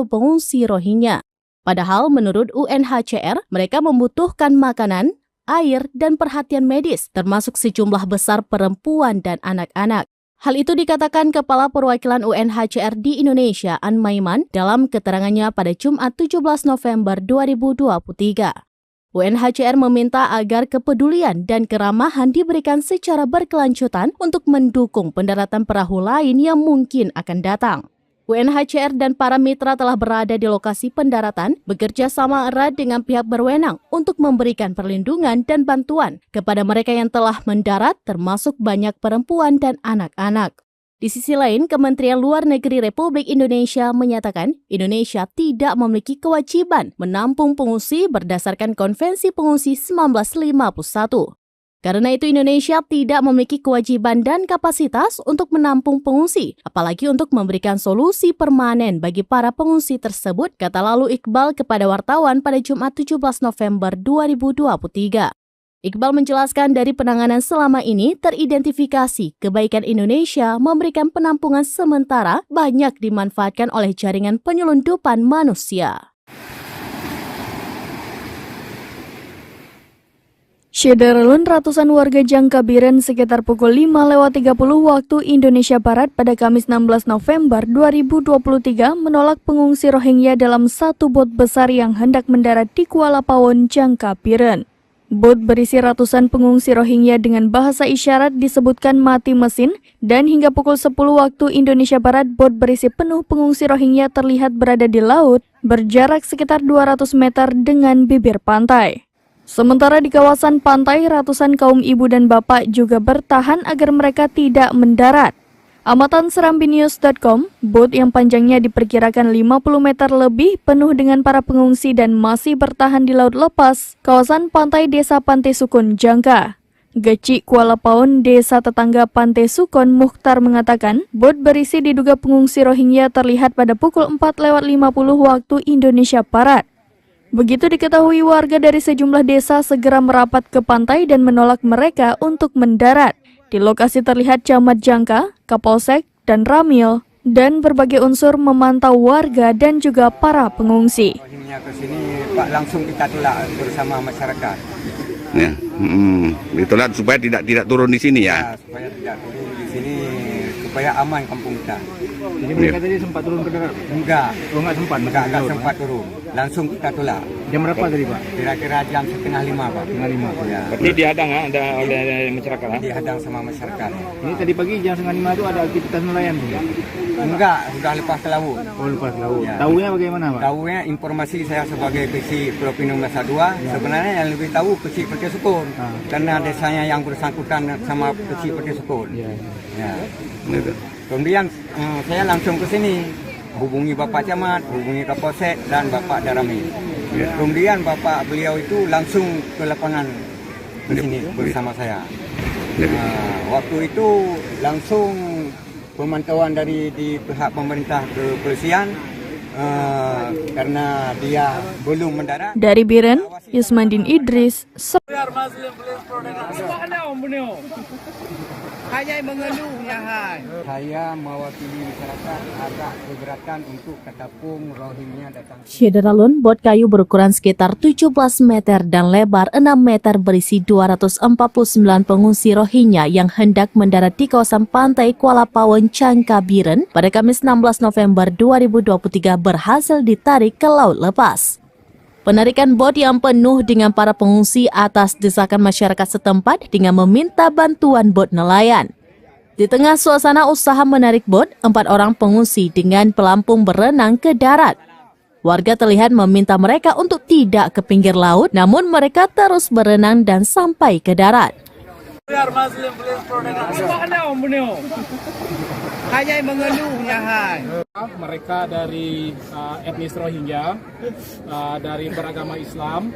pengungsi Rohingya. Padahal menurut UNHCR, mereka membutuhkan makanan, air, dan perhatian medis, termasuk sejumlah besar perempuan dan anak-anak. Hal itu dikatakan Kepala Perwakilan UNHCR di Indonesia, An Maiman, dalam keterangannya pada Jumat 17 November 2023. UNHCR meminta agar kepedulian dan keramahan diberikan secara berkelanjutan untuk mendukung pendaratan perahu lain yang mungkin akan datang. UNHCR dan para mitra telah berada di lokasi pendaratan, bekerja sama erat dengan pihak berwenang untuk memberikan perlindungan dan bantuan kepada mereka yang telah mendarat, termasuk banyak perempuan dan anak-anak. Di sisi lain, Kementerian Luar Negeri Republik Indonesia menyatakan Indonesia tidak memiliki kewajiban menampung pengungsi berdasarkan Konvensi Pengungsi 1951. Karena itu Indonesia tidak memiliki kewajiban dan kapasitas untuk menampung pengungsi, apalagi untuk memberikan solusi permanen bagi para pengungsi tersebut, kata lalu Iqbal kepada wartawan pada Jumat 17 November 2023. Iqbal menjelaskan dari penanganan selama ini teridentifikasi kebaikan Indonesia memberikan penampungan sementara banyak dimanfaatkan oleh jaringan penyelundupan manusia. Syederalun ratusan warga Jangkabiren sekitar pukul 5.30 waktu Indonesia Barat pada Kamis 16 November 2023 menolak pengungsi Rohingya dalam satu bot besar yang hendak mendarat di Kuala Pawon, Jangkabiren. Bot berisi ratusan pengungsi Rohingya dengan bahasa isyarat disebutkan mati mesin dan hingga pukul 10 waktu Indonesia Barat bot berisi penuh pengungsi Rohingya terlihat berada di laut berjarak sekitar 200 meter dengan bibir pantai. Sementara di kawasan pantai, ratusan kaum ibu dan bapak juga bertahan agar mereka tidak mendarat. Amatan serambinews.com, bot yang panjangnya diperkirakan 50 meter lebih penuh dengan para pengungsi dan masih bertahan di laut lepas, kawasan pantai Desa Pantai Sukun, Jangka. Gecik Kuala Pawon, desa tetangga Pantai Sukun, Mukhtar mengatakan, bot berisi diduga pengungsi Rohingya terlihat pada pukul 4.50 waktu Indonesia Barat. Begitu diketahui, warga dari sejumlah desa segera merapat ke pantai dan menolak mereka untuk mendarat. Di lokasi terlihat Camat Jangka, Kapolsek, dan Ramil, dan berbagai unsur memantau warga dan juga para pengungsi. Rohingya ke sini, Pak, langsung kita tolak bersama masyarakat. Ya, ditolak supaya tidak turun di sini ya. Supaya tidak turun di sini, supaya aman kampung kita. Jadi mereka tadi sempat turun ke darat? Enggak. Oh, enggak sempat? Enggak sempat turun. Langsung kita tolak. Jam berapa tadi, Pak? Kira-kira jam 4:30, Pak. 4:30. Ya. Berarti dihadang oleh masyarakat. Dihadang sama masyarakat. Ini tadi pagi jam 4:30 itu ada aktivitas nelayan, Pak? Enggak, sudah lepas ke laut. Oh, lepas laut. Ya. Tahunya bagaimana, Pak? Tahunya informasi saya sebagai kecil Provinsi Masa 2, sebenarnya yang lebih tahu kecil Perti Sukun. Karena desanya yang bersangkutan sama kecil Perti Sukun. Ya. Kemudian saya langsung ke sini, hubungi Bapak Camat, hubungi Kapolsek dan Bapak Darami. Kemudian Bapak beliau itu langsung ke lapangan ke sini bersama saya. Waktu itu langsung pemantauan dari di pihak pemerintah kepolisian karena dia belum mendarat. Dari Biren, Yusmandin Idris. Saya mewakili masyarakat agak keberatan untuk ketapung Rohingya datang. Syederalun, bot kayu berukuran sekitar 17 meter dan lebar 6 meter berisi 249 pengungsi Rohingya yang hendak mendarat di kawasan pantai Kuala Pawon, Jangkabiren pada Kamis 16 November 2023 berhasil ditarik ke laut lepas. Penarikan bot yang penuh dengan para pengungsi atas desakan masyarakat setempat dengan meminta bantuan bot nelayan. Di tengah suasana usaha menarik bot, 4 orang pengungsi dengan pelampung berenang ke darat. Warga terlihat meminta mereka untuk tidak ke pinggir laut, namun mereka terus berenang dan sampai ke darat. Mereka dari etnis Rohingya, dari beragama Islam,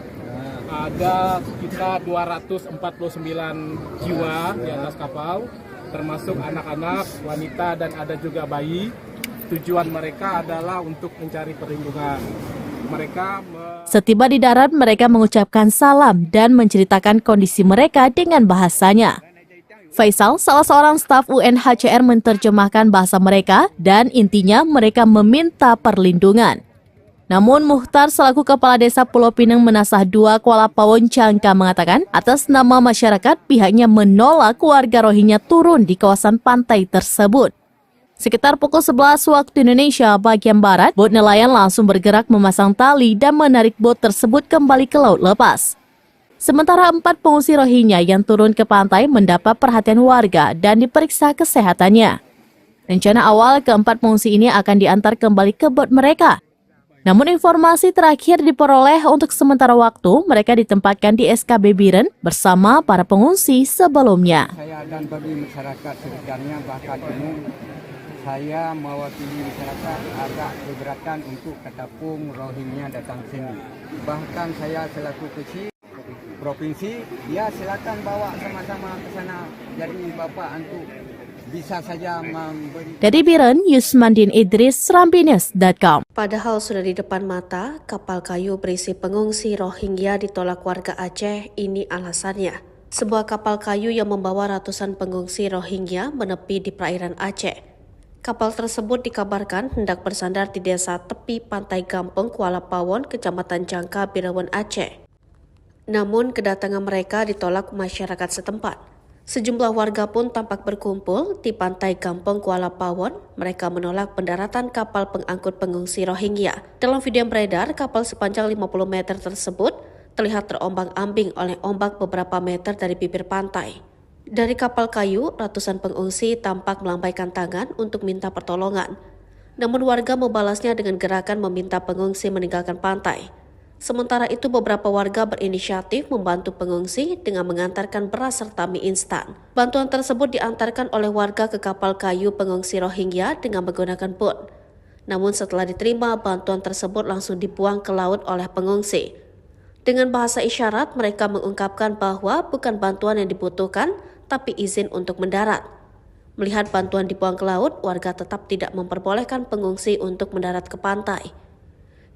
ada sekitar 249 jiwa di atas kapal, termasuk anak-anak, wanita, dan ada juga bayi. Tujuan mereka adalah untuk mencari perlindungan. Setiba di darat, mereka mengucapkan salam dan menceritakan kondisi mereka dengan bahasanya. Faisal, salah seorang staf UNHCR, menerjemahkan bahasa mereka dan intinya mereka meminta perlindungan. Namun Mukhtar selaku Kepala Desa Pulau Pinang Menasah 2 Kuala Pawon, Jangka mengatakan atas nama masyarakat pihaknya menolak warga Rohingya turun di kawasan pantai tersebut. Sekitar pukul 11 waktu Indonesia bagian Barat, bot nelayan langsung bergerak memasang tali dan menarik bot tersebut kembali ke laut lepas. Sementara 4 pengungsi Rohingya yang turun ke pantai mendapat perhatian warga dan diperiksa kesehatannya. Rencana awal keempat pengungsi ini akan diantar kembali ke bot mereka. Namun informasi terakhir diperoleh untuk sementara waktu mereka ditempatkan di SKB Biren bersama para pengungsi sebelumnya. Saya dan bagi masyarakat sekitarnya bahkan umum, saya mewakili masyarakat agak keberatan untuk ketapung Rohingya datang sini. Bahkan saya selaku kecil provinsi, ya silakan bawa sama-sama ke sana. Jadi Bapak untuk bisa saja memberi. Dari Biren, Yusmandin Idris, serambinews.com. Padahal sudah di depan mata, kapal kayu berisi pengungsi Rohingya ditolak warga Aceh. Ini alasannya. Sebuah kapal kayu yang membawa ratusan pengungsi Rohingya menepi di perairan Aceh. Kapal tersebut dikabarkan hendak bersandar di desa tepi pantai Gampeng, Kuala Pawon, Kecamatan Jangka, Birawan, Aceh. Namun kedatangan mereka ditolak masyarakat setempat. Sejumlah warga pun tampak berkumpul di pantai Kampung Kuala Pawon. Mereka menolak pendaratan kapal pengangkut pengungsi Rohingya. Dalam video yang beredar, kapal sepanjang 50 meter tersebut terlihat terombang-ambing oleh ombak beberapa meter dari bibir pantai. Dari kapal kayu, ratusan pengungsi tampak melambaikan tangan untuk minta pertolongan. Namun warga membalasnya dengan gerakan meminta pengungsi meninggalkan pantai. Sementara itu beberapa warga berinisiatif membantu pengungsi dengan mengantarkan beras serta mie instan. Bantuan tersebut diantarkan oleh warga ke kapal kayu pengungsi Rohingya dengan menggunakan bot. Namun setelah diterima, bantuan tersebut langsung dibuang ke laut oleh pengungsi. Dengan bahasa isyarat, mereka mengungkapkan bahwa bukan bantuan yang dibutuhkan, tapi izin untuk mendarat. Melihat bantuan dibuang ke laut, warga tetap tidak memperbolehkan pengungsi untuk mendarat ke pantai.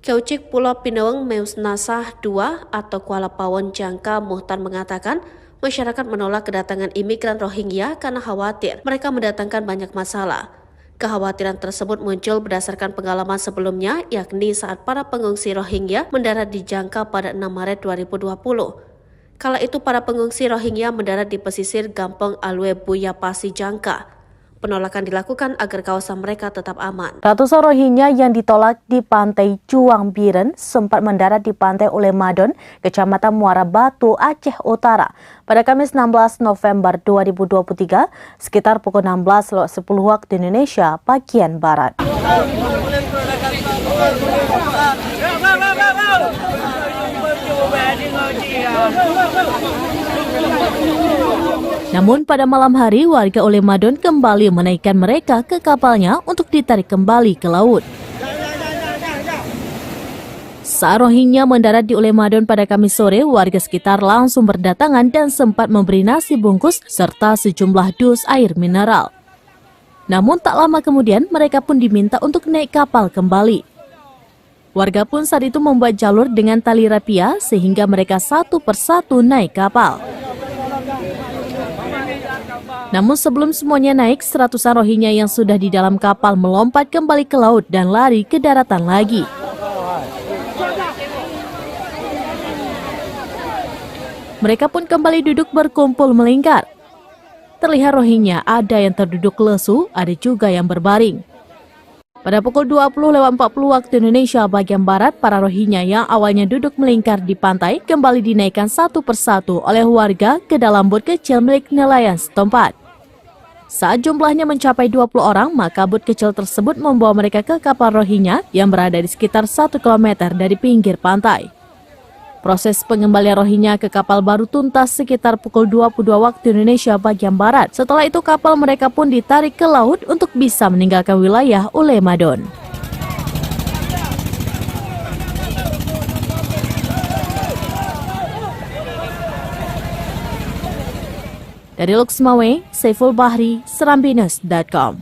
Kaucik Pulau Pinawang Meus Nasah II atau Kuala Pawon Jangka Muhtar mengatakan masyarakat menolak kedatangan imigran Rohingya karena khawatir mereka mendatangkan banyak masalah. Kekhawatiran tersebut muncul berdasarkan pengalaman sebelumnya, yakni saat para pengungsi Rohingya mendarat di Jangka pada 6 Maret 2020. Kala itu para pengungsi Rohingya mendarat di pesisir Gampong Alwe Buya Pasi Jangka. Penolakan dilakukan agar kawasan mereka tetap aman. Ratusan Rohingya yang ditolak di pantai Juang Biren sempat mendarat di pantai Ulemadon, Kecamatan Muara Batu, Aceh Utara pada Kamis 16 November 2023 sekitar pukul 16.10 waktu Indonesia bagian Barat. Namun pada malam hari warga Ulemadon kembali menaikkan mereka ke kapalnya untuk ditarik kembali ke laut. Saat Rohingya mendarat di Ulemadon pada Kamis sore, warga sekitar langsung berdatangan dan sempat memberi nasi bungkus serta sejumlah dus air mineral. Namun tak lama kemudian mereka pun diminta untuk naik kapal kembali. Warga pun saat itu membuat jalur dengan tali rapia sehingga mereka satu persatu naik kapal. Namun sebelum semuanya naik, seratusan Rohingya yang sudah di dalam kapal melompat kembali ke laut dan lari ke daratan lagi. Mereka pun kembali duduk berkumpul melingkar. Terlihat Rohingya ada yang terduduk lesu, ada juga yang berbaring. Pada pukul 20.40 waktu Indonesia bagian Barat, para Rohingya yang awalnya duduk melingkar di pantai kembali dinaikkan satu persatu oleh warga ke dalam bot kecil milik nelayan setempat. Saat jumlahnya mencapai 20 orang, maka bot kecil tersebut membawa mereka ke kapal Rohingya yang berada di sekitar 1 km dari pinggir pantai. Proses pengembalian Rohingya ke kapal baru tuntas sekitar pukul 22 waktu Indonesia bagian Barat. Setelah itu kapal mereka pun ditarik ke laut untuk bisa meninggalkan wilayah Ulemadon. Dari Luxmawe, Saiful Bahri, Serambinus.com.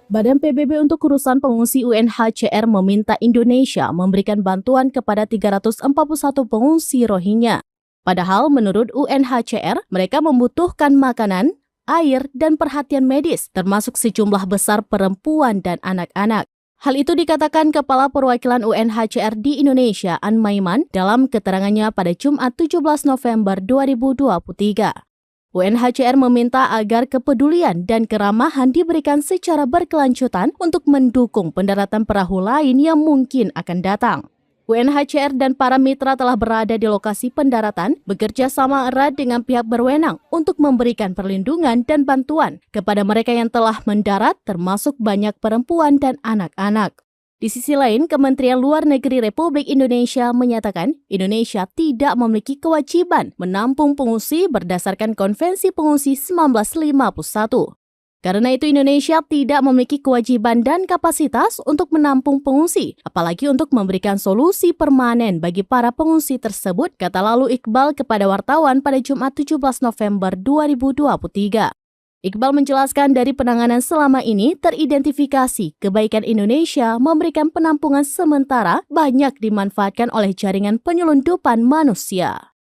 Badan PBB untuk urusan pengungsi UNHCR meminta Indonesia memberikan bantuan kepada 341 pengungsi Rohingya. Padahal menurut UNHCR, mereka membutuhkan makanan, air, dan perhatian medis, termasuk sejumlah besar perempuan dan anak-anak. Hal itu dikatakan Kepala Perwakilan UNHCR di Indonesia, An Maiman, dalam keterangannya pada Jumat 17 November 2023. UNHCR meminta agar kepedulian dan keramahan diberikan secara berkelanjutan untuk mendukung pendaratan perahu lain yang mungkin akan datang. UNHCR dan para mitra telah berada di lokasi pendaratan, bekerja sama erat dengan pihak berwenang untuk memberikan perlindungan dan bantuan kepada mereka yang telah mendarat, termasuk banyak perempuan dan anak-anak. Di sisi lain, Kementerian Luar Negeri Republik Indonesia menyatakan Indonesia tidak memiliki kewajiban menampung pengungsi berdasarkan Konvensi Pengungsi 1951. Karena itu Indonesia tidak memiliki kewajiban dan kapasitas untuk menampung pengungsi, apalagi untuk memberikan solusi permanen bagi para pengungsi tersebut, kata Lalu Iqbal kepada wartawan pada Jumat 17 November 2023. Iqbal menjelaskan dari penanganan selama ini teridentifikasi kebaikan Indonesia memberikan penampungan sementara banyak dimanfaatkan oleh jaringan penyelundupan manusia.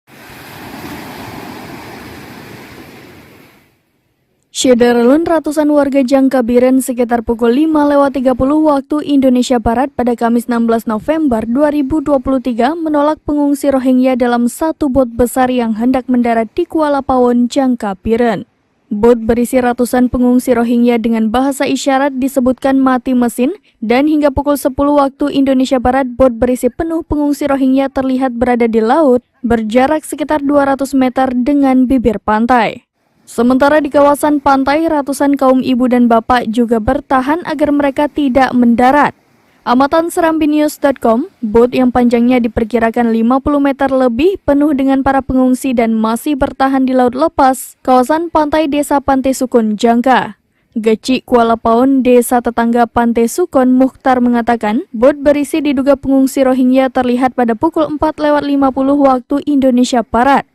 Syederalun ratusan warga Jangkabiren sekitar pukul 5:30 waktu Indonesia Barat pada Kamis 16 November 2023 menolak pengungsi Rohingya dalam satu bot besar yang hendak mendarat di Kuala Pawon, Jangkabiren. Bot berisi ratusan pengungsi Rohingya dengan bahasa isyarat disebutkan mati mesin dan hingga pukul 10 waktu Indonesia Barat bot berisi penuh pengungsi Rohingya terlihat berada di laut berjarak sekitar 200 meter dengan bibir pantai. Sementara di kawasan pantai, ratusan kaum ibu dan bapak juga bertahan agar mereka tidak mendarat. Amatan serambinews.com, bot yang panjangnya diperkirakan 50 meter lebih penuh dengan para pengungsi dan masih bertahan di laut lepas, kawasan pantai Desa Pantai Sukun, Jangka. Gecik Kuala Pawon, desa tetangga Pantai Sukun, Mukhtar mengatakan, bot berisi diduga pengungsi Rohingya terlihat pada pukul 4:50 waktu Indonesia Barat.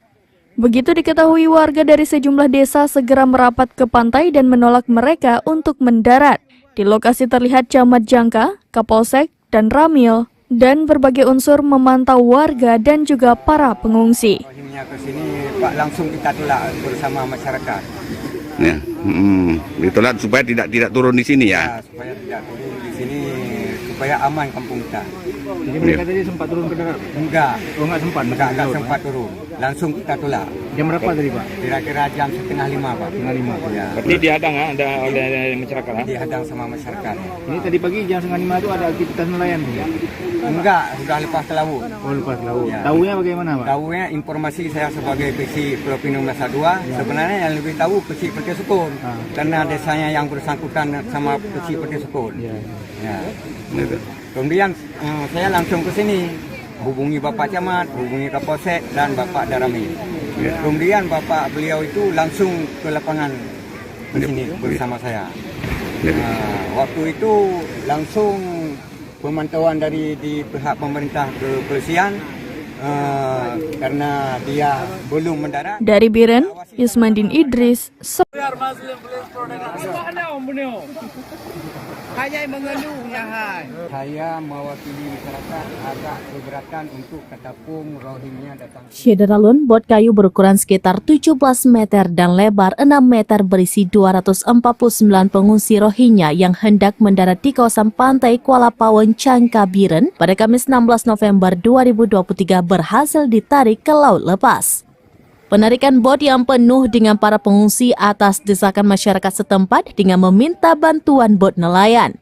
Begitu diketahui, warga dari sejumlah desa segera merapat ke pantai dan menolak mereka untuk mendarat. Di lokasi terlihat Camat Jangka, Kapolsek, dan Ramil, dan berbagai unsur memantau warga dan juga para pengungsi. Rohingya ke sini, Pak, langsung kita tolak bersama masyarakat. Ya, ditolak supaya tidak turun di sini ya. Supaya tidak turun di sini, supaya aman kampung kita. Jadi mereka tadi sempat turun ke darat? Enggak. Oh, enggak sempat? Enggak sempat turun. Langsung kita tolak. Jam berapa tadi, Pak? Kira-kira jam 4:30, Pak. 4:30. Ya. Berarti dihadang oleh masyarakat. Dihadang sama masyarakat. Ini tadi pagi jam 4:30 itu ada aktivitas nelayan, Pak? Enggak, sudah lepas ke laut. Oh, lepas laut. Ya. Tahunya bagaimana, Pak? Tahunya informasi saya sebagai kecil Pulau Pinang Masa 2, sebenarnya yang lebih tahu kecil Pantai Sukun. Karena desanya yang bersangkutan sama kecil Pantai Sukun. Ya. Kemudian saya langsung ke sini, hubungi Bapak Camat, hubungi Kapolsek dan Bapak Darami. Kemudian Bapak beliau itu langsung ke lapangan ke sini bersama saya. Waktu itu langsung pemantauan dari di pihak pemerintah kepolisian karena dia belum mendarat. Dari Biren, Yusmandin Idris, Saya mewakili masyarakat agak keberatan untuk ketapung Rohingya datang. Syederalun, bot kayu berukuran sekitar 17 meter dan lebar 6 meter berisi 249 pengungsi Rohingya yang hendak mendarat di kawasan pantai Kuala Pawon, Jangkabiren pada Kamis 16 November 2023 berhasil ditarik ke laut lepas. Penarikan bot yang penuh dengan para pengungsi atas desakan masyarakat setempat dengan meminta bantuan bot nelayan.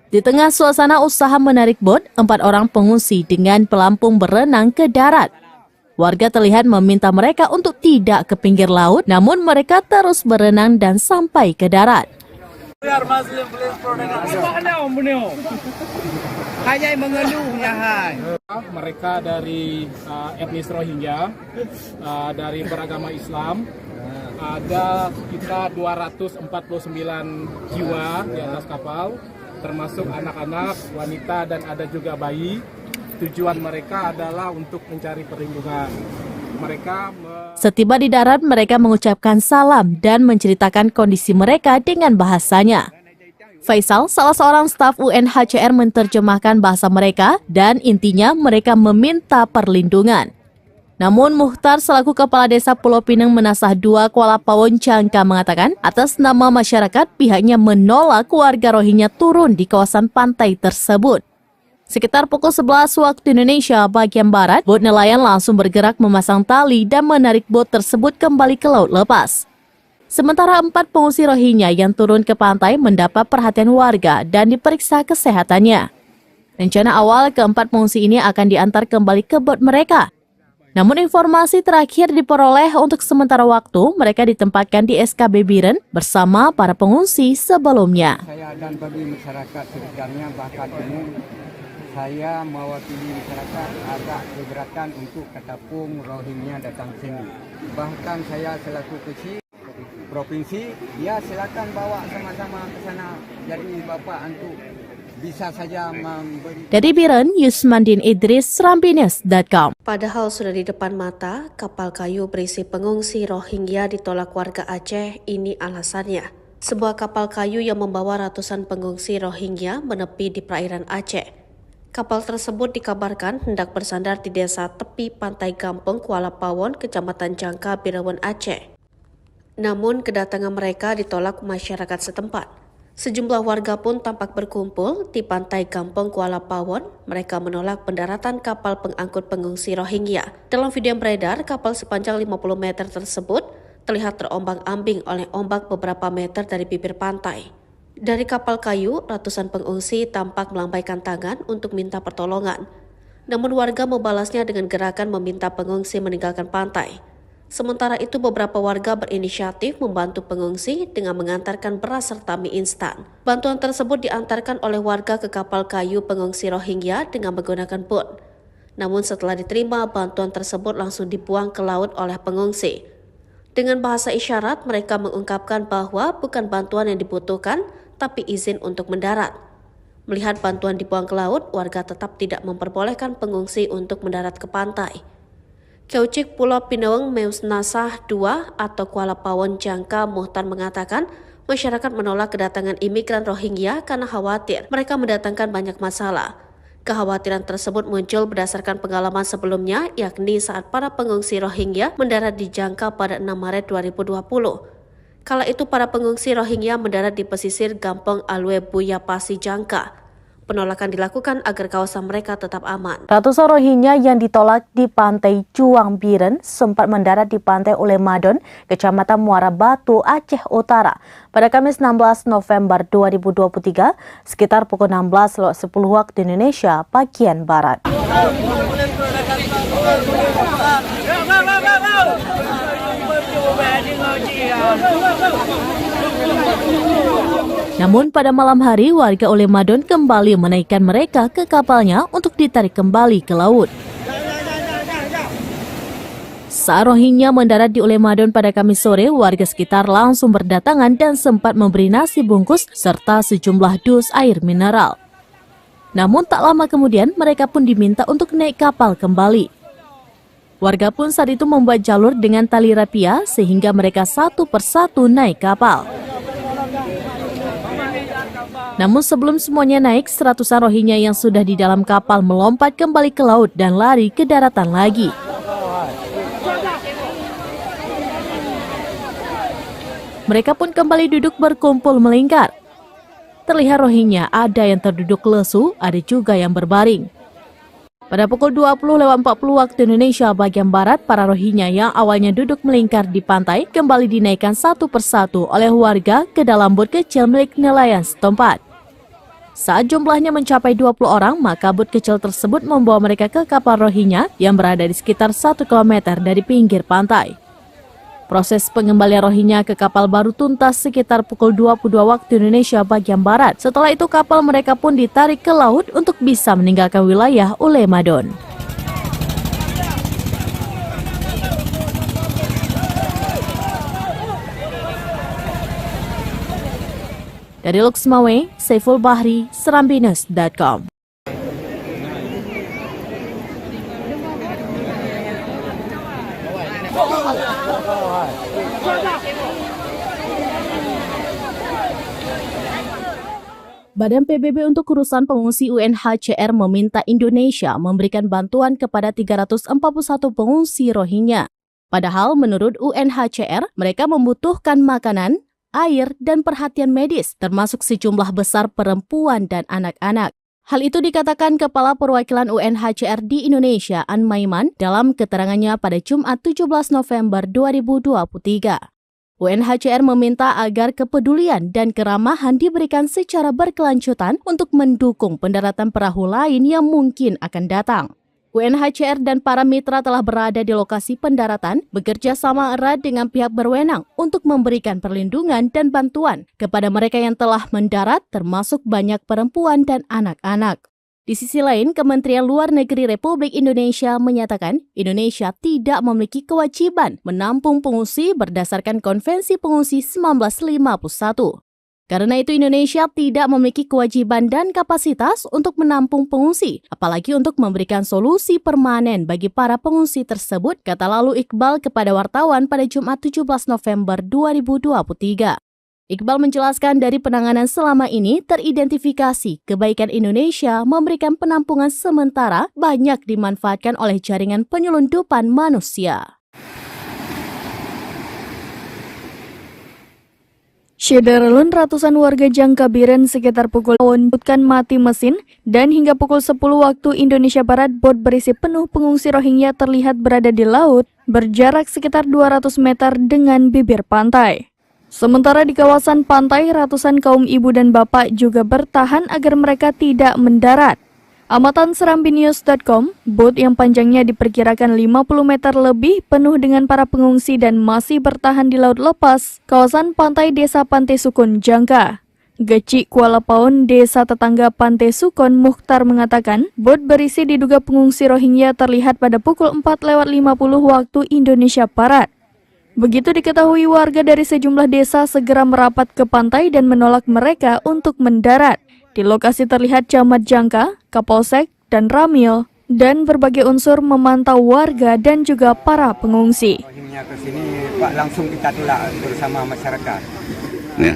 Di tengah suasana usaha menarik bot, 4 orang pengungsi dengan pelampung berenang ke darat. Warga terlihat meminta mereka untuk tidak ke pinggir laut, namun mereka terus berenang dan sampai ke darat. Mereka dari etnis Rohingya, dari beragama Islam, ada sekitar 249 jiwa di atas kapal, termasuk anak-anak, wanita, dan ada juga bayi. Tujuan mereka adalah untuk mencari perlindungan. Setiba di darat, mereka mengucapkan salam dan menceritakan kondisi mereka dengan bahasanya. Faisal, salah seorang staf UNHCR, menerjemahkan bahasa mereka dan intinya mereka meminta perlindungan. Namun Mukhtar selaku Kepala Desa Pulau Pinang Menasah 2 Kuala Pawon, Jangka mengatakan atas nama masyarakat pihaknya menolak warga Rohingya turun di kawasan pantai tersebut. Sekitar pukul 11 waktu Indonesia bagian Barat, bot nelayan langsung bergerak memasang tali dan menarik bot tersebut kembali ke laut lepas. Sementara 4 pengungsi Rohingya yang turun ke pantai mendapat perhatian warga dan diperiksa kesehatannya. Rencana awal keempat pengungsi ini akan diantar kembali ke bot mereka. Namun informasi terakhir diperoleh untuk sementara waktu mereka ditempatkan di SKB Biren bersama para pengungsi sebelumnya. Saya dan bagi masyarakat sekitarnya bahkan umum, saya mewakili masyarakat agak keberatan untuk ketapung Rohingya datang sini. Bahkan saya selaku kecil provinsi, ya silakan bawa sama-sama ke sana. Jadi Bapak untuk bisa saja memberi. Dari Biren, Yusmandin Idris, serambinews.com. Padahal sudah di depan mata, kapal kayu berisi pengungsi Rohingya ditolak warga Aceh. Ini alasannya. Sebuah kapal kayu yang membawa ratusan pengungsi Rohingya menepi di perairan Aceh. Kapal tersebut dikabarkan hendak bersandar di desa tepi pantai Gampong, Kuala Pawon, Kecamatan Jangka, Birawan, Aceh. Namun kedatangan mereka ditolak masyarakat setempat. Sejumlah warga pun tampak berkumpul di pantai Kampung Kuala Pawon. Mereka menolak pendaratan kapal pengangkut pengungsi Rohingya. Dalam video yang beredar, kapal sepanjang 50 meter tersebut terlihat terombang-ambing oleh ombak beberapa meter dari bibir pantai. Dari kapal kayu, ratusan pengungsi tampak melambaikan tangan untuk minta pertolongan. Namun warga membalasnya dengan gerakan meminta pengungsi meninggalkan pantai. Sementara itu beberapa warga berinisiatif membantu pengungsi dengan mengantarkan beras serta mie instan. Bantuan tersebut diantarkan oleh warga ke kapal kayu pengungsi Rohingya dengan menggunakan boot. Namun setelah diterima, bantuan tersebut langsung dibuang ke laut oleh pengungsi. Dengan bahasa isyarat, mereka mengungkapkan bahwa bukan bantuan yang dibutuhkan, tapi izin untuk mendarat. Melihat bantuan dibuang ke laut, warga tetap tidak memperbolehkan pengungsi untuk mendarat ke pantai. Keucik Pulau Pinaweng Meus Nasah II atau Kuala Pawon Jangka Muhtar mengatakan masyarakat menolak kedatangan imigran Rohingya karena khawatir mereka mendatangkan banyak masalah. Kekhawatiran tersebut muncul berdasarkan pengalaman sebelumnya, yakni saat para pengungsi Rohingya mendarat di Jangka pada 6 Maret 2020. Kala itu para pengungsi Rohingya mendarat di pesisir Gampong Alwe Buya Pasi Jangka. Penolakan dilakukan agar kawasan mereka tetap aman. Ratusan Rohingya yang ditolak di pantai Juang Biren sempat mendarat di pantai Ulemadon, Kecamatan Muara Batu, Aceh Utara pada Kamis 16 November 2023 sekitar pukul 16.10 waktu Indonesia bagian Barat. Namun pada malam hari warga Ulemadon kembali menaikkan mereka ke kapalnya untuk ditarik kembali ke laut. Saat Rohingya mendarat di Ulemadon pada Kamis sore, warga sekitar langsung berdatangan dan sempat memberi nasi bungkus serta sejumlah dus air mineral. Namun tak lama kemudian mereka pun diminta untuk naik kapal kembali. Warga pun saat itu membuat jalur dengan tali rapia sehingga mereka satu persatu naik kapal. Namun sebelum semuanya naik, seratusan Rohingya yang sudah di dalam kapal melompat kembali ke laut dan lari ke daratan lagi. Mereka pun kembali duduk berkumpul melingkar. Terlihat Rohingya ada yang terduduk lesu, ada juga yang berbaring. Pada pukul 20.40 waktu Indonesia bagian Barat, para Rohingya yang awalnya duduk melingkar di pantai kembali dinaikkan satu persatu oleh warga ke dalam bot kecil milik nelayan setempat. Saat jumlahnya mencapai 20 orang, maka bot kecil tersebut membawa mereka ke kapal Rohingya yang berada di sekitar 1 km dari pinggir pantai. Proses pengembalian Rohingya ke kapal baru tuntas sekitar pukul 22 waktu Indonesia bagian Barat. Setelah itu kapal mereka pun ditarik ke laut untuk bisa meninggalkan wilayah Ulemadon. Dari Luxmawe, Saiful Bahri, Serambinews.com. Badan PBB untuk urusan pengungsi UNHCR meminta Indonesia memberikan bantuan kepada 341 pengungsi Rohingya. Padahal menurut UNHCR, mereka membutuhkan makanan, air, dan perhatian medis, termasuk sejumlah besar perempuan dan anak-anak. Hal itu dikatakan Kepala Perwakilan UNHCR di Indonesia, An Maiman, dalam keterangannya pada Jumat 17 November 2023. UNHCR meminta agar kepedulian dan keramahan diberikan secara berkelanjutan untuk mendukung pendaratan perahu lain yang mungkin akan datang. UNHCR dan para mitra telah berada di lokasi pendaratan, bekerja sama erat dengan pihak berwenang untuk memberikan perlindungan dan bantuan kepada mereka yang telah mendarat, termasuk banyak perempuan dan anak-anak. Di sisi lain, Kementerian Luar Negeri Republik Indonesia menyatakan Indonesia tidak memiliki kewajiban menampung pengungsi berdasarkan Konvensi Pengungsi 1951. Karena itu Indonesia tidak memiliki kewajiban dan kapasitas untuk menampung pengungsi, apalagi untuk memberikan solusi permanen bagi para pengungsi tersebut, kata lalu Iqbal kepada wartawan pada Jumat 17 November 2023. Iqbal menjelaskan dari penanganan selama ini teridentifikasi kebaikan Indonesia memberikan penampungan sementara banyak dimanfaatkan oleh jaringan penyelundupan manusia. Syederalun ratusan warga Jangkabiren sekitar pukul menyebutkan mati mesin dan hingga pukul 10 waktu Indonesia Barat bot berisi penuh pengungsi Rohingya terlihat berada di laut berjarak sekitar 200 meter dengan bibir pantai. Sementara di kawasan pantai ratusan kaum ibu dan bapak juga bertahan agar mereka tidak mendarat. Amatan serambinews.com, bot yang panjangnya diperkirakan 50 meter lebih penuh dengan para pengungsi dan masih bertahan di laut lepas, kawasan pantai Desa Pantai Sukun, Jangka. Geci Kuala Paon, desa tetangga Pantai Sukun, Mukhtar mengatakan, bot berisi diduga pengungsi Rohingya terlihat pada pukul 4:50 waktu Indonesia Barat. Begitu diketahui, warga dari sejumlah desa segera merapat ke pantai dan menolak mereka untuk mendarat. Di lokasi terlihat camat Jangka, Kapolsek, dan Ramil, dan berbagai unsur memantau warga dan juga para pengungsi. Rohingya ke sini, Pak, langsung kita tolak bersama masyarakat. Ya,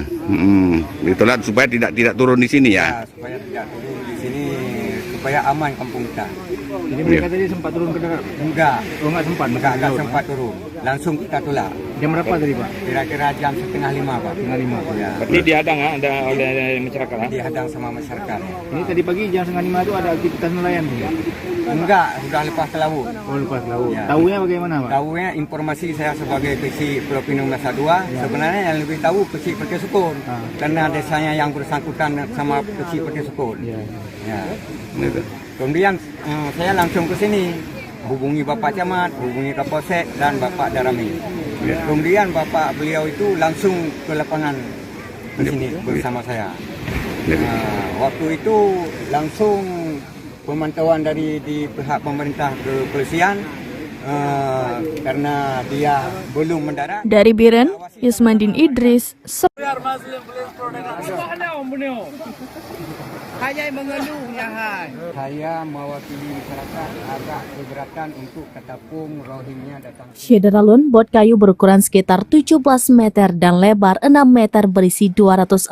ditolak supaya tidak turun di sini ya. Supaya tidak turun di sini, supaya aman kampung kita. Jadi mereka tadi sempat turun ke darat? Enggak. Oh, enggak sempat? Enggak sempat turun. Langsung kita tolak. Jam berapa tadi, Pak? Kira-kira jam 4:30, Pak. 4:30. Ya. Berarti dihadang oleh masyarakat. Dihadang sama masyarakat. Ini tadi pagi jam 4:30 itu ada aktivitas nelayan tuh? Enggak, sudah lepas ke laut. Oh, lepas laut. Ya. Tahunya bagaimana, Pak? Tahunya informasi saya sebagai kecil Pulau Pinang Nusa Dua, sebenarnya yang lebih tahu kecil Pantai Sukun. Karena desanya yang bersangkutan sama kecil Pantai Sukun. Ya. Ya. Kemudian saya langsung ke sini, hubungi Bapak Camat, hubungi Kapolsek dan Bapak Darami. Kemudian Bapak beliau itu langsung ke lapangan di sini bersama saya. Waktu itu langsung pemantauan dari di pihak pemerintah kepolisian karena dia belum mendarat. Dari Biren, Yusmandin Idris. Saya mewakili masyarakat agak keberatan untuk ketapung Rohingya datang. Syederalun, bot kayu berukuran sekitar 17 meter dan lebar 6 meter berisi 249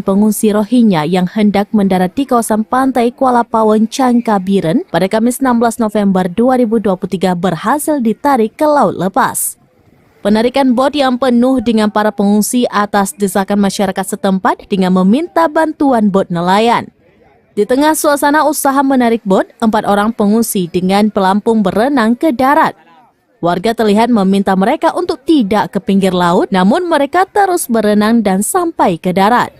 pengungsi Rohingya yang hendak mendarat di kawasan pantai Kuala Paon, Jangkabiren pada Kamis 16 November 2023 berhasil ditarik ke laut lepas. Penarikan bot yang penuh dengan para pengungsi atas desakan masyarakat setempat dengan meminta bantuan bot nelayan. Di tengah suasana usaha menarik bot, 4 orang pengungsi dengan pelampung berenang ke darat. Warga terlihat meminta mereka untuk tidak ke pinggir laut, namun mereka terus berenang dan sampai ke darat.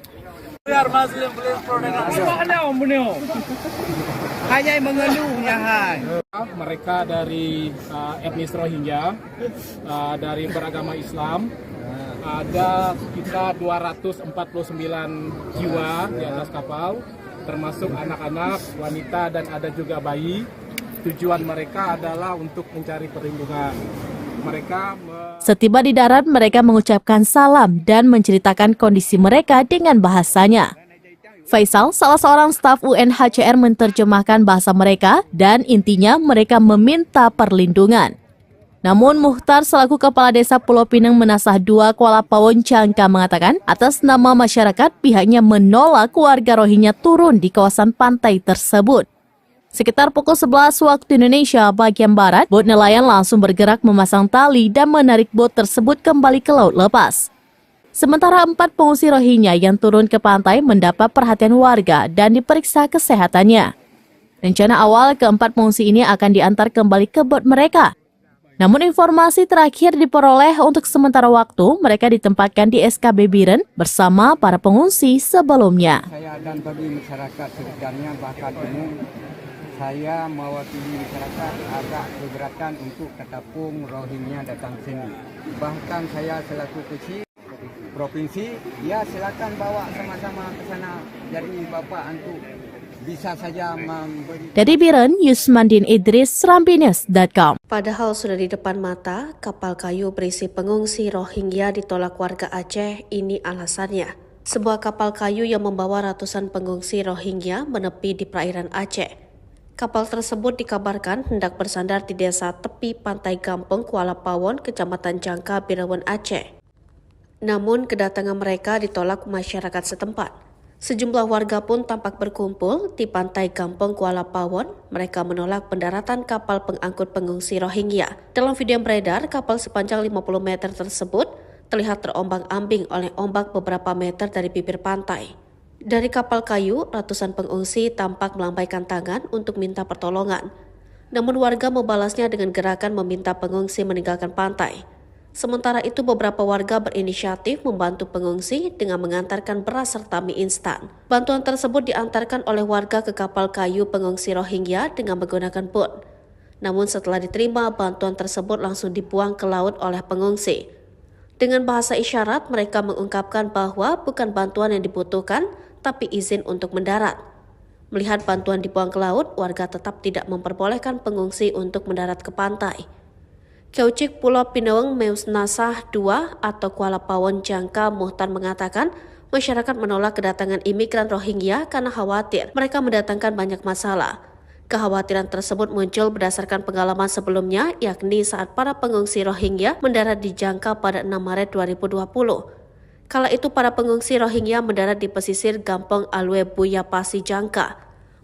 Mereka dari etnis Rohingya, dari beragama Islam, ada sekitar 249 jiwa di atas kapal, termasuk anak-anak, wanita, dan ada juga bayi. Tujuan mereka adalah untuk mencari perlindungan. Setiba di darat, mereka mengucapkan salam dan menceritakan kondisi mereka dengan bahasanya. Faisal, salah seorang staf UNHCR, menerjemahkan bahasa mereka dan intinya mereka meminta perlindungan. Namun Mukhtar selaku Kepala Desa Pulau Pinang Menasah 2 Kuala Paon, Jangka mengatakan atas nama masyarakat pihaknya menolak warga Rohingya turun di kawasan pantai tersebut. Sekitar pukul 11 waktu Indonesia bagian Barat, bot nelayan langsung bergerak memasang tali dan menarik bot tersebut kembali ke laut lepas. Sementara 4 pengungsi Rohingya yang turun ke pantai mendapat perhatian warga dan diperiksa kesehatannya. Rencana awal keempat pengungsi ini akan diantar kembali ke bot mereka. Namun informasi terakhir diperoleh untuk sementara waktu mereka ditempatkan di SKB Biren bersama para pengungsi sebelumnya. Saya dan bagi masyarakat sekitarnya bahkan umum, saya mewakili masyarakat agak keberatan untuk ketapung Rohingya datang sini. Bahkan saya selaku kecil provinsi, ya silakan bawa sama-sama ke sana. Jadi Bapak untuk bisa saja memberi. Dari Biren, Yusmandin Idris, serambinews.com. Padahal sudah di depan mata, kapal kayu berisi pengungsi Rohingya ditolak warga Aceh. Ini alasannya. Sebuah kapal kayu yang membawa ratusan pengungsi Rohingya menepi di perairan Aceh. Kapal tersebut dikabarkan hendak bersandar di desa tepi pantai Gampong, Kuala Paon, Kecamatan Jangka, Birawan, Aceh. Namun kedatangan mereka ditolak masyarakat setempat. Sejumlah warga pun tampak berkumpul di pantai Gampong, Kuala Paon. Mereka menolak pendaratan kapal pengangkut pengungsi Rohingya. Dalam video yang beredar, kapal sepanjang 50 meter tersebut terlihat terombang-ambing oleh ombak beberapa meter dari bibir pantai. Dari kapal kayu, ratusan pengungsi tampak melambaikan tangan untuk minta pertolongan. Namun warga membalasnya dengan gerakan meminta pengungsi meninggalkan pantai. Sementara itu beberapa warga berinisiatif membantu pengungsi dengan mengantarkan beras serta mie instan. Bantuan tersebut diantarkan oleh warga ke kapal kayu pengungsi Rohingya dengan menggunakan boot. Namun setelah diterima, bantuan tersebut langsung dibuang ke laut oleh pengungsi. Dengan bahasa isyarat, mereka mengungkapkan bahwa bukan bantuan yang dibutuhkan, tapi izin untuk mendarat. Melihat bantuan dibuang ke laut, warga tetap tidak memperbolehkan pengungsi untuk mendarat ke pantai. Kaucik Pulau Pinaweng Meusnasah II atau Kuala Pawon Jangka Muhtar mengatakan, masyarakat menolak kedatangan imigran Rohingya karena khawatir mereka mendatangkan banyak masalah. Kekhawatiran tersebut muncul berdasarkan pengalaman sebelumnya, yakni saat para pengungsi Rohingya mendarat di Jangka pada 6 Maret 2020. Kala itu para pengungsi Rohingya mendarat di pesisir Gampong Alwe Buyapasi Jangka.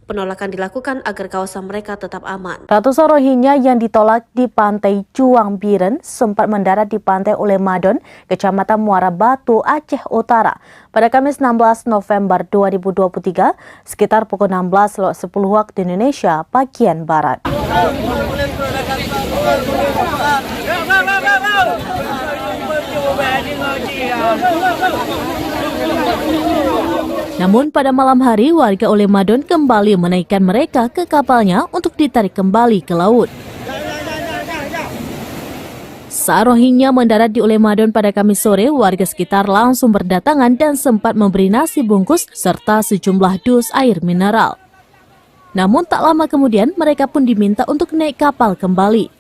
Penolakan dilakukan agar kawasan mereka tetap aman. Ratusan Rohingya yang ditolak di pantai Juang Biren sempat mendarat di pantai Ulemadon, Kecamatan Muara Batu, Aceh Utara pada Kamis 16 November 2023 sekitar pukul 16.10 waktu Indonesia bagian Barat. Namun pada malam hari warga Ulemadon kembali menaikkan mereka ke kapalnya untuk ditarik kembali ke laut. Saat Rohingya mendarat di Ulemadon pada Kamis sore, warga sekitar langsung berdatangan dan sempat memberi nasi bungkus serta sejumlah dus air mineral. Namun tak lama kemudian mereka pun diminta untuk naik kapal kembali.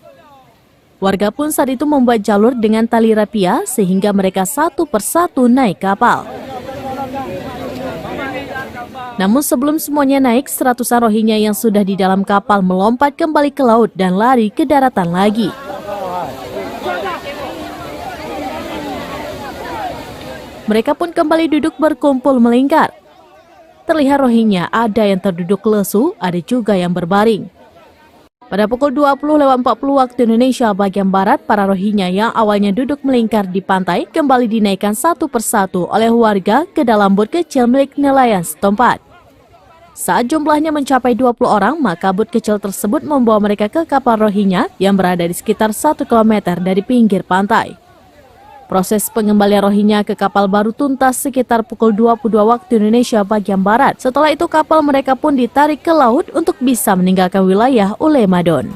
Warga pun saat itu membuat jalur dengan tali rapia sehingga mereka satu persatu naik kapal. Namun sebelum semuanya naik, seratusan Rohingya yang sudah di dalam kapal melompat kembali ke laut dan lari ke daratan lagi. Mereka pun kembali duduk berkumpul melingkar. Terlihat Rohingya ada yang terduduk lesu, ada juga yang berbaring. Pada pukul 20.40 waktu Indonesia bagian Barat, para Rohingya yang awalnya duduk melingkar di pantai kembali dinaikkan satu persatu oleh warga ke dalam bot kecil milik nelayan setempat. Saat jumlahnya mencapai 20 orang, maka bot kecil tersebut membawa mereka ke kapal Rohingya yang berada di sekitar 1 km dari pinggir pantai. Proses pengembalian Rohingya ke kapal baru tuntas sekitar pukul 22 waktu Indonesia bagian Barat. Setelah itu kapal mereka pun ditarik ke laut untuk bisa meninggalkan wilayah Ulemadon.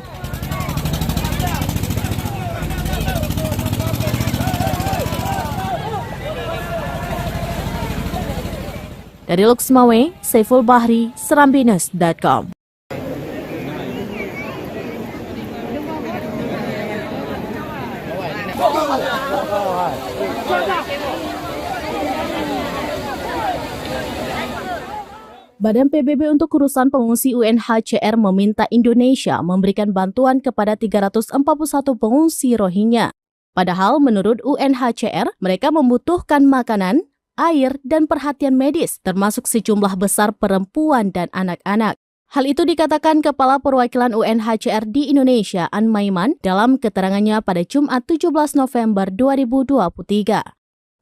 Dari Luxmawe, Saiful Bahri, Serambinews.com. Badan PBB untuk urusan pengungsi UNHCR meminta Indonesia memberikan bantuan kepada 341 pengungsi Rohingya. Padahal menurut UNHCR, mereka membutuhkan makanan, air, dan perhatian medis, termasuk sejumlah besar perempuan dan anak-anak. Hal itu dikatakan Kepala Perwakilan UNHCR di Indonesia, An Maiman, dalam keterangannya pada Jumat 17 November 2023.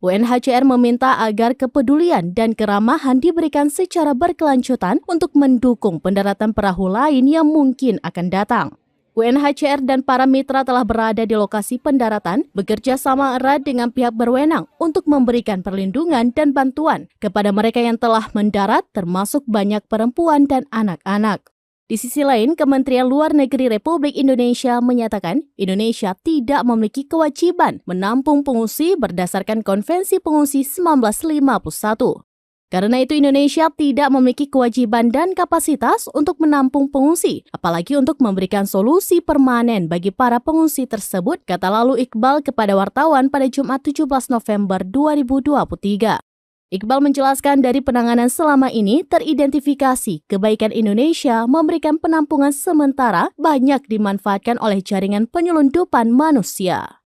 UNHCR meminta agar kepedulian dan keramahan diberikan secara berkelanjutan untuk mendukung pendaratan perahu lain yang mungkin akan datang. UNHCR dan para mitra telah berada di lokasi pendaratan, bekerja sama erat dengan pihak berwenang untuk memberikan perlindungan dan bantuan kepada mereka yang telah mendarat, termasuk banyak perempuan dan anak-anak. Di sisi lain, Kementerian Luar Negeri Republik Indonesia menyatakan Indonesia tidak memiliki kewajiban menampung pengungsi berdasarkan Konvensi Pengungsi 1951. Karena itu Indonesia tidak memiliki kewajiban dan kapasitas untuk menampung pengungsi, apalagi untuk memberikan solusi permanen bagi para pengungsi tersebut, kata lalu Iqbal kepada wartawan pada Jumat 17 November 2023. Iqbal menjelaskan dari penanganan selama ini teridentifikasi kebaikan Indonesia memberikan penampungan sementara banyak dimanfaatkan oleh jaringan penyelundupan manusia.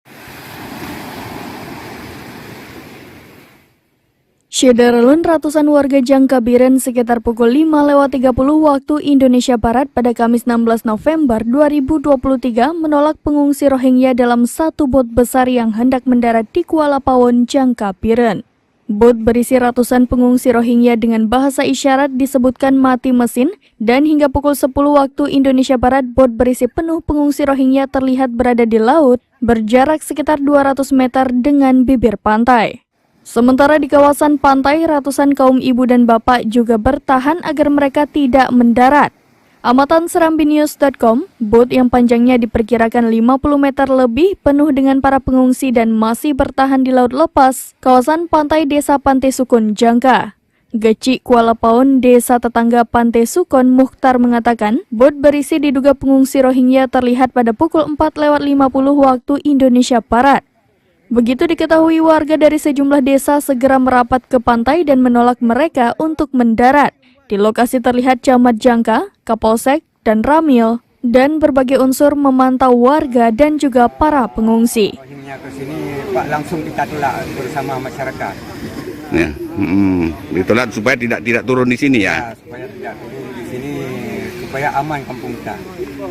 Syederalun ratusan warga Jangkabiren sekitar pukul 5:30 waktu Indonesia Barat pada Kamis 16 November 2023 menolak pengungsi Rohingya dalam satu bot besar yang hendak mendarat di Kuala Pawon, Jangkabiren. Bot berisi ratusan pengungsi Rohingya dengan bahasa isyarat disebutkan mati mesin dan hingga pukul 10 waktu Indonesia Barat bot berisi penuh pengungsi Rohingya terlihat berada di laut berjarak sekitar 200 meter dengan bibir pantai. Sementara di kawasan pantai, ratusan kaum ibu dan bapak juga bertahan agar mereka tidak mendarat. Amatan serambinews.com, bot yang panjangnya diperkirakan 50 meter lebih penuh dengan para pengungsi dan masih bertahan di laut lepas, kawasan pantai Desa Pantai Sukun, Jangka. Geci Kuala Pawon, desa tetangga Pantai Sukun, Mukhtar mengatakan, bot berisi diduga pengungsi Rohingya terlihat pada pukul 4:50 waktu Indonesia Barat. Begitu diketahui, warga dari sejumlah desa segera merapat ke pantai dan menolak mereka untuk mendarat. Di lokasi terlihat camat Jangka, Kapolsek, dan Ramil, dan berbagai unsur memantau warga dan juga para pengungsi. Rohingya ke sini, Pak, langsung kita tolak bersama masyarakat. Ya, ditolak supaya tidak turun di sini ya. Supaya tidak turun di sini, supaya aman kampung kita.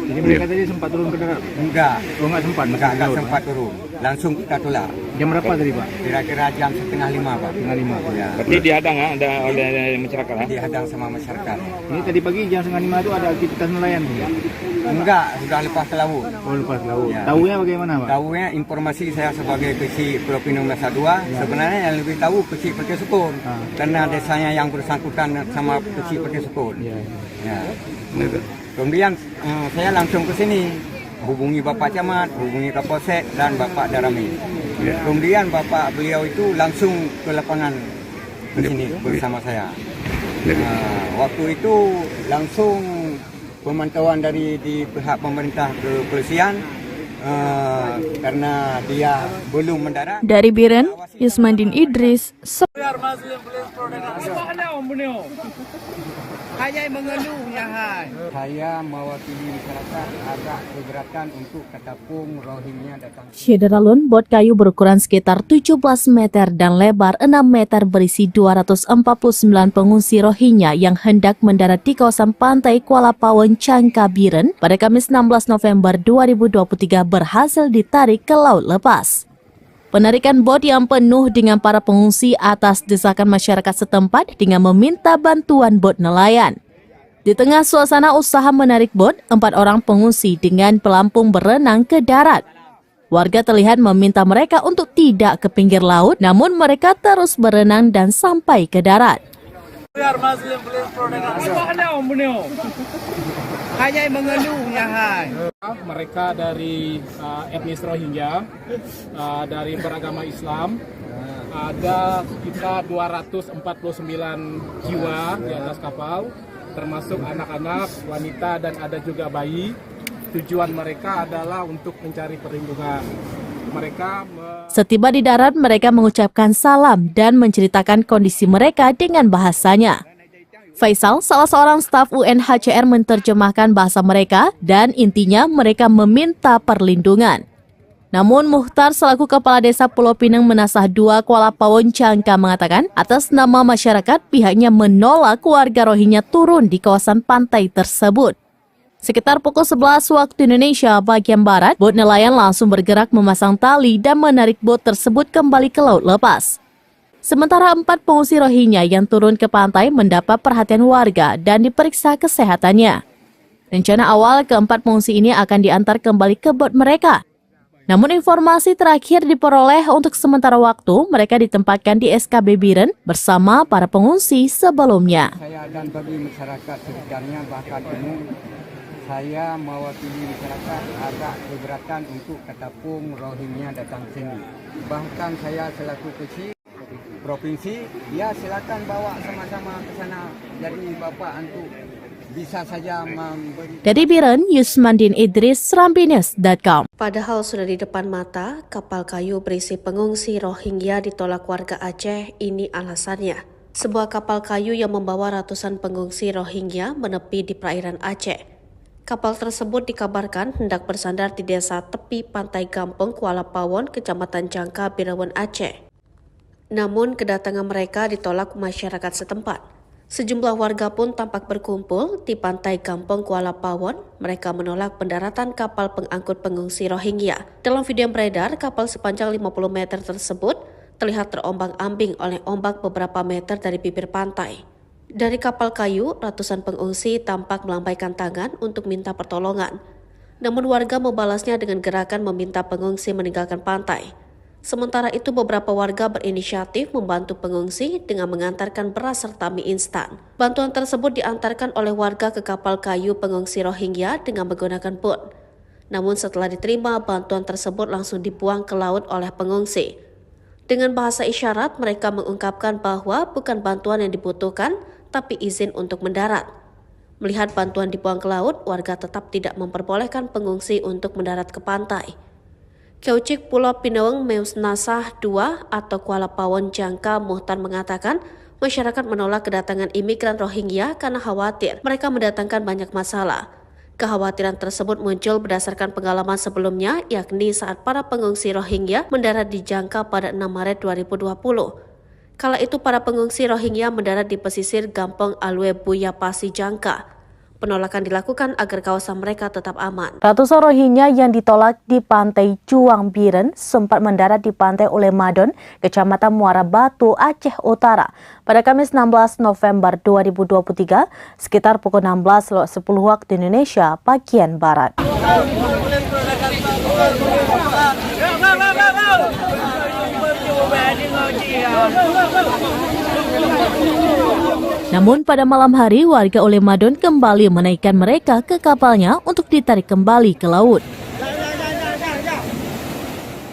Jadi mereka tadi sempat turun ke darat? Enggak. Oh, enggak sempat? Enggak sempat turun. Langsung kita tolak. Jam berapa tadi, Pak? Kira-kira jam 4:30, Pak. 4:30. Ya. Berarti dihadang oleh masyarakat. Dihadang sama masyarakat. Ini tadi pagi jam 4:30 itu ada aktivitas nelayan? Enggak, sudah lepas ke laut. Oh, lepas laut. Ya. Tahunya bagaimana, Pak? Tahunya informasi saya sebagai kecil Pulau Pinang Masa 2, sebenarnya yang lebih tahu kecil Pantai Sukun. Karena desanya yang bersangkutan sama kecil Pantai Sukun. Ya. Kemudian saya langsung ke sini, hubungi Bapak Camat, hubungi Kapolsek dan Bapak Darami. Kemudian Bapak beliau itu langsung ke lapangan ke sini bersama saya. Waktu itu langsung pemantauan dari di pihak pemerintah kepolisian karena dia belum mendarat. Dari Biren, Yusmandin Idris. Saya mewakili masyarakat agak keberatan untuk ketapung Rohingya datang. Syederalun, bot kayu berukuran sekitar 17 meter dan lebar 6 meter berisi 249 pengungsi Rohingya yang hendak mendarat di kawasan pantai Kuala Pawon, Jangkabiren pada Kamis 16 November 2023 berhasil ditarik ke laut lepas. Penarikan bot yang penuh dengan para pengungsi atas desakan masyarakat setempat dengan meminta bantuan bot nelayan. Di tengah suasana usaha menarik bot, 4 orang pengungsi dengan pelampung berenang ke darat. Warga terlihat meminta mereka untuk tidak ke pinggir laut, namun mereka terus berenang dan sampai ke darat. Mereka dari etnis Rohingya, dari beragama Islam, ada sekitar 249 jiwa di atas kapal, termasuk anak-anak, wanita, dan ada juga bayi. Tujuan mereka adalah untuk mencari perlindungan. Setiba di darat, mereka mengucapkan salam dan menceritakan kondisi mereka dengan bahasanya. Faisal, salah seorang staf UNHCR, menerjemahkan bahasa mereka dan intinya mereka meminta perlindungan. Namun Mukhtar selaku Kepala Desa Pulau Pinang Menasah 2 Kuala Pawon, Jangka mengatakan atas nama masyarakat pihaknya menolak warga Rohingya turun di kawasan pantai tersebut. Sekitar pukul 11 waktu Indonesia bagian Barat, bot nelayan langsung bergerak memasang tali dan menarik bot tersebut kembali ke laut lepas. Sementara 4 pengungsi Rohingya yang turun ke pantai mendapat perhatian warga dan diperiksa kesehatannya. Rencana awal keempat pengungsi ini akan diantar kembali ke bot mereka. Namun informasi terakhir diperoleh untuk sementara waktu mereka ditempatkan di SKB Biren bersama para pengungsi sebelumnya. Saya dan bagi masyarakat sekitarnya bahkan umum, saya mewakili masyarakat agak keberatan untuk ketapung Rohingya datang sini. Bahkan saya selaku kecil provinsi, ya silakan bawa sama-sama ke sana. Jadi Bapak untuk bisa saja memberi. Dari Biren, Yusmandin Idris, serambinews.com. Padahal sudah di depan mata, kapal kayu berisi pengungsi Rohingya ditolak warga Aceh. Ini alasannya. Sebuah kapal kayu yang membawa ratusan pengungsi Rohingya menepi di perairan Aceh. Kapal tersebut dikabarkan hendak bersandar di desa tepi pantai Gampeng, Kuala Pawon, Kecamatan Jangka, Birawan, Aceh. Namun kedatangan mereka ditolak masyarakat setempat. Sejumlah warga pun tampak berkumpul di pantai Kampung Kuala Pawon. Mereka menolak pendaratan kapal pengangkut pengungsi Rohingya. Dalam video yang beredar, kapal sepanjang 50 meter tersebut terlihat terombang-ambing oleh ombak beberapa meter dari bibir pantai. Dari kapal kayu, ratusan pengungsi tampak melambaikan tangan untuk minta pertolongan. Namun warga membalasnya dengan gerakan meminta pengungsi meninggalkan pantai. Sementara itu beberapa warga berinisiatif membantu pengungsi dengan mengantarkan beras serta mie instan. Bantuan tersebut diantarkan oleh warga ke kapal kayu pengungsi Rohingya dengan menggunakan boot. Namun setelah diterima, bantuan tersebut langsung dibuang ke laut oleh pengungsi. Dengan bahasa isyarat, mereka mengungkapkan bahwa bukan bantuan yang dibutuhkan, tapi izin untuk mendarat. Melihat bantuan dibuang ke laut, warga tetap tidak memperbolehkan pengungsi untuk mendarat ke pantai. Keucik Pulau Pinaweng Meus Nasah II atau Kuala Pawon Jangka Muhtar mengatakan masyarakat menolak kedatangan imigran Rohingya karena khawatir mereka mendatangkan banyak masalah. Kekhawatiran tersebut muncul berdasarkan pengalaman sebelumnya, yakni saat para pengungsi Rohingya mendarat di Jangka pada 6 Maret 2020. Kala itu para pengungsi Rohingya mendarat di pesisir Gampong Alwe Buyapasi Jangka. Penolakan dilakukan agar kawasan mereka tetap aman. Ratusan Rohingya yang ditolak di pantai Juang Biren sempat mendarat di pantai Ulemadon, Kecamatan Muara Batu, Aceh Utara pada Kamis 16 November 2023 sekitar pukul 16.10 waktu Indonesia bagian Barat. Namun pada malam hari warga Ulemadon kembali menaikkan mereka ke kapalnya untuk ditarik kembali ke laut.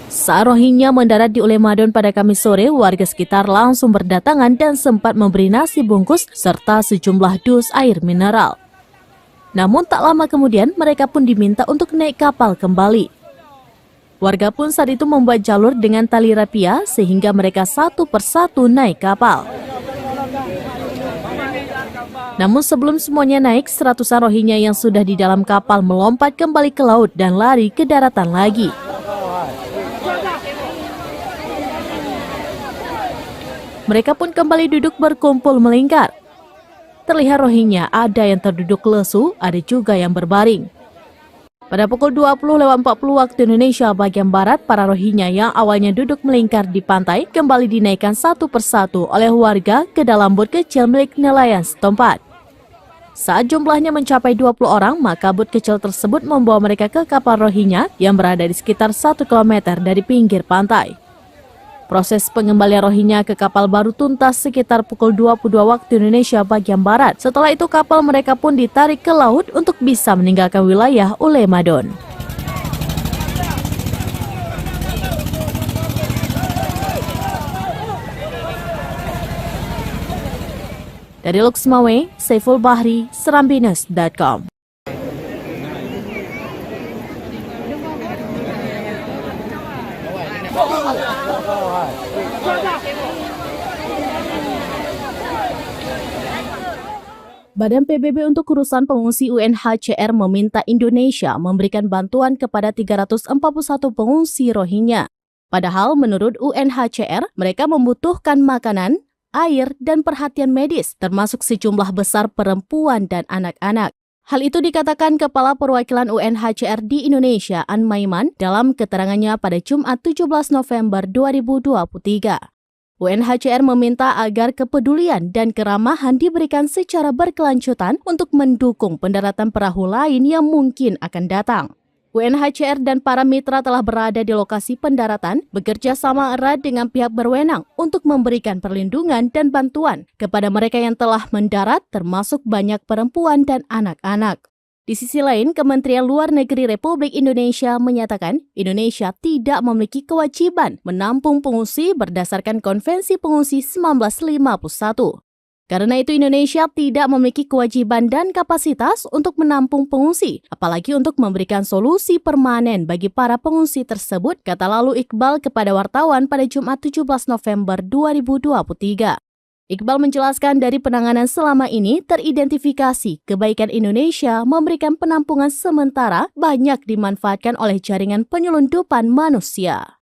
Saat Rohingya mendarat di Ulemadon pada Kamis sore, warga sekitar langsung berdatangan dan sempat memberi nasi bungkus serta sejumlah dus air mineral. Namun tak lama kemudian mereka pun diminta untuk naik kapal kembali. Warga pun saat itu membuat jalur dengan tali rapia sehingga mereka satu persatu naik kapal. Namun sebelum semuanya naik, seratusan Rohingya yang sudah di dalam kapal melompat kembali ke laut dan lari ke daratan lagi. Mereka pun kembali duduk berkumpul melingkar. Terlihat Rohingya ada yang terduduk lesu, ada juga yang berbaring. Pada pukul 20.40 waktu Indonesia bagian Barat, para Rohingya yang awalnya duduk melingkar di pantai kembali dinaikkan satu persatu oleh warga ke dalam bot kecil milik nelayan setempat. Saat jumlahnya mencapai 20 orang, maka bot kecil tersebut membawa mereka ke kapal Rohingya yang berada di sekitar 1 km dari pinggir pantai. Proses pengembalian Rohingya ke kapal baru tuntas sekitar pukul 22 waktu Indonesia bagian Barat. Setelah itu kapal mereka pun ditarik ke laut untuk bisa meninggalkan wilayah Ulemadon. Dari Luxmawe, Saiful Bahri, Serambines.com. Badan PBB untuk urusan pengungsi UNHCR meminta Indonesia memberikan bantuan kepada 341 pengungsi Rohingya. Padahal menurut UNHCR, mereka membutuhkan makanan, air, dan perhatian medis, termasuk sejumlah besar perempuan dan anak-anak. Hal itu dikatakan Kepala Perwakilan UNHCR di Indonesia, An Maiman, dalam keterangannya pada Jumat 17 November 2023. UNHCR meminta agar kepedulian dan keramahan diberikan secara berkelanjutan untuk mendukung pendaratan perahu lain yang mungkin akan datang. UNHCR dan para mitra telah berada di lokasi pendaratan, bekerja sama erat dengan pihak berwenang untuk memberikan perlindungan dan bantuan kepada mereka yang telah mendarat, termasuk banyak perempuan dan anak-anak. Di sisi lain, Kementerian Luar Negeri Republik Indonesia menyatakan Indonesia tidak memiliki kewajiban menampung pengungsi berdasarkan Konvensi Pengungsi 1951. Karena itu Indonesia tidak memiliki kewajiban dan kapasitas untuk menampung pengungsi, apalagi untuk memberikan solusi permanen bagi para pengungsi tersebut, kata lalu Iqbal kepada wartawan pada Jumat 17 November 2023. Iqbal menjelaskan dari penanganan selama ini teridentifikasi kebaikan Indonesia memberikan penampungan sementara banyak dimanfaatkan oleh jaringan penyelundupan manusia.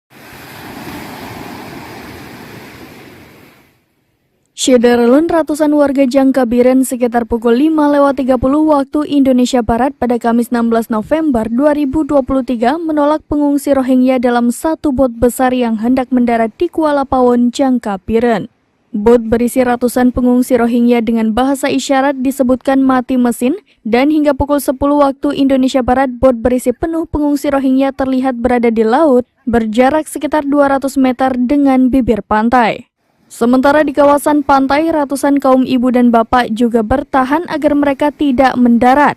Syederalun ratusan warga Jangkabiren sekitar pukul 5:30 waktu Indonesia Barat pada Kamis 16 November 2023 menolak pengungsi Rohingya dalam satu bot besar yang hendak mendarat di Kuala Pawon, Jangkabiren. Bot berisi ratusan pengungsi Rohingya dengan bahasa isyarat disebutkan mati mesin dan hingga pukul 10 waktu Indonesia Barat bot berisi penuh pengungsi Rohingya terlihat berada di laut berjarak sekitar 200 meter dengan bibir pantai. Sementara di kawasan pantai, ratusan kaum ibu dan bapak juga bertahan agar mereka tidak mendarat.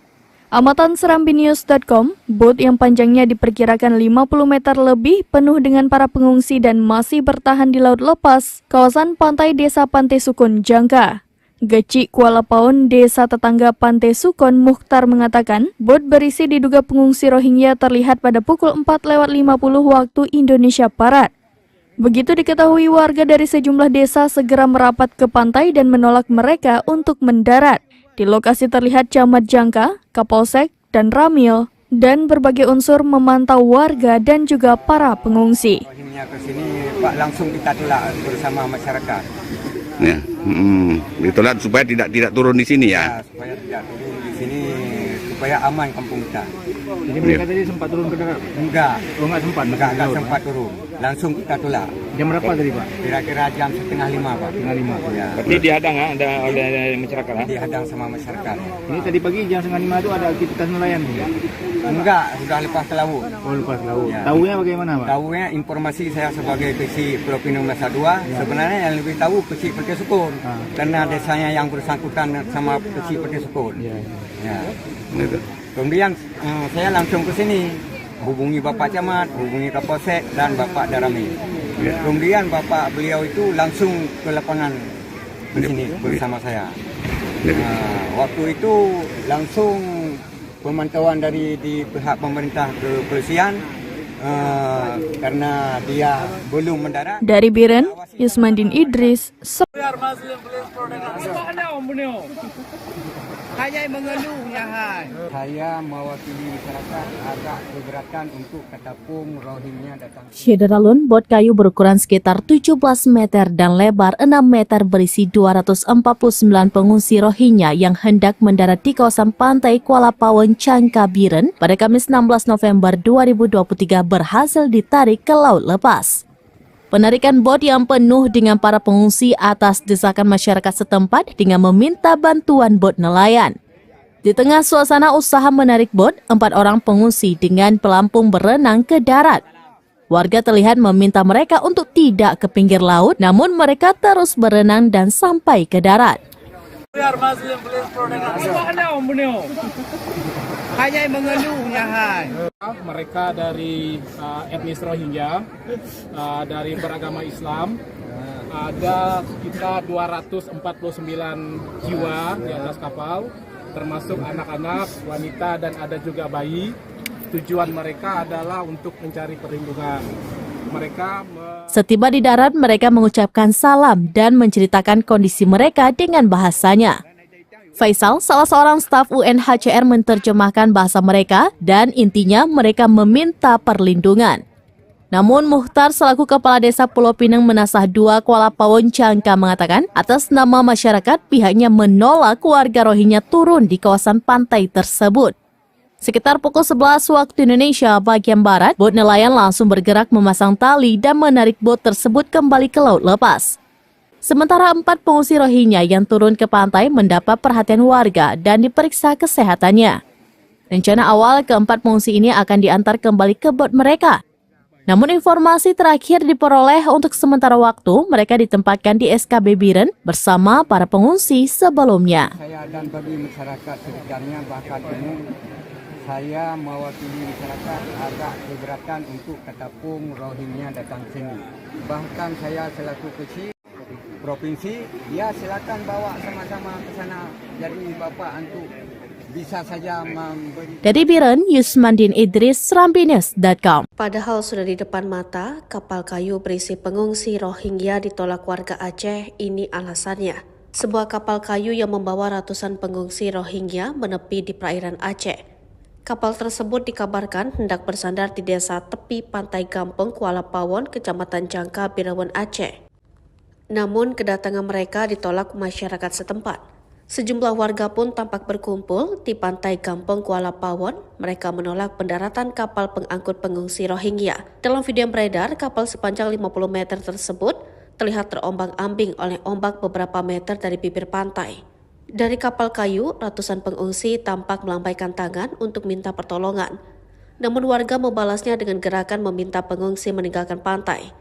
Amatan serambinews.com, bot yang panjangnya diperkirakan 50 meter lebih penuh dengan para pengungsi dan masih bertahan di laut lepas, kawasan pantai Desa Pantai Sukun, Jangka. Geci Kuala Pawon, desa tetangga Pantai Sukun, Mukhtar mengatakan, bot berisi diduga pengungsi Rohingya terlihat pada pukul 4:50 waktu Indonesia Barat. Begitu diketahui, warga dari sejumlah desa segera merapat ke pantai dan menolak mereka untuk mendarat. Di lokasi terlihat Camat Jangka, Kapolsek, dan Ramil, dan berbagai unsur memantau warga dan juga para pengungsi. Rohingya ke sini, Pak, langsung kita tolak bersama masyarakat. Ya, ditolak supaya tidak turun di sini ya. Supaya tidak turun di sini, supaya aman kampung kita. Jadi mereka tadi sempat turun ke darat? Enggak. Oh, enggak sempat? Enggak sempat turun. Langsung kita tolak. Jam berapa tadi, Pak? Kira-kira jam 4:30, Pak. 4:30. Ya. Berarti dihadang oleh masyarakat. Dihadang sama masyarakat. Ini tadi pagi jam 4:30 itu ada aktivitas nelayan? Enggak, sudah lepas ke laut. Oh, lepas laut. Ya. Tahunya bagaimana, Pak? Tahunya informasi saya sebagai kecil Pulau Pinang Masa 2, sebenarnya yang lebih tahu kecil Perti Sukun. Karena desanya yang bersangkutan sama kecil Perti Sukun. Ya. Kemudian saya langsung ke sini, hubungi Bapak Camat, hubungi Kapolsek dan Bapak Darami. Kemudian Bapak beliau itu langsung ke lapangan di sini bersama saya. Waktu itu langsung pemantauan dari di pihak pemerintah kepolisian karena dia belum mendarat. Dari Biren, Yusmandin Idris. Saya mewakili masyarakat agak keberatan untuk ketapung Rohingya datang. Syederalun, bot kayu berukuran sekitar 17 meter dan lebar 6 meter berisi 249 pengungsi Rohingya yang hendak mendarat di kawasan pantai Kuala Pawon, Jangkabiren pada Kamis 16 November 2023 berhasil ditarik ke laut lepas. Penarikan bot yang penuh dengan para pengungsi atas desakan masyarakat setempat dengan meminta bantuan bot nelayan. Di tengah suasana usaha menarik bot, 4 orang pengungsi dengan pelampung berenang ke darat. Warga terlihat meminta mereka untuk tidak ke pinggir laut, namun mereka terus berenang dan sampai ke darat. Mereka dari etnis Rohingya, dari beragama Islam, ada sekitar 249 jiwa di atas kapal, termasuk anak-anak, wanita, dan ada juga bayi. Tujuan mereka adalah untuk mencari perlindungan. Setiba di darat, mereka mengucapkan salam dan menceritakan kondisi mereka dengan bahasanya. Faisal, salah seorang staf UNHCR, menerjemahkan bahasa mereka dan intinya mereka meminta perlindungan. Namun Mukhtar selaku Kepala Desa Pulau Pinang Menasah 2 Kuala Pawon, Jangka mengatakan atas nama masyarakat pihaknya menolak warga Rohingya turun di kawasan pantai tersebut. Sekitar pukul 11 waktu Indonesia bagian Barat, bot nelayan langsung bergerak memasang tali dan menarik bot tersebut kembali ke laut lepas. Sementara 4 pengungsi Rohingya yang turun ke pantai mendapat perhatian warga dan diperiksa kesehatannya. Rencana awal keempat pengungsi ini akan diantar kembali ke bot mereka. Namun informasi terakhir diperoleh untuk sementara waktu mereka ditempatkan di SKB Biren bersama para pengungsi sebelumnya. Saya dan bagi masyarakat sekitarnya bahkan umum, saya mewakili masyarakat agak keberatan untuk ketapung Rohingya datang sini. Bahkan saya selaku kecil provinsi, ya silakan bawa sama-sama ke sana. Jadi Bapak untuk bisa saja memberi. Dari Biren, Yusmandin Idris, serambinews.com. Padahal sudah di depan mata, kapal kayu berisi pengungsi Rohingya ditolak warga Aceh. Ini alasannya. Sebuah kapal kayu yang membawa ratusan pengungsi Rohingya menepi di perairan Aceh. Kapal tersebut dikabarkan hendak bersandar di desa tepi pantai Gampeng, Kuala Pawon, Kecamatan Jangka, Birawan, Aceh. Namun kedatangan mereka ditolak masyarakat setempat. Sejumlah warga pun tampak berkumpul di pantai Kampung Kuala Pawon. Mereka menolak pendaratan kapal pengangkut pengungsi Rohingya. Dalam video yang beredar, kapal sepanjang 50 meter tersebut terlihat terombang-ambing oleh ombak beberapa meter dari bibir pantai. Dari kapal kayu, ratusan pengungsi tampak melambaikan tangan untuk minta pertolongan. Namun warga membalasnya dengan gerakan meminta pengungsi meninggalkan pantai.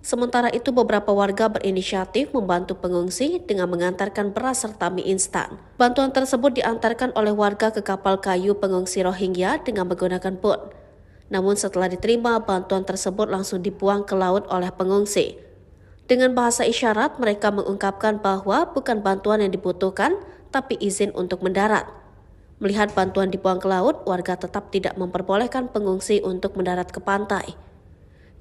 Sementara itu beberapa warga berinisiatif membantu pengungsi dengan mengantarkan beras serta mie instan. Bantuan tersebut diantarkan oleh warga ke kapal kayu pengungsi Rohingya dengan menggunakan boot. Namun setelah diterima, bantuan tersebut langsung dibuang ke laut oleh pengungsi. Dengan bahasa isyarat, mereka mengungkapkan bahwa bukan bantuan yang dibutuhkan, tapi izin untuk mendarat. Melihat bantuan dibuang ke laut, warga tetap tidak memperbolehkan pengungsi untuk mendarat ke pantai.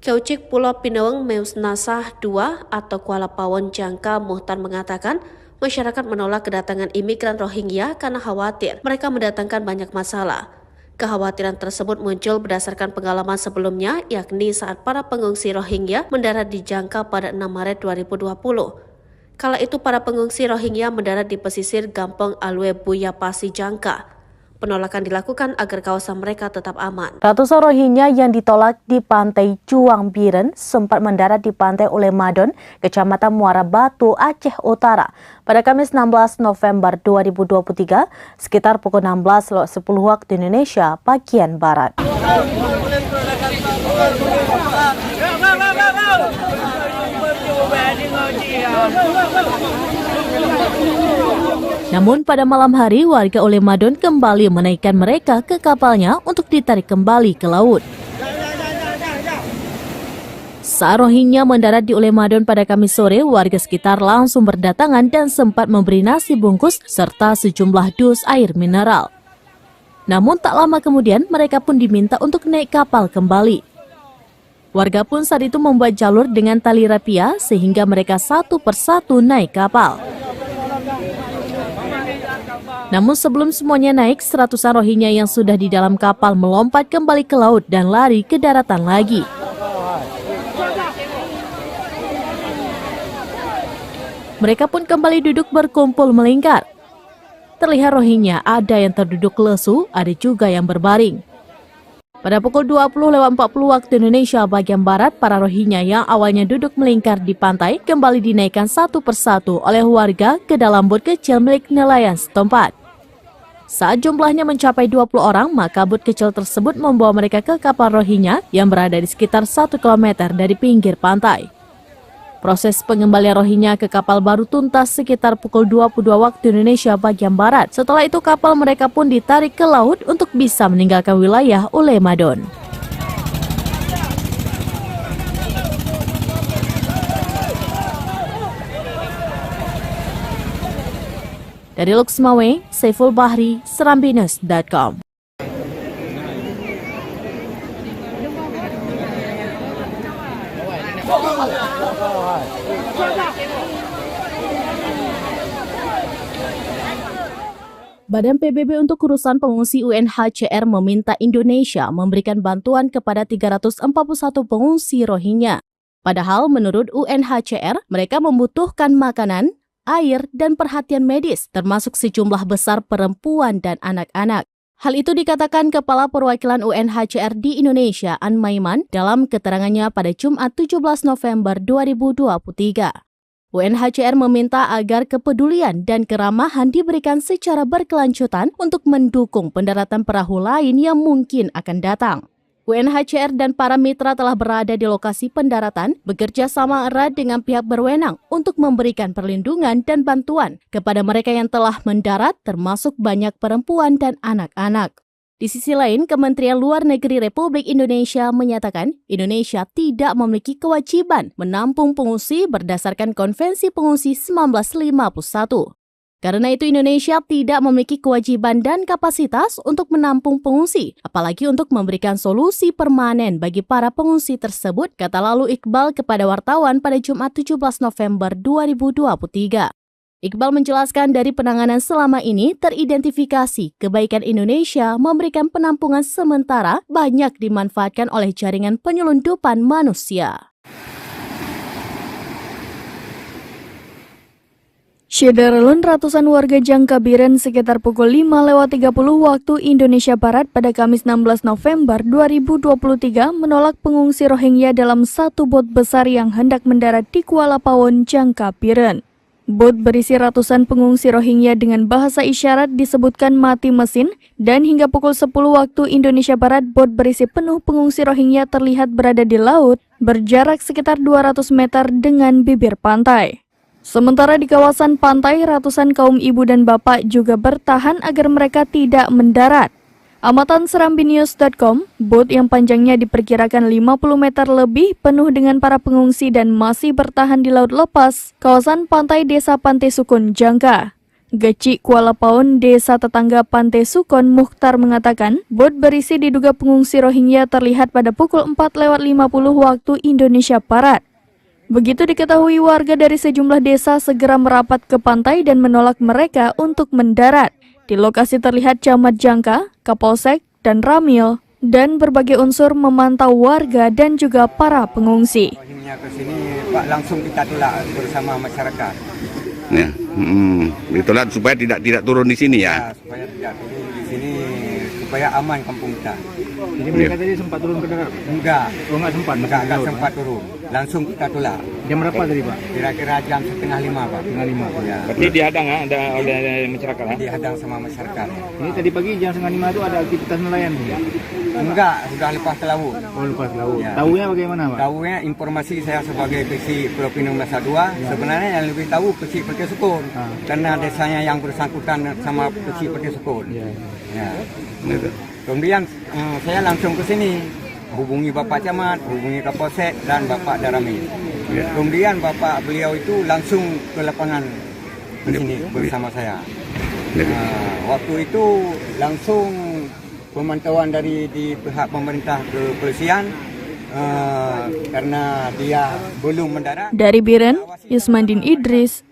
Kaucik Pulau Pinaweng Meus Nasah II atau Kuala Pawon Jangka Muhtar mengatakan masyarakat menolak kedatangan imigran Rohingya karena khawatir mereka mendatangkan banyak masalah. Kekhawatiran tersebut muncul berdasarkan pengalaman sebelumnya, yakni saat para pengungsi Rohingya mendarat di Jangka pada 6 Maret 2020. Kala itu para pengungsi Rohingya mendarat di pesisir Gampong Alwe Buya Pasi Jangka. Penolakan dilakukan agar kawasan mereka tetap aman. Ratusan Rohingya yang ditolak di pantai Juang Biren sempat mendarat di pantai Ulemadon, Kecamatan Muara Batu, Aceh Utara pada Kamis 16 November 2023 sekitar pukul 16.10 waktu Indonesia bagian Barat. Namun pada malam hari warga Ulemadon kembali menaikkan mereka ke kapalnya untuk ditarik kembali ke laut. Saat Rohingya mendarat di Ulemadon pada Kamis sore, warga sekitar langsung berdatangan dan sempat memberi nasi bungkus serta sejumlah dus air mineral. Namun tak lama kemudian mereka pun diminta untuk naik kapal kembali. Warga pun saat itu membuat jalur dengan tali rapia sehingga mereka satu persatu naik kapal. Namun sebelum semuanya naik, seratusan Rohingya yang sudah di dalam kapal melompat kembali ke laut dan lari ke daratan lagi. Mereka pun kembali duduk berkumpul melingkar. Terlihat Rohingya ada yang terduduk lesu, ada juga yang berbaring. Pada pukul 20.40 waktu Indonesia bagian Barat, para Rohingya yang awalnya duduk melingkar di pantai kembali dinaikkan satu persatu oleh warga ke dalam bot kecil milik nelayan setempat. Saat jumlahnya mencapai 20 orang, maka bot kecil tersebut membawa mereka ke kapal Rohingya yang berada di sekitar 1 km dari pinggir pantai. Proses pengembalian Rohingya ke kapal baru tuntas sekitar pukul 22 waktu Indonesia bagian Barat. Setelah itu kapal mereka pun ditarik ke laut untuk bisa meninggalkan wilayah Ulemadon. Dari Luxmawe, Saiful Bahri, Serambinus.com. Badan PBB untuk urusan pengungsi UNHCR meminta Indonesia memberikan bantuan kepada 341 pengungsi Rohingya. Padahal menurut UNHCR, mereka membutuhkan makanan, air, dan perhatian medis, termasuk sejumlah besar perempuan dan anak-anak. Hal itu dikatakan Kepala Perwakilan UNHCR di Indonesia, An Maiman, dalam keterangannya pada Jumat 17 November 2023. UNHCR meminta agar kepedulian dan keramahan diberikan secara berkelanjutan untuk mendukung pendaratan perahu lain yang mungkin akan datang. UNHCR dan para mitra telah berada di lokasi pendaratan, bekerja sama erat dengan pihak berwenang untuk memberikan perlindungan dan bantuan kepada mereka yang telah mendarat, termasuk banyak perempuan dan anak-anak. Di sisi lain, Kementerian Luar Negeri Republik Indonesia menyatakan Indonesia tidak memiliki kewajiban menampung pengungsi berdasarkan Konvensi Pengungsi 1951. Karena itu Indonesia tidak memiliki kewajiban dan kapasitas untuk menampung pengungsi, apalagi untuk memberikan solusi permanen bagi para pengungsi tersebut, kata lalu Iqbal kepada wartawan pada Jumat 17 November 2023. Iqbal menjelaskan dari penanganan selama ini teridentifikasi kebaikan Indonesia memberikan penampungan sementara banyak dimanfaatkan oleh jaringan penyelundupan manusia. Syederalun ratusan warga Jangkabiren sekitar pukul 5:30 waktu Indonesia Barat pada Kamis 16 November 2023 menolak pengungsi Rohingya dalam satu bot besar yang hendak mendarat di Kuala Pawon, Jangkabiren. Bot berisi ratusan pengungsi Rohingya dengan bahasa isyarat disebutkan mati mesin dan hingga pukul 10 waktu Indonesia Barat bot berisi penuh pengungsi Rohingya terlihat berada di laut berjarak sekitar 200 meter dengan bibir pantai. Sementara di kawasan pantai, ratusan kaum ibu dan bapak juga bertahan agar mereka tidak mendarat. Amatan serambinews.com, bot yang panjangnya diperkirakan 50 meter lebih penuh dengan para pengungsi dan masih bertahan di laut lepas, kawasan pantai Desa Pantai Sukun, Jangka. Geci Kuala Pawon, desa tetangga Pantai Sukun, Mukhtar mengatakan, bot berisi diduga pengungsi Rohingya terlihat pada pukul 4:50 waktu Indonesia Barat. Begitu diketahui, warga dari sejumlah desa segera merapat ke pantai dan menolak mereka untuk mendarat. Di lokasi terlihat Camat Jangka, Kapolsek, dan Ramil, dan berbagai unsur memantau warga dan juga para pengungsi. Rohingya ke sini, Pak, langsung kita tolak bersama masyarakat. Ya, ditolak supaya tidak turun di sini ya. Supaya tidak turun di sini, supaya aman kampung kita. Jadi mereka tadi sempat turun ke darat? Enggak. Oh, enggak sempat? Enggak sempat turun. Langsung kita tolak. Jam berapa tadi, Pak? Kira-kira jam 4:30, Pak. 4:30. Ya. Berarti dihadang oleh masyarakat. Dihadang sama masyarakat. Ini tadi pagi jam 4:30 itu ada aktivitas nelayan? Enggak, sudah lepas ke laut. Oh, lepas laut. Ya. Tahunya bagaimana, Pak? Tahunya informasi saya sebagai kecil Pulau Pinang Masa 2, sebenarnya yang lebih tahu kecil Perti Sukun. Karena desanya yang bersangkutan sama kecil Perti Sukun. Ya. Kemudian saya langsung ke sini, hubungi Bapak Camat, hubungi Kapolsek dan Bapak Darami. Kemudian Bapak beliau itu langsung ke lapangan di sini bersama saya. Waktu itu langsung pemantauan dari di pihak pemerintah kepolisian karena dia belum mendarat. Dari Biren, Yusmandin Idris.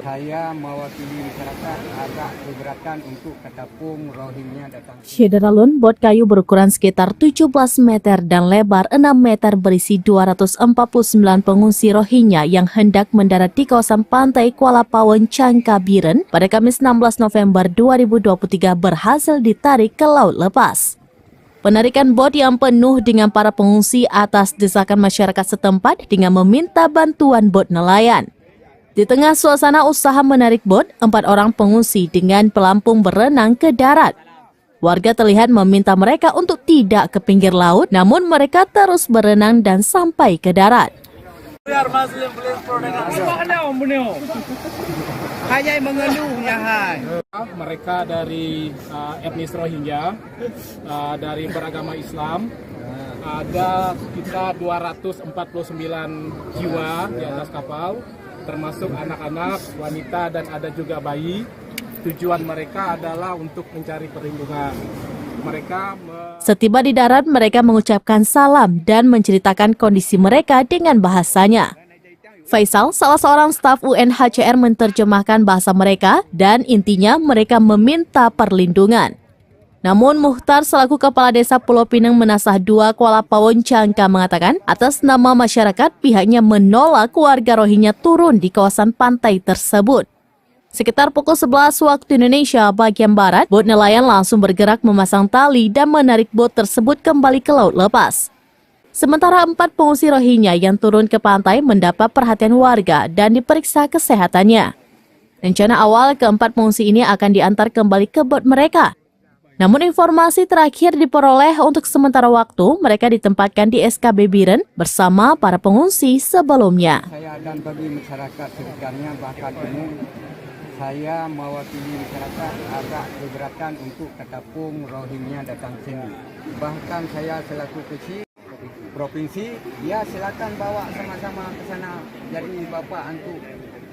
Saya mewakili masyarakat agak keberatan untuk ketapung Rohingya datang. Syederalun, bot kayu berukuran sekitar 17 meter dan lebar 6 meter berisi 249 pengungsi Rohingya yang hendak mendarat di kawasan pantai Kuala Pawon, Jangkabiren pada Kamis 16 November 2023 berhasil ditarik ke laut lepas. Penarikan bot yang penuh dengan para pengungsi atas desakan masyarakat setempat dengan meminta bantuan bot nelayan. Di tengah suasana usaha menarik bot, 4 orang pengungsi dengan pelampung berenang ke darat. Warga terlihat meminta mereka untuk tidak ke pinggir laut, namun mereka terus berenang dan sampai ke darat. Mereka dari etnis Rohingya, dari beragama Islam, ada sekitar 249 jiwa di atas kapal, termasuk anak-anak, wanita, dan ada juga bayi. Tujuan mereka adalah untuk mencari perlindungan. Setiba di darat, mereka mengucapkan salam dan menceritakan kondisi mereka dengan bahasanya. Faisal, salah seorang staf UNHCR, menerjemahkan bahasa mereka dan intinya mereka meminta perlindungan. Namun Mukhtar selaku Kepala Desa Pulau Pinang Menasah 2 Kuala Pawon, Jangka mengatakan atas nama masyarakat pihaknya menolak warga Rohingya turun di kawasan pantai tersebut. Sekitar pukul 11 waktu Indonesia bagian Barat, bot nelayan langsung bergerak memasang tali dan menarik bot tersebut kembali ke laut lepas. Sementara 4 pengungsi Rohingya yang turun ke pantai mendapat perhatian warga dan diperiksa kesehatannya. Rencana awal keempat pengungsi ini akan diantar kembali ke bot mereka. Namun informasi terakhir diperoleh untuk sementara waktu mereka ditempatkan di SKB Biren bersama para pengungsi sebelumnya. Saya dan bagi masyarakat sekitarnya bahkan umum, saya mewakili masyarakat agak keberatan untuk ketapung Rohingya datang sini. Bahkan saya selaku kecil provinsi, ya silakan bawa sama-sama ke sana. Jadi Bapak untuk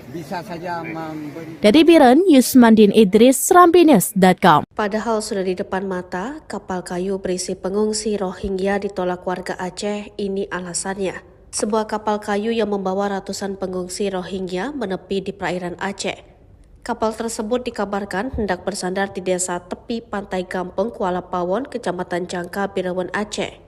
bisa saja memberi. Dari Biren, Yusmandin Idris, serambinews.com. Padahal sudah di depan mata, kapal kayu berisi pengungsi Rohingya ditolak warga Aceh. Ini alasannya. Sebuah kapal kayu yang membawa ratusan pengungsi Rohingya menepi di perairan Aceh. Kapal tersebut dikabarkan hendak bersandar di desa tepi pantai Gampeng, Kuala Pawon, Kecamatan Jangka, Birawan, Aceh.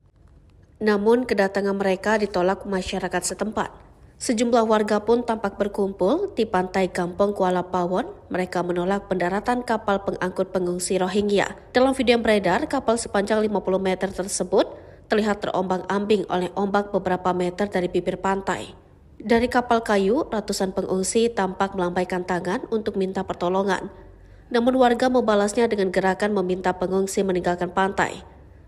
Namun kedatangan mereka ditolak masyarakat setempat. Sejumlah warga pun tampak berkumpul di pantai Kampung Kuala Pawon. Mereka menolak pendaratan kapal pengangkut pengungsi Rohingya. Dalam video yang beredar, kapal sepanjang 50 meter tersebut terlihat terombang-ambing oleh ombak beberapa meter dari bibir pantai. Dari kapal kayu, ratusan pengungsi tampak melambaikan tangan untuk minta pertolongan. Namun warga membalasnya dengan gerakan meminta pengungsi meninggalkan pantai.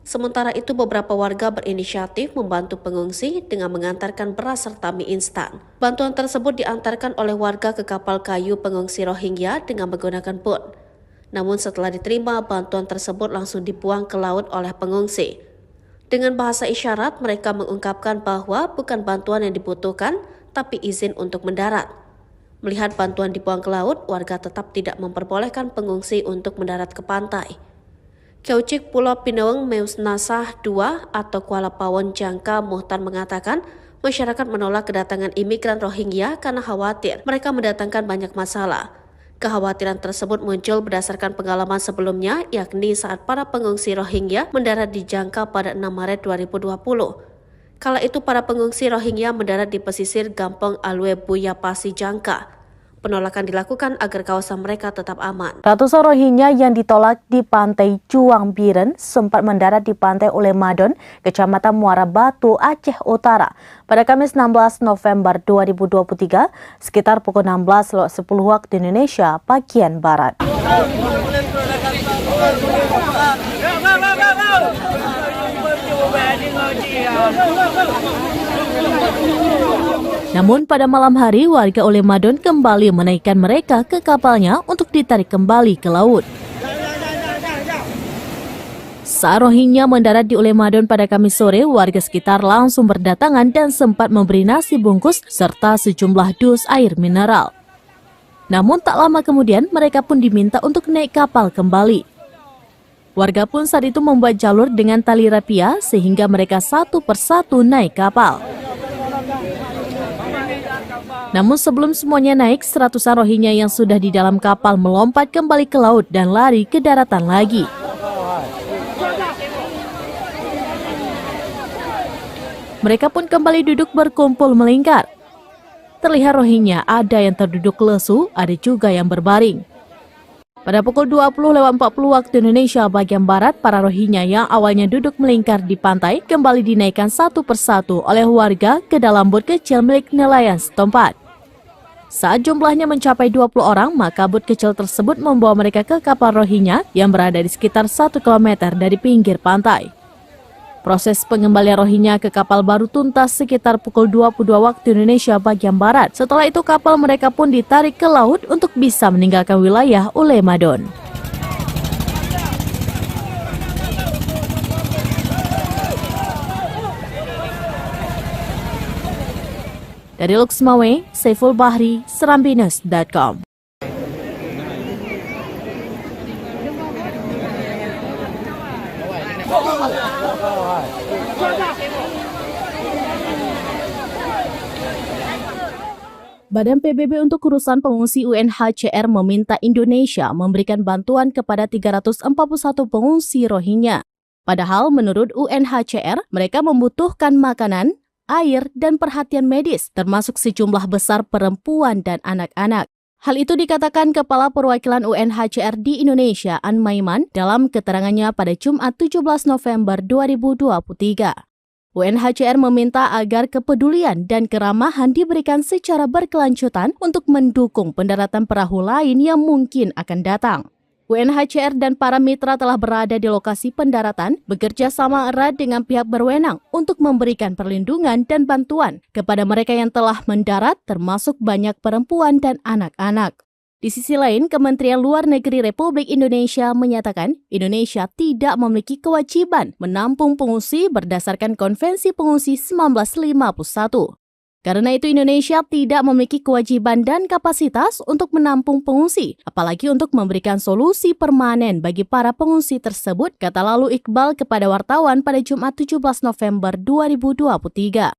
Sementara itu beberapa warga berinisiatif membantu pengungsi dengan mengantarkan beras serta mie instan. Bantuan tersebut diantarkan oleh warga ke kapal kayu pengungsi Rohingya dengan menggunakan boot. Namun setelah diterima, bantuan tersebut langsung dibuang ke laut oleh pengungsi. Dengan bahasa isyarat, mereka mengungkapkan bahwa bukan bantuan yang dibutuhkan, tapi izin untuk mendarat. Melihat bantuan dibuang ke laut, warga tetap tidak memperbolehkan pengungsi untuk mendarat ke pantai. Kaucik Pulau Pinawang Meus Nasah II atau Kuala Pawon Jangka Muhtar mengatakan masyarakat menolak kedatangan imigran Rohingya karena khawatir mereka mendatangkan banyak masalah. Kekhawatiran tersebut muncul berdasarkan pengalaman sebelumnya, yakni saat para pengungsi Rohingya mendarat di Jangka pada 6 Maret 2020. Kala itu para pengungsi Rohingya mendarat di pesisir Gampong Alwe Buya Pasi Jangka. Penolakan dilakukan agar kawasan mereka tetap aman. Ratusan Rohingya yang ditolak di pantai Juang Biren sempat mendarat di pantai Ulemadon, Kecamatan Muara Batu, Aceh Utara pada Kamis 16 November 2023 sekitar pukul 16.10 waktu Indonesia bagian Barat. Namun pada malam hari warga Ulemadon kembali menaikkan mereka ke kapalnya untuk ditarik kembali ke laut. Saat Rohingya mendarat di Ulemadon pada Kamis sore, warga sekitar langsung berdatangan dan sempat memberi nasi bungkus serta sejumlah dus air mineral. Namun tak lama kemudian mereka pun diminta untuk naik kapal kembali. Warga pun saat itu membuat jalur dengan tali rapia sehingga mereka satu persatu naik kapal. Namun sebelum semuanya naik, seratusan Rohingya yang sudah di dalam kapal melompat kembali ke laut dan lari ke daratan lagi. Mereka pun kembali duduk berkumpul melingkar. Terlihat Rohingya ada yang terduduk lesu, ada juga yang berbaring. Pada pukul 20.40 waktu Indonesia bagian Barat, para Rohingya yang awalnya duduk melingkar di pantai kembali dinaikkan satu persatu oleh warga ke dalam bot kecil milik nelayan setempat. Saat jumlahnya mencapai 20 orang, maka bot kecil tersebut membawa mereka ke kapal Rohingya yang berada di sekitar 1 km dari pinggir pantai. Proses pengembalian Rohingya ke kapal baru tuntas sekitar pukul 22 waktu Indonesia bagian Barat. Setelah itu kapal mereka pun ditarik ke laut untuk bisa meninggalkan wilayah Ulemadon. Dari Luxmawe, Saiful Bahri, Serambines.com. Badan PBB untuk urusan pengungsi UNHCR meminta Indonesia memberikan bantuan kepada 341 pengungsi Rohingya. Padahal menurut UNHCR, mereka membutuhkan makanan, air, dan perhatian medis, termasuk sejumlah besar perempuan dan anak-anak. Hal itu dikatakan Kepala Perwakilan UNHCR di Indonesia, An Maiman, dalam keterangannya pada Jumat 17 November 2023. UNHCR meminta agar kepedulian dan keramahan diberikan secara berkelanjutan untuk mendukung pendaratan perahu lain yang mungkin akan datang. UNHCR dan para mitra telah berada di lokasi pendaratan, bekerja sama erat dengan pihak berwenang untuk memberikan perlindungan dan bantuan kepada mereka yang telah mendarat, termasuk banyak perempuan dan anak-anak. Di sisi lain, Kementerian Luar Negeri Republik Indonesia menyatakan Indonesia tidak memiliki kewajiban menampung pengungsi berdasarkan Konvensi Pengungsi 1951. Karena itu Indonesia tidak memiliki kewajiban dan kapasitas untuk menampung pengungsi, apalagi untuk memberikan solusi permanen bagi para pengungsi tersebut, kata lalu Iqbal kepada wartawan pada Jumat 17 November 2023.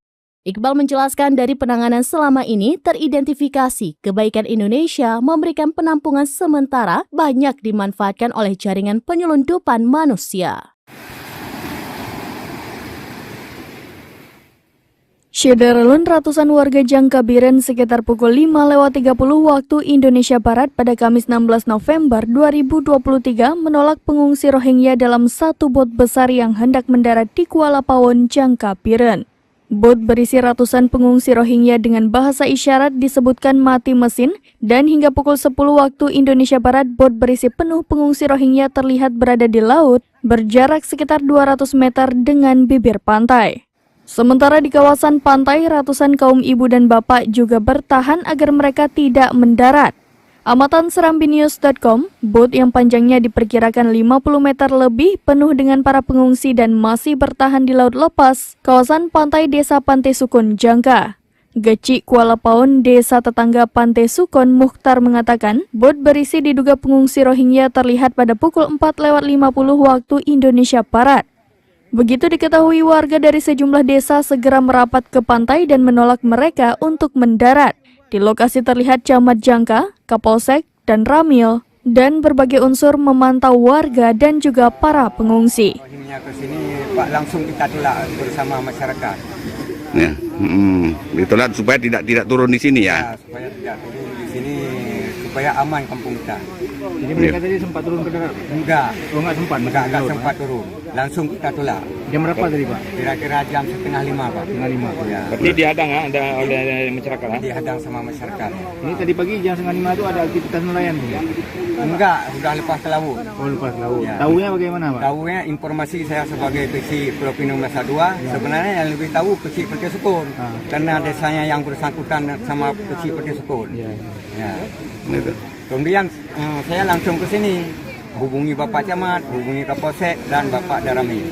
Iqbal menjelaskan dari penanganan selama ini teridentifikasi kebaikan Indonesia memberikan penampungan sementara banyak dimanfaatkan oleh jaringan penyelundupan manusia. Syederalun ratusan warga Jangkabiren sekitar pukul 5:30 waktu Indonesia Barat pada Kamis 16 November 2023 menolak pengungsi Rohingya dalam satu bot besar yang hendak mendarat di Kuala Pawon, Jangkabiren. Bot berisi ratusan pengungsi Rohingya dengan bahasa isyarat disebutkan mati mesin dan hingga pukul 10 waktu Indonesia Barat bot berisi penuh pengungsi Rohingya terlihat berada di laut berjarak sekitar 200 meter dengan bibir pantai. Sementara di kawasan pantai, ratusan kaum ibu dan bapak juga bertahan agar mereka tidak mendarat. Amatan serambinews.com, bot yang panjangnya diperkirakan 50 meter lebih penuh dengan para pengungsi dan masih bertahan di laut lepas, kawasan pantai Desa Pantai Sukon, Jangka. Geci Kuala Pawon, desa tetangga Pantai Sukon, Mukhtar mengatakan, bot berisi diduga pengungsi Rohingya terlihat pada pukul 4:50 waktu Indonesia Barat. Begitu diketahui, warga dari sejumlah desa segera merapat ke pantai dan menolak mereka untuk mendarat. Di lokasi terlihat Camat Jangka, Kapolsek, dan Ramil, dan berbagai unsur memantau warga dan juga para pengungsi. Rohingya ke sini, Pak, langsung kita tolak bersama masyarakat. Ya, ditolak supaya tidak turun di sini ya. Supaya tidak turun di sini, supaya aman kampung kita. Jadi mereka tadi sempat turun ke darat? Enggak. Oh, enggak sempat? Enggak sempat turun. Langsung kita tolak. Jam berapa tadi, Pak? Kira-kira jam 4:30, Pak. 4:30. Ya. Berarti dihadang oleh masyarakat? Dihadang sama masyarakat. Ini tadi pagi jam 4:30 itu ada aktivitas nelayan? Enggak, sudah lepas ke laut. Oh, lepas laut. Ya. Tahunya bagaimana, Pak? Tahunya informasi saya sebagai kecil Pulau Pinang Masa 2, sebenarnya yang lebih tahu kecil Pertia Sukon. Karena desanya yang bersangkutan sama kecil Pertia Sukon. Ya. Kemudian saya langsung ke sini, hubungi Bapak Camat, hubungi Kapolsek dan Bapak Darami.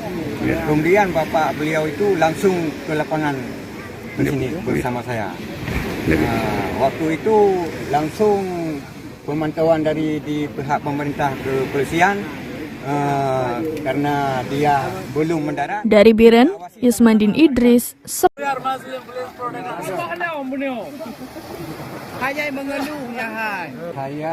Kemudian Bapak beliau itu langsung ke lapangan ke sini bersama saya. Waktu itu langsung pemantauan dari di pihak pemerintah kepolisian karena dia belum mendarat. Dari Biren, Yusmandin Idris, Saya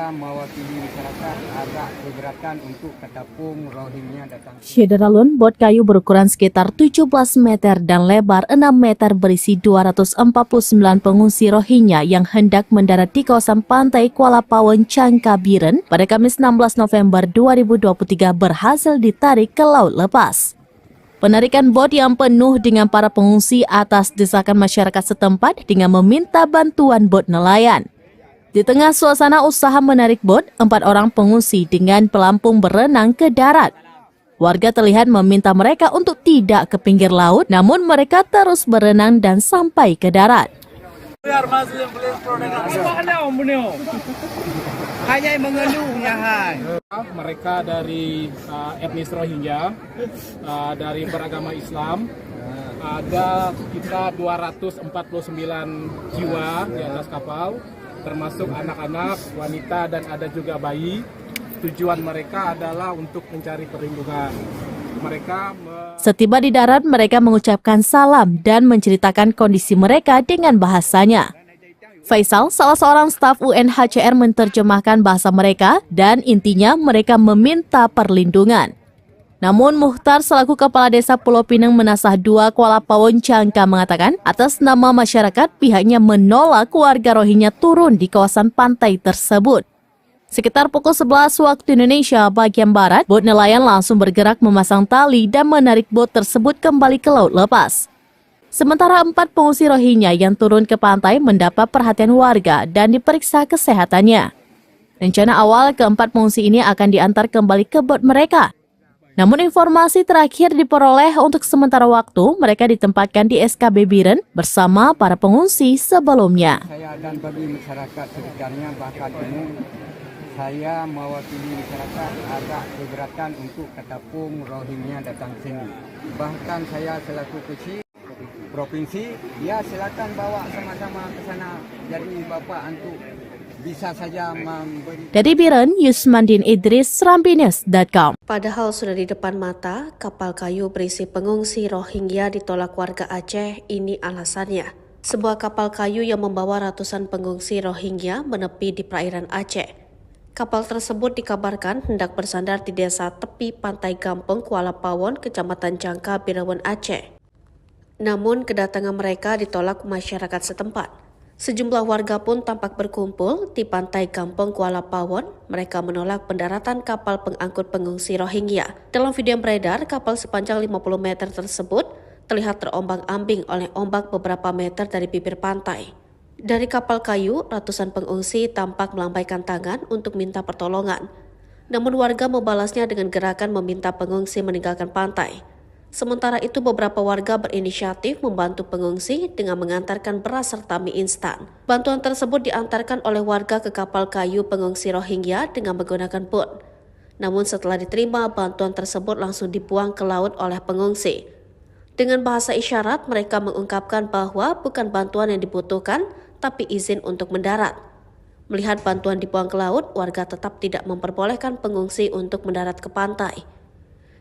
mewakili masyarakat agak keberatan untuk ketapung Rohingya datang. Syederalun, bot kayu berukuran sekitar 17 meter dan lebar 6 meter berisi 249 pengungsi Rohingya yang hendak mendarat di kawasan pantai Kuala Pawon, Jangkabiren pada Kamis 16 November 2023 berhasil ditarik ke laut lepas. Penarikan bot yang penuh dengan para pengungsi atas desakan masyarakat setempat dengan meminta bantuan bot nelayan. Di tengah suasana usaha menarik bot, 4 orang pengungsi dengan pelampung berenang ke darat. Warga terlihat meminta mereka untuk tidak ke pinggir laut, namun mereka terus berenang dan sampai ke darat. Mereka dari etnis Rohingya, dari beragama Islam, ada sekitar 249 jiwa di atas kapal, termasuk anak-anak, wanita, dan ada juga bayi. Tujuan mereka adalah untuk mencari perlindungan. Setiba di darat, mereka mengucapkan salam dan menceritakan kondisi mereka dengan bahasanya. Faisal, salah seorang staf UNHCR, menerjemahkan bahasa mereka dan intinya mereka meminta perlindungan. Namun Mukhtar selaku Kepala Desa Pulau Pinang Menasah 2 Kuala Pawon, Jangka mengatakan atas nama masyarakat pihaknya menolak warga Rohingya turun di kawasan pantai tersebut. Sekitar pukul 11 waktu Indonesia bagian Barat, bot nelayan langsung bergerak memasang tali dan menarik bot tersebut kembali ke laut lepas. Sementara 4 pengungsi Rohingya yang turun ke pantai mendapat perhatian warga dan diperiksa kesehatannya. Rencana awal keempat pengungsi ini akan diantar kembali ke bot mereka. Namun informasi terakhir diperoleh untuk sementara waktu mereka ditempatkan di SKB Biren bersama para pengungsi sebelumnya. Saya dan bagi masyarakat sekitarnya bahkan umum, saya mewakili masyarakat agak keberatan untuk ketapung Rohingya datang sini. Bahkan saya selaku kecil provinsi, ya silakan bawa sama-sama ke sana. Jadi Bapak untuk bisa saja memberi. Dari Biren, Yusmandin Idris, serambinews.com. Padahal sudah di depan mata, kapal kayu berisi pengungsi Rohingya ditolak warga Aceh. Ini alasannya. Sebuah kapal kayu yang membawa ratusan pengungsi Rohingya menepi di perairan Aceh. Kapal tersebut dikabarkan hendak bersandar di desa tepi pantai Gampeng, Kuala Pawon, Kecamatan Jangka, Birawan, Aceh. Namun kedatangan mereka ditolak masyarakat setempat. Sejumlah warga pun tampak berkumpul di pantai Kampung Kuala Pawon. Mereka menolak pendaratan kapal pengangkut pengungsi Rohingya. Dalam video yang beredar, kapal sepanjang 50 meter tersebut terlihat terombang-ambing oleh ombak beberapa meter dari bibir pantai. Dari kapal kayu, ratusan pengungsi tampak melambaikan tangan untuk minta pertolongan. Namun warga membalasnya dengan gerakan meminta pengungsi meninggalkan pantai. Sementara itu beberapa warga berinisiatif membantu pengungsi dengan mengantarkan beras serta mie instan. Bantuan tersebut diantarkan oleh warga ke kapal kayu pengungsi Rohingya dengan menggunakan boot. Namun setelah diterima, bantuan tersebut langsung dibuang ke laut oleh pengungsi. Dengan bahasa isyarat, mereka mengungkapkan bahwa bukan bantuan yang dibutuhkan, tapi izin untuk mendarat. Melihat bantuan dibuang ke laut, warga tetap tidak memperbolehkan pengungsi untuk mendarat ke pantai.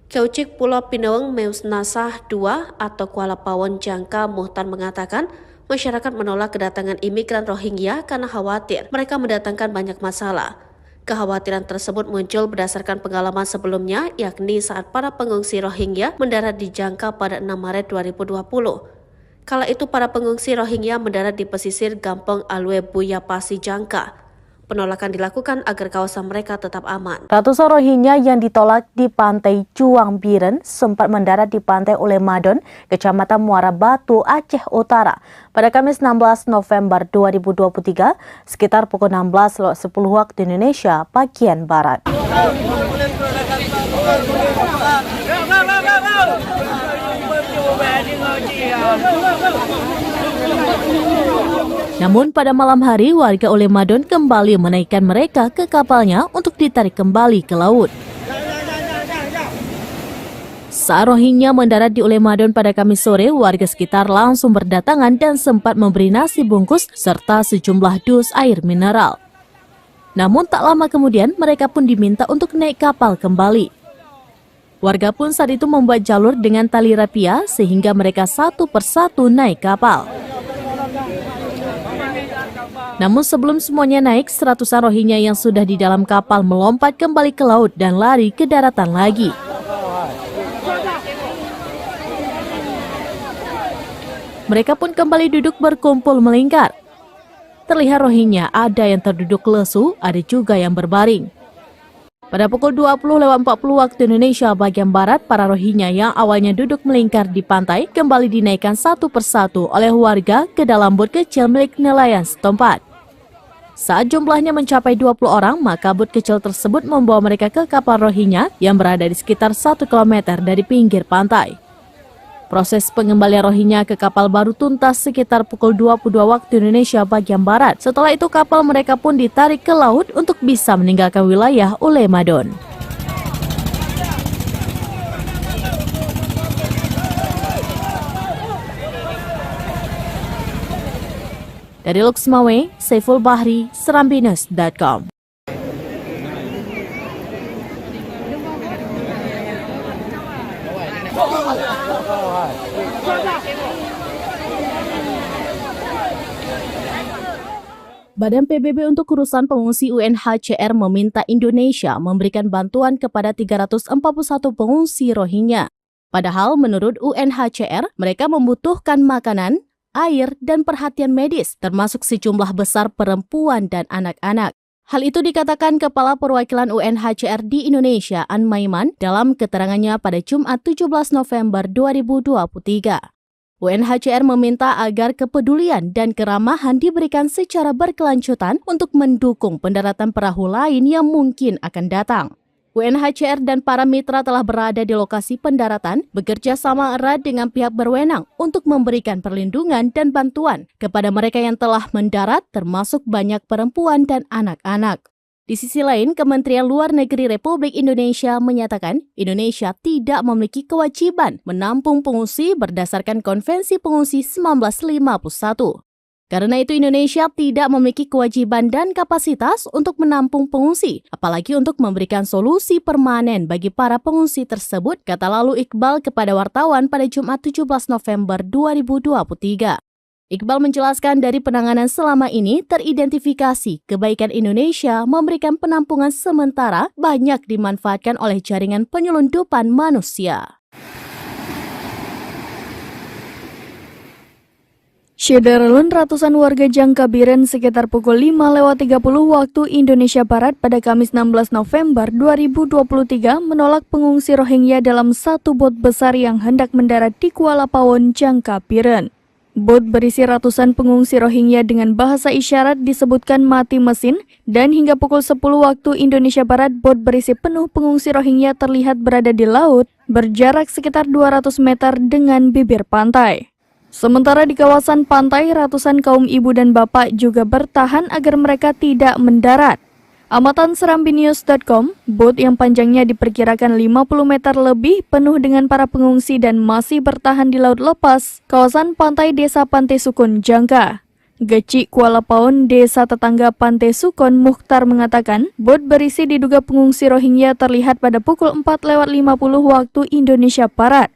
Kaucik Pulau Pinawang Meus Nasah II atau Kuala Pawon Jangka Muhtar mengatakan masyarakat menolak kedatangan imigran Rohingya karena khawatir mereka mendatangkan banyak masalah. Kekhawatiran tersebut muncul berdasarkan pengalaman sebelumnya, yakni saat para pengungsi Rohingya mendarat di Jangka pada 6 Maret 2020. Kala itu para pengungsi Rohingya mendarat di pesisir Gampong Alwe Buya Pasi Jangka. Penolakan dilakukan agar kawasan mereka tetap aman. Ratusan Rohingya yang ditolak di pantai Cuang Biren sempat mendarat di pantai Ulemadon, Kecamatan Muara Batu, Aceh Utara pada Kamis 16 November 2023 sekitar pukul 16.10 waktu Indonesia bagian Barat. Namun pada malam hari warga Ulemadon kembali menaikkan mereka ke kapalnya untuk ditarik kembali ke laut. Saat Rohingya mendarat di Ulemadon pada Kamis sore, warga sekitar langsung berdatangan dan sempat memberi nasi bungkus serta sejumlah dus air mineral. Namun tak lama kemudian mereka pun diminta untuk naik kapal kembali. Warga pun saat itu membuat jalur dengan tali rapia sehingga mereka satu persatu naik kapal. Namun sebelum semuanya naik, seratusan Rohingya yang sudah di dalam kapal melompat kembali ke laut dan lari ke daratan lagi. Mereka pun kembali duduk berkumpul melingkar. Terlihat Rohingya ada yang terduduk lesu, ada juga yang berbaring. Pada pukul 20.40 waktu Indonesia bagian Barat, para Rohingya yang awalnya duduk melingkar di pantai kembali dinaikkan satu persatu oleh warga ke dalam bot kecil milik nelayan setempat. Saat jumlahnya mencapai 20 orang, maka bot kecil tersebut membawa mereka ke kapal Rohingya yang berada di sekitar 1 km dari pinggir pantai. Proses pengembalian Rohingya ke kapal baru tuntas sekitar pukul 22 waktu Indonesia bagian Barat. Setelah itu kapal mereka pun ditarik ke laut untuk bisa meninggalkan wilayah Ulemadon. Dari Luxmawe, Saiful Bahri, Serambinus.com. Badan PBB untuk urusan pengungsi UNHCR meminta Indonesia memberikan bantuan kepada 341 pengungsi Rohingya. Padahal menurut UNHCR, mereka membutuhkan makanan, air, dan perhatian medis, termasuk sejumlah besar perempuan dan anak-anak. Hal itu dikatakan Kepala Perwakilan UNHCR di Indonesia, An Maiman, dalam keterangannya pada Jumat 17 November 2023. UNHCR meminta agar kepedulian dan keramahan diberikan secara berkelanjutan untuk mendukung pendaratan perahu lain yang mungkin akan datang. UNHCR dan para mitra telah berada di lokasi pendaratan, bekerja sama erat dengan pihak berwenang untuk memberikan perlindungan dan bantuan kepada mereka yang telah mendarat, termasuk banyak perempuan dan anak-anak. Di sisi lain, Kementerian Luar Negeri Republik Indonesia menyatakan Indonesia tidak memiliki kewajiban menampung pengungsi berdasarkan Konvensi Pengungsi 1951. Karena itu Indonesia tidak memiliki kewajiban dan kapasitas untuk menampung pengungsi, apalagi untuk memberikan solusi permanen bagi para pengungsi tersebut, kata lalu Iqbal kepada wartawan pada Jumat 17 November 2023. Iqbal menjelaskan dari penanganan selama ini teridentifikasi kebaikan Indonesia memberikan penampungan sementara banyak dimanfaatkan oleh jaringan penyelundupan manusia. Syederalun ratusan warga Jangkabiren sekitar pukul 5:30 waktu Indonesia Barat pada Kamis 16 November 2023 menolak pengungsi Rohingya dalam satu bot besar yang hendak mendarat di Kuala Pawon, Jangkabiren. Bot berisi ratusan pengungsi Rohingya dengan bahasa isyarat disebutkan mati mesin dan hingga pukul 10 waktu Indonesia Barat bot berisi penuh pengungsi Rohingya terlihat berada di laut berjarak sekitar 200 meter dengan bibir pantai. Sementara di kawasan pantai, ratusan kaum ibu dan bapak juga bertahan agar mereka tidak mendarat. Amatan serambinews.com, bot yang panjangnya diperkirakan 50 meter lebih penuh dengan para pengungsi dan masih bertahan di laut lepas, kawasan pantai Desa Pantai Sukun, Jangka. Geci Kuala Pawon, desa tetangga Pantai Sukun, Mukhtar mengatakan, bot berisi diduga pengungsi Rohingya terlihat pada pukul 4:50 waktu Indonesia Barat.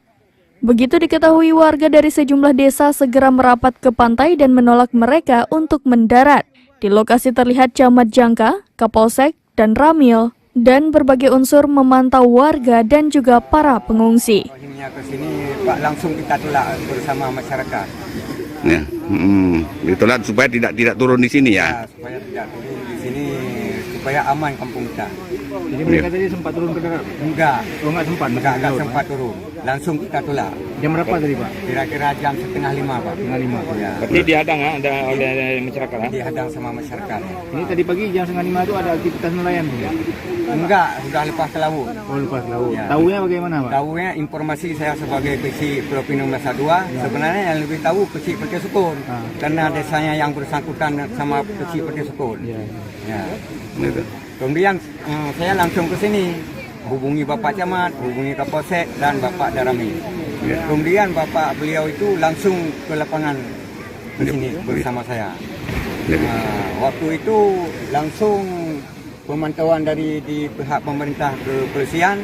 Begitu diketahui, warga dari sejumlah desa segera merapat ke pantai dan menolak mereka untuk mendarat. Di lokasi terlihat Camat Jangka, Kapolsek, dan Ramil, dan berbagai unsur memantau warga dan juga para pengungsi. Rohingya ke sini, Pak, langsung kita tolak bersama masyarakat. Ya, ditolak supaya tidak turun di sini ya. Supaya tidak turun di sini, supaya aman kampung kita. Jadi mereka tadi sempat turun ke darat? Enggak. Oh, enggak sempat? Enggak sempat turun. Langsung kita tolak. Jam berapa tadi, Pak? Kira-kira jam 4:30, Pak. 4:30, Pak. Ya. Berarti dihadang oleh masyarakat. Dihadang sama masyarakat. Ini tadi pagi jam 4:30 itu ada aktivitas nelayan, Pak? Enggak, sudah lepas ke laut. Oh, lepas ke laut. Ya. Tahunya bagaimana, Pak? Tahunya informasi saya sebagai kecil Pulau Pinang Masa 2, sebenarnya yang lebih tahu kecil Pertia Sukun. Karena desanya yang bersangkutan sama kecil Pertia Sukun. Ya. Kemudian saya langsung ke sini, hubungi Bapak Camat, hubungi Kapolsek dan Bapak Darami. Kemudian Bapak beliau itu langsung ke lapangan ke sini bersama saya. Waktu itu langsung pemantauan dari di pihak pemerintah kepolisian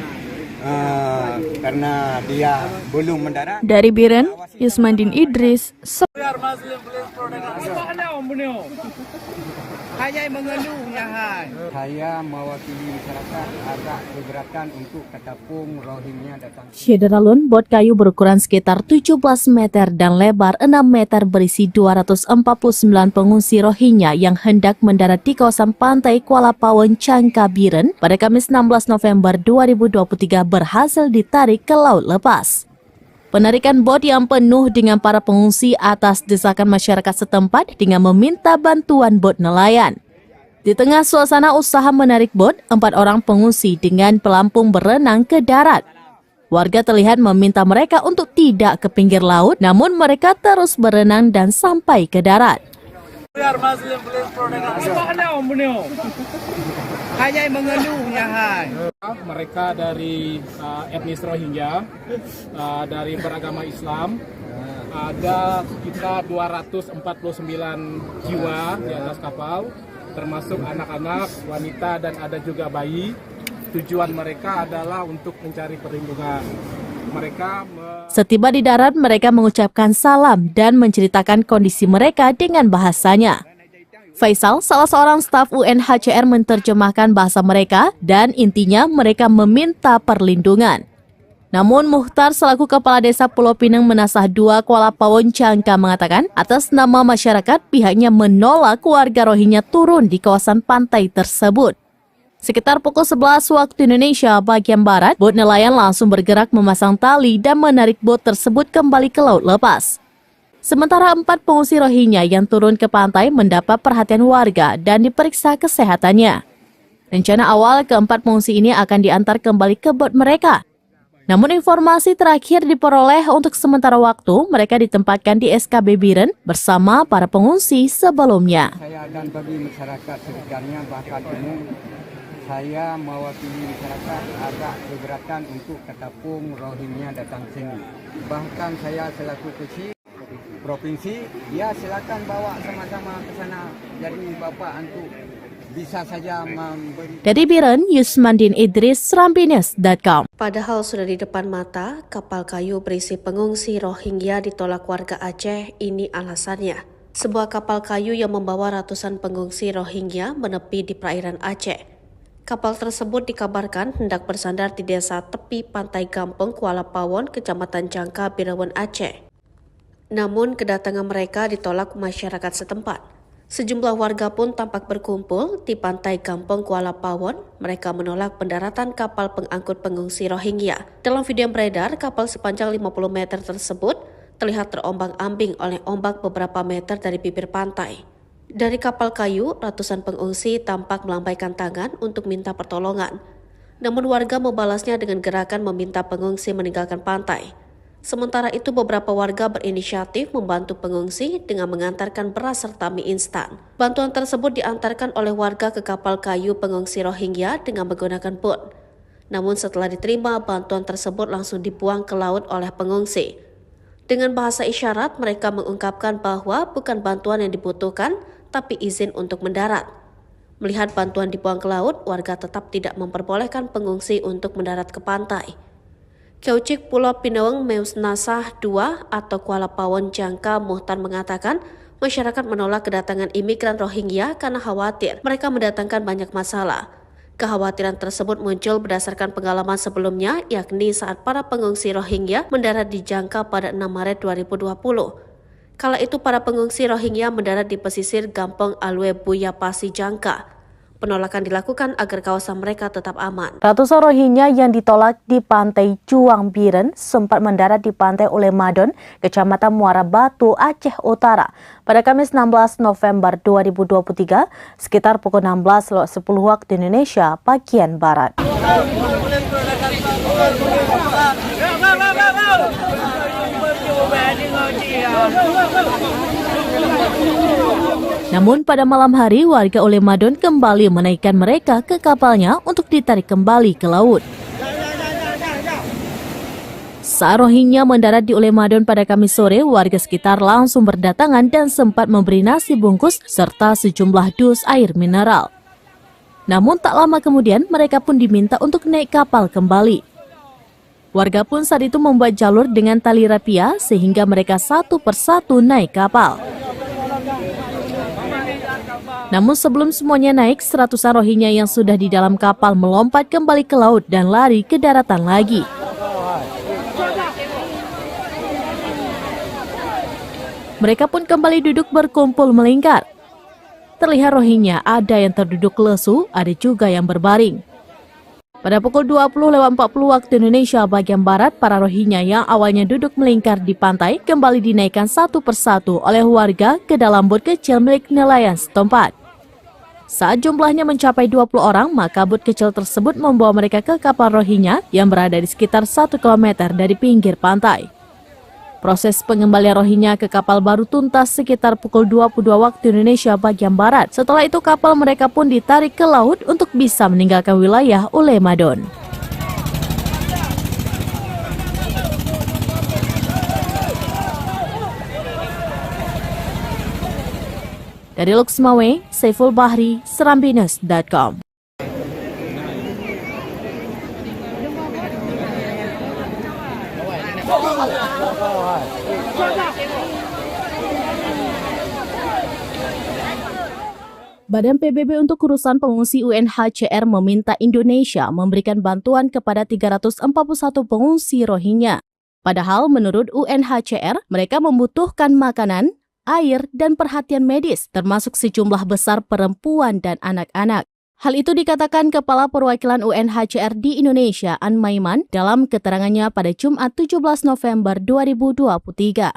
karena dia belum mendarat. Dari Biren, Yusmandin Idris, Saya mewakili masyarakat agak keberatan untuk ketapung Rohingya datang. Syederalun, bot kayu berukuran sekitar 17 meter dan lebar 6 meter berisi 249 pengungsi Rohingya yang hendak mendarat di kawasan pantai Kuala Pawon, Jangkabiren pada Kamis 16 November 2023 berhasil ditarik ke laut lepas. Penarikan bot yang penuh dengan para pengungsi atas desakan masyarakat setempat dengan meminta bantuan bot nelayan. Di tengah suasana usaha menarik bot, 4 orang pengungsi dengan pelampung berenang ke darat. Warga terlihat meminta mereka untuk tidak ke pinggir laut, namun mereka terus berenang dan sampai ke darat. Mereka dari etnis Rohingya, dari beragama Islam, ada sekitar 249 jiwa di atas kapal, termasuk anak-anak, wanita, dan ada juga bayi. Tujuan mereka adalah untuk mencari perlindungan. Setiba di darat, mereka mengucapkan salam dan menceritakan kondisi mereka dengan bahasanya. Faisal, salah seorang staf UNHCR, menerjemahkan bahasa mereka dan intinya mereka meminta perlindungan. Namun Mukhtar selaku Kepala Desa Pulau Pinang Menasah 2 Kuala Pawon, Jangka mengatakan atas nama masyarakat pihaknya menolak warga Rohingya turun di kawasan pantai tersebut. Sekitar pukul 11 waktu Indonesia bagian Barat, bot nelayan langsung bergerak memasang tali dan menarik bot tersebut kembali ke laut lepas. Sementara 4 pengungsi Rohingya yang turun ke pantai mendapat perhatian warga dan diperiksa kesehatannya. Rencana awal keempat pengungsi ini akan diantar kembali ke bot mereka. Namun informasi terakhir diperoleh untuk sementara waktu mereka ditempatkan di SKB Biren bersama para pengungsi sebelumnya. Saya dan bagi masyarakat sekitarnya bahkan umum, saya mewakili masyarakat agak keberatan untuk ketapung Rohingya datang sini. Bahkan saya selaku kecil provinsi, ya silakan bawa sama-sama ke sana. Jadi Bapak untuk bisa saja memberi. Dari Biren, Yusmandin Idris, serambinews.com. Padahal sudah di depan mata, kapal kayu berisi pengungsi Rohingya ditolak warga Aceh. Ini alasannya. Sebuah kapal kayu yang membawa ratusan pengungsi Rohingya menepi di perairan Aceh. Kapal tersebut dikabarkan hendak bersandar di desa tepi pantai Gampeng, Kuala Pawon, Kecamatan Jangka, Birawan, Aceh. Namun kedatangan mereka ditolak masyarakat setempat. Sejumlah warga pun tampak berkumpul di pantai Kampung Kuala Pawon. Mereka menolak pendaratan kapal pengangkut pengungsi Rohingya. Dalam video yang beredar, kapal sepanjang 50 meter tersebut terlihat terombang-ambing oleh ombak beberapa meter dari bibir pantai. Dari kapal kayu, ratusan pengungsi tampak melambaikan tangan untuk minta pertolongan. Namun warga membalasnya dengan gerakan meminta pengungsi meninggalkan pantai. Sementara itu beberapa warga berinisiatif membantu pengungsi dengan mengantarkan beras serta mie instan. Bantuan tersebut diantarkan oleh warga ke kapal kayu pengungsi Rohingya dengan menggunakan boot. Namun setelah diterima, bantuan tersebut langsung dibuang ke laut oleh pengungsi. Dengan bahasa isyarat, mereka mengungkapkan bahwa bukan bantuan yang dibutuhkan, tapi izin untuk mendarat. Melihat bantuan dibuang ke laut, warga tetap tidak memperbolehkan pengungsi untuk mendarat ke pantai. Kaucik Pulau Pinawang Meus Nasah II atau Kuala Pawon Jangka Muhtar mengatakan masyarakat menolak kedatangan imigran Rohingya karena khawatir mereka mendatangkan banyak masalah. Kekhawatiran tersebut muncul berdasarkan pengalaman sebelumnya, yakni saat para pengungsi Rohingya mendarat di Jangka pada 6 Maret 2020. Kala itu para pengungsi Rohingya mendarat di pesisir Gampong Alwe Buya Pasi Jangka. Penolakan dilakukan agar kawasan mereka tetap aman. Ratusan Rohingya yang ditolak di pantai Juang Biren sempat mendarat di pantai Ulemadon, Kecamatan Muara Batu, Aceh Utara pada Kamis 16 November 2023 sekitar pukul 16.10 waktu Indonesia bagian Barat. Namun pada malam hari warga Ulemadon kembali menaikkan mereka ke kapalnya untuk ditarik kembali ke laut. Saat Rohingya mendarat di Ulemadon pada Kamis sore, warga sekitar langsung berdatangan dan sempat memberi nasi bungkus serta sejumlah dus air mineral. Namun tak lama kemudian mereka pun diminta untuk naik kapal kembali. Warga pun saat itu membuat jalur dengan tali rapia sehingga mereka satu persatu naik kapal. Namun sebelum semuanya naik, seratusan Rohingya yang sudah di dalam kapal melompat kembali ke laut dan lari ke daratan lagi. Mereka pun kembali duduk berkumpul melingkar. Terlihat Rohingya ada yang terduduk lesu, ada juga yang berbaring. Pada pukul 20.40 waktu Indonesia bagian Barat, para Rohingya yang awalnya duduk melingkar di pantai kembali dinaikkan satu persatu oleh warga ke dalam bot kecil milik nelayan setempat. Saat jumlahnya mencapai 20 orang, maka bot kecil tersebut membawa mereka ke kapal Rohingya yang berada di sekitar 1 km dari pinggir pantai. Proses pengembalian Rohingya ke kapal baru tuntas sekitar pukul 22 waktu Indonesia bagian Barat. Setelah itu kapal mereka pun ditarik ke laut untuk bisa meninggalkan wilayah Ulemadon. Dari Luxmawe, Saiful Bahri, Serambines.com. Badan PBB untuk urusan pengungsi UNHCR meminta Indonesia memberikan bantuan kepada 341 pengungsi Rohingya. Padahal menurut UNHCR, mereka membutuhkan makanan, air, dan perhatian medis, termasuk sejumlah besar perempuan dan anak-anak. Hal itu dikatakan Kepala Perwakilan UNHCR di Indonesia, An Maiman, dalam keterangannya pada Jumat 17 November 2023.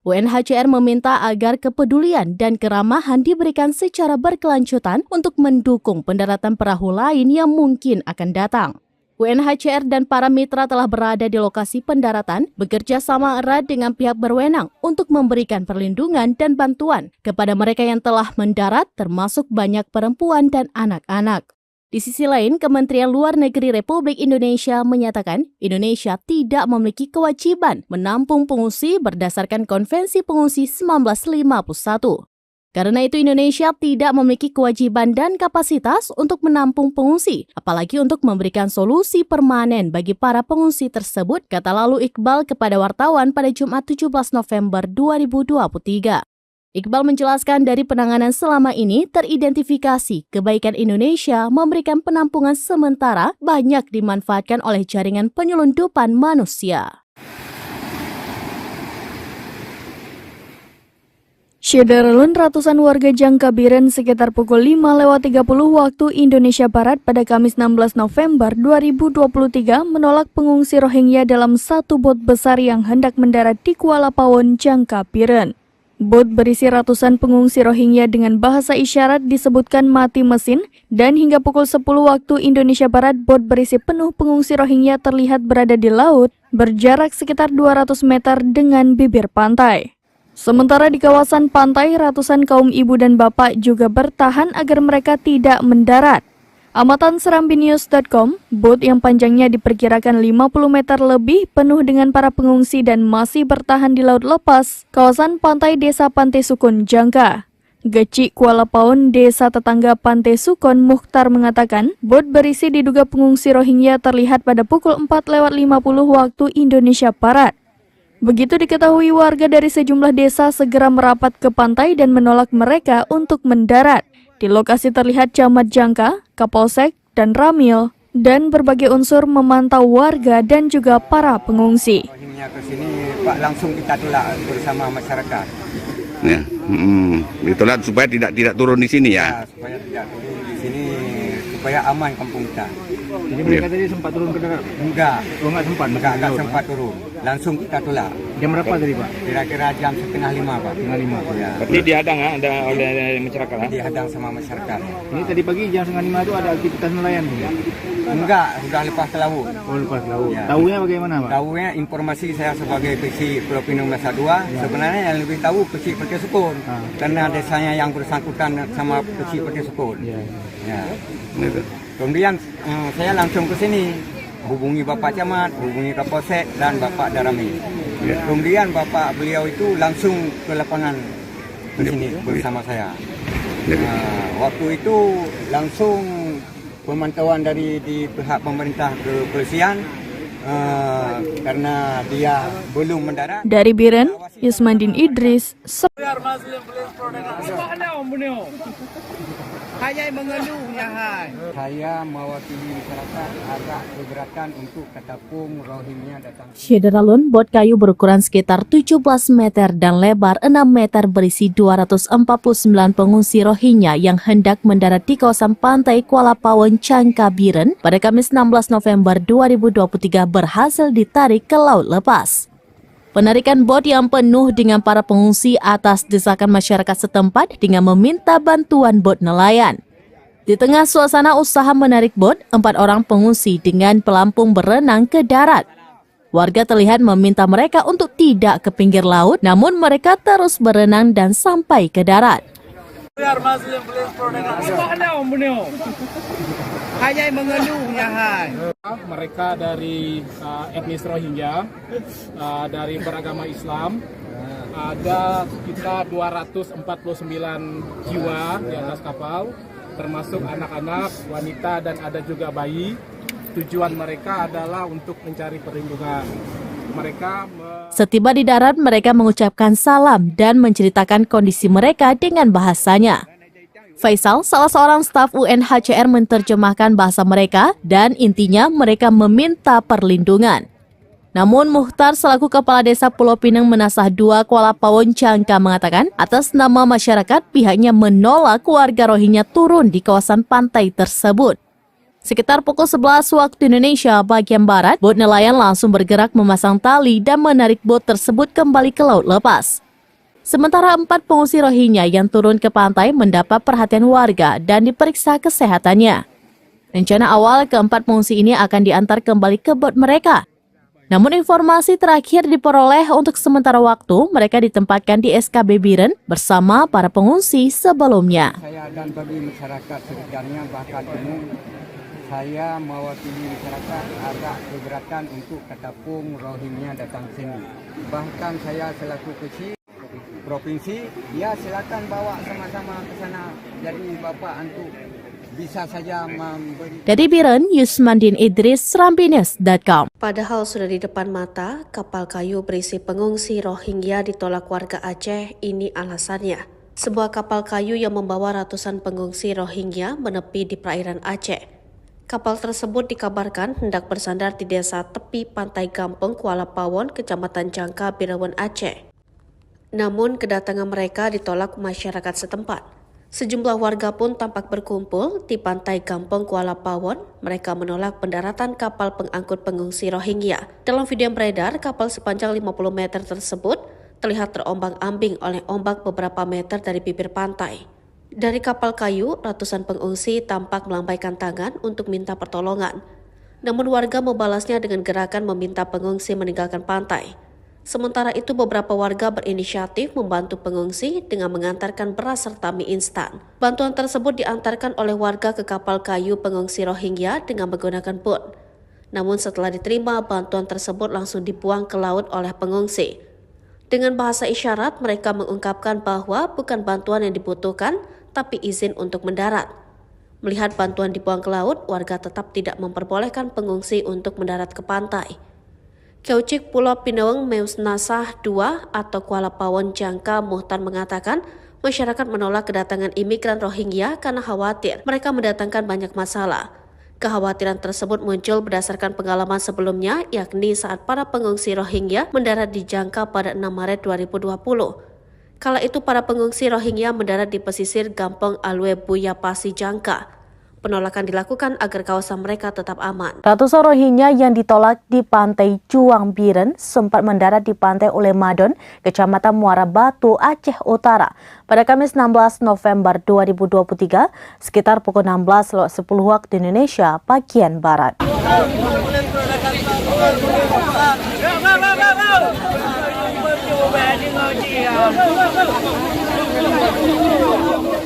UNHCR meminta agar kepedulian dan keramahan diberikan secara berkelanjutan untuk mendukung pendaratan perahu lain yang mungkin akan datang. UNHCR dan para mitra telah berada di lokasi pendaratan, bekerja sama erat dengan pihak berwenang untuk memberikan perlindungan dan bantuan kepada mereka yang telah mendarat, termasuk banyak perempuan dan anak-anak. Di sisi lain, Kementerian Luar Negeri Republik Indonesia menyatakan Indonesia tidak memiliki kewajiban menampung pengungsi berdasarkan Konvensi Pengungsi 1951. Karena itu Indonesia tidak memiliki kewajiban dan kapasitas untuk menampung pengungsi, apalagi untuk memberikan solusi permanen bagi para pengungsi tersebut, kata lalu Iqbal kepada wartawan pada Jumat 17 November 2023. Iqbal menjelaskan dari penanganan selama ini teridentifikasi kebaikan Indonesia memberikan penampungan sementara banyak dimanfaatkan oleh jaringan penyelundupan manusia. Syederalun ratusan warga Jangkabiren sekitar pukul 5:30 waktu Indonesia Barat pada Kamis 16 November 2023 menolak pengungsi Rohingya dalam satu bot besar yang hendak mendarat di Kuala Pawon, Jangkabiren. Bot berisi ratusan pengungsi Rohingya dengan bahasa isyarat disebutkan mati mesin dan hingga pukul 10 waktu Indonesia Barat bot berisi penuh pengungsi Rohingya terlihat berada di laut berjarak sekitar 200 meter dengan bibir pantai. Sementara di kawasan pantai, ratusan kaum ibu dan bapak juga bertahan agar mereka tidak mendarat. Amatan serambinews.com, bot yang panjangnya diperkirakan 50 meter lebih penuh dengan para pengungsi dan masih bertahan di laut lepas, kawasan pantai Desa Pantai Sukun, Jangka. Geci Kuala Pawon, desa tetangga Pantai Sukun, Mukhtar mengatakan, bot berisi diduga pengungsi Rohingya terlihat pada pukul 4:50 waktu Indonesia Barat. Begitu diketahui, warga dari sejumlah desa segera merapat ke pantai dan menolak mereka untuk mendarat. Di lokasi terlihat Camat Jangka, Kapolsek, dan Ramil, dan berbagai unsur memantau warga dan juga para pengungsi. Rohingya ke sini, Pak, langsung kita tolak bersama masyarakat. Ya, ditolak supaya tidak turun di sini ya. Supaya tidak turun di sini, supaya aman kampung kita. Jadi mereka tadi sempat turun ke darat? Enggak. Oh, enggak sempat? Enggak sempat turun. Langsung kita tolak. Jam berapa tadi, Pak? Kira-kira jam 4:30, Pak. 4:30. Ya. Berarti dihadang oleh masyarakat. Dihadang sama masyarakat. Ini tadi pagi jam 4:30 itu ada aktivitas nelayan? Enggak, sudah lepas ke laut. Oh, lepas laut. Ya. Tahunya bagaimana, Pak? Tahunya informasi saya sebagai kecil Pulau Pinang Masa 2, sebenarnya yang lebih tahu kecil Pertia Sukun. Karena desanya yang bersangkutan sama kecil Pertia Sukun. Ya. Kemudian saya langsung ke sini, hubungi Bapak Camat, hubungi Kapolsek dan Bapak Darami. Kemudian Bapak beliau itu langsung ke lapangan ke sini bersama saya. Waktu itu langsung pemantauan dari di pihak pemerintah kepolisian karena dia belum mendarat. Dari Biren, Yusmandin Idris, Saya mewakili masyarakat agak keberatan untuk ketapung Rohingya datang. Syederalun, bot kayu berukuran sekitar 17 meter dan lebar 6 meter berisi 249 pengungsi Rohingya yang hendak mendarat di kawasan pantai Kuala Pawon, Jangkabiren pada Kamis 16 November 2023 berhasil ditarik ke laut lepas. Penarikan bot yang penuh dengan para pengungsi atas desakan masyarakat setempat dengan meminta bantuan bot nelayan. Di tengah suasana usaha menarik bot, 4 orang pengungsi dengan pelampung berenang ke darat. Warga terlihat meminta mereka untuk tidak ke pinggir laut, namun mereka terus berenang dan sampai ke darat. Mereka dari etnis Rohingya, dari beragama Islam, ada sekitar 249 jiwa di atas kapal, termasuk anak-anak, wanita, dan ada juga bayi. Tujuan mereka adalah untuk mencari perlindungan. Setiba di darat, mereka mengucapkan salam dan menceritakan kondisi mereka dengan bahasanya. Faisal, salah seorang staf UNHCR, menerjemahkan bahasa mereka dan intinya mereka meminta perlindungan. Namun Mukhtar selaku Kepala Desa Pulau Pinang Menasah 2 Kuala Pawon, Jangka mengatakan atas nama masyarakat pihaknya menolak warga Rohingya turun di kawasan pantai tersebut. Sekitar pukul 11 waktu Indonesia bagian Barat, bot nelayan langsung bergerak memasang tali dan menarik bot tersebut kembali ke laut lepas. Sementara 4 pengungsi Rohingya yang turun ke pantai mendapat perhatian warga dan diperiksa kesehatannya. Rencana awal keempat pengungsi ini akan diantar kembali ke bot mereka. Namun informasi terakhir diperoleh untuk sementara waktu mereka ditempatkan di SKB Biren bersama para pengungsi sebelumnya. Saya dan bagi masyarakat sekitarnya bahkan umum, saya mewakili masyarakat agak keberatan untuk ketapung Rohingya datang sini. Bahkan saya selaku kecil provinsi, ya silakan bawa sama-sama ke sana. Jadi Bapak untuk bisa saja memberi. Dari Biren, Yusmandin Idris, serambinews.com. Padahal sudah di depan mata, kapal kayu berisi pengungsi Rohingya ditolak warga Aceh. Ini alasannya. Sebuah kapal kayu yang membawa ratusan pengungsi Rohingya menepi di perairan Aceh. Kapal tersebut dikabarkan hendak bersandar di desa tepi pantai Gampeng, Kuala Pawon, Kecamatan Jangka, Birawan, Aceh. Namun kedatangan mereka ditolak masyarakat setempat. Sejumlah warga pun tampak berkumpul di pantai Kampung Kuala Pawon. Mereka menolak pendaratan kapal pengangkut pengungsi Rohingya. Dalam video yang beredar, kapal sepanjang 50 meter tersebut terlihat terombang-ambing oleh ombak beberapa meter dari bibir pantai. Dari kapal kayu, ratusan pengungsi tampak melambaikan tangan untuk minta pertolongan. Namun warga membalasnya dengan gerakan meminta pengungsi meninggalkan pantai. Sementara itu beberapa warga berinisiatif membantu pengungsi dengan mengantarkan beras serta mie instan. Bantuan tersebut diantarkan oleh warga ke kapal kayu pengungsi Rohingya dengan menggunakan boot. Namun setelah diterima, bantuan tersebut langsung dibuang ke laut oleh pengungsi. Dengan bahasa isyarat, mereka mengungkapkan bahwa bukan bantuan yang dibutuhkan, tapi izin untuk mendarat. Melihat bantuan dibuang ke laut, warga tetap tidak memperbolehkan pengungsi untuk mendarat ke pantai. Kaucik Pulau Pinawang Meus Nasah II atau Kuala Pawon Jangka Muhtar mengatakan masyarakat menolak kedatangan imigran Rohingya karena khawatir mereka mendatangkan banyak masalah. Kekhawatiran tersebut muncul berdasarkan pengalaman sebelumnya, yakni saat para pengungsi Rohingya mendarat di Jangka pada 6 Maret 2020. Kala itu para pengungsi Rohingya mendarat di pesisir Gampong Alwe Buya Pasi Jangka. Penolakan dilakukan agar kawasan mereka tetap aman. Ratusan Rohingya yang ditolak di pantai Juang Biren sempat mendarat di pantai Ulemadon, Kecamatan Muara Batu, Aceh Utara pada Kamis 16 November 2023 sekitar pukul 16.10 waktu Indonesia bagian Barat.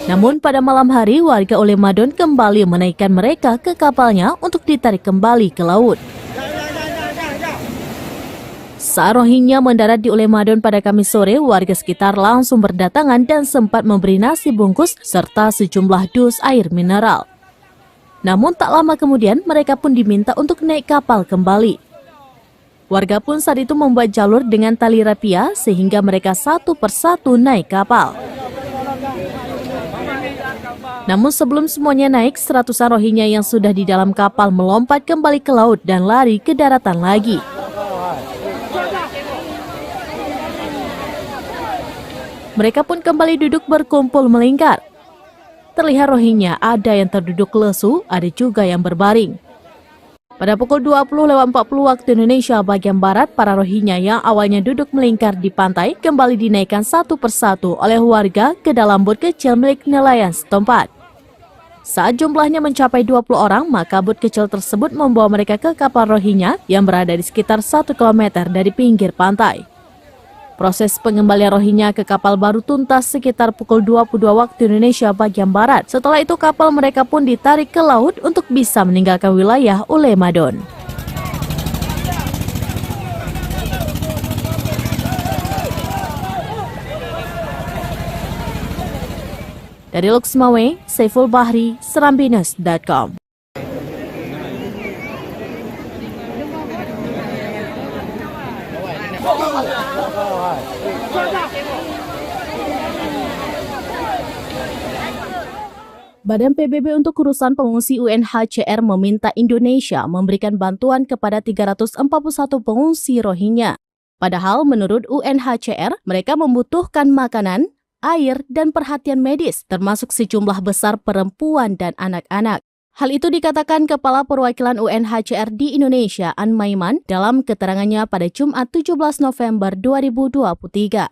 Namun pada malam hari warga Ulemadon kembali menaikkan mereka ke kapalnya untuk ditarik kembali ke laut. Saat Rohingya mendarat di Ulemadon pada Kamis sore, warga sekitar langsung berdatangan dan sempat memberi nasi bungkus serta sejumlah dus air mineral. Namun tak lama kemudian mereka pun diminta untuk naik kapal kembali. Warga pun saat itu membuat jalur dengan tali rapia sehingga mereka satu persatu naik kapal. Namun sebelum semuanya naik, seratusan Rohingya yang sudah di dalam kapal melompat kembali ke laut dan lari ke daratan lagi. Mereka pun kembali duduk berkumpul melingkar. Terlihat Rohingya ada yang terduduk lesu, ada juga yang berbaring. Pada pukul 20.40 waktu Indonesia bagian Barat, para Rohingya yang awalnya duduk melingkar di pantai kembali dinaikkan satu persatu oleh warga ke dalam bot kecil milik nelayan setempat. Saat jumlahnya mencapai 20 orang, maka bot kecil tersebut membawa mereka ke kapal Rohingya yang berada di sekitar 1 km dari pinggir pantai. Proses pengembalian Rohingya ke kapal baru tuntas sekitar pukul 22 waktu Indonesia bagian Barat. Setelah itu kapal mereka pun ditarik ke laut untuk bisa meninggalkan wilayah Ulemadon. Dari Luxmawe, Saiful Bahri, Serambines.com. Badan PBB untuk urusan pengungsi UNHCR meminta Indonesia memberikan bantuan kepada 341 pengungsi Rohingya. Padahal menurut UNHCR, mereka membutuhkan makanan, air, dan perhatian medis, termasuk sejumlah besar perempuan dan anak-anak. Hal itu dikatakan Kepala Perwakilan UNHCR di Indonesia, An Maiman, dalam keterangannya pada Jumat 17 November 2023.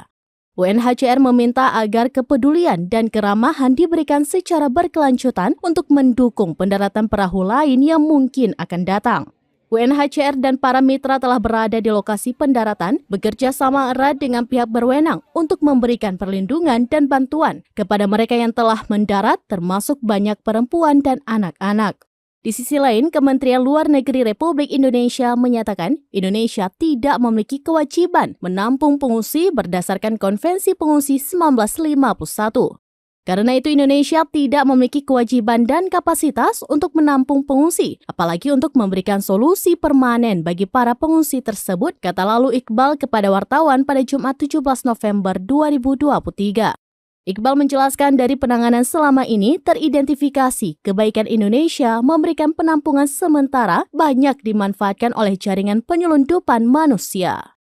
UNHCR meminta agar kepedulian dan keramahan diberikan secara berkelanjutan untuk mendukung pendaratan perahu lain yang mungkin akan datang. UNHCR dan para mitra telah berada di lokasi pendaratan, bekerja sama erat dengan pihak berwenang untuk memberikan perlindungan dan bantuan kepada mereka yang telah mendarat, termasuk banyak perempuan dan anak-anak. Di sisi lain, Kementerian Luar Negeri Republik Indonesia menyatakan Indonesia tidak memiliki kewajiban menampung pengungsi berdasarkan Konvensi Pengungsi 1951. Karena itu Indonesia tidak memiliki kewajiban dan kapasitas untuk menampung pengungsi, apalagi untuk memberikan solusi permanen bagi para pengungsi tersebut, kata lalu Iqbal kepada wartawan pada Jumat 17 November 2023. Iqbal menjelaskan dari penanganan selama ini teridentifikasi kebaikan Indonesia memberikan penampungan sementara banyak dimanfaatkan oleh jaringan penyelundupan manusia.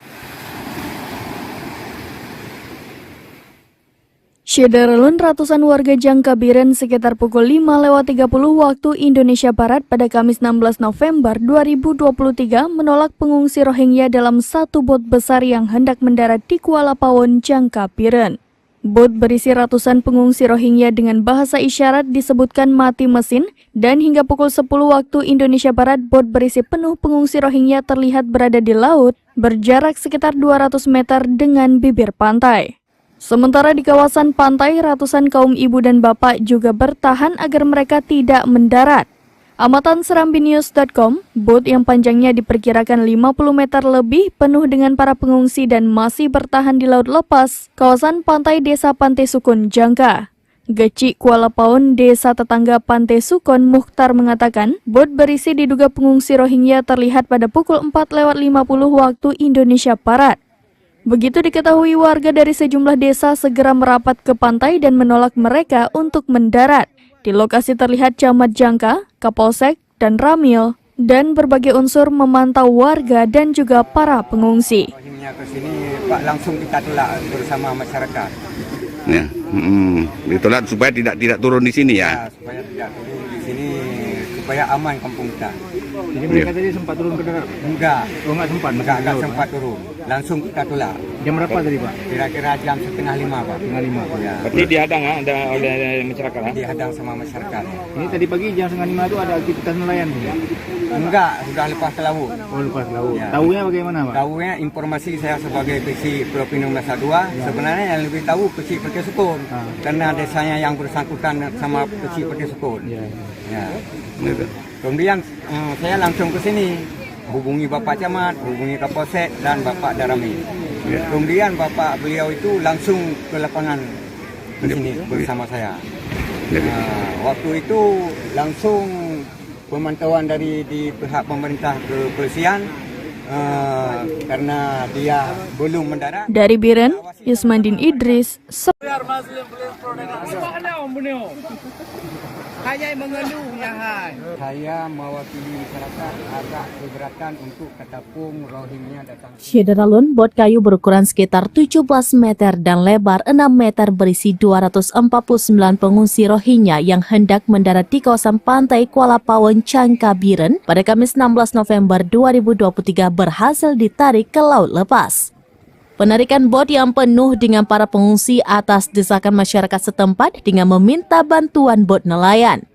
Syederalun ratusan warga Jangkabiren sekitar pukul 5:30 waktu Indonesia Barat pada Kamis 16 November 2023 menolak pengungsi Rohingya dalam satu bot besar yang hendak mendarat di Kuala Pawon, Jangkabiren. Bot berisi ratusan pengungsi Rohingya dengan bahasa isyarat disebutkan mati mesin dan hingga pukul 10 waktu Indonesia Barat bot berisi penuh pengungsi Rohingya terlihat berada di laut berjarak sekitar 200 meter dengan bibir pantai. Sementara di kawasan pantai, ratusan kaum ibu dan bapak juga bertahan agar mereka tidak mendarat. Amatan serambinews.com, bot yang panjangnya diperkirakan 50 meter lebih penuh dengan para pengungsi dan masih bertahan di laut lepas, kawasan pantai Desa Pantai Sukun, Jangka. Geci Kuala Pawon, desa tetangga Pantai Sukun, Mukhtar mengatakan, bot berisi diduga pengungsi Rohingya terlihat pada pukul 4:50 waktu Indonesia Barat. Begitu diketahui, warga dari sejumlah desa segera merapat ke pantai dan menolak mereka untuk mendarat. Di lokasi terlihat Camat Jangka, Kapolsek, dan Ramil, dan berbagai unsur memantau warga dan juga para pengungsi. Rohingya ke sini, Pak, langsung kita tolak bersama masyarakat. Ya, ditolak supaya tidak turun di sini ya. Supaya tidak turun di sini, supaya aman kampung kita. Jadi mereka tadi sempat turun ke darat? Enggak. Oh, enggak sempat? Enggak sempat turun. Langsung kita tolak. Jam berapa tadi, Pak? Kira-kira jam 4:30, Pak. 4:30. Ya. Berarti dihadang oleh masyarakat. Dihadang sama masyarakat. Ini tadi pagi jam 4:30 itu ada aktivitas nelayan? Enggak, sudah lepas ke laut. Oh, lepas laut. Ya. Tahunya bagaimana, Pak? Tahunya informasi saya sebagai kecil Pulau Pinang Masa 2, sebenarnya yang lebih tahu kecil Perti Sukun. Karena desanya yang bersangkutan sama kecil Perti Sukun. Ya. Kemudian saya langsung ke sini, hubungi Bapak Camat, hubungi Kapolsek dan Bapak Darami. Kemudian Bapak beliau itu langsung ke lapangan ke sini bersama saya. Waktu itu langsung pemantauan dari di pihak pemerintah kepolisian karena dia belum mendarat. Dari Biren, Yusmandin Idris, Saya mewakili masyarakat agak keberatan untuk ketapung Rohingya datang. Syederalun, bot kayu berukuran sekitar 17 meter dan lebar 6 meter berisi 249 pengungsi Rohingya yang hendak mendarat di kawasan pantai Kuala Pawon, Jangkabiren pada Kamis 16 November 2023 berhasil ditarik ke laut lepas. Penarikan bot yang penuh dengan para pengungsi atas desakan masyarakat setempat dengan meminta bantuan bot nelayan.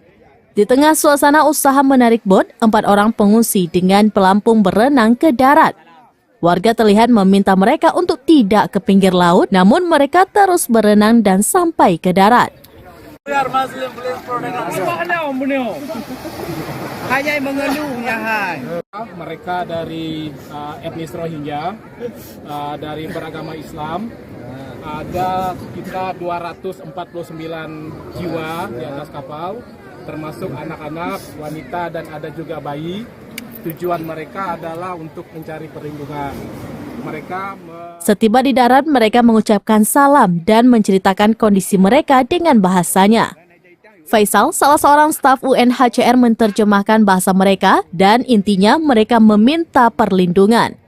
Di tengah suasana usaha menarik bot, 4 orang pengungsi dengan pelampung berenang ke darat. Warga terlihat meminta mereka untuk tidak ke pinggir laut, namun mereka terus berenang dan sampai ke darat. Mereka dari etnis Rohingya, dari beragama Islam, ada sekitar 249 jiwa di atas kapal, termasuk anak-anak, wanita, dan ada juga bayi. Tujuan mereka adalah untuk mencari perlindungan. Setiba di darat, mereka mengucapkan salam dan menceritakan kondisi mereka dengan bahasanya. Faisal, salah seorang staf UNHCR, menerjemahkan bahasa mereka dan intinya mereka meminta perlindungan.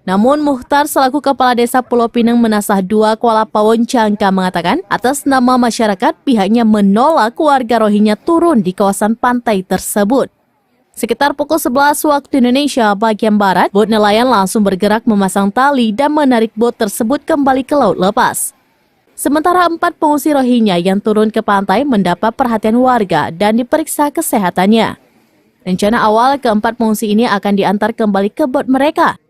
Namun Mukhtar selaku Kepala Desa Pulau Pinang Menasah 2 Kuala Pawon, Jangka mengatakan atas nama masyarakat pihaknya menolak warga Rohingya turun di kawasan pantai tersebut. Sekitar pukul 11 waktu Indonesia bagian Barat, bot nelayan langsung bergerak memasang tali dan menarik bot tersebut kembali ke laut lepas. Sementara 4 pengungsi Rohingya yang turun ke pantai mendapat perhatian warga dan diperiksa kesehatannya. Rencana awal keempat pengungsi ini akan diantar kembali ke bot mereka.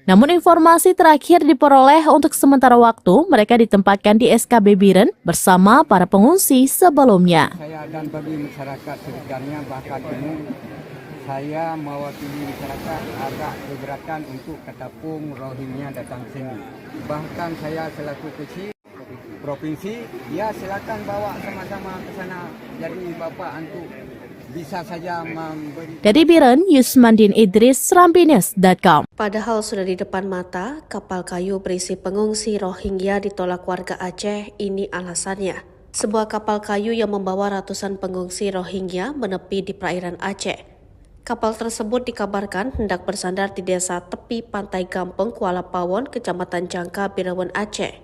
Namun informasi terakhir diperoleh untuk sementara waktu mereka ditempatkan di SKB Biren bersama para pengungsi sebelumnya. Saya dan bagi masyarakat sekitarnya bahkan umum, saya mewakili masyarakat agak keberatan untuk ketapung Rohingya datang sini. Bahkan saya selaku kecil provinsi, ya silakan bawa sama-sama ke sana. Jadi Bapak untuk bisa saja memberi. Dari Biren, Yusmandin Idris, serambinews.com. Padahal sudah di depan mata, kapal kayu berisi pengungsi Rohingya ditolak warga Aceh. Ini alasannya. Sebuah kapal kayu yang membawa ratusan pengungsi Rohingya menepi di perairan Aceh. Kapal tersebut dikabarkan hendak bersandar di desa tepi pantai Gampeng, Kuala Pawon, Kecamatan Jangka, Birawan, Aceh.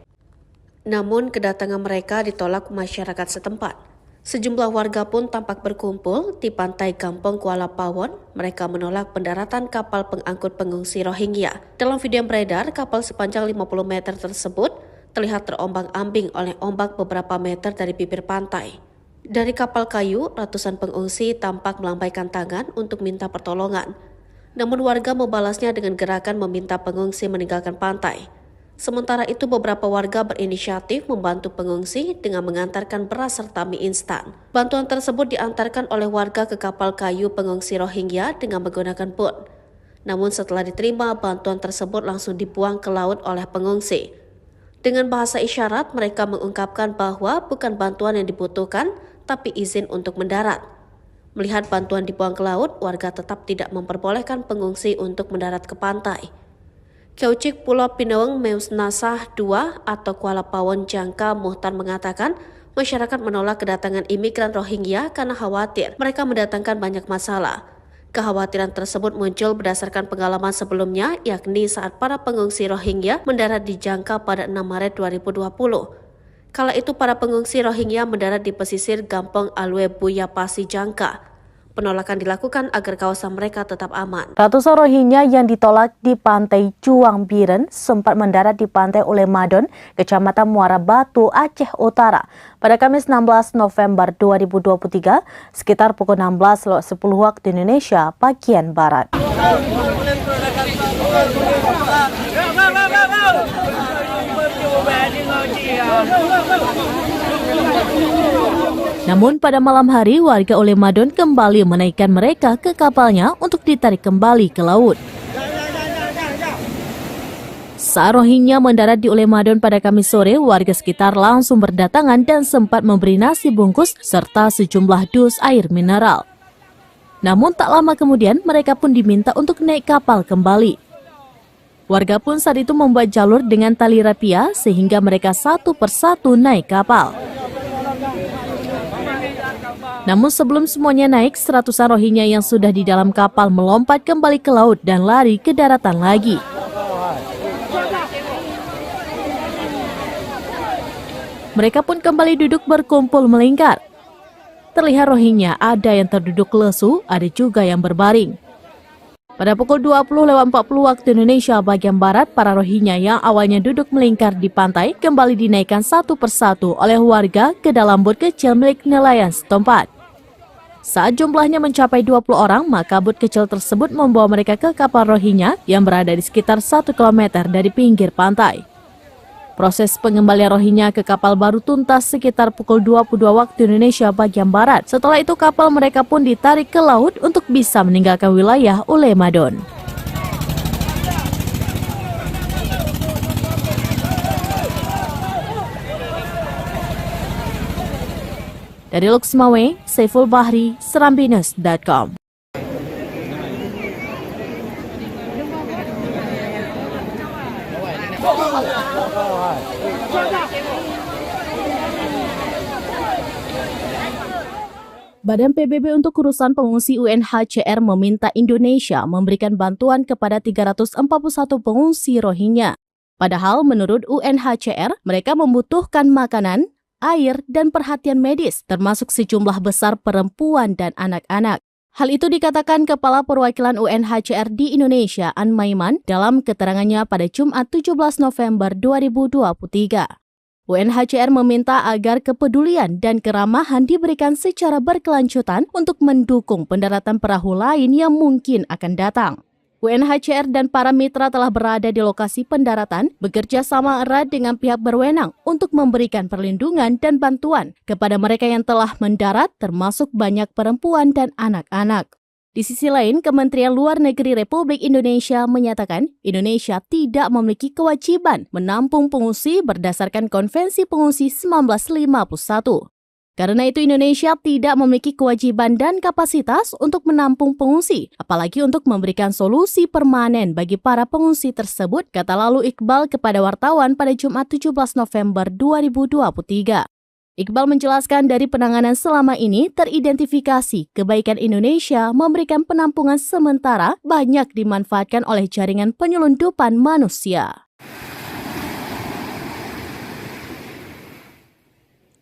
Namun kedatangan mereka ditolak masyarakat setempat. Sejumlah warga pun tampak berkumpul di pantai Kampung Kuala Pawon. Mereka menolak pendaratan kapal pengangkut pengungsi Rohingya. Dalam video yang beredar, kapal sepanjang 50 meter tersebut terlihat terombang-ambing oleh ombak beberapa meter dari bibir pantai. Dari kapal kayu, ratusan pengungsi tampak melambaikan tangan untuk minta pertolongan. Namun warga membalasnya dengan gerakan meminta pengungsi meninggalkan pantai. Sementara itu beberapa warga berinisiatif membantu pengungsi dengan mengantarkan beras serta mie instan. Bantuan tersebut diantarkan oleh warga ke kapal kayu pengungsi Rohingya dengan menggunakan boot. Namun setelah diterima, bantuan tersebut langsung dibuang ke laut oleh pengungsi. Dengan bahasa isyarat, mereka mengungkapkan bahwa bukan bantuan yang dibutuhkan, tapi izin untuk mendarat. Melihat bantuan dibuang ke laut, warga tetap tidak memperbolehkan pengungsi untuk mendarat ke pantai. Kaucik Pulau Pinawang Meus Nasah II atau Kuala Pawon Jangka Muhtar mengatakan masyarakat menolak kedatangan imigran Rohingya karena khawatir mereka mendatangkan banyak masalah. Kekhawatiran tersebut muncul berdasarkan pengalaman sebelumnya, yakni saat para pengungsi Rohingya mendarat di Jangka pada 6 Maret 2020. Kala itu para pengungsi Rohingya mendarat di pesisir Gampong Alwe Buyapasi Jangka. Penolakan dilakukan agar kawasan mereka tetap aman. Ratusan Rohingya yang ditolak di pantai Juang Biren sempat mendarat di pantai Ulemadon, Kecamatan Muara Batu, Aceh Utara pada Kamis 16 November 2023 sekitar pukul 16.10 waktu Indonesia bagian Barat. Namun pada malam hari warga Ulemadon kembali menaikkan mereka ke kapalnya untuk ditarik kembali ke laut. Saat Rohingya mendarat di Ulemadon pada Kamis sore, warga sekitar langsung berdatangan dan sempat memberi nasi bungkus serta sejumlah dus air mineral. Namun tak lama kemudian mereka pun diminta untuk naik kapal kembali. Warga pun saat itu membuat jalur dengan tali rapia sehingga mereka satu persatu naik kapal. Namun sebelum semuanya naik, seratusan Rohingya yang sudah di dalam kapal melompat kembali ke laut dan lari ke daratan lagi. Mereka pun kembali duduk berkumpul melingkar. Terlihat Rohingya ada yang terduduk lesu, ada juga yang berbaring. Pada pukul 20.40 waktu Indonesia bagian Barat, para Rohingya yang awalnya duduk melingkar di pantai kembali dinaikkan satu persatu oleh warga ke dalam bot kecil milik nelayan setempat. Saat jumlahnya mencapai 20 orang, maka bot kecil tersebut membawa mereka ke kapal Rohingya yang berada di sekitar 1 km dari pinggir pantai. Proses pengembalian Rohingya ke kapal baru tuntas sekitar pukul 22 waktu Indonesia bagian Barat. Setelah itu kapal mereka pun ditarik ke laut untuk bisa meninggalkan wilayah Ulemadon. Dari Luxmawe, Saiful Bahri, Serambinus.com. Badan PBB untuk urusan pengungsi UNHCR meminta Indonesia memberikan bantuan kepada 341 pengungsi Rohingya. Padahal menurut UNHCR, mereka membutuhkan makanan, air, dan perhatian medis, termasuk sejumlah besar perempuan dan anak-anak. Hal itu dikatakan Kepala Perwakilan UNHCR di Indonesia, An Maiman, dalam keterangannya pada Jumat 17 November 2023. UNHCR meminta agar kepedulian dan keramahan diberikan secara berkelanjutan untuk mendukung pendaratan perahu lain yang mungkin akan datang. UNHCR dan para mitra telah berada di lokasi pendaratan, bekerja sama erat dengan pihak berwenang untuk memberikan perlindungan dan bantuan kepada mereka yang telah mendarat, termasuk banyak perempuan dan anak-anak. Di sisi lain, Kementerian Luar Negeri Republik Indonesia menyatakan Indonesia tidak memiliki kewajiban menampung pengungsi berdasarkan Konvensi Pengungsi 1951. Karena itu Indonesia tidak memiliki kewajiban dan kapasitas untuk menampung pengungsi, apalagi untuk memberikan solusi permanen bagi para pengungsi tersebut, kata lalu Iqbal kepada wartawan pada Jumat 17 November 2023. Iqbal menjelaskan dari penanganan selama ini teridentifikasi kebaikan Indonesia memberikan penampungan sementara banyak dimanfaatkan oleh jaringan penyelundupan manusia.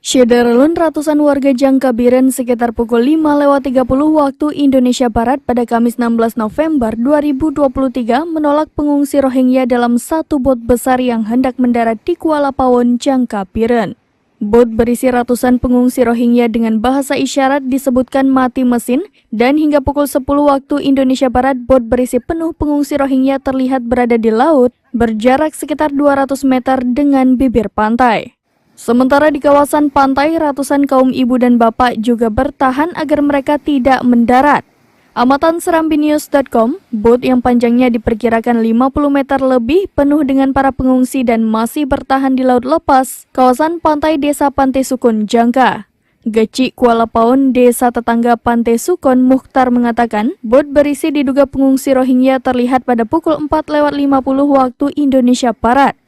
Syederalun ratusan warga Jangkabiren sekitar pukul 5:30 waktu Indonesia Barat pada Kamis 16 November 2023 menolak pengungsi Rohingya dalam satu bot besar yang hendak mendarat di Kuala Pawon, Jangkabiren. Bot berisi ratusan pengungsi Rohingya dengan bahasa isyarat disebutkan mati mesin dan hingga pukul 10 waktu Indonesia Barat bot berisi penuh pengungsi Rohingya terlihat berada di laut berjarak sekitar 200 meter dengan bibir pantai. Sementara di kawasan pantai, ratusan kaum ibu dan bapak juga bertahan agar mereka tidak mendarat. Amatan serambinews.com, bot yang panjangnya diperkirakan 50 meter lebih penuh dengan para pengungsi dan masih bertahan di laut lepas, kawasan pantai Desa Pantai Sukun, Jangka. Geci Kuala Pawon, desa tetangga Pantai Sukun, Mukhtar mengatakan, bot berisi diduga pengungsi Rohingya terlihat pada pukul 4:50 waktu Indonesia Barat.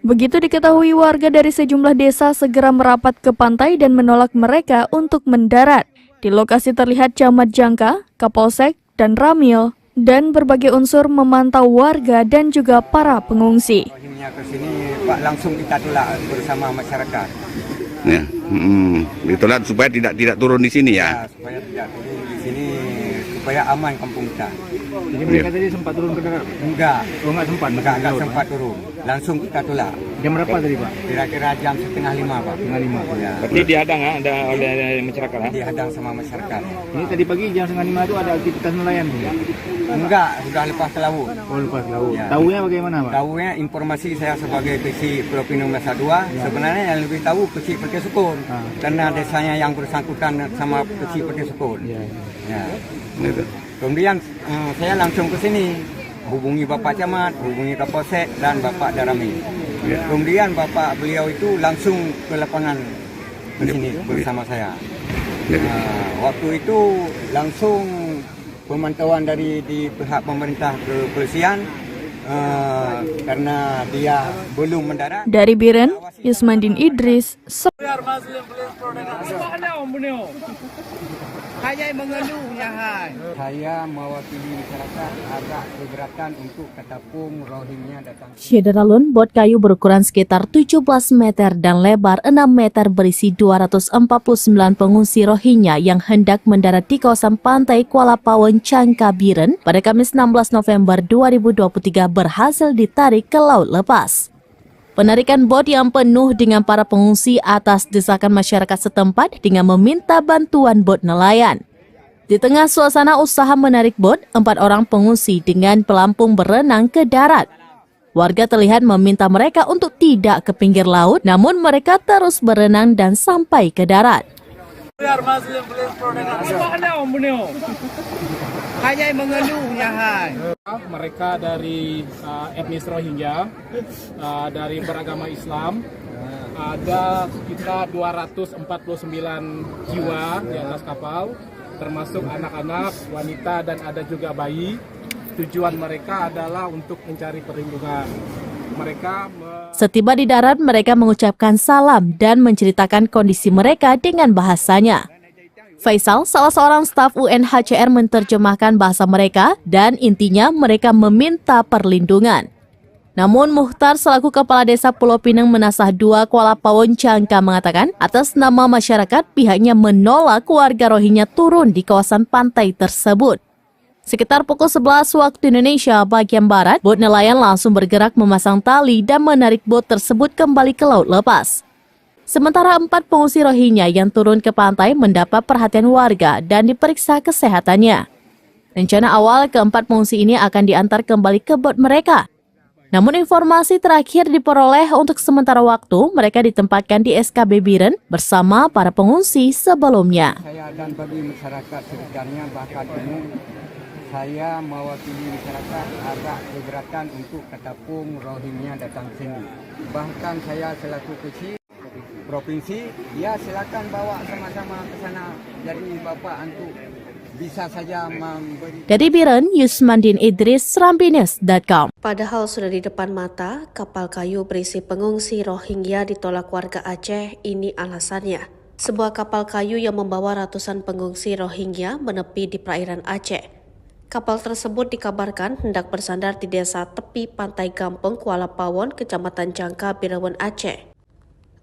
Begitu diketahui, warga dari sejumlah desa segera merapat ke pantai dan menolak mereka untuk mendarat. Di lokasi terlihat Camat Jangka, Kapolsek, dan Ramil, dan berbagai unsur memantau warga dan juga para pengungsi. Rohingya ke sini, Pak, langsung kita tolak bersama masyarakat. Ya, ditolak supaya tidak turun di sini ya. Supaya tidak turun di sini, supaya aman kampung kita. Jadi mereka tadi sempat turun ke darat? Enggak. Oh, enggak sempat? Enggak sempat turun. Langsung kita tolak. Jam berapa tadi, Pak? Kira-kira jam 4:30, Pak. 4:30. Ya. Berarti dihadang oleh masyarakat. Dihadang sama masyarakat. Ini tadi pagi jam 4:30 itu ada aktivitas nelayan? Enggak, sudah lepas ke laut. Oh, lepas laut. Ya. Tahunya bagaimana, Pak? Tahunya informasi saya sebagai kecil Pulau Pinang Masa 2, sebenarnya yang lebih tahu kecil Perti Sukun. Karena desanya yang bersangkutan sama kecil Perti Sukun. Ya. Kemudian saya langsung ke sini, hubungi Bapak Camat, hubungi Kapolsek dan Bapak Darami. Kemudian Bapak beliau itu langsung ke lapangan ke sini bersama saya. Waktu itu langsung pemantauan dari di pihak pemerintah kepolisian karena dia belum mendarat. Dari Biren, Yusmandin Idris, Saya mewakili masyarakat agak keberatan untuk ketapung Rohingya datang. Syederalun, bot kayu berukuran sekitar 17 meter dan lebar 6 meter berisi 249 pengungsi Rohingya yang hendak mendarat di kawasan pantai Kuala Pawon, Jangkabiren pada Kamis 16 November 2023 berhasil ditarik ke laut lepas. Penarikan bot yang penuh dengan para pengungsi atas desakan masyarakat setempat dengan meminta bantuan bot nelayan. Di tengah suasana usaha menarik bot, 4 orang pengungsi dengan pelampung berenang ke darat. Warga terlihat meminta mereka untuk tidak ke pinggir laut, namun mereka terus berenang dan sampai ke darat. Mereka dari etnis Rohingya, dari beragama Islam, ada sekitar 249 jiwa di atas kapal, termasuk anak-anak, wanita, dan ada juga bayi. Tujuan mereka adalah untuk mencari perlindungan. Setiba di darat, mereka mengucapkan salam dan menceritakan kondisi mereka dengan bahasanya. Faisal, salah seorang staf UNHCR, menerjemahkan bahasa mereka dan intinya mereka meminta perlindungan. Namun Mukhtar selaku Kepala Desa Pulau Pinang Menasah 2 Kuala Pawon, Jangka mengatakan atas nama masyarakat pihaknya menolak warga Rohingya turun di kawasan pantai tersebut. Sekitar pukul 11 waktu Indonesia bagian Barat, bot nelayan langsung bergerak memasang tali dan menarik bot tersebut kembali ke laut lepas. Sementara 4 pengungsi Rohingya yang turun ke pantai mendapat perhatian warga dan diperiksa kesehatannya. Rencana awal keempat pengungsi ini akan diantar kembali ke bot mereka. Namun informasi terakhir diperoleh untuk sementara waktu mereka ditempatkan di SKB Biren bersama para pengungsi sebelumnya. Saya dan bagi masyarakat sekitarnya bahkan umum, saya mewakili masyarakat agak keberatan untuk ketapung Rohingya datang sini. Bahkan saya selaku kecil provinsi, ya silakan bawa sama-sama ke sana. Jadi Bapak untuk bisa saja memberi. Dari Biren, Yusmandin Idris, serambinews.com. Padahal sudah di depan mata, kapal kayu berisi pengungsi Rohingya ditolak warga Aceh. Ini alasannya. Sebuah kapal kayu yang membawa ratusan pengungsi Rohingya menepi di perairan Aceh. Kapal tersebut dikabarkan hendak bersandar di desa tepi pantai Gampeng, Kuala Pawon, Kecamatan Jangka, Birawan, Aceh.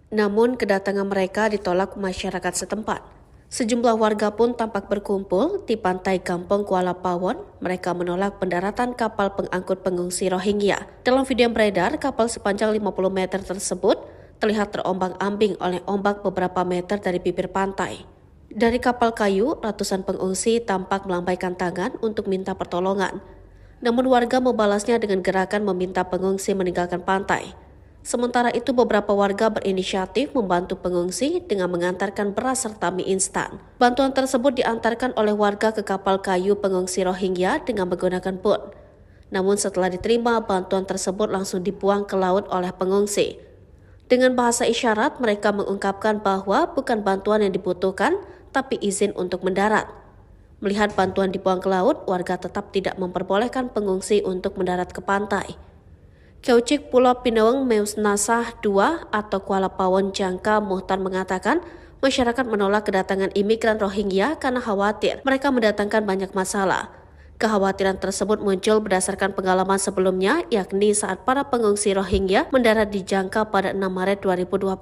Namun kedatangan mereka ditolak masyarakat setempat. Sejumlah warga pun tampak berkumpul di pantai Kampung Kuala Pawon. Mereka menolak pendaratan kapal pengangkut pengungsi Rohingya. Dalam video yang beredar, kapal sepanjang 50 meter tersebut terlihat terombang-ambing oleh ombak beberapa meter dari bibir pantai. Dari kapal kayu, ratusan pengungsi tampak melambaikan tangan untuk minta pertolongan. Namun warga membalasnya dengan gerakan meminta pengungsi meninggalkan pantai. Sementara itu beberapa warga berinisiatif membantu pengungsi dengan mengantarkan beras serta mie instan. Bantuan tersebut diantarkan oleh warga ke kapal kayu pengungsi Rohingya dengan menggunakan boot. Namun setelah diterima, bantuan tersebut langsung dibuang ke laut oleh pengungsi. Dengan bahasa isyarat, mereka mengungkapkan bahwa bukan bantuan yang dibutuhkan, tapi izin untuk mendarat. Melihat bantuan dibuang ke laut, warga tetap tidak memperbolehkan pengungsi untuk mendarat ke pantai. Kaucik Pulau Pinaweng Meus Nasah II atau Kuala Pawon Jangka Muhtar mengatakan masyarakat menolak kedatangan imigran Rohingya karena khawatir mereka mendatangkan banyak masalah. Kekhawatiran tersebut muncul berdasarkan pengalaman sebelumnya, yakni saat para pengungsi Rohingya mendarat di Jangka pada 6 Maret 2020.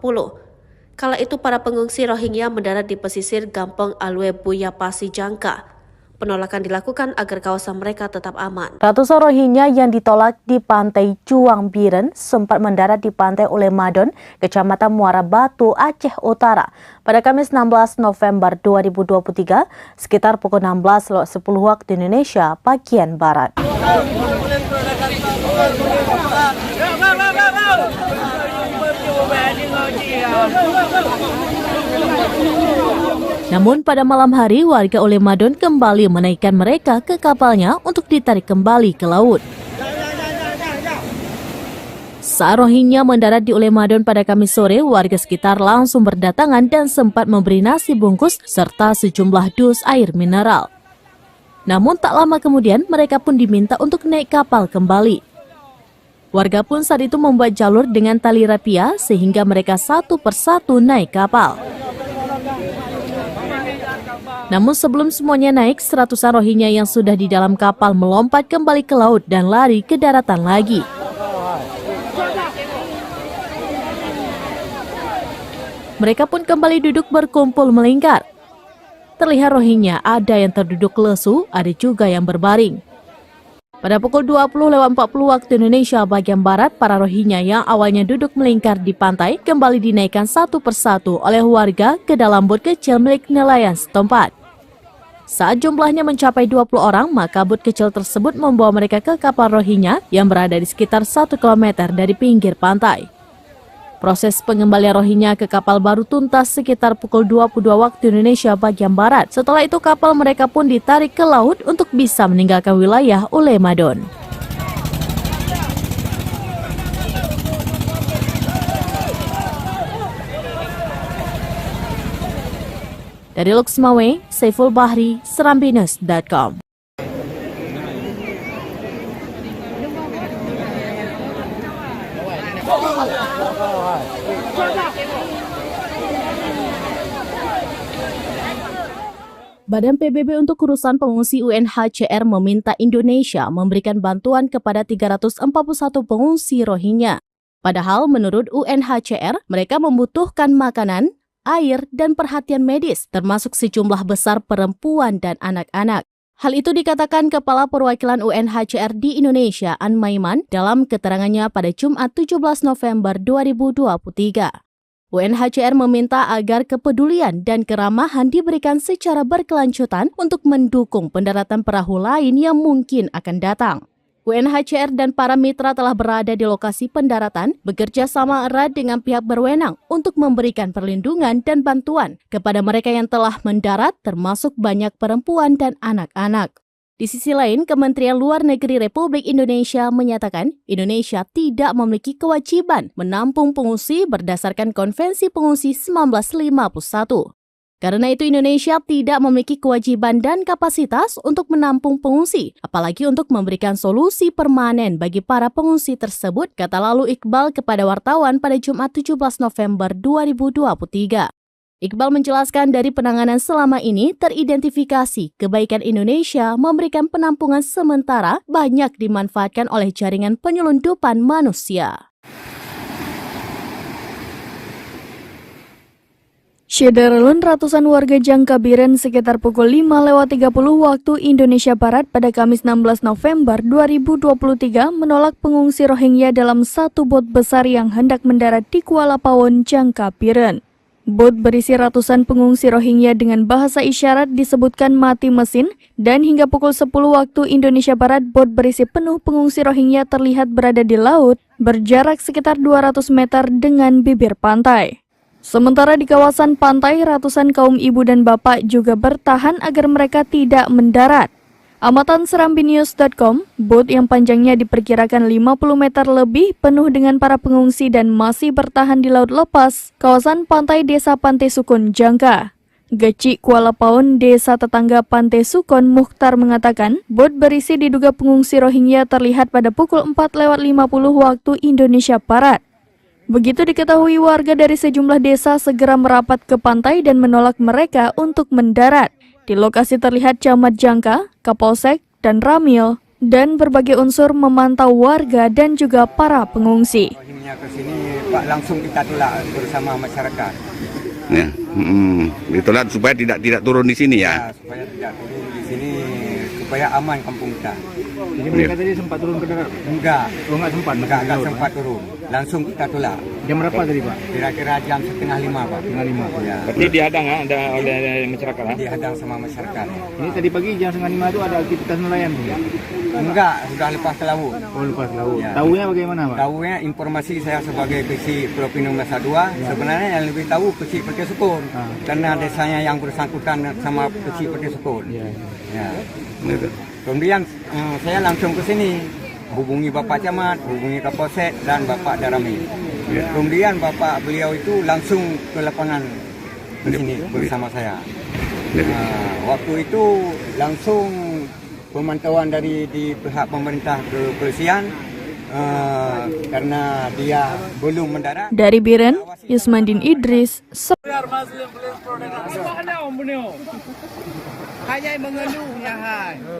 Kala itu para pengungsi Rohingya mendarat di pesisir Gampong Alwe Buya Pasi Jangka. Penolakan dilakukan agar kawasan mereka tetap aman. Ratusan Rohingya yang ditolak di pantai Cuang Biren sempat mendarat di pantai Ulemadon, Kecamatan Muara Batu, Aceh Utara pada Kamis 16 November 2023 sekitar pukul 16.10 waktu Indonesia bagian Barat. Namun pada malam hari warga Ulemadon kembali menaikkan mereka ke kapalnya untuk ditarik kembali ke laut. Saat Rohingya mendarat di Ulemadon pada Kamis sore, warga sekitar langsung berdatangan dan sempat memberi nasi bungkus serta sejumlah dus air mineral. Namun tak lama kemudian mereka pun diminta untuk naik kapal kembali. Warga pun saat itu membuat jalur dengan tali rapia sehingga mereka satu persatu naik kapal. Namun sebelum semuanya naik, seratusan Rohingya yang sudah di dalam kapal melompat kembali ke laut dan lari ke daratan lagi. Mereka pun kembali duduk berkumpul melingkar. Terlihat Rohingya ada yang terduduk lesu, ada juga yang berbaring. Pada pukul 20.40 waktu Indonesia bagian Barat, para Rohingya yang awalnya duduk melingkar di pantai kembali dinaikkan satu persatu oleh warga ke dalam bot kecil milik nelayan setempat. Saat jumlahnya mencapai 20 orang, maka bot kecil tersebut membawa mereka ke kapal Rohingya yang berada di sekitar 1 km dari pinggir pantai. Proses pengembalian Rohingya ke kapal baru tuntas sekitar pukul 22 waktu Indonesia bagian Barat. Setelah itu kapal mereka pun ditarik ke laut untuk bisa meninggalkan wilayah Ulemadon. Dari Luxmawe, Saiful Bahri, Serambinus.com. Badan PBB untuk urusan pengungsi UNHCR meminta Indonesia memberikan bantuan kepada 341 pengungsi Rohingya. Padahal menurut UNHCR, mereka membutuhkan makanan, air, dan perhatian medis, termasuk sejumlah besar perempuan dan anak-anak. Hal itu dikatakan Kepala Perwakilan UNHCR di Indonesia, An Maiman, dalam keterangannya pada Jumat 17 November 2023. UNHCR meminta agar kepedulian dan keramahan diberikan secara berkelanjutan untuk mendukung pendaratan perahu lain yang mungkin akan datang. UNHCR dan para mitra telah berada di lokasi pendaratan, bekerja sama erat dengan pihak berwenang untuk memberikan perlindungan dan bantuan kepada mereka yang telah mendarat, termasuk banyak perempuan dan anak-anak. Di sisi lain, Kementerian Luar Negeri Republik Indonesia menyatakan Indonesia tidak memiliki kewajiban menampung pengungsi berdasarkan Konvensi Pengungsi 1951. Karena itu Indonesia tidak memiliki kewajiban dan kapasitas untuk menampung pengungsi, apalagi untuk memberikan solusi permanen bagi para pengungsi tersebut, kata lalu Iqbal kepada wartawan pada Jumat 17 November 2023. Iqbal menjelaskan dari penanganan selama ini teridentifikasi kebaikan Indonesia memberikan penampungan sementara banyak dimanfaatkan oleh jaringan penyelundupan manusia. Syederalun ratusan warga Jangkabiren sekitar pukul 5:30 waktu Indonesia Barat pada Kamis 16 November 2023 menolak pengungsi Rohingya dalam satu bot besar yang hendak mendarat di Kuala Pawon, Jangkabiren. Bot berisi ratusan pengungsi Rohingya dengan bahasa isyarat disebutkan mati mesin dan hingga pukul 10 waktu Indonesia Barat bot berisi penuh pengungsi Rohingya terlihat berada di laut berjarak sekitar 200 meter dengan bibir pantai. Sementara di kawasan pantai, ratusan kaum ibu dan bapak juga bertahan agar mereka tidak mendarat. Amatan serambinews.com, bot yang panjangnya diperkirakan 50 meter lebih penuh dengan para pengungsi dan masih bertahan di laut lepas, kawasan pantai Desa Pantai Sukon, Jangka. Geci Kuala Pawon, desa tetangga Pantai Sukon, Mukhtar mengatakan, bot berisi diduga pengungsi Rohingya terlihat pada pukul 4:50 waktu Indonesia Barat. Begitu diketahui, warga dari sejumlah desa segera merapat ke pantai dan menolak mereka untuk mendarat. Di lokasi terlihat Camat Jangka, Kapolsek, dan Ramil, dan berbagai unsur memantau warga dan juga para pengungsi. Rohingya ke sini, Pak, langsung kita tolak bersama masyarakat. Ya, ditolak supaya tidak turun di sini ya. Supaya tidak turun di sini, supaya aman kampung kita. Jadi mereka tadi sempat turun ke darat? Enggak. Oh, enggak sempat? Enggak sempat turun. Langsung kita tolak. Jam berapa tadi, Pak? Kira-kira jam 4:30, Pak. 4:30. Ya. Berarti dihadang oleh masyarakat. Dihadang sama masyarakat. Ini tadi pagi jam 4:30 itu ada aktivitas nelayan, Pak? Enggak, sudah lepas ke laut. Oh, lepas laut. Ya. Tahunya bagaimana, Pak? Tahunya informasi saya sebagai kecil Pulau Pinang Masa 2, sebenarnya yang lebih tahu kecil Pertia Sukon. Karena desanya yang bersangkutan sama kecil Pertia Sukon. Ya. Kemudian saya langsung ke sini, hubungi Bapak Camat, hubungi Kapolsek dan Bapak Darami. Kemudian Bapak beliau itu langsung ke lapangan ke sini bersama saya. Waktu itu langsung pemantauan dari di pihak pemerintah kepolisian karena dia belum mendarat. Dari Biren, Yusmandin Idris,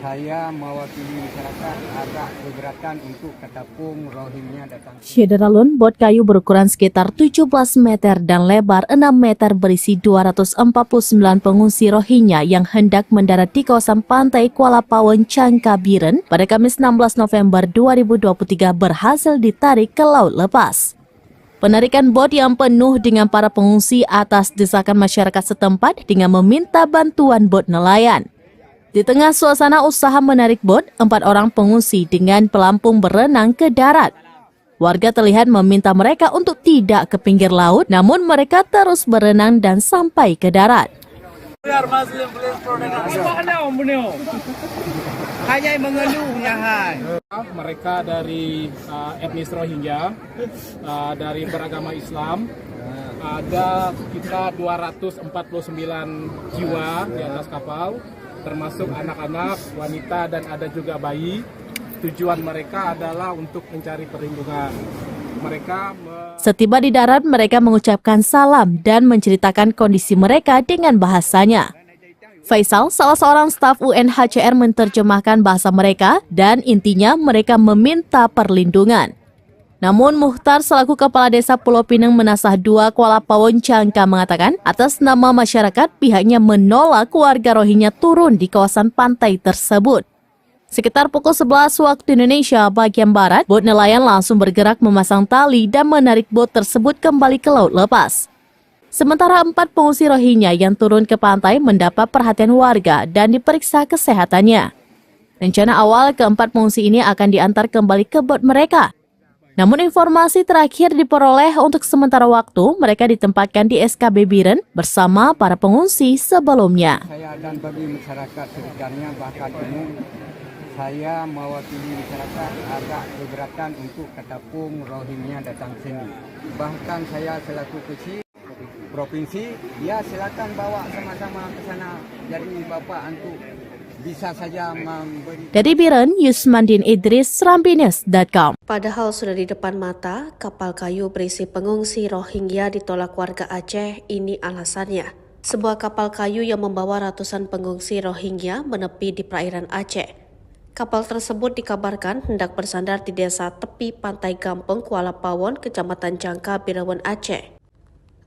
Saya mewakili masyarakat agak keberatan untuk ketapung Rohingya datang. Syederalun, bot kayu berukuran sekitar 17 meter dan lebar 6 meter berisi 249 pengungsi Rohingya yang hendak mendarat di kawasan pantai Kuala Pawon, Jangkabiren pada Kamis 16 November 2023 berhasil ditarik ke laut lepas. Penarikan bot yang penuh dengan para pengungsi atas desakan masyarakat setempat dengan meminta bantuan bot nelayan. Di tengah suasana usaha menarik bot, 4 orang pengungsi dengan pelampung berenang ke darat. Warga terlihat meminta mereka untuk tidak ke pinggir laut, namun mereka terus berenang dan sampai ke darat. Mereka dari etnis Rohingya, dari beragama Islam, ada sekitar 249 jiwa di atas kapal, termasuk anak-anak, wanita, dan ada juga bayi. Tujuan mereka adalah untuk mencari perlindungan. Setiba di darat, mereka mengucapkan salam dan menceritakan kondisi mereka dengan bahasanya. Faisal, salah seorang staf UNHCR, menerjemahkan bahasa mereka dan intinya mereka meminta perlindungan. Namun Mukhtar selaku Kepala Desa Pulau Pinang Menasah 2 Kuala Pawon, Jangka mengatakan atas nama masyarakat pihaknya menolak warga Rohingya turun di kawasan pantai tersebut. Sekitar pukul 11 waktu Indonesia bagian Barat, bot nelayan langsung bergerak memasang tali dan menarik bot tersebut kembali ke laut lepas. Sementara 4 pengungsi Rohingya yang turun ke pantai mendapat perhatian warga dan diperiksa kesehatannya. Rencana awal keempat pengungsi ini akan diantar kembali ke bot mereka. Namun informasi terakhir diperoleh untuk sementara waktu mereka ditempatkan di SKB Biren bersama para pengungsi sebelumnya. Saya dan bagi masyarakat sekitarnya bahkan umum, saya mewakili masyarakat agak keberatan untuk ketapung Rohingya datang sini. Bahkan saya selaku kecil provinsi, ya silakan bawa sama-sama ke sana. Jadi Bapak untuk bisa saja memberi. Dari Biren, Yusmandin Idris, serambinews.com. Padahal sudah di depan mata, kapal kayu berisi pengungsi Rohingya ditolak warga Aceh. Ini alasannya. Sebuah kapal kayu yang membawa ratusan pengungsi Rohingya menepi di perairan Aceh. Kapal tersebut dikabarkan hendak bersandar di desa tepi pantai Gampeng, Kuala Pawon, Kecamatan Jangka, Birawan, Aceh.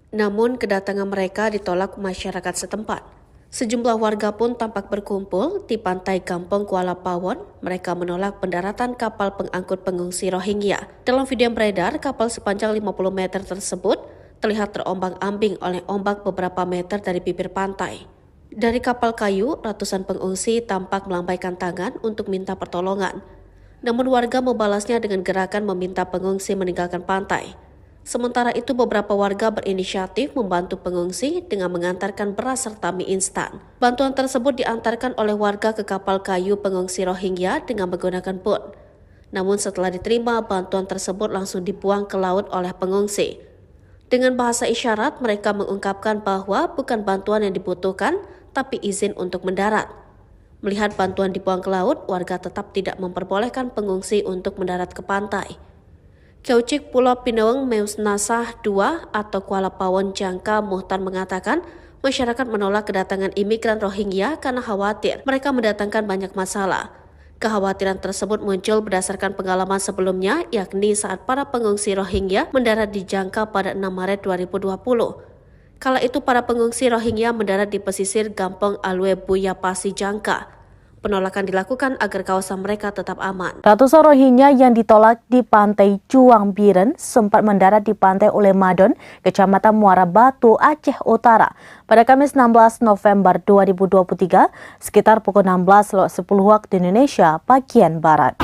Namun kedatangan mereka ditolak masyarakat setempat. Sejumlah warga pun tampak berkumpul di pantai Kampung Kuala Pawon. Mereka menolak pendaratan kapal pengangkut pengungsi Rohingya. Dalam video yang beredar, kapal sepanjang 50 meter tersebut terlihat terombang-ambing oleh ombak beberapa meter dari bibir pantai. Dari kapal kayu, ratusan pengungsi tampak melambaikan tangan untuk minta pertolongan. Namun warga membalasnya dengan gerakan meminta pengungsi meninggalkan pantai. Sementara itu beberapa warga berinisiatif membantu pengungsi dengan mengantarkan beras serta mie instan. Bantuan tersebut diantarkan oleh warga ke kapal kayu pengungsi Rohingya dengan menggunakan boot. Namun setelah diterima, bantuan tersebut langsung dibuang ke laut oleh pengungsi. Dengan bahasa isyarat, mereka mengungkapkan bahwa bukan bantuan yang dibutuhkan, tapi izin untuk mendarat. Melihat bantuan dibuang ke laut, warga tetap tidak memperbolehkan pengungsi untuk mendarat ke pantai. Kaucik Pulau Pinawang Meus Nasah II atau Kuala Pawon Jangka Muhtar mengatakan masyarakat menolak kedatangan imigran Rohingya karena khawatir mereka mendatangkan banyak masalah. Kekhawatiran tersebut muncul berdasarkan pengalaman sebelumnya, yakni saat para pengungsi Rohingya mendarat di Jangka pada 6 Maret 2020. Kala itu para pengungsi Rohingya mendarat di pesisir Gampong Alwe Buya Pasi Jangka. Penolakan dilakukan agar kawasan mereka tetap aman. Ratusan Rohingya yang ditolak di pantai Cuang Biren sempat mendarat di pantai Ulemadon, Kecamatan Muara Batu, Aceh Utara pada Kamis 16 November 2023 sekitar pukul 16.10 waktu Indonesia bagian Barat.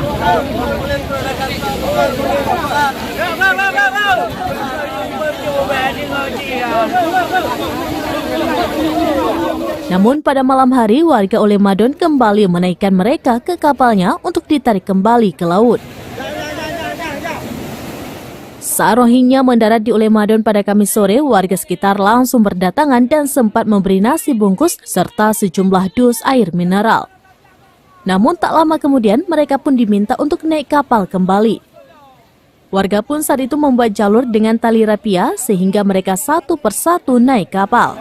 Namun pada malam hari warga Ulemadon kembali menaikkan mereka ke kapalnya untuk ditarik kembali ke laut. Saat Rohingya mendarat di Ulemadon pada Kamis sore, warga sekitar langsung berdatangan dan sempat memberi nasi bungkus serta sejumlah dus air mineral. Namun tak lama kemudian mereka pun diminta untuk naik kapal kembali. Warga pun saat itu membuat jalur dengan tali rapia sehingga mereka satu persatu naik kapal.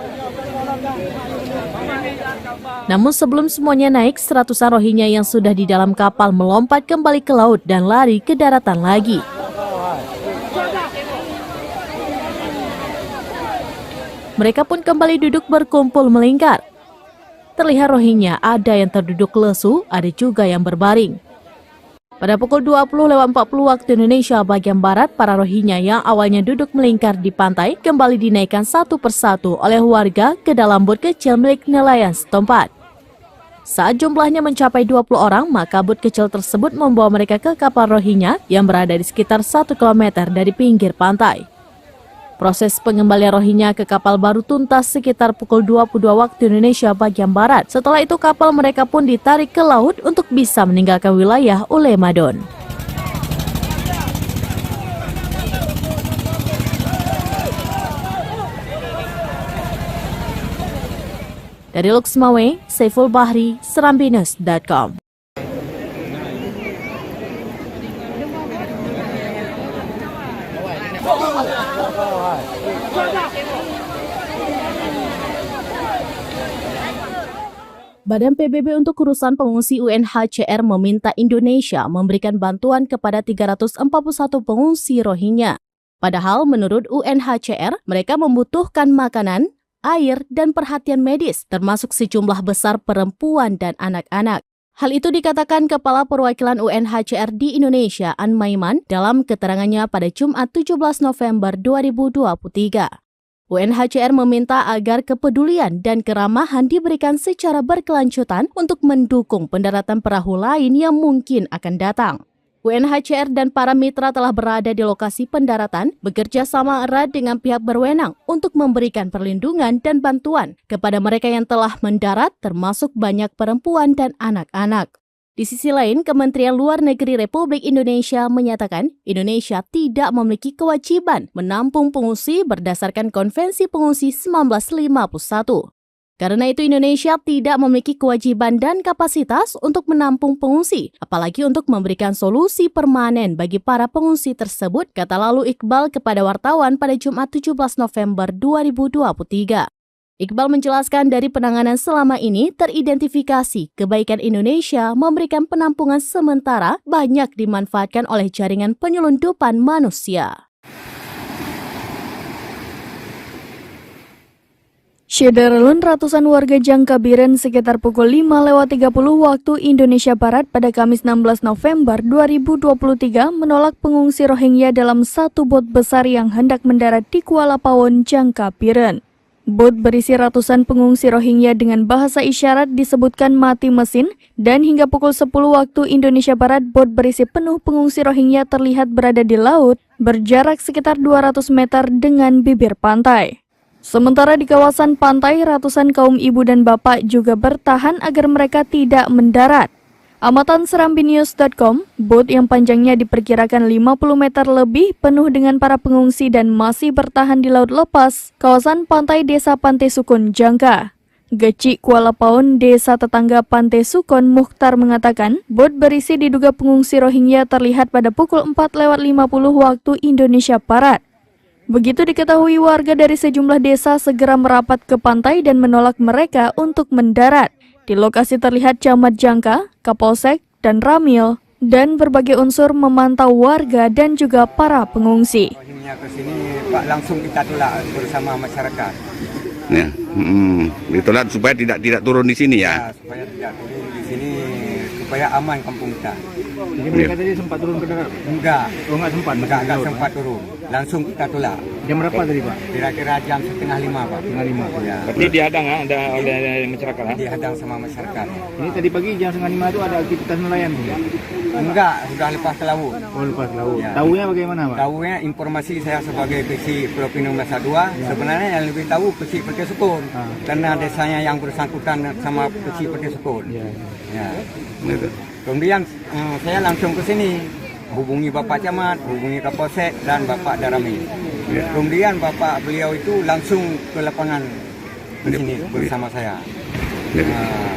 Namun sebelum semuanya naik, seratusan Rohingya yang sudah di dalam kapal melompat kembali ke laut dan lari ke daratan lagi. Mereka pun kembali duduk berkumpul melingkar. Terlihat Rohingya ada yang terduduk lesu, ada juga yang berbaring. Pada pukul 20.40 waktu Indonesia bagian Barat, para Rohingya yang awalnya duduk melingkar di pantai kembali dinaikkan satu persatu oleh warga ke dalam bot kecil milik nelayan setempat. Saat jumlahnya mencapai 20 orang, maka bot kecil tersebut membawa mereka ke kapal Rohingya yang berada di sekitar 1 km dari pinggir pantai. Proses pengembalian Rohingya ke kapal baru tuntas sekitar pukul 22 waktu Indonesia bagian Barat. Setelah itu kapal mereka pun ditarik ke laut untuk bisa meninggalkan wilayah Ulemadon. Dari Luxmawe, Saiful Bahri, Serambinus.com. Badan PBB untuk urusan pengungsi UNHCR meminta Indonesia memberikan bantuan kepada 341 pengungsi Rohingya. Padahal menurut UNHCR, mereka membutuhkan makanan, air, dan perhatian medis, termasuk sejumlah besar perempuan dan anak-anak. Hal itu dikatakan Kepala Perwakilan UNHCR di Indonesia, An Maiman, dalam keterangannya pada Jumat 17 November 2023. UNHCR meminta agar kepedulian dan keramahan diberikan secara berkelanjutan untuk mendukung pendaratan perahu lain yang mungkin akan datang. UNHCR dan para mitra telah berada di lokasi pendaratan, bekerja sama erat dengan pihak berwenang untuk memberikan perlindungan dan bantuan kepada mereka yang telah mendarat, termasuk banyak perempuan dan anak-anak. Di sisi lain, Kementerian Luar Negeri Republik Indonesia menyatakan Indonesia tidak memiliki kewajiban menampung pengungsi berdasarkan Konvensi Pengungsi 1951. Karena itu Indonesia tidak memiliki kewajiban dan kapasitas untuk menampung pengungsi, apalagi untuk memberikan solusi permanen bagi para pengungsi tersebut, kata lalu Iqbal kepada wartawan pada Jumat 17 November 2023. Iqbal menjelaskan dari penanganan selama ini teridentifikasi kebaikan Indonesia memberikan penampungan sementara banyak dimanfaatkan oleh jaringan penyelundupan manusia. Syederalun ratusan warga Jangkabiren sekitar pukul 5.30 waktu Indonesia Barat pada Kamis 16 November 2023 menolak pengungsi Rohingya dalam satu bot besar yang hendak mendarat di Kuala Pawon, Jangkabiren. Bot berisi ratusan pengungsi Rohingya dengan bahasa isyarat disebutkan mati mesin dan hingga pukul 10 waktu Indonesia Barat bot berisi penuh pengungsi Rohingya terlihat berada di laut berjarak sekitar 200 meter dengan bibir pantai. Sementara di kawasan pantai, ratusan kaum ibu dan bapak juga bertahan agar mereka tidak mendarat. Amatan serambinews.com, bot yang panjangnya diperkirakan 50 meter lebih penuh dengan para pengungsi dan masih bertahan di laut lepas, kawasan pantai Desa Pantai Sukun, Jangka. Gecik Kuala Pawon, desa tetangga Pantai Sukun, Mukhtar mengatakan, bot berisi diduga pengungsi Rohingya terlihat pada pukul 4.50 waktu Indonesia Barat. Begitu diketahui, warga dari sejumlah desa segera merapat ke pantai dan menolak mereka untuk mendarat. Di lokasi terlihat Camat Jangka, Kapolsek, dan Ramil, dan berbagai unsur memantau warga dan juga para pengungsi. Rohingya ke sini, Pak, langsung kita tolak bersama masyarakat. Ya, ditolak supaya tidak turun di sini ya. Supaya tidak turun di sini, supaya aman kampung kita. Jadi mereka tadi sempat turun ke darat? Enggak. Oh, enggak sempat? Enggak sempat turun. Langsung kita tolak. Jam berapa tadi, Pak? Kira-kira jam 4:30, Pak. 4:30. Ya. Berarti dihadang oleh masyarakat. Dihadang sama masyarakat. Ini tadi pagi jam 4:30 itu ada aktivitas nelayan, Pak? Enggak, sudah lepas ke laut. Oh, lepas ke laut. Ya. Tahunya bagaimana, Pak? Tahunya informasi saya sebagai kecil Provinsi Masa 2, sebenarnya yang lebih tahu kecil Perti Sukun. Karena desanya yang bersangkutan sama kecil Perti Sukun. Ya. Kemudian saya langsung ke sini, hubungi Bapak Camat, hubungi Kapolsek dan Bapak Darami. Kemudian Bapak beliau itu langsung ke lapangan ke sini bersama saya.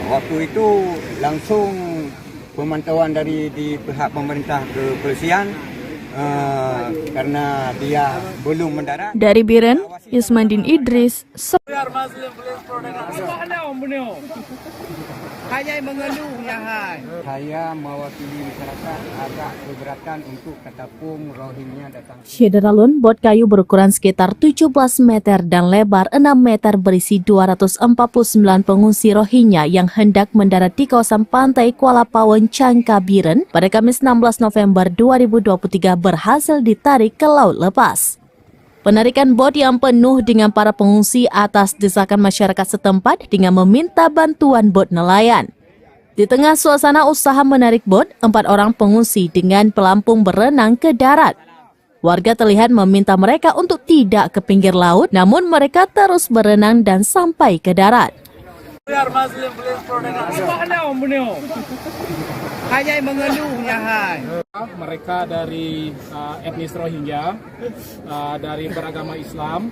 Waktu itu langsung pemantauan dari di pihak pemerintah kepolisian karena dia belum mendarat. Dari Biren, Yusmandin Idris. Saya mewakili masyarakat agak keberatan untuk ketapung Rohingya datang. Syederalun, bot kayu berukuran sekitar 17 meter dan lebar 6 meter berisi 249 pengungsi Rohingya yang hendak mendarat di kawasan pantai Kuala Pawon, Jangkabiren pada Kamis 16 November 2023 berhasil ditarik ke laut lepas. Penarikan bot yang penuh dengan para pengungsi atas desakan masyarakat setempat dengan meminta bantuan bot nelayan. Di tengah suasana usaha menarik bot, 4 orang pengungsi dengan pelampung berenang ke darat. Warga terlihat meminta mereka untuk tidak ke pinggir laut, namun mereka terus berenang dan sampai ke darat. Mereka dari etnis Rohingya, dari beragama Islam,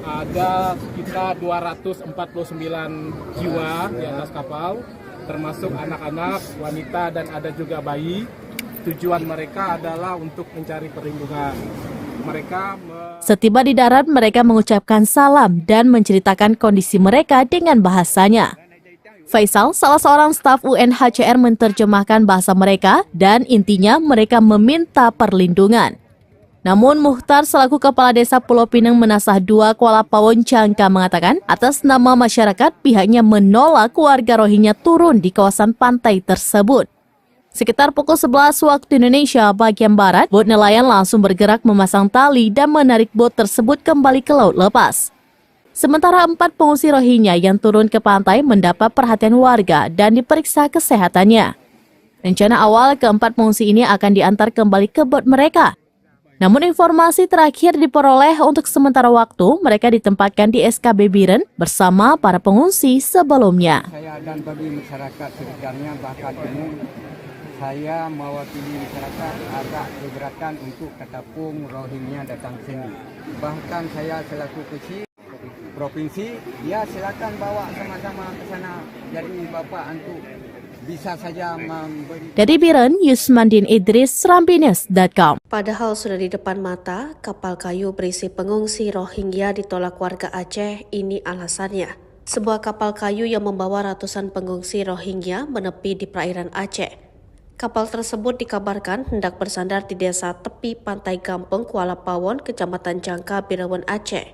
ada sekitar 249 jiwa di atas kapal, termasuk anak-anak, wanita, dan ada juga bayi. Tujuan mereka adalah untuk mencari perlindungan. Setiba di darat, mereka mengucapkan salam dan menceritakan kondisi mereka dengan bahasanya. Faisal, salah seorang staf UNHCR, menerjemahkan bahasa mereka dan intinya mereka meminta perlindungan. Namun Mukhtar selaku Kepala Desa Pulau Pinang Menasah 2 Kuala Pawon, Jangka mengatakan atas nama masyarakat pihaknya menolak warga Rohingya turun di kawasan pantai tersebut. Sekitar pukul 11 waktu Indonesia bagian Barat, bot nelayan langsung bergerak memasang tali dan menarik bot tersebut kembali ke laut lepas. Sementara 4 pengungsi Rohingya yang turun ke pantai mendapat perhatian warga dan diperiksa kesehatannya. Rencana awal keempat pengungsi ini akan diantar kembali ke bot mereka. Namun informasi terakhir diperoleh untuk sementara waktu mereka ditempatkan di SKB Biren bersama para pengungsi sebelumnya. Saya dan bagi masyarakat sekitarnya bahkan umum, saya mewakili masyarakat agak keberatan untuk ketapung Rohingya datang ke sini. Bahkan saya selaku kecil provinsi, ya silakan bawa sama-sama ke sana. Jadi Bapak untuk bisa saja memberi. Dari Biren, Yusmandin Idris, serambinews.com. Padahal sudah di depan mata, kapal kayu berisi pengungsi Rohingya ditolak warga Aceh. Ini alasannya. Sebuah kapal kayu yang membawa ratusan pengungsi Rohingya menepi di perairan Aceh. Kapal tersebut dikabarkan hendak bersandar di desa tepi pantai Gampeng, Kuala Pawon, Kecamatan Jangka, Birawan, Aceh.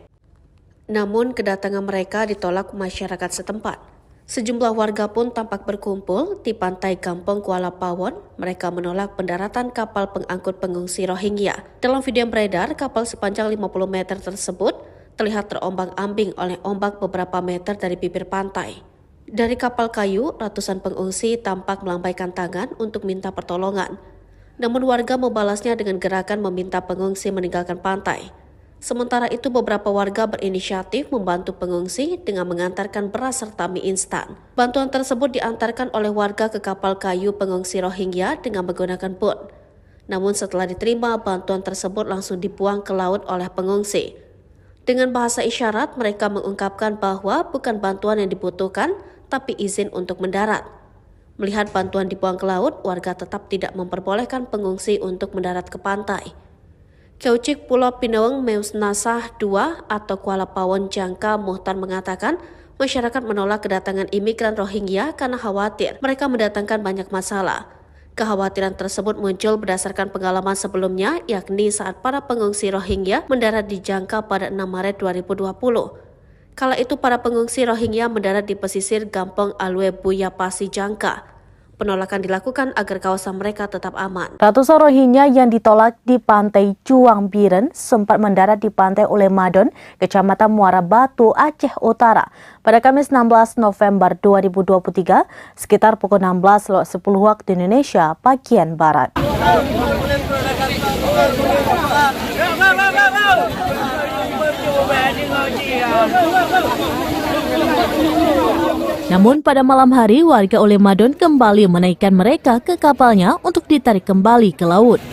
Namun kedatangan mereka ditolak masyarakat setempat. Sejumlah warga pun tampak berkumpul di pantai Kampung Kuala Pawon. Mereka menolak pendaratan kapal pengangkut pengungsi Rohingya. Dalam video yang beredar, kapal sepanjang 50 meter tersebut terlihat terombang-ambing oleh ombak beberapa meter dari bibir pantai. Dari kapal kayu, ratusan pengungsi tampak melambaikan tangan untuk minta pertolongan. Namun warga membalasnya dengan gerakan meminta pengungsi meninggalkan pantai. Sementara itu beberapa warga berinisiatif membantu pengungsi dengan mengantarkan beras serta mie instan. Bantuan tersebut diantarkan oleh warga ke kapal kayu pengungsi Rohingya dengan menggunakan bot. Namun setelah diterima, bantuan tersebut langsung dibuang ke laut oleh pengungsi. Dengan bahasa isyarat, mereka mengungkapkan bahwa bukan bantuan yang dibutuhkan, tapi izin untuk mendarat. Melihat bantuan dibuang ke laut, warga tetap tidak memperbolehkan pengungsi untuk mendarat ke pantai. Keucik Pulau Pinaweng Meus Nasah II atau Kuala Pawon Jangka Muhtar mengatakan masyarakat menolak kedatangan imigran Rohingya karena khawatir mereka mendatangkan banyak masalah. Kekhawatiran tersebut muncul berdasarkan pengalaman sebelumnya, yakni saat para pengungsi Rohingya mendarat di Jangka pada 6 Maret 2020. Kala itu para pengungsi Rohingya mendarat di pesisir Gampong Alwe Buya Pasi Jangka. Penolakan dilakukan agar kawasan mereka tetap aman. Ratusan Rohingya yang ditolak di pantai Juang Biren sempat mendarat di pantai Ulemadon, Kecamatan Muara Batu, Aceh Utara pada Kamis 16 November 2023 sekitar pukul 16.10 waktu Indonesia bagian Barat. Namun pada malam hari, warga Ulemadon kembali menaikkan mereka ke kapalnya untuk ditarik kembali ke laut.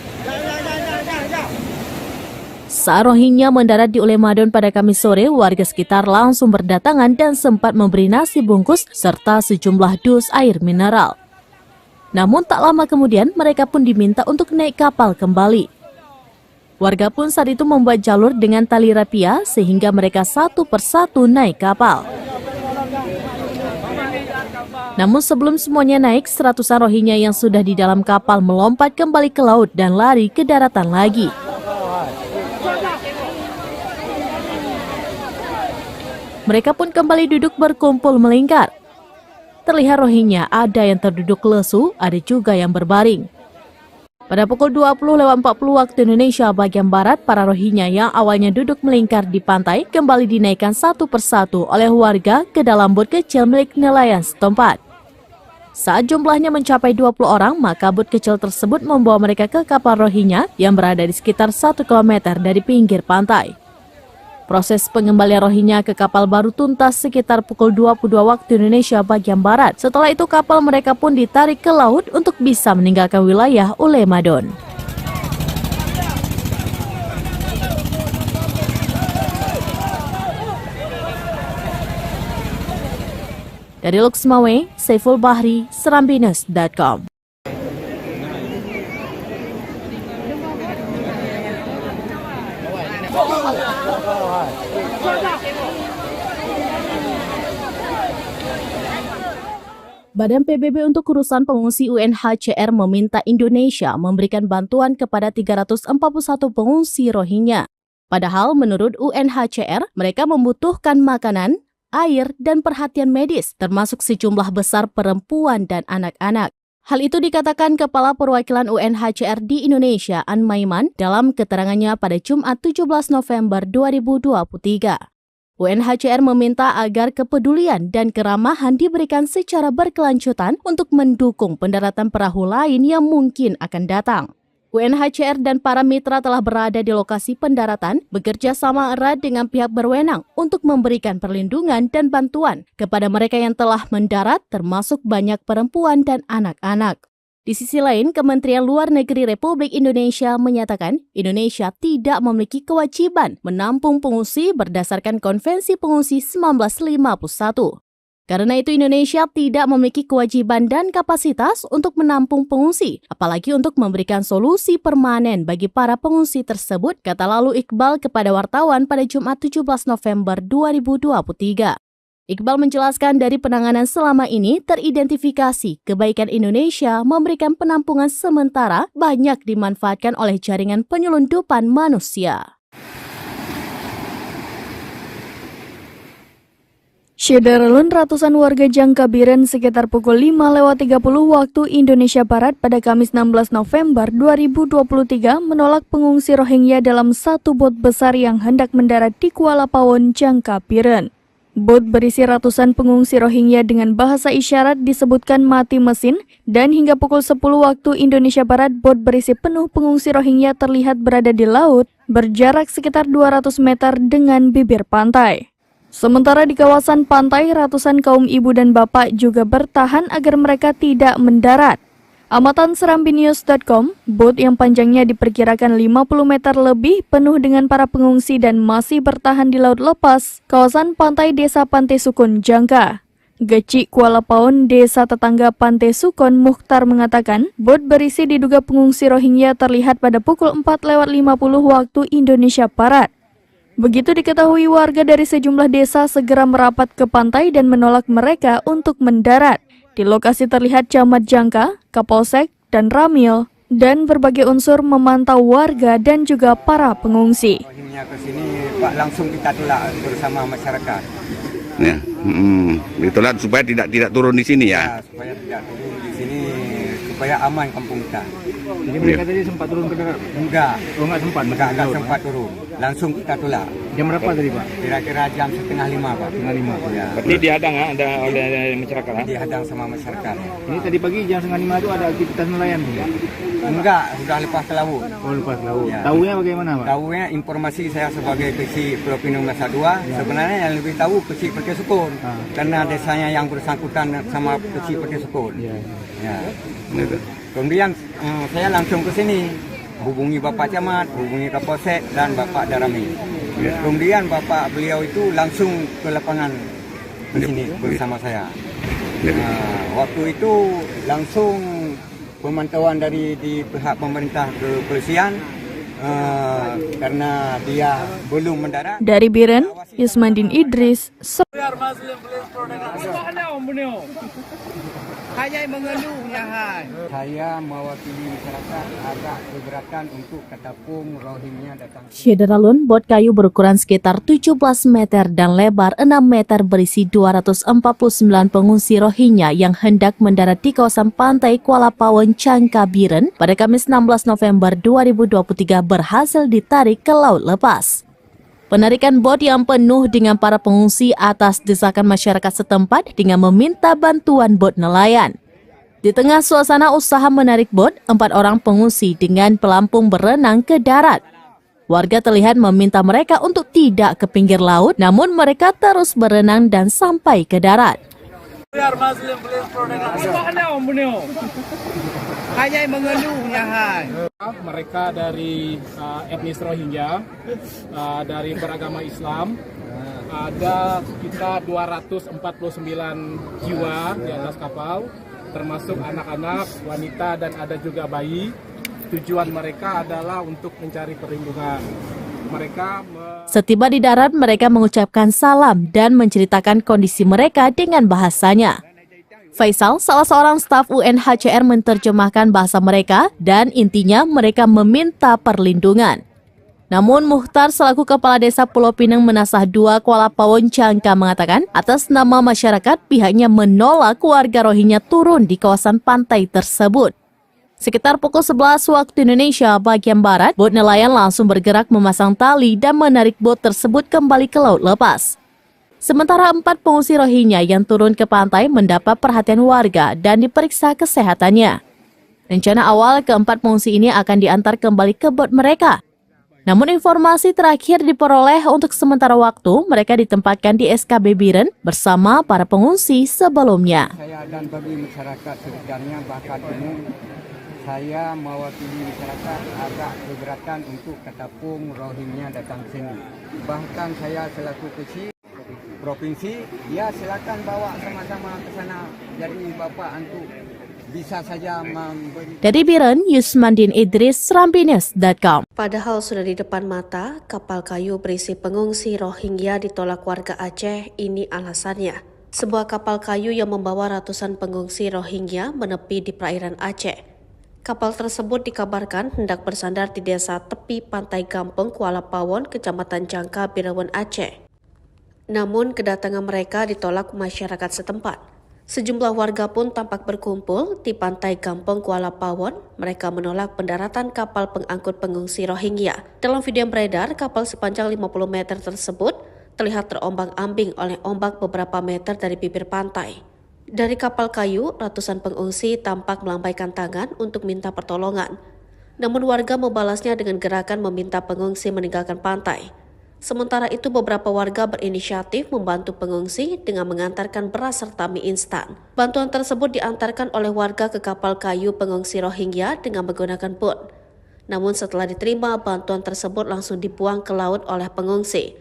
Saat Rohingya mendarat di Ulemadon pada Kamis sore, warga sekitar langsung berdatangan dan sempat memberi nasi bungkus serta sejumlah dus air mineral. Namun tak lama kemudian, mereka pun diminta untuk naik kapal kembali. Warga pun saat itu membuat jalur dengan tali rapia sehingga mereka satu persatu naik kapal. Namun sebelum semuanya naik, seratusan Rohingya yang sudah di dalam kapal melompat kembali ke laut dan lari ke daratan lagi. Mereka pun kembali duduk berkumpul melingkar. Terlihat Rohingya ada yang terduduk lesu, ada juga yang berbaring. Pada pukul 20.40 waktu Indonesia bagian Barat, para Rohingya yang awalnya duduk melingkar di pantai kembali dinaikkan satu persatu oleh warga ke dalam bot kecil milik nelayan setempat. Saat jumlahnya mencapai 20 orang, maka bot kecil tersebut membawa mereka ke kapal Rohingya yang berada di sekitar 1 km dari pinggir pantai. Proses pengembalian Rohingya ke kapal baru tuntas sekitar pukul 22 waktu Indonesia bagian Barat. Setelah itu kapal mereka pun ditarik ke laut untuk bisa meninggalkan wilayah Ulemadon. Dari Luxmawe, Saiful Bahri, Serambinus.com. Badan PBB untuk urusan pengungsi UNHCR meminta Indonesia memberikan bantuan kepada 341 pengungsi Rohingya. Padahal menurut UNHCR, mereka membutuhkan makanan, air, dan perhatian medis, termasuk sejumlah besar perempuan dan anak-anak. Hal itu dikatakan Kepala Perwakilan UNHCR di Indonesia, An Maiman, dalam keterangannya pada Jumat 17 November 2023. UNHCR meminta agar kepedulian dan keramahan diberikan secara berkelanjutan untuk mendukung pendaratan perahu lain yang mungkin akan datang. UNHCR dan para mitra telah berada di lokasi pendaratan, bekerja sama erat dengan pihak berwenang untuk memberikan perlindungan dan bantuan kepada mereka yang telah mendarat, termasuk banyak perempuan dan anak-anak. Di sisi lain, Kementerian Luar Negeri Republik Indonesia menyatakan Indonesia tidak memiliki kewajiban menampung pengungsi berdasarkan Konvensi Pengungsi 1951. Karena itu Indonesia tidak memiliki kewajiban dan kapasitas untuk menampung pengungsi, apalagi untuk memberikan solusi permanen bagi para pengungsi tersebut, kata lalu Iqbal kepada wartawan pada Jumat 17 November 2023. Iqbal menjelaskan dari penanganan selama ini teridentifikasi kebaikan Indonesia memberikan penampungan sementara banyak dimanfaatkan oleh jaringan penyelundupan manusia. Syederalun ratusan warga Jangkabiren sekitar pukul 5:30 waktu Indonesia Barat pada Kamis 16 November 2023 menolak pengungsi Rohingya dalam satu bot besar yang hendak mendarat di Kuala Pawon, Jangkabiren. Bot berisi ratusan pengungsi Rohingya dengan bahasa isyarat disebutkan mati mesin dan hingga pukul 10 waktu Indonesia Barat bot berisi penuh pengungsi Rohingya terlihat berada di laut berjarak sekitar 200 meter dengan bibir pantai. Sementara di kawasan pantai, ratusan kaum ibu dan bapak juga bertahan agar mereka tidak mendarat. Amatan serambinews.com, bot yang panjangnya diperkirakan 50 meter lebih penuh dengan para pengungsi dan masih bertahan di laut lepas, kawasan pantai Desa Pantai Sukun, Jangka. Gecik Kuala Pawon, desa tetangga Pantai Sukun, Mukhtar mengatakan, bot berisi diduga pengungsi Rohingya terlihat pada pukul 4:50 waktu Indonesia Barat. Begitu diketahui, warga dari sejumlah desa segera merapat ke pantai dan menolak mereka untuk mendarat. Di lokasi terlihat Camat Jangka, Kapolsek, dan Ramil, dan berbagai unsur memantau warga dan juga para pengungsi. Rohingya ke sini, Pak, langsung kita tolak bersama masyarakat. Ya, ditolak supaya tidak turun di sini ya. Supaya tidak turun di sini, supaya aman kampung kita. Jadi mereka tadi sempat turun ke darat? Enggak. Oh, enggak sempat? Enggak sempat turun. Langsung kita tolak. Jam berapa tadi, Pak? Kira-kira jam 4:30, Pak. 4:30. Ya. Berarti dihadang oleh masyarakat. Dihadang sama masyarakat. Ini tadi pagi jam 4:30 itu ada aktivitas nelayan, Pak? Enggak, sudah lepas ke laut. Oh, lepas laut. Ya. Tahunya bagaimana, Pak? Tahunya informasi saya sebagai kecil Provinsi Nusa Dua, sebenarnya yang lebih tahu kecil Perti Sukun. Karena desanya yang bersangkutan sama kecil Perti Sukun. Ya. Ya. Kemudian saya langsung ke sini, hubungi Bapak Camat, hubungi Kapolsek dan Bapak Darami. Kemudian Bapak beliau itu langsung ke lapangan di sini bersama saya. Waktu itu langsung pemantauan dari di pihak pemerintah kepolisian karena dia belum mendarat. Dari Biren, Yusmandin Idris. Saya mewakili masyarakat agak keberatan untuk ketapung Rohingya datang. Syederalun, bot kayu berukuran sekitar 17 meter dan lebar 6 meter berisi 249 pengungsi Rohingya yang hendak mendarat di kawasan pantai Kuala Pawon, Jangkabiren pada Kamis 16 November 2023 berhasil ditarik ke laut lepas. Penarikan bot yang penuh dengan para pengungsi atas desakan masyarakat setempat dengan meminta bantuan bot nelayan. Di tengah suasana usaha menarik bot, 4 orang pengungsi dengan pelampung berenang ke darat. Warga terlihat meminta mereka untuk tidak ke pinggir laut, namun mereka terus berenang dan sampai ke darat. Mereka dari etnis Rohingya, dari beragama Islam, ada sekitar 249 jiwa di atas kapal, termasuk anak-anak, wanita, dan ada juga bayi. Tujuan mereka adalah untuk mencari perlindungan. Setiba di darat, mereka mengucapkan salam dan menceritakan kondisi mereka dengan bahasanya. Faisal, salah seorang staf UNHCR, menerjemahkan bahasa mereka dan intinya mereka meminta perlindungan. Namun Mukhtar selaku Kepala Desa Pulau Pinang Menasah 2 Kuala Pawon, Jangka mengatakan atas nama masyarakat pihaknya menolak warga Rohingya turun di kawasan pantai tersebut. Sekitar pukul 11 waktu Indonesia bagian Barat, bot nelayan langsung bergerak memasang tali dan menarik bot tersebut kembali ke laut lepas. Sementara 4 pengungsi Rohingya yang turun ke pantai mendapat perhatian warga dan diperiksa kesehatannya. Rencana awal keempat pengungsi ini akan diantar kembali ke bot mereka. Namun informasi terakhir diperoleh untuk sementara waktu mereka ditempatkan di SKB Biren bersama para pengungsi sebelumnya. Saya dan bagi masyarakat sekitarnya bahkan umum, saya mewakili masyarakat agak keberatan untuk ketapung Rohingya datang ke sini. Bahkan saya selaku kecil provinsi, ya silakan bawa sama-sama ke sana. Jadi Bapak untuk bisa saja memberi. Dari Biren, Yusmandin Idris, serambinews.com. Padahal sudah di depan mata, kapal kayu berisi pengungsi Rohingya ditolak warga Aceh. Ini alasannya. Sebuah kapal kayu yang membawa ratusan pengungsi Rohingya menepi di perairan Aceh. Kapal tersebut dikabarkan hendak bersandar di desa tepi pantai Gampeng, Kuala Pawon, Kecamatan Jangka, Birawan, Aceh. Namun kedatangan mereka ditolak masyarakat setempat. Sejumlah warga pun tampak berkumpul di pantai Kampung Kuala Pawon. Mereka menolak pendaratan kapal pengangkut pengungsi Rohingya. Dalam video yang beredar, kapal sepanjang 50 meter tersebut terlihat terombang-ambing oleh ombak beberapa meter dari bibir pantai. Dari kapal kayu, ratusan pengungsi tampak melambaikan tangan untuk minta pertolongan. Namun warga membalasnya dengan gerakan meminta pengungsi meninggalkan pantai. Sementara itu beberapa warga berinisiatif membantu pengungsi dengan mengantarkan beras serta mie instan. Bantuan tersebut diantarkan oleh warga ke kapal kayu pengungsi Rohingya dengan menggunakan boot. Namun setelah diterima, bantuan tersebut langsung dibuang ke laut oleh pengungsi.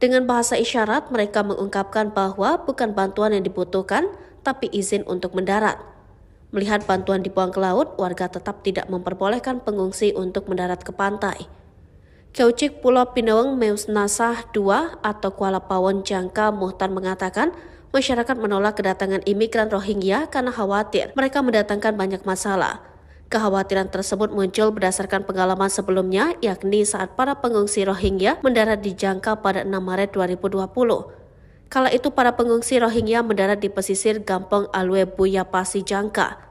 Dengan bahasa isyarat, mereka mengungkapkan bahwa bukan bantuan yang dibutuhkan, tapi izin untuk mendarat. Melihat bantuan dibuang ke laut, warga tetap tidak memperbolehkan pengungsi untuk mendarat ke pantai. Keucik Pulau Pinaweng Meus Nasah II atau Kuala Pawon Jangka Muhtar mengatakan masyarakat menolak kedatangan imigran Rohingya karena khawatir mereka mendatangkan banyak masalah. Kekhawatiran tersebut muncul berdasarkan pengalaman sebelumnya, yakni saat para pengungsi Rohingya mendarat di Jangka pada 6 Maret 2020. Kala itu para pengungsi Rohingya mendarat di pesisir Gampong Alwe Buya Pasi Jangka.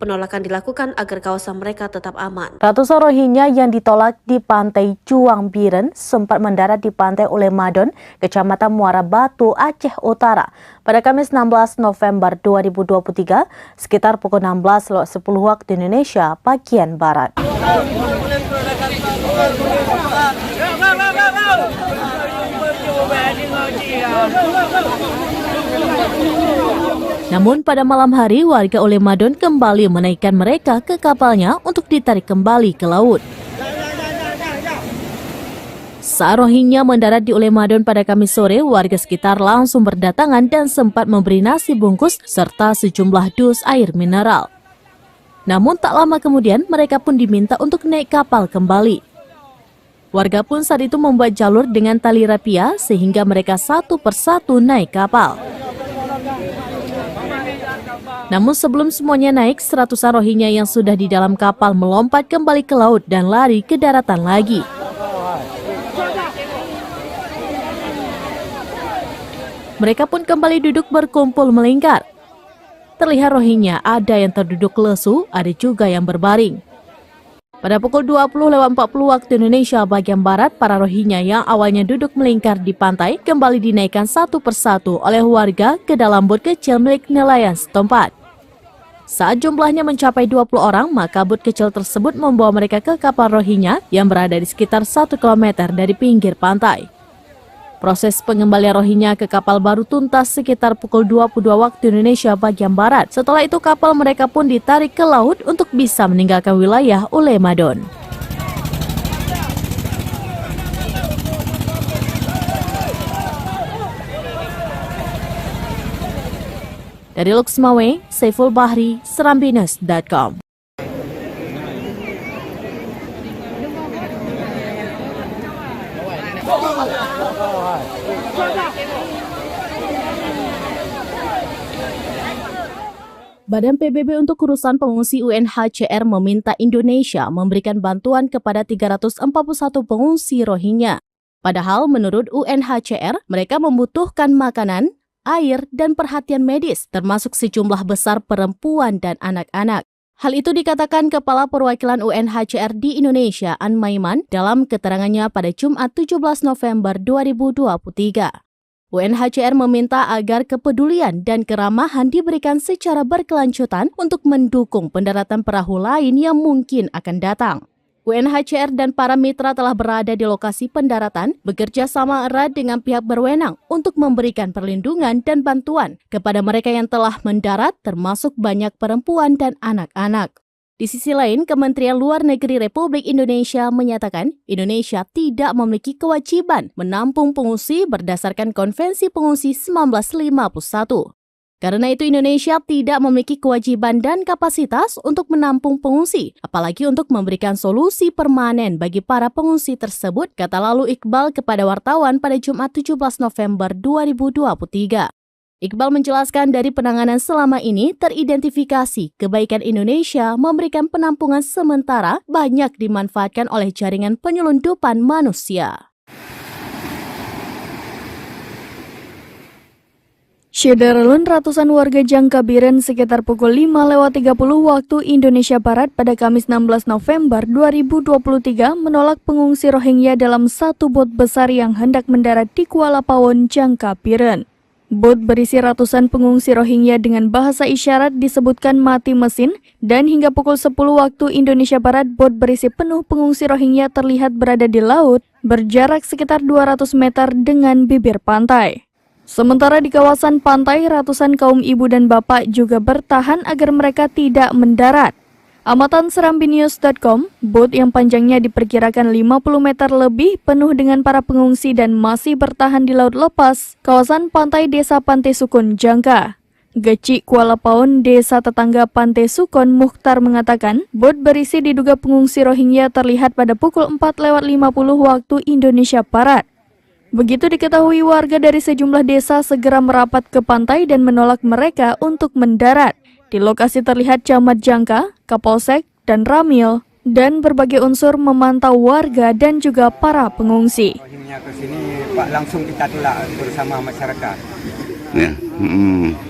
Penolakan dilakukan agar kawasan mereka tetap aman. Ratusan Rohingya yang ditolak di pantai Juang Biren sempat mendarat di pantai Ulemadon, Kecamatan Muara Batu, Aceh Utara pada Kamis 16 November 2023 sekitar pukul 16.10 waktu Indonesia bagian Barat. Namun pada malam hari warga Ulemadon kembali menaikkan mereka ke kapalnya untuk ditarik kembali ke laut. Saat Rohingya mendarat di Ulemadon pada Kamis sore, warga sekitar langsung berdatangan dan sempat memberi nasi bungkus serta sejumlah dus air mineral. Namun tak lama kemudian mereka pun diminta untuk naik kapal kembali. Warga pun saat itu membuat jalur dengan tali rapia sehingga mereka satu persatu naik kapal. Namun sebelum semuanya naik, seratusan Rohingya yang sudah di dalam kapal melompat kembali ke laut dan lari ke daratan lagi. Mereka pun kembali duduk berkumpul melingkar. Terlihat Rohingya ada yang terduduk lesu, ada juga yang berbaring. Pada pukul 20.40 waktu Indonesia bagian Barat, para Rohingya yang awalnya duduk melingkar di pantai kembali dinaikkan satu persatu oleh warga ke dalam bot kecil milik nelayan setempat. Saat jumlahnya mencapai 20 orang, maka bot kecil tersebut membawa mereka ke kapal Rohingya yang berada di sekitar 1 km dari pinggir pantai. Proses pengembalian Rohingya ke kapal baru tuntas sekitar pukul 22 waktu Indonesia bagian Barat. Setelah itu kapal mereka pun ditarik ke laut untuk bisa meninggalkan wilayah Ulemadon. Dari Luxmawe, Saiful Bahri, Serambinews.com. Badan PBB untuk urusan pengungsi UNHCR meminta Indonesia memberikan bantuan kepada 341 pengungsi Rohingya. Padahal menurut UNHCR, mereka membutuhkan makanan, air, dan perhatian medis, termasuk sejumlah besar perempuan dan anak-anak. Hal itu dikatakan Kepala Perwakilan UNHCR di Indonesia, An Maiman, dalam keterangannya pada Jumat 17 November 2023. UNHCR meminta agar kepedulian dan keramahan diberikan secara berkelanjutan untuk mendukung pendaratan perahu lain yang mungkin akan datang. UNHCR dan para mitra telah berada di lokasi pendaratan, bekerja sama erat dengan pihak berwenang untuk memberikan perlindungan dan bantuan kepada mereka yang telah mendarat, termasuk banyak perempuan dan anak-anak. Di sisi lain, Kementerian Luar Negeri Republik Indonesia menyatakan Indonesia tidak memiliki kewajiban menampung pengungsi berdasarkan Konvensi Pengungsi 1951. Karena itu Indonesia tidak memiliki kewajiban dan kapasitas untuk menampung pengungsi, apalagi untuk memberikan solusi permanen bagi para pengungsi tersebut, kata lalu Iqbal kepada wartawan pada Jumat 17 November 2023. Iqbal menjelaskan dari penanganan selama ini teridentifikasi kebaikan Indonesia memberikan penampungan sementara banyak dimanfaatkan oleh jaringan penyelundupan manusia. Syederalun ratusan warga Jangkabiren sekitar pukul 5:30 waktu Indonesia Barat pada Kamis 16 November 2023 menolak pengungsi Rohingya dalam satu bot besar yang hendak mendarat di Kuala Pawon, Jangkabiren. Bot berisi ratusan pengungsi Rohingya dengan bahasa isyarat disebutkan mati mesin dan hingga pukul 10 waktu Indonesia Barat bot berisi penuh pengungsi Rohingya terlihat berada di laut berjarak sekitar 200 meter dengan bibir pantai. Sementara di kawasan pantai, ratusan kaum ibu dan bapak juga bertahan agar mereka tidak mendarat. Amatan serambinews.com, bot yang panjangnya diperkirakan 50 meter lebih penuh dengan para pengungsi dan masih bertahan di laut lepas, kawasan pantai Desa Pantai Sukun, Jangka. Geci Kuala Pawon, desa tetangga Pantai Sukun, Mukhtar mengatakan, bot berisi diduga pengungsi Rohingya terlihat pada pukul 4:50 waktu Indonesia Barat. Begitu diketahui, warga dari sejumlah desa segera merapat ke pantai dan menolak mereka untuk mendarat. Di lokasi terlihat camat Jangka, Kapolsek, dan Ramil, dan berbagai unsur memantau warga dan juga para pengungsi. Rohingya ke sini, Pak, langsung kita tolak bersama masyarakat. Ya,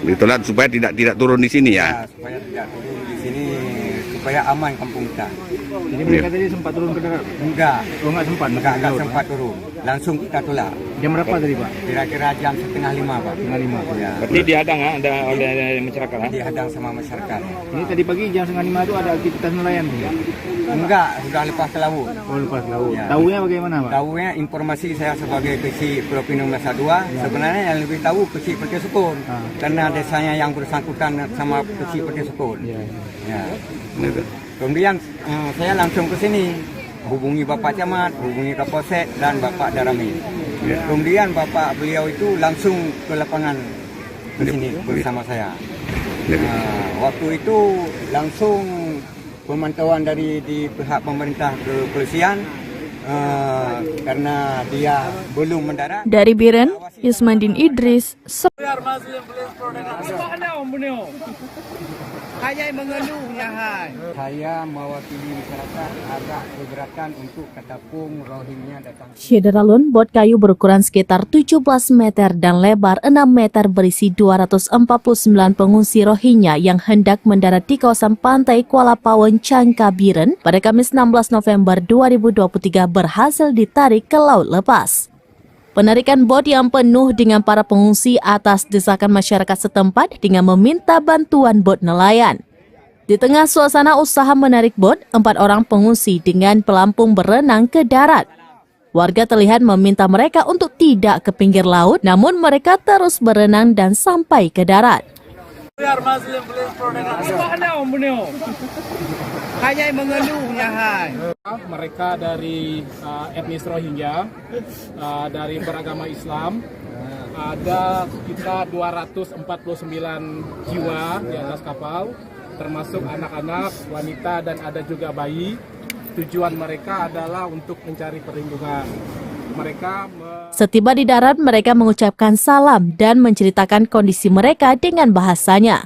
ditolak supaya tidak turun di sini ya. Supaya tidak turun di sini, supaya aman kampung kita. Jadi mereka tadi sempat turun ke darat? Enggak. Oh, enggak sempat? Enggak sempat turun. Langsung kita tolak. Jam berapa tadi, Pak? Kira-kira jam 4:30, Pak. 4:30. Ya. Berarti dihadang oleh masyarakat? Dihadang sama masyarakat. Ini tadi pagi jam 4:30 itu ada aktivitas nelayan? Enggak, sudah lepas ke laut. Oh, lepas laut. Ya. Tahunya bagaimana, Pak? Tahunya informasi saya sebagai kecil Pulau Pinang Masa 2, sebenarnya yang lebih tahu kecil Pantai Sukun. Karena desanya yang bersangkutan sama kecil Pantai Sukun. Ya. Kemudian saya langsung ke sini, hubungi Bapak Camat, hubungi Kapolsek dan Bapak Darami. Kemudian Bapak beliau itu langsung ke lapangan ke sini bersama saya. Waktu itu langsung pemantauan dari di pihak pemerintah kepolisian karena dia belum mendarat. Dari Biren, Yusmandin Idris. Saya mewakili masyarakat agak keberatan untuk ketapung Rohingya datang. Syederalun, bot kayu berukuran sekitar 17 meter dan lebar 6 meter berisi 249 pengungsi Rohingya yang hendak mendarat di kawasan pantai Kuala Pawon, Jangkabiren pada Kamis 16 November 2023 berhasil ditarik ke laut lepas. Penarikan bot yang penuh dengan para pengungsi atas desakan masyarakat setempat dengan meminta bantuan bot nelayan. Di tengah suasana usaha menarik bot, 4 orang pengungsi dengan pelampung berenang ke darat. Warga terlihat meminta mereka untuk tidak ke pinggir laut, namun mereka terus berenang dan sampai ke darat. Mereka dari etnis Rohingya, dari beragama Islam, ada sekitar 249 jiwa di atas kapal, termasuk anak-anak, wanita, dan ada juga bayi. Tujuan mereka adalah untuk mencari perlindungan. Setiba di darat, mereka mengucapkan salam dan menceritakan kondisi mereka dengan bahasanya.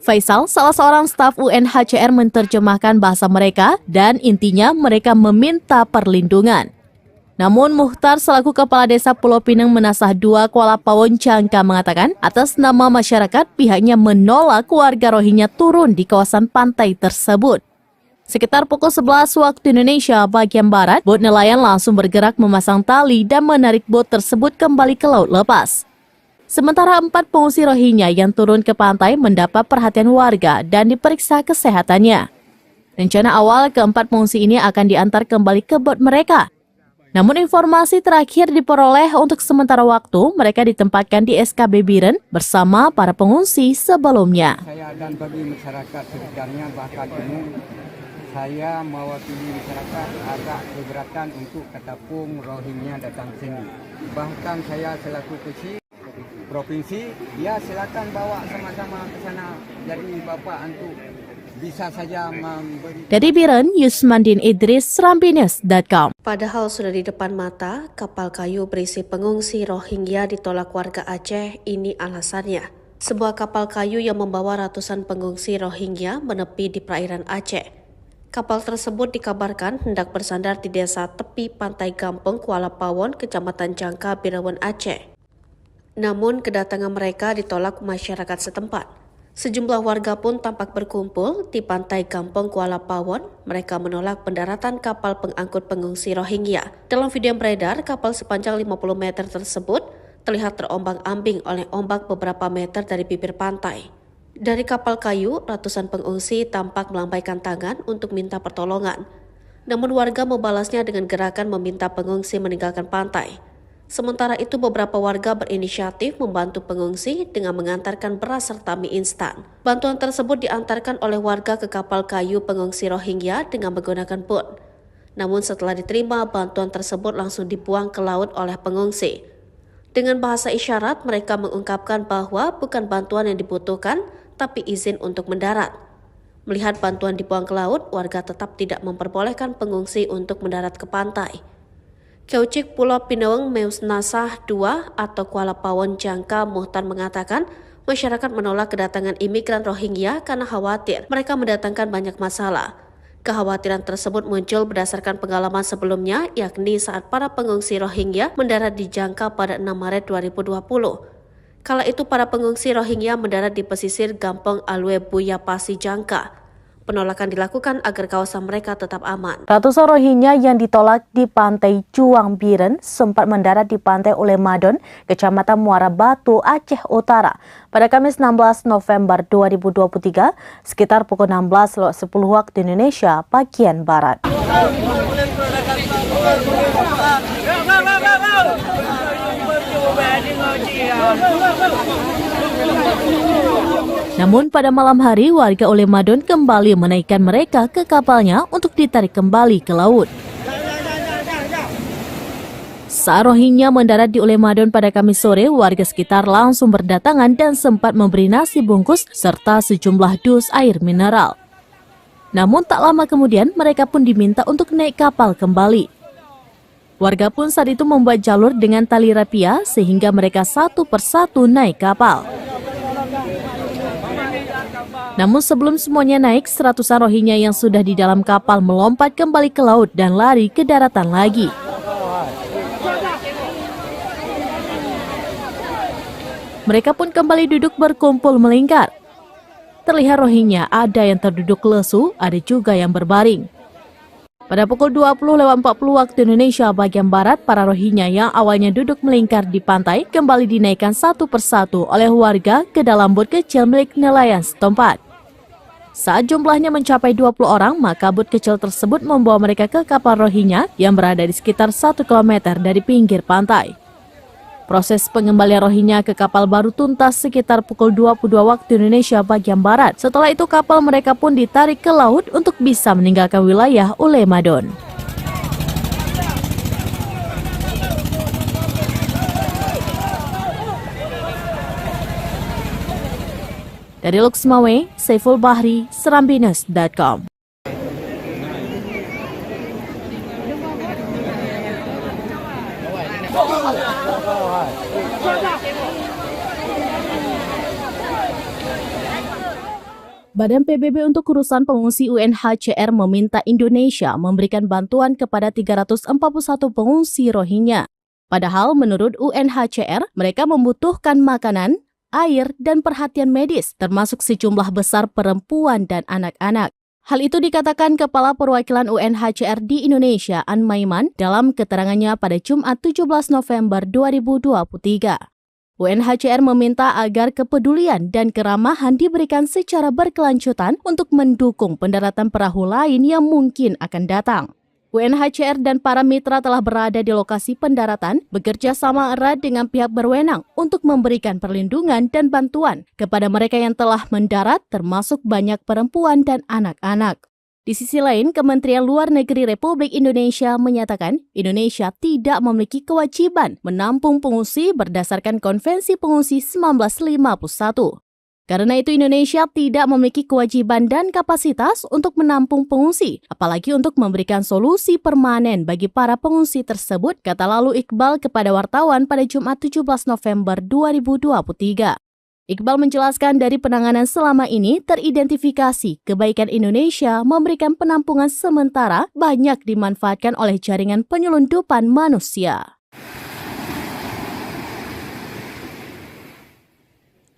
Faisal, salah seorang staf UNHCR, menerjemahkan bahasa mereka dan intinya mereka meminta perlindungan. Namun Mukhtar selaku Kepala Desa Pulau Pinang Menasah 2 Kuala Pawon, Jangka mengatakan atas nama masyarakat pihaknya menolak warga Rohingya turun di kawasan pantai tersebut. Sekitar pukul 11 waktu Indonesia bagian Barat, bot nelayan langsung bergerak memasang tali dan menarik bot tersebut kembali ke laut lepas. Sementara 4 pengungsi Rohingya yang turun ke pantai mendapat perhatian warga dan diperiksa kesehatannya. Rencana awal keempat pengungsi ini akan diantar kembali ke bot mereka. Namun informasi terakhir diperoleh untuk sementara waktu mereka ditempatkan di SKB Biren bersama para pengungsi sebelumnya. Saya dan bagi masyarakat sekitarnya bahkan umum, saya mewakili masyarakat agak keberatan untuk ketapung Rohingya datang sini. Bahkan saya selaku kecil provinsi, ya silakan bawa sama-sama ke sana. Jadi Bapak untuk bisa saja memberi. Dari Biren, Yusmandin Idris, serambinews.com. Padahal sudah di depan mata, kapal kayu berisi pengungsi Rohingya ditolak warga Aceh. Ini alasannya. Sebuah kapal kayu yang membawa ratusan pengungsi Rohingya menepi di perairan Aceh. Kapal tersebut dikabarkan hendak bersandar di desa tepi pantai Gampeng, Kuala Pawon, Kecamatan Jangka, Birawan, Aceh. Namun kedatangan mereka ditolak masyarakat setempat. Sejumlah warga pun tampak berkumpul di pantai Kampung Kuala Pawon. Mereka menolak pendaratan kapal pengangkut pengungsi Rohingya. Dalam video yang beredar, kapal sepanjang 50 meter tersebut terlihat terombang-ambing oleh ombak beberapa meter dari bibir pantai. Dari kapal kayu, ratusan pengungsi tampak melambaikan tangan untuk minta pertolongan. Namun warga membalasnya dengan gerakan meminta pengungsi meninggalkan pantai. Sementara itu beberapa warga berinisiatif membantu pengungsi dengan mengantarkan beras serta mie instan. Bantuan tersebut diantarkan oleh warga ke kapal kayu pengungsi Rohingya dengan menggunakan boot. Namun setelah diterima, bantuan tersebut langsung dibuang ke laut oleh pengungsi. Dengan bahasa isyarat, mereka mengungkapkan bahwa bukan bantuan yang dibutuhkan, tapi izin untuk mendarat. Melihat bantuan dibuang ke laut, warga tetap tidak memperbolehkan pengungsi untuk mendarat ke pantai. Kaucik Pulau Pinawang Meus Nasah II atau Kuala Pawon Jangka Muhtar mengatakan masyarakat menolak kedatangan imigran Rohingya karena khawatir mereka mendatangkan banyak masalah. Kekhawatiran tersebut muncul berdasarkan pengalaman sebelumnya, yakni saat para pengungsi Rohingya mendarat di Jangka pada 6 Maret 2020. Kala itu para pengungsi Rohingya mendarat di pesisir Gampong Alwe Buyapasi Jangka. Penolakan dilakukan agar kawasan mereka tetap aman. Ratusan Rohingya yang ditolak di pantai Cuang Biren sempat mendarat di pantai Ulemadon, Kecamatan Muara Batu, Aceh Utara pada Kamis 16 November 2023 sekitar pukul 16.10 waktu Indonesia bagian Barat. Namun pada malam hari warga Ulemadon kembali menaikkan mereka ke kapalnya untuk ditarik kembali ke laut. Saat Rohingya mendarat di Ulemadon pada Kamis sore, warga sekitar langsung berdatangan dan sempat memberi nasi bungkus serta sejumlah dus air mineral. Namun tak lama kemudian mereka pun diminta untuk naik kapal kembali. Warga pun saat itu membuat jalur dengan tali rapia sehingga mereka satu persatu naik kapal. Namun sebelum semuanya naik, seratusan Rohingya yang sudah di dalam kapal melompat kembali ke laut dan lari ke daratan lagi. Mereka pun kembali duduk berkumpul melingkar. Terlihat Rohingya ada yang terduduk lesu, ada juga yang berbaring. Pada pukul 20.40 waktu Indonesia bagian Barat, para Rohingya yang awalnya duduk melingkar di pantai kembali dinaikkan satu persatu oleh warga ke dalam bot kecil milik nelayan setempat. Saat jumlahnya mencapai 20 orang, maka bot kecil tersebut membawa mereka ke kapal Rohingya yang berada di sekitar 1 km dari pinggir pantai. Proses pengembalian Rohingya ke kapal baru tuntas sekitar pukul 22 waktu Indonesia bagian Barat. Setelah itu kapal mereka pun ditarik ke laut untuk bisa meninggalkan wilayah Ulemadon. Dari Luxmawe, Saiful Bahri, Serambines.com. Badan PBB untuk urusan pengungsi UNHCR meminta Indonesia memberikan bantuan kepada 341 pengungsi Rohingya. Padahal menurut UNHCR, mereka membutuhkan makanan, air, dan perhatian medis, termasuk sejumlah besar perempuan dan anak-anak. Hal itu dikatakan Kepala Perwakilan UNHCR di Indonesia, An Maiman, dalam keterangannya pada Jumat 17 November 2023. UNHCR meminta agar kepedulian dan keramahan diberikan secara berkelanjutan untuk mendukung pendaratan perahu lain yang mungkin akan datang. UNHCR dan para mitra telah berada di lokasi pendaratan, bekerja sama erat dengan pihak berwenang untuk memberikan perlindungan dan bantuan kepada mereka yang telah mendarat, termasuk banyak perempuan dan anak-anak. Di sisi lain, Kementerian Luar Negeri Republik Indonesia menyatakan Indonesia tidak memiliki kewajiban menampung pengungsi berdasarkan Konvensi Pengungsi 1951. Karena itu Indonesia tidak memiliki kewajiban dan kapasitas untuk menampung pengungsi, apalagi untuk memberikan solusi permanen bagi para pengungsi tersebut, kata lalu Iqbal kepada wartawan pada Jumat 17 November 2023. Iqbal menjelaskan dari penanganan selama ini teridentifikasi kebaikan Indonesia memberikan penampungan sementara banyak dimanfaatkan oleh jaringan penyelundupan manusia.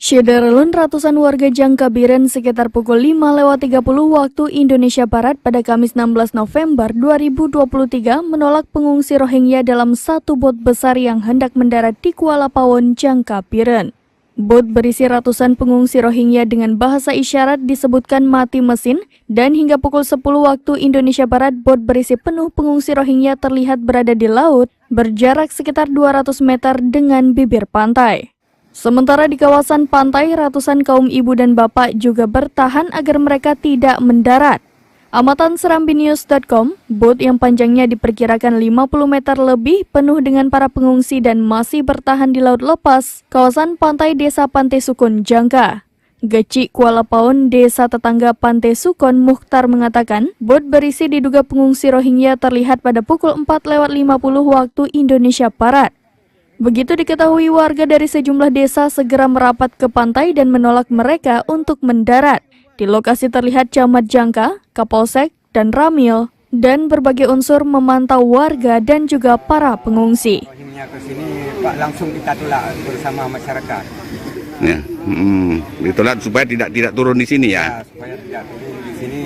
Syederalun ratusan warga Jangkabiren sekitar pukul 5:30 waktu Indonesia Barat pada Kamis 16 November 2023 menolak pengungsi Rohingya dalam satu bot besar yang hendak mendarat di Kuala Pawon, Jangkabiren. Bot berisi ratusan pengungsi Rohingya dengan bahasa isyarat disebutkan mati mesin dan hingga pukul 10 waktu Indonesia Barat bot berisi penuh pengungsi Rohingya terlihat berada di laut berjarak sekitar 200 meter dengan bibir pantai. Sementara di kawasan pantai, ratusan kaum ibu dan bapak juga bertahan agar mereka tidak mendarat. Amatan serambinews.com, bot yang panjangnya diperkirakan 50 meter lebih penuh dengan para pengungsi dan masih bertahan di laut lepas, kawasan pantai Desa Pantai Sukun, Jangka. Geci Kuala Pawon, desa tetangga Pantai Sukun, Mukhtar mengatakan, bot berisi diduga pengungsi Rohingya terlihat pada pukul 4:50 waktu Indonesia Barat. Begitu diketahui, warga dari sejumlah desa segera merapat ke pantai dan menolak mereka untuk mendarat. Di lokasi terlihat Camat Jangka, Kapolsek, dan Ramil, dan berbagai unsur memantau warga dan juga para pengungsi. Rohingya ke sini, Pak, langsung kita tolak bersama masyarakat. Ya, ditolak supaya tidak turun di sini ya. Supaya tidak turun di sini,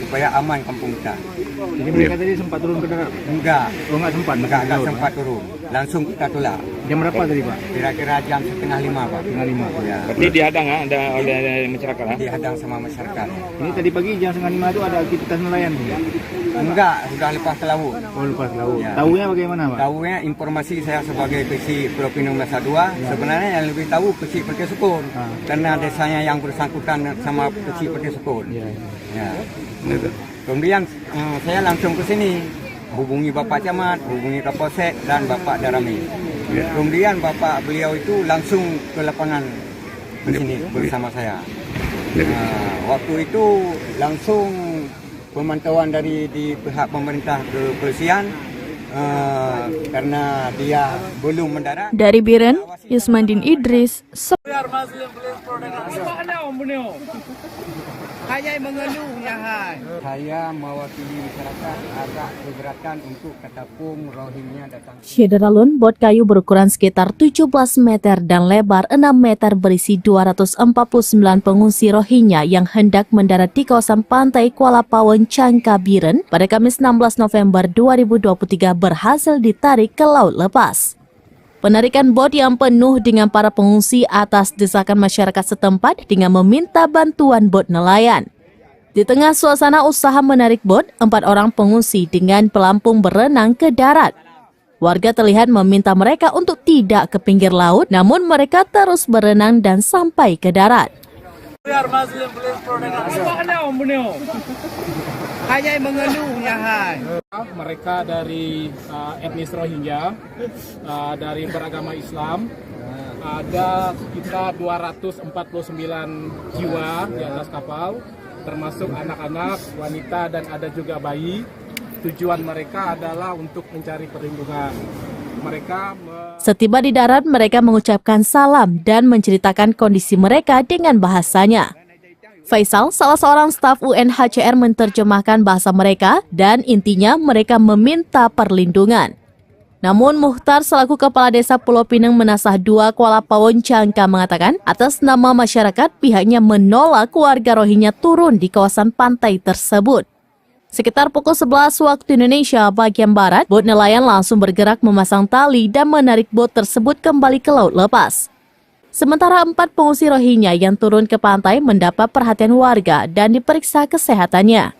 supaya aman kampung kita. Jadi mereka tadi sempat turun ke darat? Enggak. Oh, enggak sempat? Enggak sempat turun. Langsung kita tolak. Jam berapa tadi, Pak? Kira-kira jam 4:30, Pak. 4:30. Ya. Berarti dihadang oleh masyarakat? Dihadang sama masyarakat. Ini tadi pagi jam 4:30 itu ada aktivitas nelayan? Enggak, sudah lepas ke laut. Oh, lepas laut. Ya. Tahunya bagaimana, Pak? Tahunya informasi saya sebagai kecil Pulau Pinang Masa 2, sebenarnya yang lebih tahu kecil Perti Sukun. Karena desanya yang bersangkutan sama kecil Perti Sukun. Ya. Kemudian saya langsung ke sini, hubungi Bapak Camat, hubungi Kapolsek dan Bapak Darami. Kemudian Bapak beliau itu langsung ke lapangan ke sini bersama saya. Waktu itu langsung pemantauan dari di pihak pemerintah kepolisian karena dia belum mendarat. Dari Biren, Yusmandin Idris, Saya mewakili masyarakat agak keberatan untuk ketapung Rohingya datang. Syederalun, bot kayu berukuran sekitar 17 meter dan lebar 6 meter berisi 249 pengungsi Rohingya yang hendak mendarat di kawasan pantai Kuala Pawon, Jangkabiren pada Kamis 16 November 2023 berhasil ditarik ke laut lepas. Penarikan bot yang penuh dengan para pengungsi atas desakan masyarakat setempat dengan meminta bantuan bot nelayan. Di tengah suasana usaha menarik bot, 4 orang pengungsi dengan pelampung berenang ke darat. Warga terlihat meminta mereka untuk tidak ke pinggir laut, namun mereka terus berenang dan sampai ke darat. Mereka dari etnis Rohingya, dari beragama Islam, ada sekitar 249 jiwa di atas kapal, termasuk anak-anak, wanita, dan ada juga bayi. Tujuan mereka adalah untuk mencari perlindungan. Setiba di darat, mereka mengucapkan salam dan menceritakan kondisi mereka dengan bahasanya. Faisal, salah seorang staf UNHCR, menerjemahkan bahasa mereka dan intinya mereka meminta perlindungan. Namun Mukhtar selaku Kepala Desa Pulau Pinang Menasah 2 Kuala Pawon, Jangka mengatakan atas nama masyarakat pihaknya menolak warga Rohingya turun di kawasan pantai tersebut. Sekitar pukul 11 waktu Indonesia bagian Barat, bot nelayan langsung bergerak memasang tali dan menarik bot tersebut kembali ke laut lepas. Sementara 4 pengungsi Rohingya yang turun ke pantai mendapat perhatian warga dan diperiksa kesehatannya.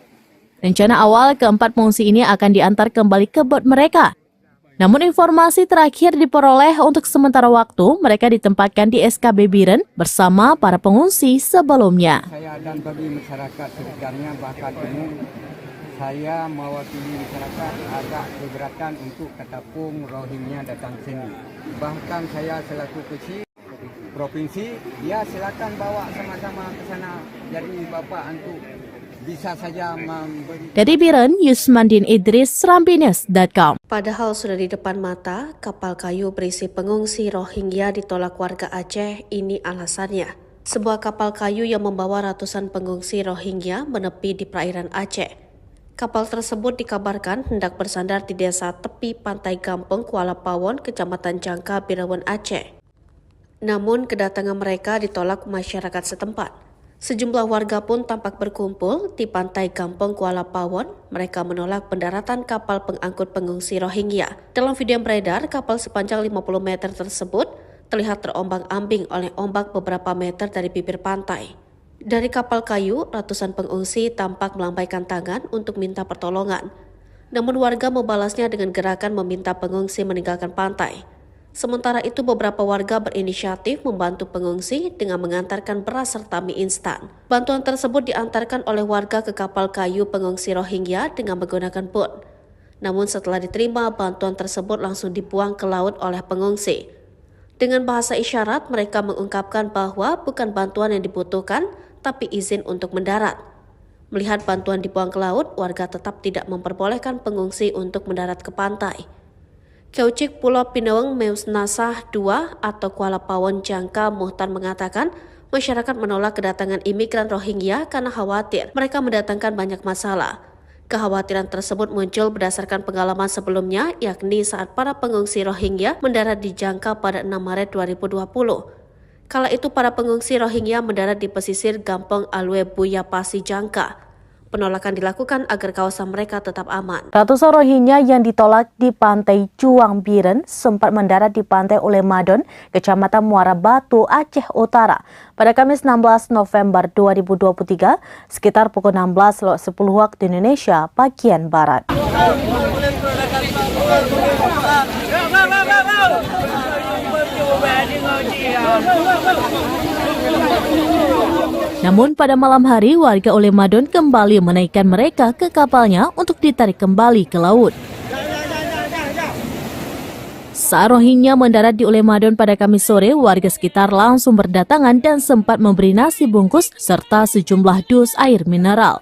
Rencana awal keempat pengungsi ini akan diantar kembali ke bot mereka. Namun informasi terakhir diperoleh untuk sementara waktu mereka ditempatkan di SKB Biren bersama para pengungsi sebelumnya. Saya dan bagi masyarakat sekitarnya bahkan umum, saya mewakili masyarakat agak keberatan untuk ketapung Rohingya datang sini. Bahkan saya selaku kecil provinsi, dia silakan bawa sama-sama ke sana. Jadi Bapak untuk bisa saja memberi. Dari Biren, Yusmandin Idris, serambinews.com. Padahal sudah di depan mata, kapal kayu berisi pengungsi Rohingya ditolak warga Aceh. Ini alasannya. Sebuah kapal kayu yang membawa ratusan pengungsi Rohingya menepi di perairan Aceh. Kapal tersebut dikabarkan hendak bersandar di desa tepi pantai Gampeng, Kuala Pawon, Kecamatan Jangka, Birawan, Aceh. Namun kedatangan mereka ditolak masyarakat setempat. Sejumlah warga pun tampak berkumpul di pantai Kampung Kuala Pawon. Mereka menolak pendaratan kapal pengangkut pengungsi Rohingya. Dalam video yang beredar, kapal sepanjang 50 meter tersebut terlihat terombang-ambing oleh ombak beberapa meter dari bibir pantai. Dari kapal kayu, ratusan pengungsi tampak melambaikan tangan untuk minta pertolongan. Namun warga membalasnya dengan gerakan meminta pengungsi meninggalkan pantai. Sementara itu beberapa warga berinisiatif membantu pengungsi dengan mengantarkan beras serta mie instan. Bantuan tersebut diantarkan oleh warga ke kapal kayu pengungsi Rohingya dengan menggunakan boot. Namun setelah diterima, bantuan tersebut langsung dibuang ke laut oleh pengungsi. Dengan bahasa isyarat, mereka mengungkapkan bahwa bukan bantuan yang dibutuhkan, tapi izin untuk mendarat. Melihat bantuan dibuang ke laut, warga tetap tidak memperbolehkan pengungsi untuk mendarat ke pantai. Kaucik Pulau Pinawang Meus Nasah II atau Kuala Pawon Jangka Muhtar mengatakan, masyarakat menolak kedatangan imigran Rohingya karena khawatir mereka mendatangkan banyak masalah. Kekhawatiran tersebut muncul berdasarkan pengalaman sebelumnya, yakni saat para pengungsi Rohingya mendarat di Jangka pada 6 Maret 2020. Kala itu para pengungsi Rohingya mendarat di pesisir Gampong Alwe Buya Pasi Jangka. Penolakan dilakukan agar kawasan mereka tetap aman. Ratusan Rohingya yang ditolak di pantai Cuang Biren sempat mendarat di pantai Ulemadon, Kecamatan Muara Batu, Aceh Utara pada Kamis 16 November 2023 sekitar pukul 16.10 waktu Indonesia bagian Barat. Namun pada malam hari warga Ulemadon kembali menaikkan mereka ke kapalnya untuk ditarik kembali ke laut. Saat Rohingya mendarat di Ulemadon pada Kamis sore, warga sekitar langsung berdatangan dan sempat memberi nasi bungkus serta sejumlah dus air mineral.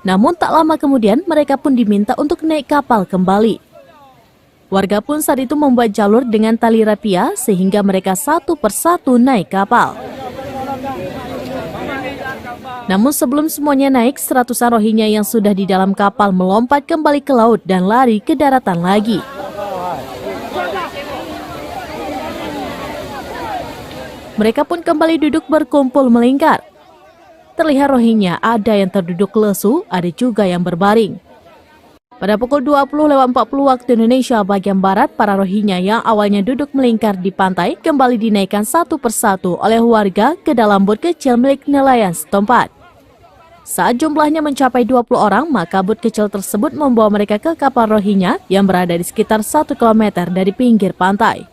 Namun tak lama kemudian mereka pun diminta untuk naik kapal kembali. Warga pun saat itu membuat jalur dengan tali rapia sehingga mereka satu persatu naik kapal. Namun sebelum semuanya naik, seratusan Rohingya yang sudah di dalam kapal melompat kembali ke laut dan lari ke daratan lagi. Mereka pun kembali duduk berkumpul melingkar. Terlihat Rohingya ada yang terduduk lesu, ada juga yang berbaring. Pada pukul 20.40 waktu Indonesia bagian Barat, para Rohingya yang awalnya duduk melingkar di pantai kembali dinaikkan satu persatu oleh warga ke dalam bot kecil milik nelayan setempat. Saat jumlahnya mencapai 20 orang, maka bot kecil tersebut membawa mereka ke kapal Rohingya yang berada di sekitar 1 km dari pinggir pantai.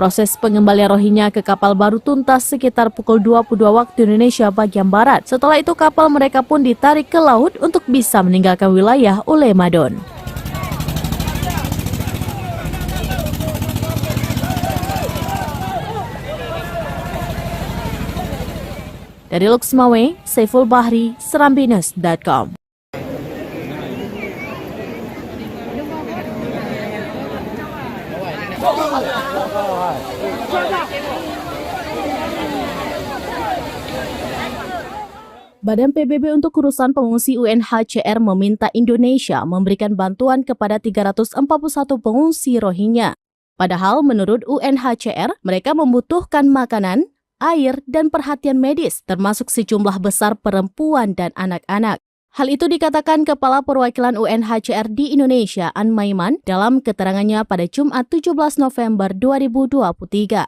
Proses pengembalian Rohingya ke kapal baru tuntas sekitar pukul 22 waktu Indonesia bagian Barat. Setelah itu kapal mereka pun ditarik ke laut untuk bisa meninggalkan wilayah Ulemadon. Dari Luxmawe, Saiful Bahri, Serambines.com. Badan PBB untuk urusan pengungsi UNHCR meminta Indonesia memberikan bantuan kepada 341 pengungsi Rohingya. Padahal menurut UNHCR, mereka membutuhkan makanan, air, dan perhatian medis, termasuk sejumlah besar perempuan dan anak-anak. Hal itu dikatakan Kepala Perwakilan UNHCR di Indonesia, An Maiman, dalam keterangannya pada Jumat 17 November 2023.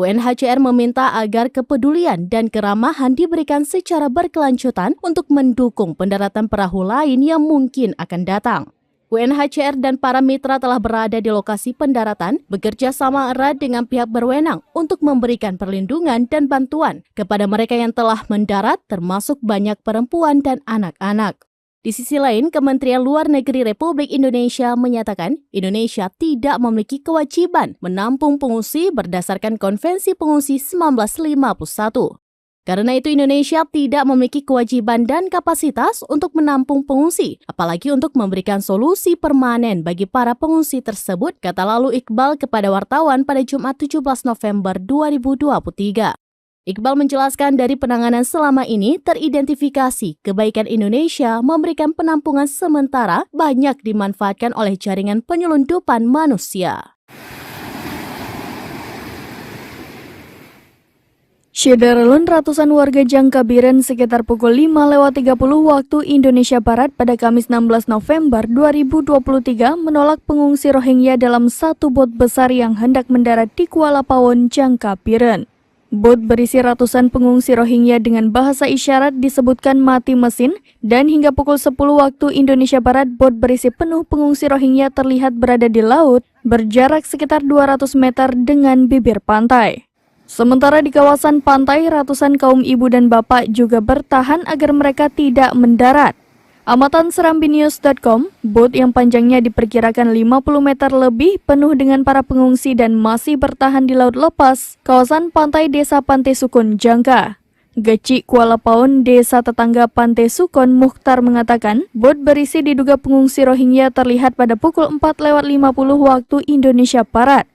UNHCR meminta agar kepedulian dan keramahan diberikan secara berkelanjutan untuk mendukung pendaratan perahu lain yang mungkin akan datang. UNHCR dan para mitra telah berada di lokasi pendaratan, bekerja sama erat dengan pihak berwenang untuk memberikan perlindungan dan bantuan kepada mereka yang telah mendarat, termasuk banyak perempuan dan anak-anak. Di sisi lain, Kementerian Luar Negeri Republik Indonesia menyatakan Indonesia tidak memiliki kewajiban menampung pengungsi berdasarkan Konvensi Pengungsi 1951. Karena itu Indonesia tidak memiliki kewajiban dan kapasitas untuk menampung pengungsi, apalagi untuk memberikan solusi permanen bagi para pengungsi tersebut, kata lalu Iqbal kepada wartawan pada Jumat 17 November 2023. Iqbal menjelaskan dari penanganan selama ini teridentifikasi kebaikan Indonesia memberikan penampungan sementara banyak dimanfaatkan oleh jaringan penyelundupan manusia. Syederalun ratusan warga Jangkabiren sekitar pukul 5:30 waktu Indonesia Barat pada Kamis 16 November 2023 menolak pengungsi Rohingya dalam satu bot besar yang hendak mendarat di Kuala Pawon, Jangkabiren. Bot berisi ratusan pengungsi Rohingya dengan bahasa isyarat disebutkan mati mesin dan hingga pukul 10 waktu Indonesia Barat bot berisi penuh pengungsi Rohingya terlihat berada di laut berjarak sekitar 200 meter dengan bibir pantai. Sementara di kawasan pantai, ratusan kaum ibu dan bapak juga bertahan agar mereka tidak mendarat. Amatan serambinews.com, bot yang panjangnya diperkirakan 50 meter lebih penuh dengan para pengungsi dan masih bertahan di laut lepas, kawasan pantai Desa Pantai Sukun, Jangka. Geci Kuala Pawon, desa tetangga Pantai Sukun, Mukhtar mengatakan, bot berisi diduga pengungsi Rohingya terlihat pada pukul 4:50 waktu Indonesia Barat.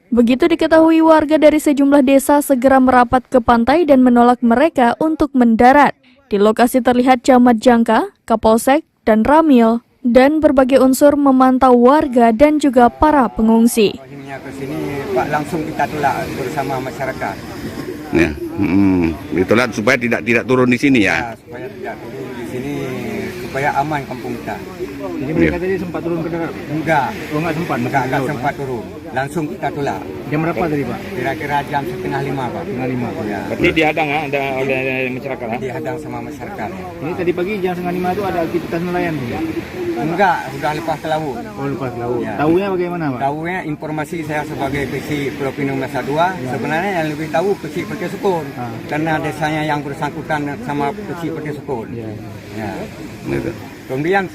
Begitu diketahui, warga dari sejumlah desa segera merapat ke pantai dan menolak mereka untuk mendarat. Di lokasi terlihat Camat Jangka, Kapolsek, dan Ramil, dan berbagai unsur memantau warga dan juga para pengungsi. Rohingya ke sini, Pak, langsung kita tolak bersama masyarakat. Ya, ditolak supaya tidak turun di sini ya. Supaya tidak turun di sini, supaya aman kampung kita. Jadi mereka tadi sempat turun ke darat? Enggak. Oh, enggak sempat? Enggak sempat turun. Langsung kita tolak. Jam berapa tadi, Pak? Kira-kira jam 4:30, Pak. 5:30. Ya. Berarti dihadang oleh masyarakat. Dihadang sama masyarakat. Ini tadi pagi jam 4:30 itu ada aktivitas nelayan? Enggak, sudah lepas ke laut. Oh, lepas ke laut. Ya. Tahunya bagaimana, Pak? Tahunya informasi saya sebagai kecil Pulau Pinang Masa 2, sebenarnya yang lebih tahu kecil Pertia Sukun. Karena desanya yang bersangkutan sama kecil Pertia Sukun. Ya. Kemudian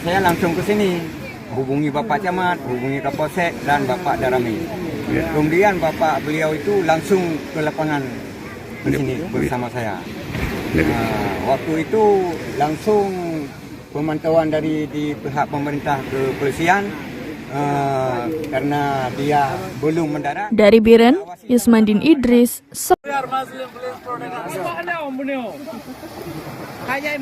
saya langsung ke sini, hubungi Bapak Camat, hubungi Kapolsek dan Bapak Darami. Kemudian Bapak beliau itu langsung ke lapangan di sini bersama saya. Waktu itu langsung pemantauan dari di pihak pemerintah kepolisian karena dia belum mendarat. Dari Biren, Yusmandin Idris, Saya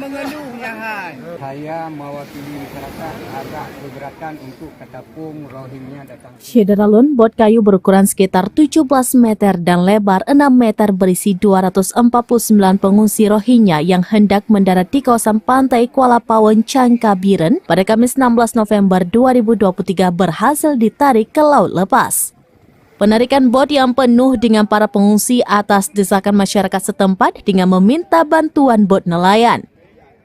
mewakili masyarakat agak keberatan untuk ketapung Rohingya datang. Syederalun, bot kayu berukuran sekitar 17 meter dan lebar 6 meter berisi 249 pengungsi Rohingya yang hendak mendarat di kawasan pantai Kuala Pawon, Jangkabiren pada Kamis 16 November 2023 berhasil ditarik ke laut lepas. Penarikan bot yang penuh dengan para pengungsi atas desakan masyarakat setempat dengan meminta bantuan bot nelayan.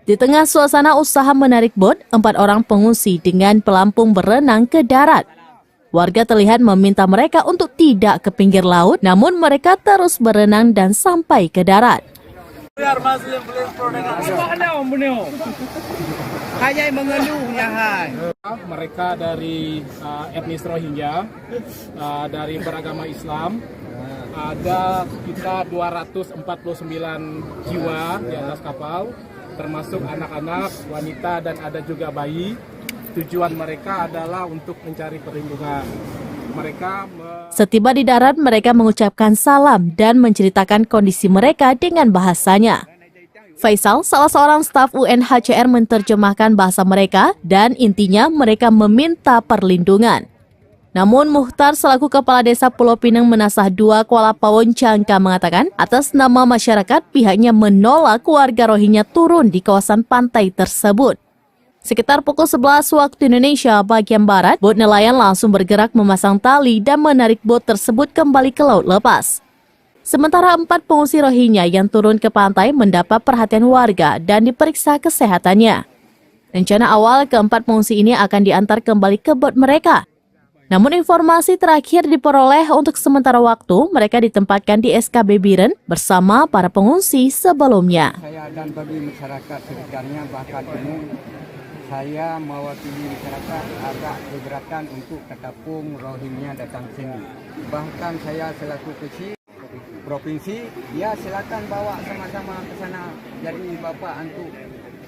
Di tengah suasana usaha menarik bot, 4 orang pengungsi dengan pelampung berenang ke darat. Warga terlihat meminta mereka untuk tidak ke pinggir laut, namun mereka terus berenang dan sampai ke darat. Mereka dari etnis Rohingya, dari beragama Islam, ada sekitar 249 jiwa di atas kapal, termasuk anak-anak, wanita, dan ada juga bayi. Tujuan mereka adalah untuk mencari perlindungan. Setiba di darat, mereka mengucapkan salam dan menceritakan kondisi mereka dengan bahasanya. Faisal, salah seorang staf UNHCR, menerjemahkan bahasa mereka dan intinya mereka meminta perlindungan. Namun Mukhtar selaku Kepala Desa Pulau Pinang Menasah 2 Kuala Pawon, Jangka mengatakan atas nama masyarakat pihaknya menolak warga Rohingya turun di kawasan pantai tersebut. Sekitar pukul 11 waktu Indonesia bagian Barat, bot nelayan langsung bergerak memasang tali dan menarik bot tersebut kembali ke laut lepas. Sementara 4 pengungsi Rohingya yang turun ke pantai mendapat perhatian warga dan diperiksa kesehatannya. Rencana awal keempat pengungsi ini akan diantar kembali ke bot mereka. Namun informasi terakhir diperoleh untuk sementara waktu mereka ditempatkan di SKB Biren bersama para pengungsi sebelumnya. Saya dan bagi masyarakat sekitarnya bahkan umum, saya mewakili masyarakat agak keberatan untuk ketapung Rohingya datang sini. Bahkan saya selaku kecil provinsi, ya silakan bawa sama-sama ke sana. Jadi Bapak untuk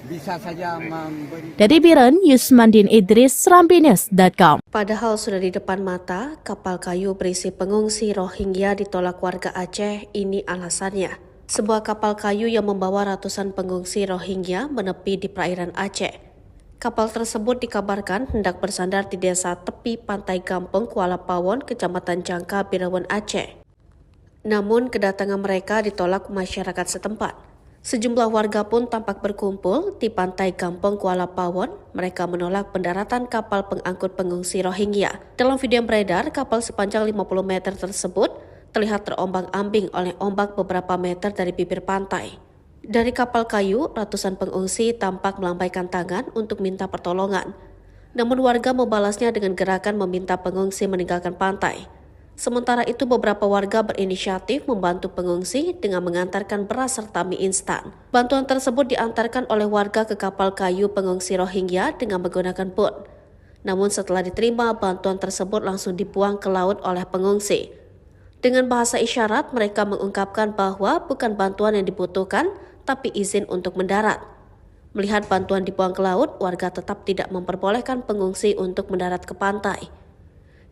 bisa saja memberi. Dari Biren, Yusmandin Idris, serambinews.com. Padahal sudah di depan mata, kapal kayu berisi pengungsi Rohingya ditolak warga Aceh. Ini alasannya. Sebuah kapal kayu yang membawa ratusan pengungsi Rohingya menepi di perairan Aceh. Kapal tersebut dikabarkan hendak bersandar di desa tepi pantai Gampeng, Kuala Pawon, Kecamatan Jangka, Birawan, Aceh. Namun kedatangan mereka ditolak masyarakat setempat. Sejumlah warga pun tampak berkumpul di pantai Kampung Kuala Pawon. Mereka menolak pendaratan kapal pengangkut pengungsi Rohingya. Dalam video yang beredar, kapal sepanjang 50 meter tersebut terlihat terombang-ambing oleh ombak beberapa meter dari bibir pantai. Dari kapal kayu, ratusan pengungsi tampak melambaikan tangan untuk minta pertolongan. Namun warga membalasnya dengan gerakan meminta pengungsi meninggalkan pantai. Sementara itu beberapa warga berinisiatif membantu pengungsi dengan mengantarkan beras serta mie instan. Bantuan tersebut diantarkan oleh warga ke kapal kayu pengungsi Rohingya dengan menggunakan boot. Namun setelah diterima, bantuan tersebut langsung dibuang ke laut oleh pengungsi. Dengan bahasa isyarat, mereka mengungkapkan bahwa bukan bantuan yang dibutuhkan, tapi izin untuk mendarat. Melihat bantuan dibuang ke laut, warga tetap tidak memperbolehkan pengungsi untuk mendarat ke pantai.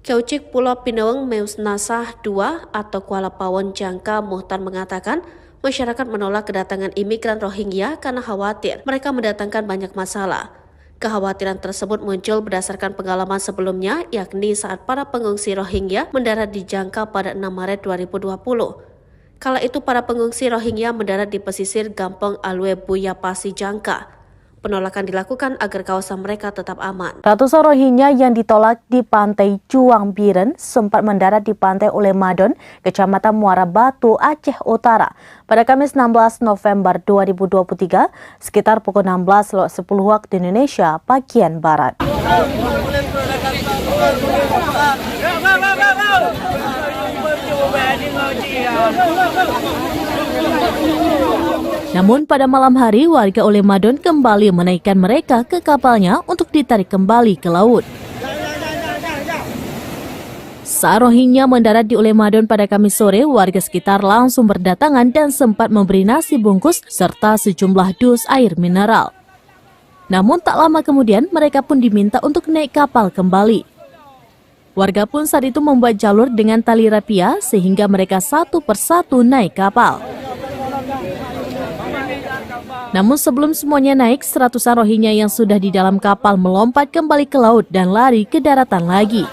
Kaucik Pulau Pinawang Meus Nasah II atau Kuala Pawon Jangka Muhtar mengatakan masyarakat menolak kedatangan imigran Rohingya karena khawatir mereka mendatangkan banyak masalah. Kekhawatiran tersebut muncul berdasarkan pengalaman sebelumnya, yakni saat para pengungsi Rohingya mendarat di Jangka pada 6 Maret 2020. Kala itu para pengungsi Rohingya mendarat di pesisir Gampong Alwe Buya Pasi Jangka. Penolakan dilakukan agar kawasan mereka tetap aman. Ratusan Rohingya yang ditolak di pantai Juang Biren sempat mendarat di pantai Ulemadon, Kecamatan Muara Batu, Aceh Utara pada Kamis 16 November 2023 sekitar pukul 16.10 waktu Indonesia bagian Barat. Namun pada malam hari warga Ulemadon kembali menaikkan mereka ke kapalnya untuk ditarik kembali ke laut. Saat Rohingya mendarat di Ulemadon pada Kamis sore, warga sekitar langsung berdatangan dan sempat memberi nasi bungkus serta sejumlah dus air mineral. Namun tak lama kemudian mereka pun diminta untuk naik kapal kembali. Warga pun saat itu membuat jalur dengan tali rapia sehingga mereka satu persatu naik kapal. Namun sebelum semuanya naik, seratusan Rohingya yang sudah di dalam kapal melompat kembali ke laut dan lari ke daratan lagi.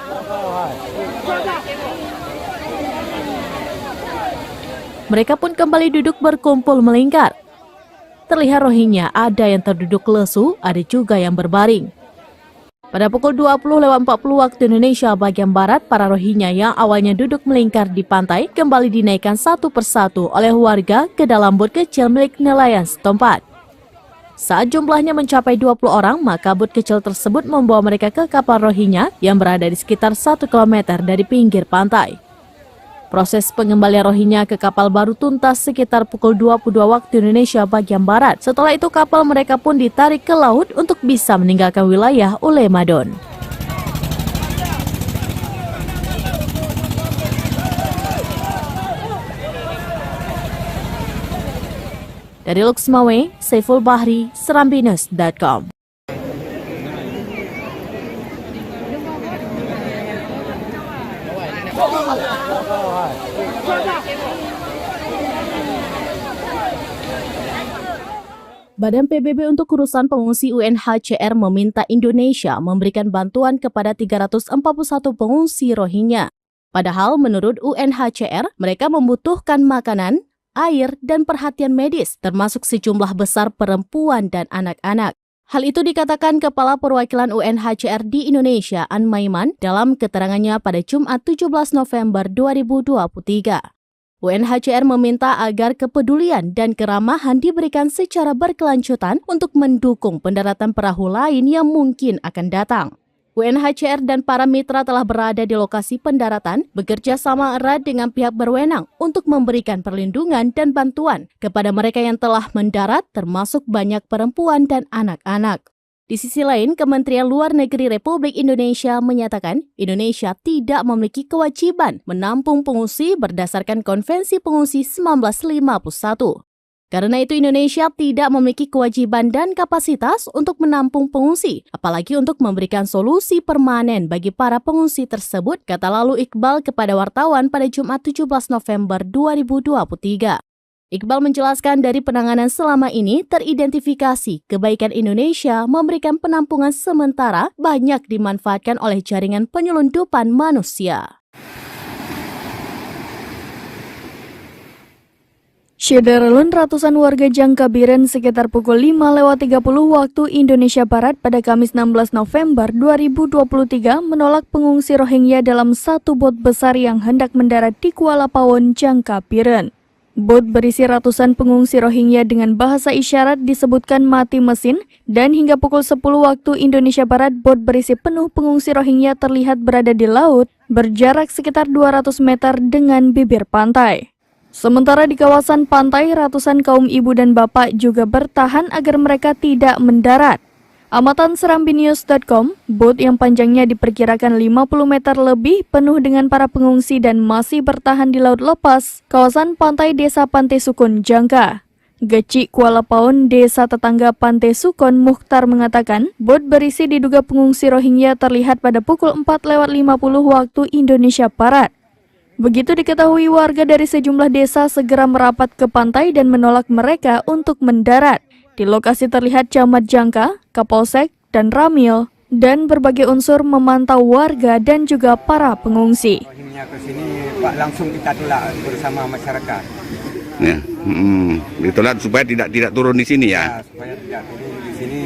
Mereka pun kembali duduk berkumpul melingkar. Terlihat Rohingya ada yang terduduk lesu, ada juga yang berbaring. Pada pukul 20.40 waktu Indonesia bagian Barat, para Rohingya yang awalnya duduk melingkar di pantai kembali dinaikkan satu persatu oleh warga ke dalam bot kecil milik nelayan setempat. Saat jumlahnya mencapai 20 orang, maka bot kecil tersebut membawa mereka ke kapal Rohingya yang berada di sekitar 1 km dari pinggir pantai. Proses pengembalian Rohingya ke kapal baru tuntas sekitar pukul 22 waktu Indonesia bagian Barat. Setelah itu kapal mereka pun ditarik ke laut untuk bisa meninggalkan wilayah Ulemadon. Dari Luxmawe, Saiful Bahri, Serambinus.com. Badan PBB untuk urusan pengungsi UNHCR meminta Indonesia memberikan bantuan kepada 341 pengungsi Rohingya. Padahal menurut UNHCR, mereka membutuhkan makanan, air, dan perhatian medis, termasuk sejumlah besar perempuan dan anak-anak. Hal itu dikatakan Kepala Perwakilan UNHCR di Indonesia, An Maiman, dalam keterangannya pada Jumat 17 November 2023. UNHCR meminta agar kepedulian dan keramahan diberikan secara berkelanjutan untuk mendukung pendaratan perahu lain yang mungkin akan datang. UNHCR dan para mitra telah berada di lokasi pendaratan, bekerja sama erat dengan pihak berwenang untuk memberikan perlindungan dan bantuan kepada mereka yang telah mendarat, termasuk banyak perempuan dan anak-anak. Di sisi lain, Kementerian Luar Negeri Republik Indonesia menyatakan Indonesia tidak memiliki kewajiban menampung pengungsi berdasarkan Konvensi Pengungsi 1951. Karena itu Indonesia tidak memiliki kewajiban dan kapasitas untuk menampung pengungsi, apalagi untuk memberikan solusi permanen bagi para pengungsi tersebut, kata lalu Iqbal kepada wartawan pada Jumat 17 November 2023. Iqbal menjelaskan dari penanganan selama ini teridentifikasi kebaikan Indonesia memberikan penampungan sementara banyak dimanfaatkan oleh jaringan penyelundupan manusia. Syederalun ratusan warga Jangkabiren sekitar pukul 5:30 waktu Indonesia Barat pada Kamis 16 November 2023 menolak pengungsi Rohingya dalam satu bot besar yang hendak mendarat di Kuala Pawon, Jangkabiren. Bot berisi ratusan pengungsi Rohingya dengan bahasa isyarat disebutkan mati mesin dan hingga pukul 10 waktu Indonesia Barat bot berisi penuh pengungsi Rohingya terlihat berada di laut berjarak sekitar 200 meter dengan bibir pantai. Sementara di kawasan pantai, ratusan kaum ibu dan bapak juga bertahan agar mereka tidak mendarat. Amatan serambinews.com, bot yang panjangnya diperkirakan 50 meter lebih penuh dengan para pengungsi dan masih bertahan di laut lepas, kawasan pantai Desa Pantai Sukun, Jangka. Geci Kuala Pawon, desa tetangga Pantai Sukun, Mukhtar mengatakan, bot berisi diduga pengungsi Rohingya terlihat pada pukul 4:50 waktu Indonesia Barat. Begitu diketahui, warga dari sejumlah desa segera merapat ke pantai dan menolak mereka untuk mendarat. Di lokasi terlihat Camat Jangka, Kapolsek, dan Ramil, dan berbagai unsur memantau warga dan juga para pengungsi. Rohingya ke sini, Pak, langsung kita tolak bersama masyarakat. Ya, ditolak supaya tidak turun di sini ya. Supaya tidak turun di sini,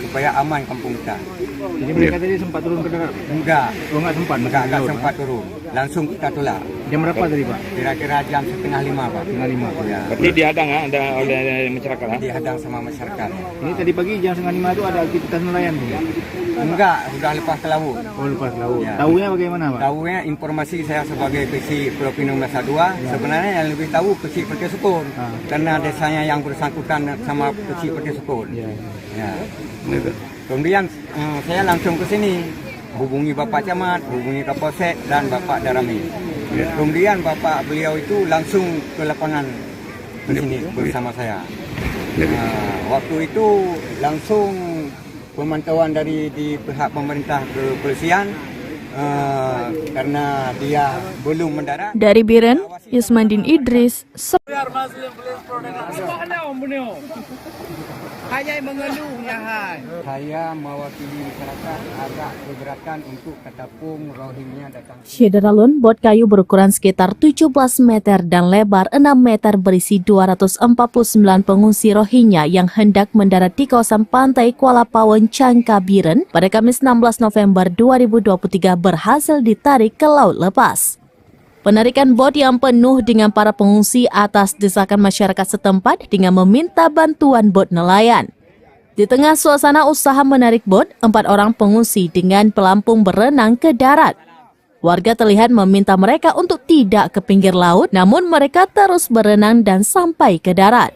supaya aman kampung kita. Jadi mereka tadi sempat turun ke darat? Enggak. Oh, enggak sempat? Enggak sempat turun. Langsung kita tolak. Jam berapa tadi, Pak? Kira-kira jam 4:30, Pak. 4:30. Ya. Berarti dihadang oleh masyarakat. Dihadang sama masyarakat. Ini tadi pagi jam 4:30 itu ada aktivitas nelayan, Pak? Enggak, sudah lepas ke laut. Oh, lepas laut. Ya. Tahunya bagaimana, Pak? Tahunya informasi saya sebagai kecil Pulau Pinang Masa 2, sebenarnya yang lebih tahu kecil Pertia Sukun. Karena desanya yang bersangkutan sama kecil Pertia Sukun. Ya. Kemudian saya langsung ke sini, hubungi Bapak Camat, hubungi Kapolsek dan Bapak Darami. Kemudian Bapak beliau itu langsung ke lapangan ke sini bersama saya. Waktu itu langsung pemantauan dari di pihak pemerintah kepolisian karena dia belum mendarat. Dari Biren, Yusmandin Idris, Saya mewakili masyarakat agak keberatan untuk ketapung Rohingya datang. Syederalun, bot kayu berukuran sekitar 17 meter dan lebar 6 meter berisi 249 pengungsi Rohingya yang hendak mendarat di kawasan pantai Kuala Pawon, Jangkabiren pada Kamis 16 November 2023 berhasil ditarik ke laut lepas. Penarikan bot yang penuh dengan para pengungsi atas desakan masyarakat setempat dengan meminta bantuan bot nelayan. Di tengah suasana usaha menarik bot, 4 orang pengungsi dengan pelampung berenang ke darat. Warga terlihat meminta mereka untuk tidak ke pinggir laut, namun mereka terus berenang dan sampai ke darat.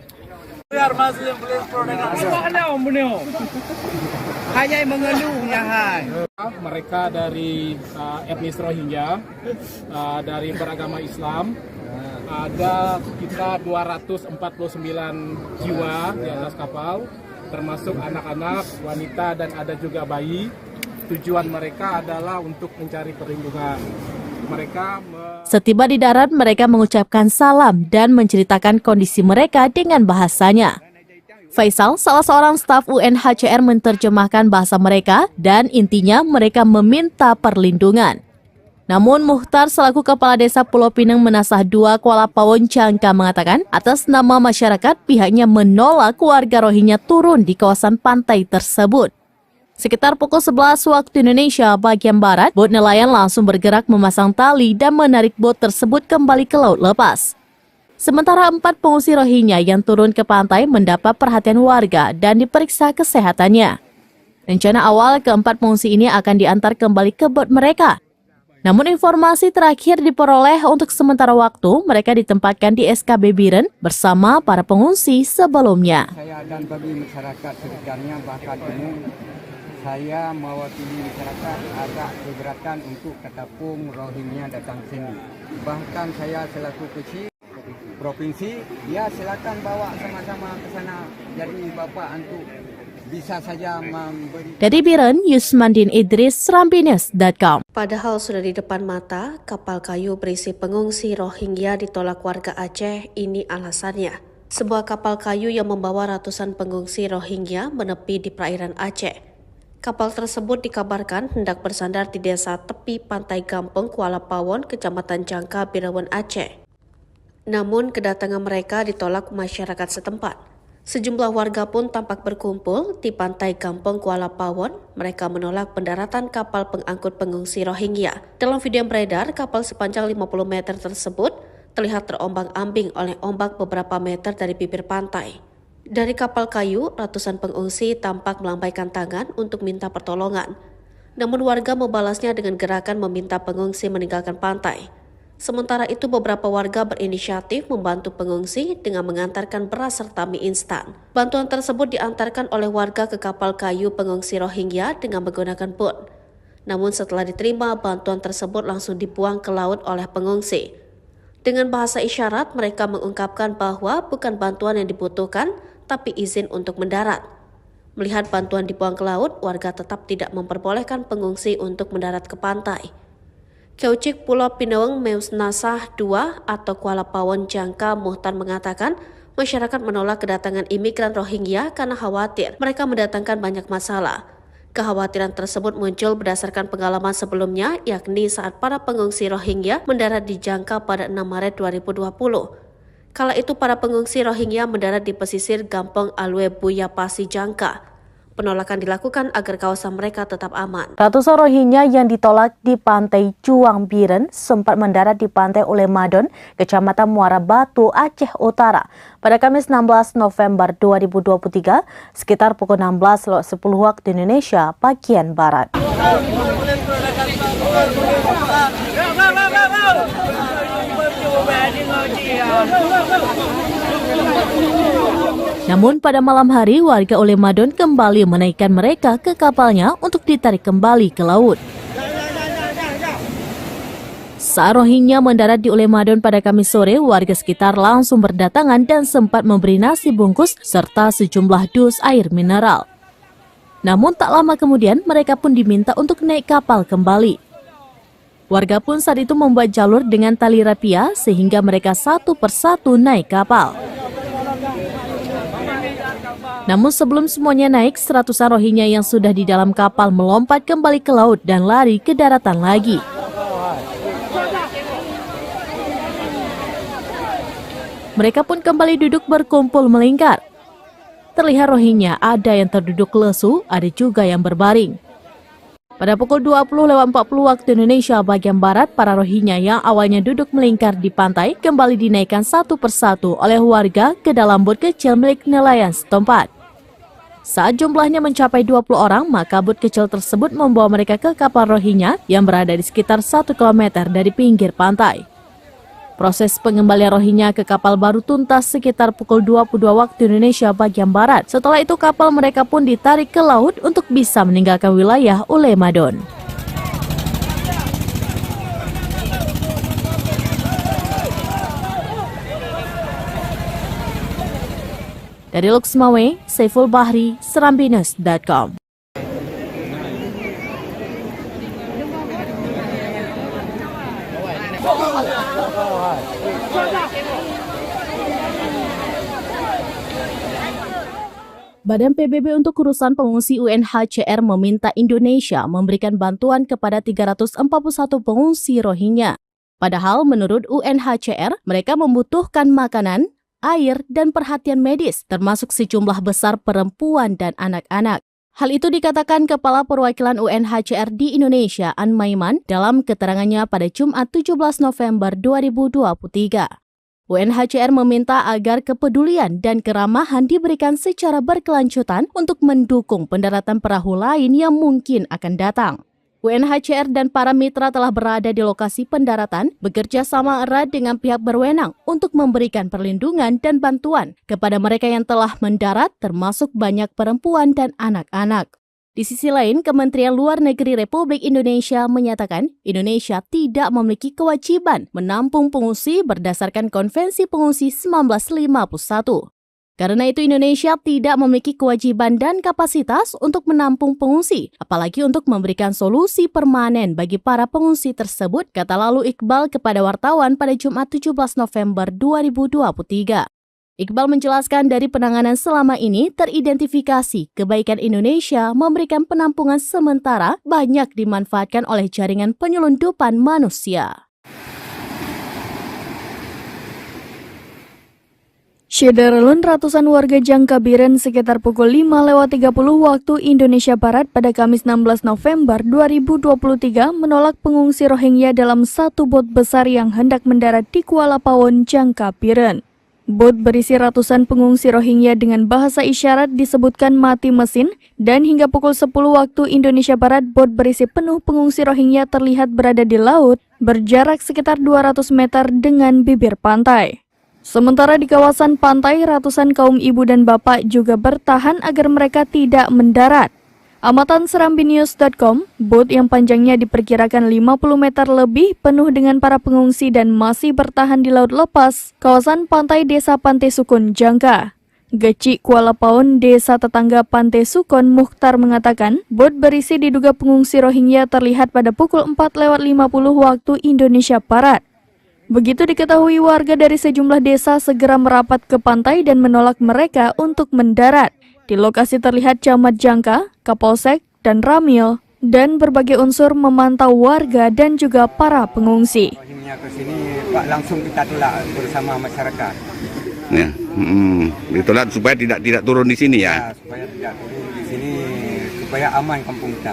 Mereka dari etnis Rohingya, dari beragama Islam, ada sekitar 249 jiwa di atas kapal, termasuk anak-anak, wanita, dan ada juga bayi. Tujuan mereka adalah untuk mencari perlindungan. Setiba di darat, mereka mengucapkan salam dan menceritakan kondisi mereka dengan bahasanya. Faisal, salah seorang staf UNHCR, menerjemahkan bahasa mereka dan intinya mereka meminta perlindungan. Namun Mukhtar selaku Kepala Desa Pulau Pinang Menasah 2 Kuala Pawon, Jangka mengatakan atas nama masyarakat pihaknya menolak warga Rohingya turun di kawasan pantai tersebut. Sekitar pukul 11 waktu Indonesia bagian Barat, bot nelayan langsung bergerak memasang tali dan menarik bot tersebut kembali ke laut lepas. Sementara 4 pengungsi Rohingya yang turun ke pantai mendapat perhatian warga dan diperiksa kesehatannya. Rencana awal keempat pengungsi ini akan diantar kembali ke bot mereka. Namun informasi terakhir diperoleh untuk sementara waktu mereka ditempatkan di SKB Biren bersama para pengungsi sebelumnya. Saya dan bagi masyarakat sekitarnya bahkan umum, saya mewakili masyarakat agak keberatan untuk ketapung Rohingya datang sini. Bahkan saya selaku kecil provinsi, ya silakan bawa sama-sama ke sana. Jadi Bapak untuk bisa saja memberi. Dari Biren, Yusmandin Idris, serambinews.com. Padahal sudah di depan mata, kapal kayu berisi pengungsi Rohingya ditolak warga Aceh. Ini alasannya. Sebuah kapal kayu yang membawa ratusan pengungsi Rohingya menepi di perairan Aceh. Kapal tersebut dikabarkan hendak bersandar di desa tepi pantai Gampeng, Kuala Pawon, Kecamatan Jangka, Birawan, Aceh. Namun kedatangan mereka ditolak masyarakat setempat. Sejumlah warga pun tampak berkumpul di pantai Kampung Kuala Pawon. Mereka menolak pendaratan kapal pengangkut pengungsi Rohingya. Dalam video yang beredar, kapal sepanjang 50 meter tersebut terlihat terombang-ambing oleh ombak beberapa meter dari bibir pantai. Dari kapal kayu, ratusan pengungsi tampak melambaikan tangan untuk minta pertolongan. Namun warga membalasnya dengan gerakan meminta pengungsi meninggalkan pantai. Sementara itu beberapa warga berinisiatif membantu pengungsi dengan mengantarkan beras serta mie instan. Bantuan tersebut diantarkan oleh warga ke kapal kayu pengungsi Rohingya dengan menggunakan boot. Namun setelah diterima, bantuan tersebut langsung dibuang ke laut oleh pengungsi. Dengan bahasa isyarat, mereka mengungkapkan bahwa bukan bantuan yang dibutuhkan, tapi izin untuk mendarat. Melihat bantuan dibuang ke laut, warga tetap tidak memperbolehkan pengungsi untuk mendarat ke pantai. Kaucik Pulau Pinawang Meus Nasah II atau Kuala Pawon Jangka Muhtar mengatakan masyarakat menolak kedatangan imigran Rohingya karena khawatir mereka mendatangkan banyak masalah. Kekhawatiran tersebut muncul berdasarkan pengalaman sebelumnya, yakni saat para pengungsi Rohingya mendarat di Jangka pada 6 Maret 2020. Kala itu para pengungsi Rohingya mendarat di pesisir Gampong Alwe Buya Pasi Jangka. Penolakan dilakukan agar kawasan mereka tetap aman. Ratusan Rohingya yang ditolak di pantai Cuang Biren sempat mendarat di pantai Ulemadon, Kecamatan Muara Batu, Aceh Utara pada Kamis 16 November 2023 sekitar pukul 16.10 waktu Indonesia bagian Barat. Namun pada malam hari warga Ulemadon kembali menaikkan mereka ke kapalnya untuk ditarik kembali ke laut. Saat Rohingya mendarat di Ulemadon pada Kamis sore, warga sekitar langsung berdatangan dan sempat memberi nasi bungkus serta sejumlah dus air mineral. Namun tak lama kemudian mereka pun diminta untuk naik kapal kembali. Warga pun saat itu membuat jalur dengan tali rapia sehingga mereka satu persatu naik kapal. Namun sebelum semuanya naik, seratusan Rohingya yang sudah di dalam kapal melompat kembali ke laut dan lari ke daratan lagi. Mereka pun kembali duduk berkumpul melingkar. Terlihat Rohingya ada yang terduduk lesu, ada juga yang berbaring. Pada pukul 20.40 waktu Indonesia bagian Barat, para Rohingya yang awalnya duduk melingkar di pantai kembali dinaikkan satu persatu oleh warga ke dalam bot kecil milik nelayan setempat. Saat jumlahnya mencapai 20 orang, maka bot kecil tersebut membawa mereka ke kapal Rohingya yang berada di sekitar 1 km dari pinggir pantai. Proses pengembalian Rohingya ke kapal baru tuntas sekitar pukul 22 waktu Indonesia bagian Barat. Setelah itu kapal mereka pun ditarik ke laut untuk bisa meninggalkan wilayah Ulemadon. Dari Luxmawe, Saiful Bahri, Serambinus.com. Badan PBB untuk urusan pengungsi UNHCR meminta Indonesia memberikan bantuan kepada 341 pengungsi Rohingya. Padahal menurut UNHCR, mereka membutuhkan makanan, air, dan perhatian medis, termasuk sejumlah besar perempuan dan anak-anak. Hal itu dikatakan Kepala Perwakilan UNHCR di Indonesia, An Maiman, dalam keterangannya pada Jumat 17 November 2023. UNHCR meminta agar kepedulian dan keramahan diberikan secara berkelanjutan untuk mendukung pendaratan perahu lain yang mungkin akan datang. UNHCR dan para mitra telah berada di lokasi pendaratan, bekerja sama erat dengan pihak berwenang untuk memberikan perlindungan dan bantuan kepada mereka yang telah mendarat, termasuk banyak perempuan dan anak-anak. Di sisi lain, Kementerian Luar Negeri Republik Indonesia menyatakan Indonesia tidak memiliki kewajiban menampung pengungsi berdasarkan Konvensi Pengungsi 1951. Karena itu Indonesia tidak memiliki kewajiban dan kapasitas untuk menampung pengungsi, apalagi untuk memberikan solusi permanen bagi para pengungsi tersebut, kata lalu Iqbal kepada wartawan pada Jumat 17 November 2023. Iqbal menjelaskan dari penanganan selama ini teridentifikasi kebaikan Indonesia memberikan penampungan sementara banyak dimanfaatkan oleh jaringan penyelundupan manusia. Syederalun ratusan warga Jangkabiren sekitar pukul 5:30 waktu Indonesia Barat pada Kamis 16 November 2023 menolak pengungsi Rohingya dalam satu bot besar yang hendak mendarat di Kuala Pawon, Jangkabiren. Bot berisi ratusan pengungsi Rohingya dengan bahasa isyarat disebutkan mati mesin dan hingga pukul 10 waktu Indonesia Barat bot berisi penuh pengungsi Rohingya terlihat berada di laut berjarak sekitar 200 meter dengan bibir pantai. Sementara di kawasan pantai, ratusan kaum ibu dan bapak juga bertahan agar mereka tidak mendarat. Amatan serambinews.com, bot yang panjangnya diperkirakan 50 meter lebih penuh dengan para pengungsi dan masih bertahan di laut lepas, kawasan pantai Desa Pantai Sukun, Jangka. Geci Kuala Pawon, desa tetangga Pantai Sukun, Mukhtar mengatakan, bot berisi diduga pengungsi Rohingya terlihat pada pukul 4:50 waktu Indonesia Barat. Begitu diketahui, warga dari sejumlah desa segera merapat ke pantai dan menolak mereka untuk mendarat. Di lokasi terlihat camat Jangka, Kapolsek, dan Ramil, dan berbagai unsur memantau warga dan juga para pengungsi. Rohingya ke sini, Pak, langsung kita tolak bersama masyarakat. Ya, ditolak supaya tidak turun di sini ya. Supaya tidak turun di sini, supaya aman kampung kita.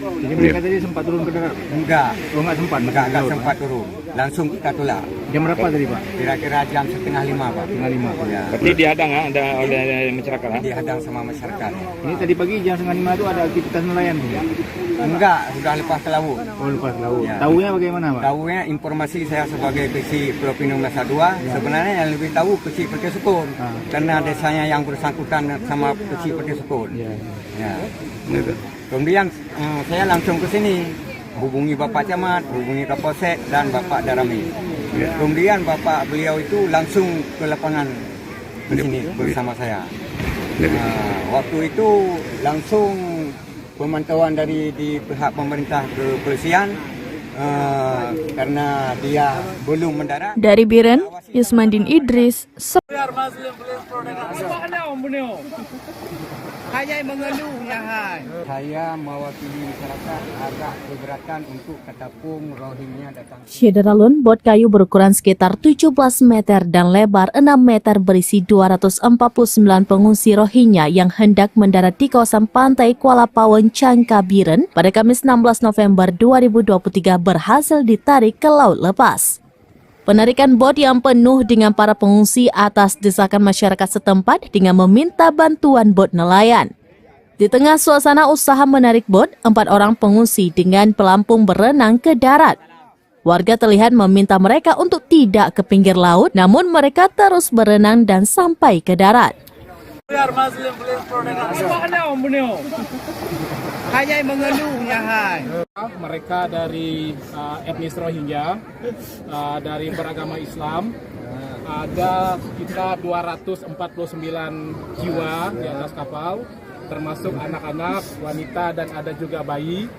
Jadi mereka tadi sempat turun ke darat? Enggak. Oh, enggak sempat? Enggak sempat turun. Langsung kita tolak. Jam berapa tadi, Pak? Kira-kira jam 4:30, Pak. 4:30. Ya. Berarti dihadang oleh masyarakat. Dihadang sama masyarakat. Ini tadi pagi jam 4:30 itu ada aktivitas nelayan, Pak? Enggak, sudah lepas ke laut. Oh, lepas laut. Ya. Tahunya bagaimana, Pak? Tahunya informasi saya sebagai kecil Pulau Pinang Nusa Dua, sebenarnya yang lebih tahu kecil Pantai Sukun. Karena desanya yang bersangkutan sama kecil Pantai Sukun. Ya. Ya. Kemudian saya langsung ke sini, hubungi Bapak Camat, hubungi Kapolsek dan Bapak Darami. Kemudian Bapak beliau itu langsung ke lapangan di sini bersama saya. Waktu itu langsung pemantauan dari di pihak pemerintah kepolisian karena dia belum mendarat. Dari Biren, Yusmandin Idris. Saya mewakili masyarakat agak keberatan untuk ketapung Rohingya datang. Syederalun, bot kayu berukuran sekitar 17 meter dan lebar 6 meter berisi 249 pengungsi Rohingya yang hendak mendarat di kawasan pantai Kuala Pawon, Jangkabiren pada Kamis 16 November 2023 berhasil ditarik ke laut lepas. Penarikan bot yang penuh dengan para pengungsi atas desakan masyarakat setempat dengan meminta bantuan bot nelayan. Di tengah suasana usaha menarik bot, 4 orang pengungsi dengan pelampung berenang ke darat. Warga terlihat meminta mereka untuk tidak ke pinggir laut, namun mereka terus berenang dan sampai ke darat. Mereka dari etnis Rohingya, dari beragama Islam, ada sekitar 249 jiwa di atas kapal, termasuk anak-anak, wanita, dan ada juga bayi.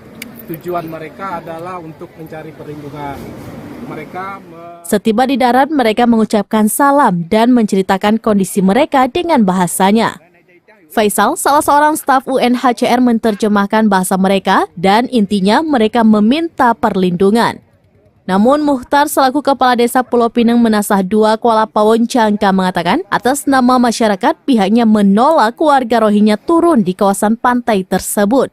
Tujuan mereka adalah untuk mencari perlindungan. Setiba di darat, mereka mengucapkan salam dan menceritakan kondisi mereka dengan bahasanya. Faisal, salah seorang staf UNHCR, menerjemahkan bahasa mereka dan intinya mereka meminta perlindungan. Namun Mukhtar selaku Kepala Desa Pulau Pinang Menasah 2 Kuala Pawon, Jangka mengatakan atas nama masyarakat pihaknya menolak warga Rohingya turun di kawasan pantai tersebut.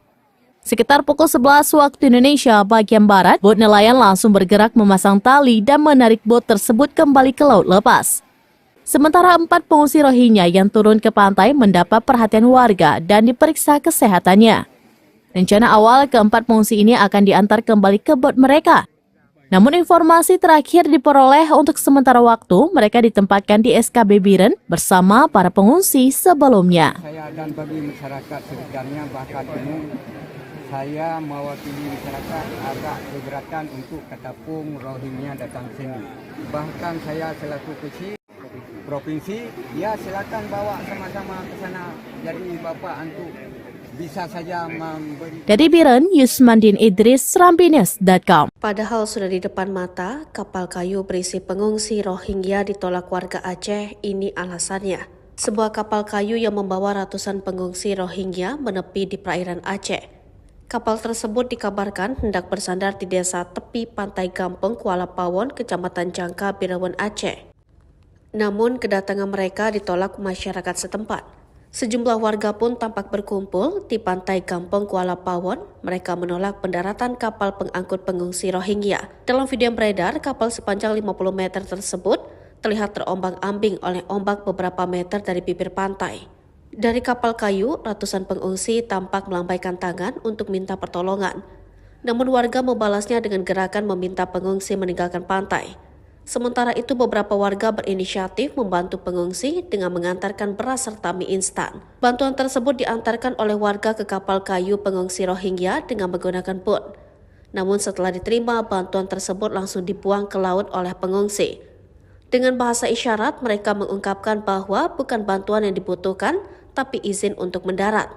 Sekitar pukul 11 waktu Indonesia bagian Barat, bot nelayan langsung bergerak memasang tali dan menarik bot tersebut kembali ke laut lepas. Sementara 4 pengungsi Rohingya yang turun ke pantai mendapat perhatian warga dan diperiksa kesehatannya. Rencana awal keempat pengungsi ini akan diantar kembali ke bot mereka. Namun informasi terakhir diperoleh untuk sementara waktu mereka ditempatkan di SKB Biren bersama para pengungsi sebelumnya. Saya dan bagi masyarakat sekitarnya bahkan umum, saya mewakili masyarakat agak keberatan untuk ketapung Rohingya datang sini. Bahkan saya selaku kecil provinsi, ya silakan bawa sama-sama ke sana. Jadi Bapak untuk bisa saja memberi. Dari Biren, Yusmandin Idris, serambinews.com. Padahal sudah di depan mata, kapal kayu berisi pengungsi Rohingya ditolak warga Aceh. Ini alasannya. Sebuah kapal kayu yang membawa ratusan pengungsi Rohingya menepi di perairan Aceh. Kapal tersebut dikabarkan hendak bersandar di desa tepi pantai Gampeng, Kuala Pawon, Kecamatan Jangka, Birawan, Aceh. Namun kedatangan mereka ditolak masyarakat setempat. Sejumlah warga pun tampak berkumpul di pantai Kampung Kuala Pawon. Mereka menolak pendaratan kapal pengangkut pengungsi Rohingya. Dalam video yang beredar, kapal sepanjang 50 meter tersebut terlihat terombang-ambing oleh ombak beberapa meter dari bibir pantai. Dari kapal kayu, ratusan pengungsi tampak melambaikan tangan untuk minta pertolongan. Namun warga membalasnya dengan gerakan meminta pengungsi meninggalkan pantai. Sementara itu beberapa warga berinisiatif membantu pengungsi dengan mengantarkan beras serta mie instan. Bantuan tersebut diantarkan oleh warga ke kapal kayu pengungsi Rohingya dengan menggunakan bot. Namun setelah diterima, bantuan tersebut langsung dibuang ke laut oleh pengungsi. Dengan bahasa isyarat, mereka mengungkapkan bahwa bukan bantuan yang dibutuhkan, tapi izin untuk mendarat.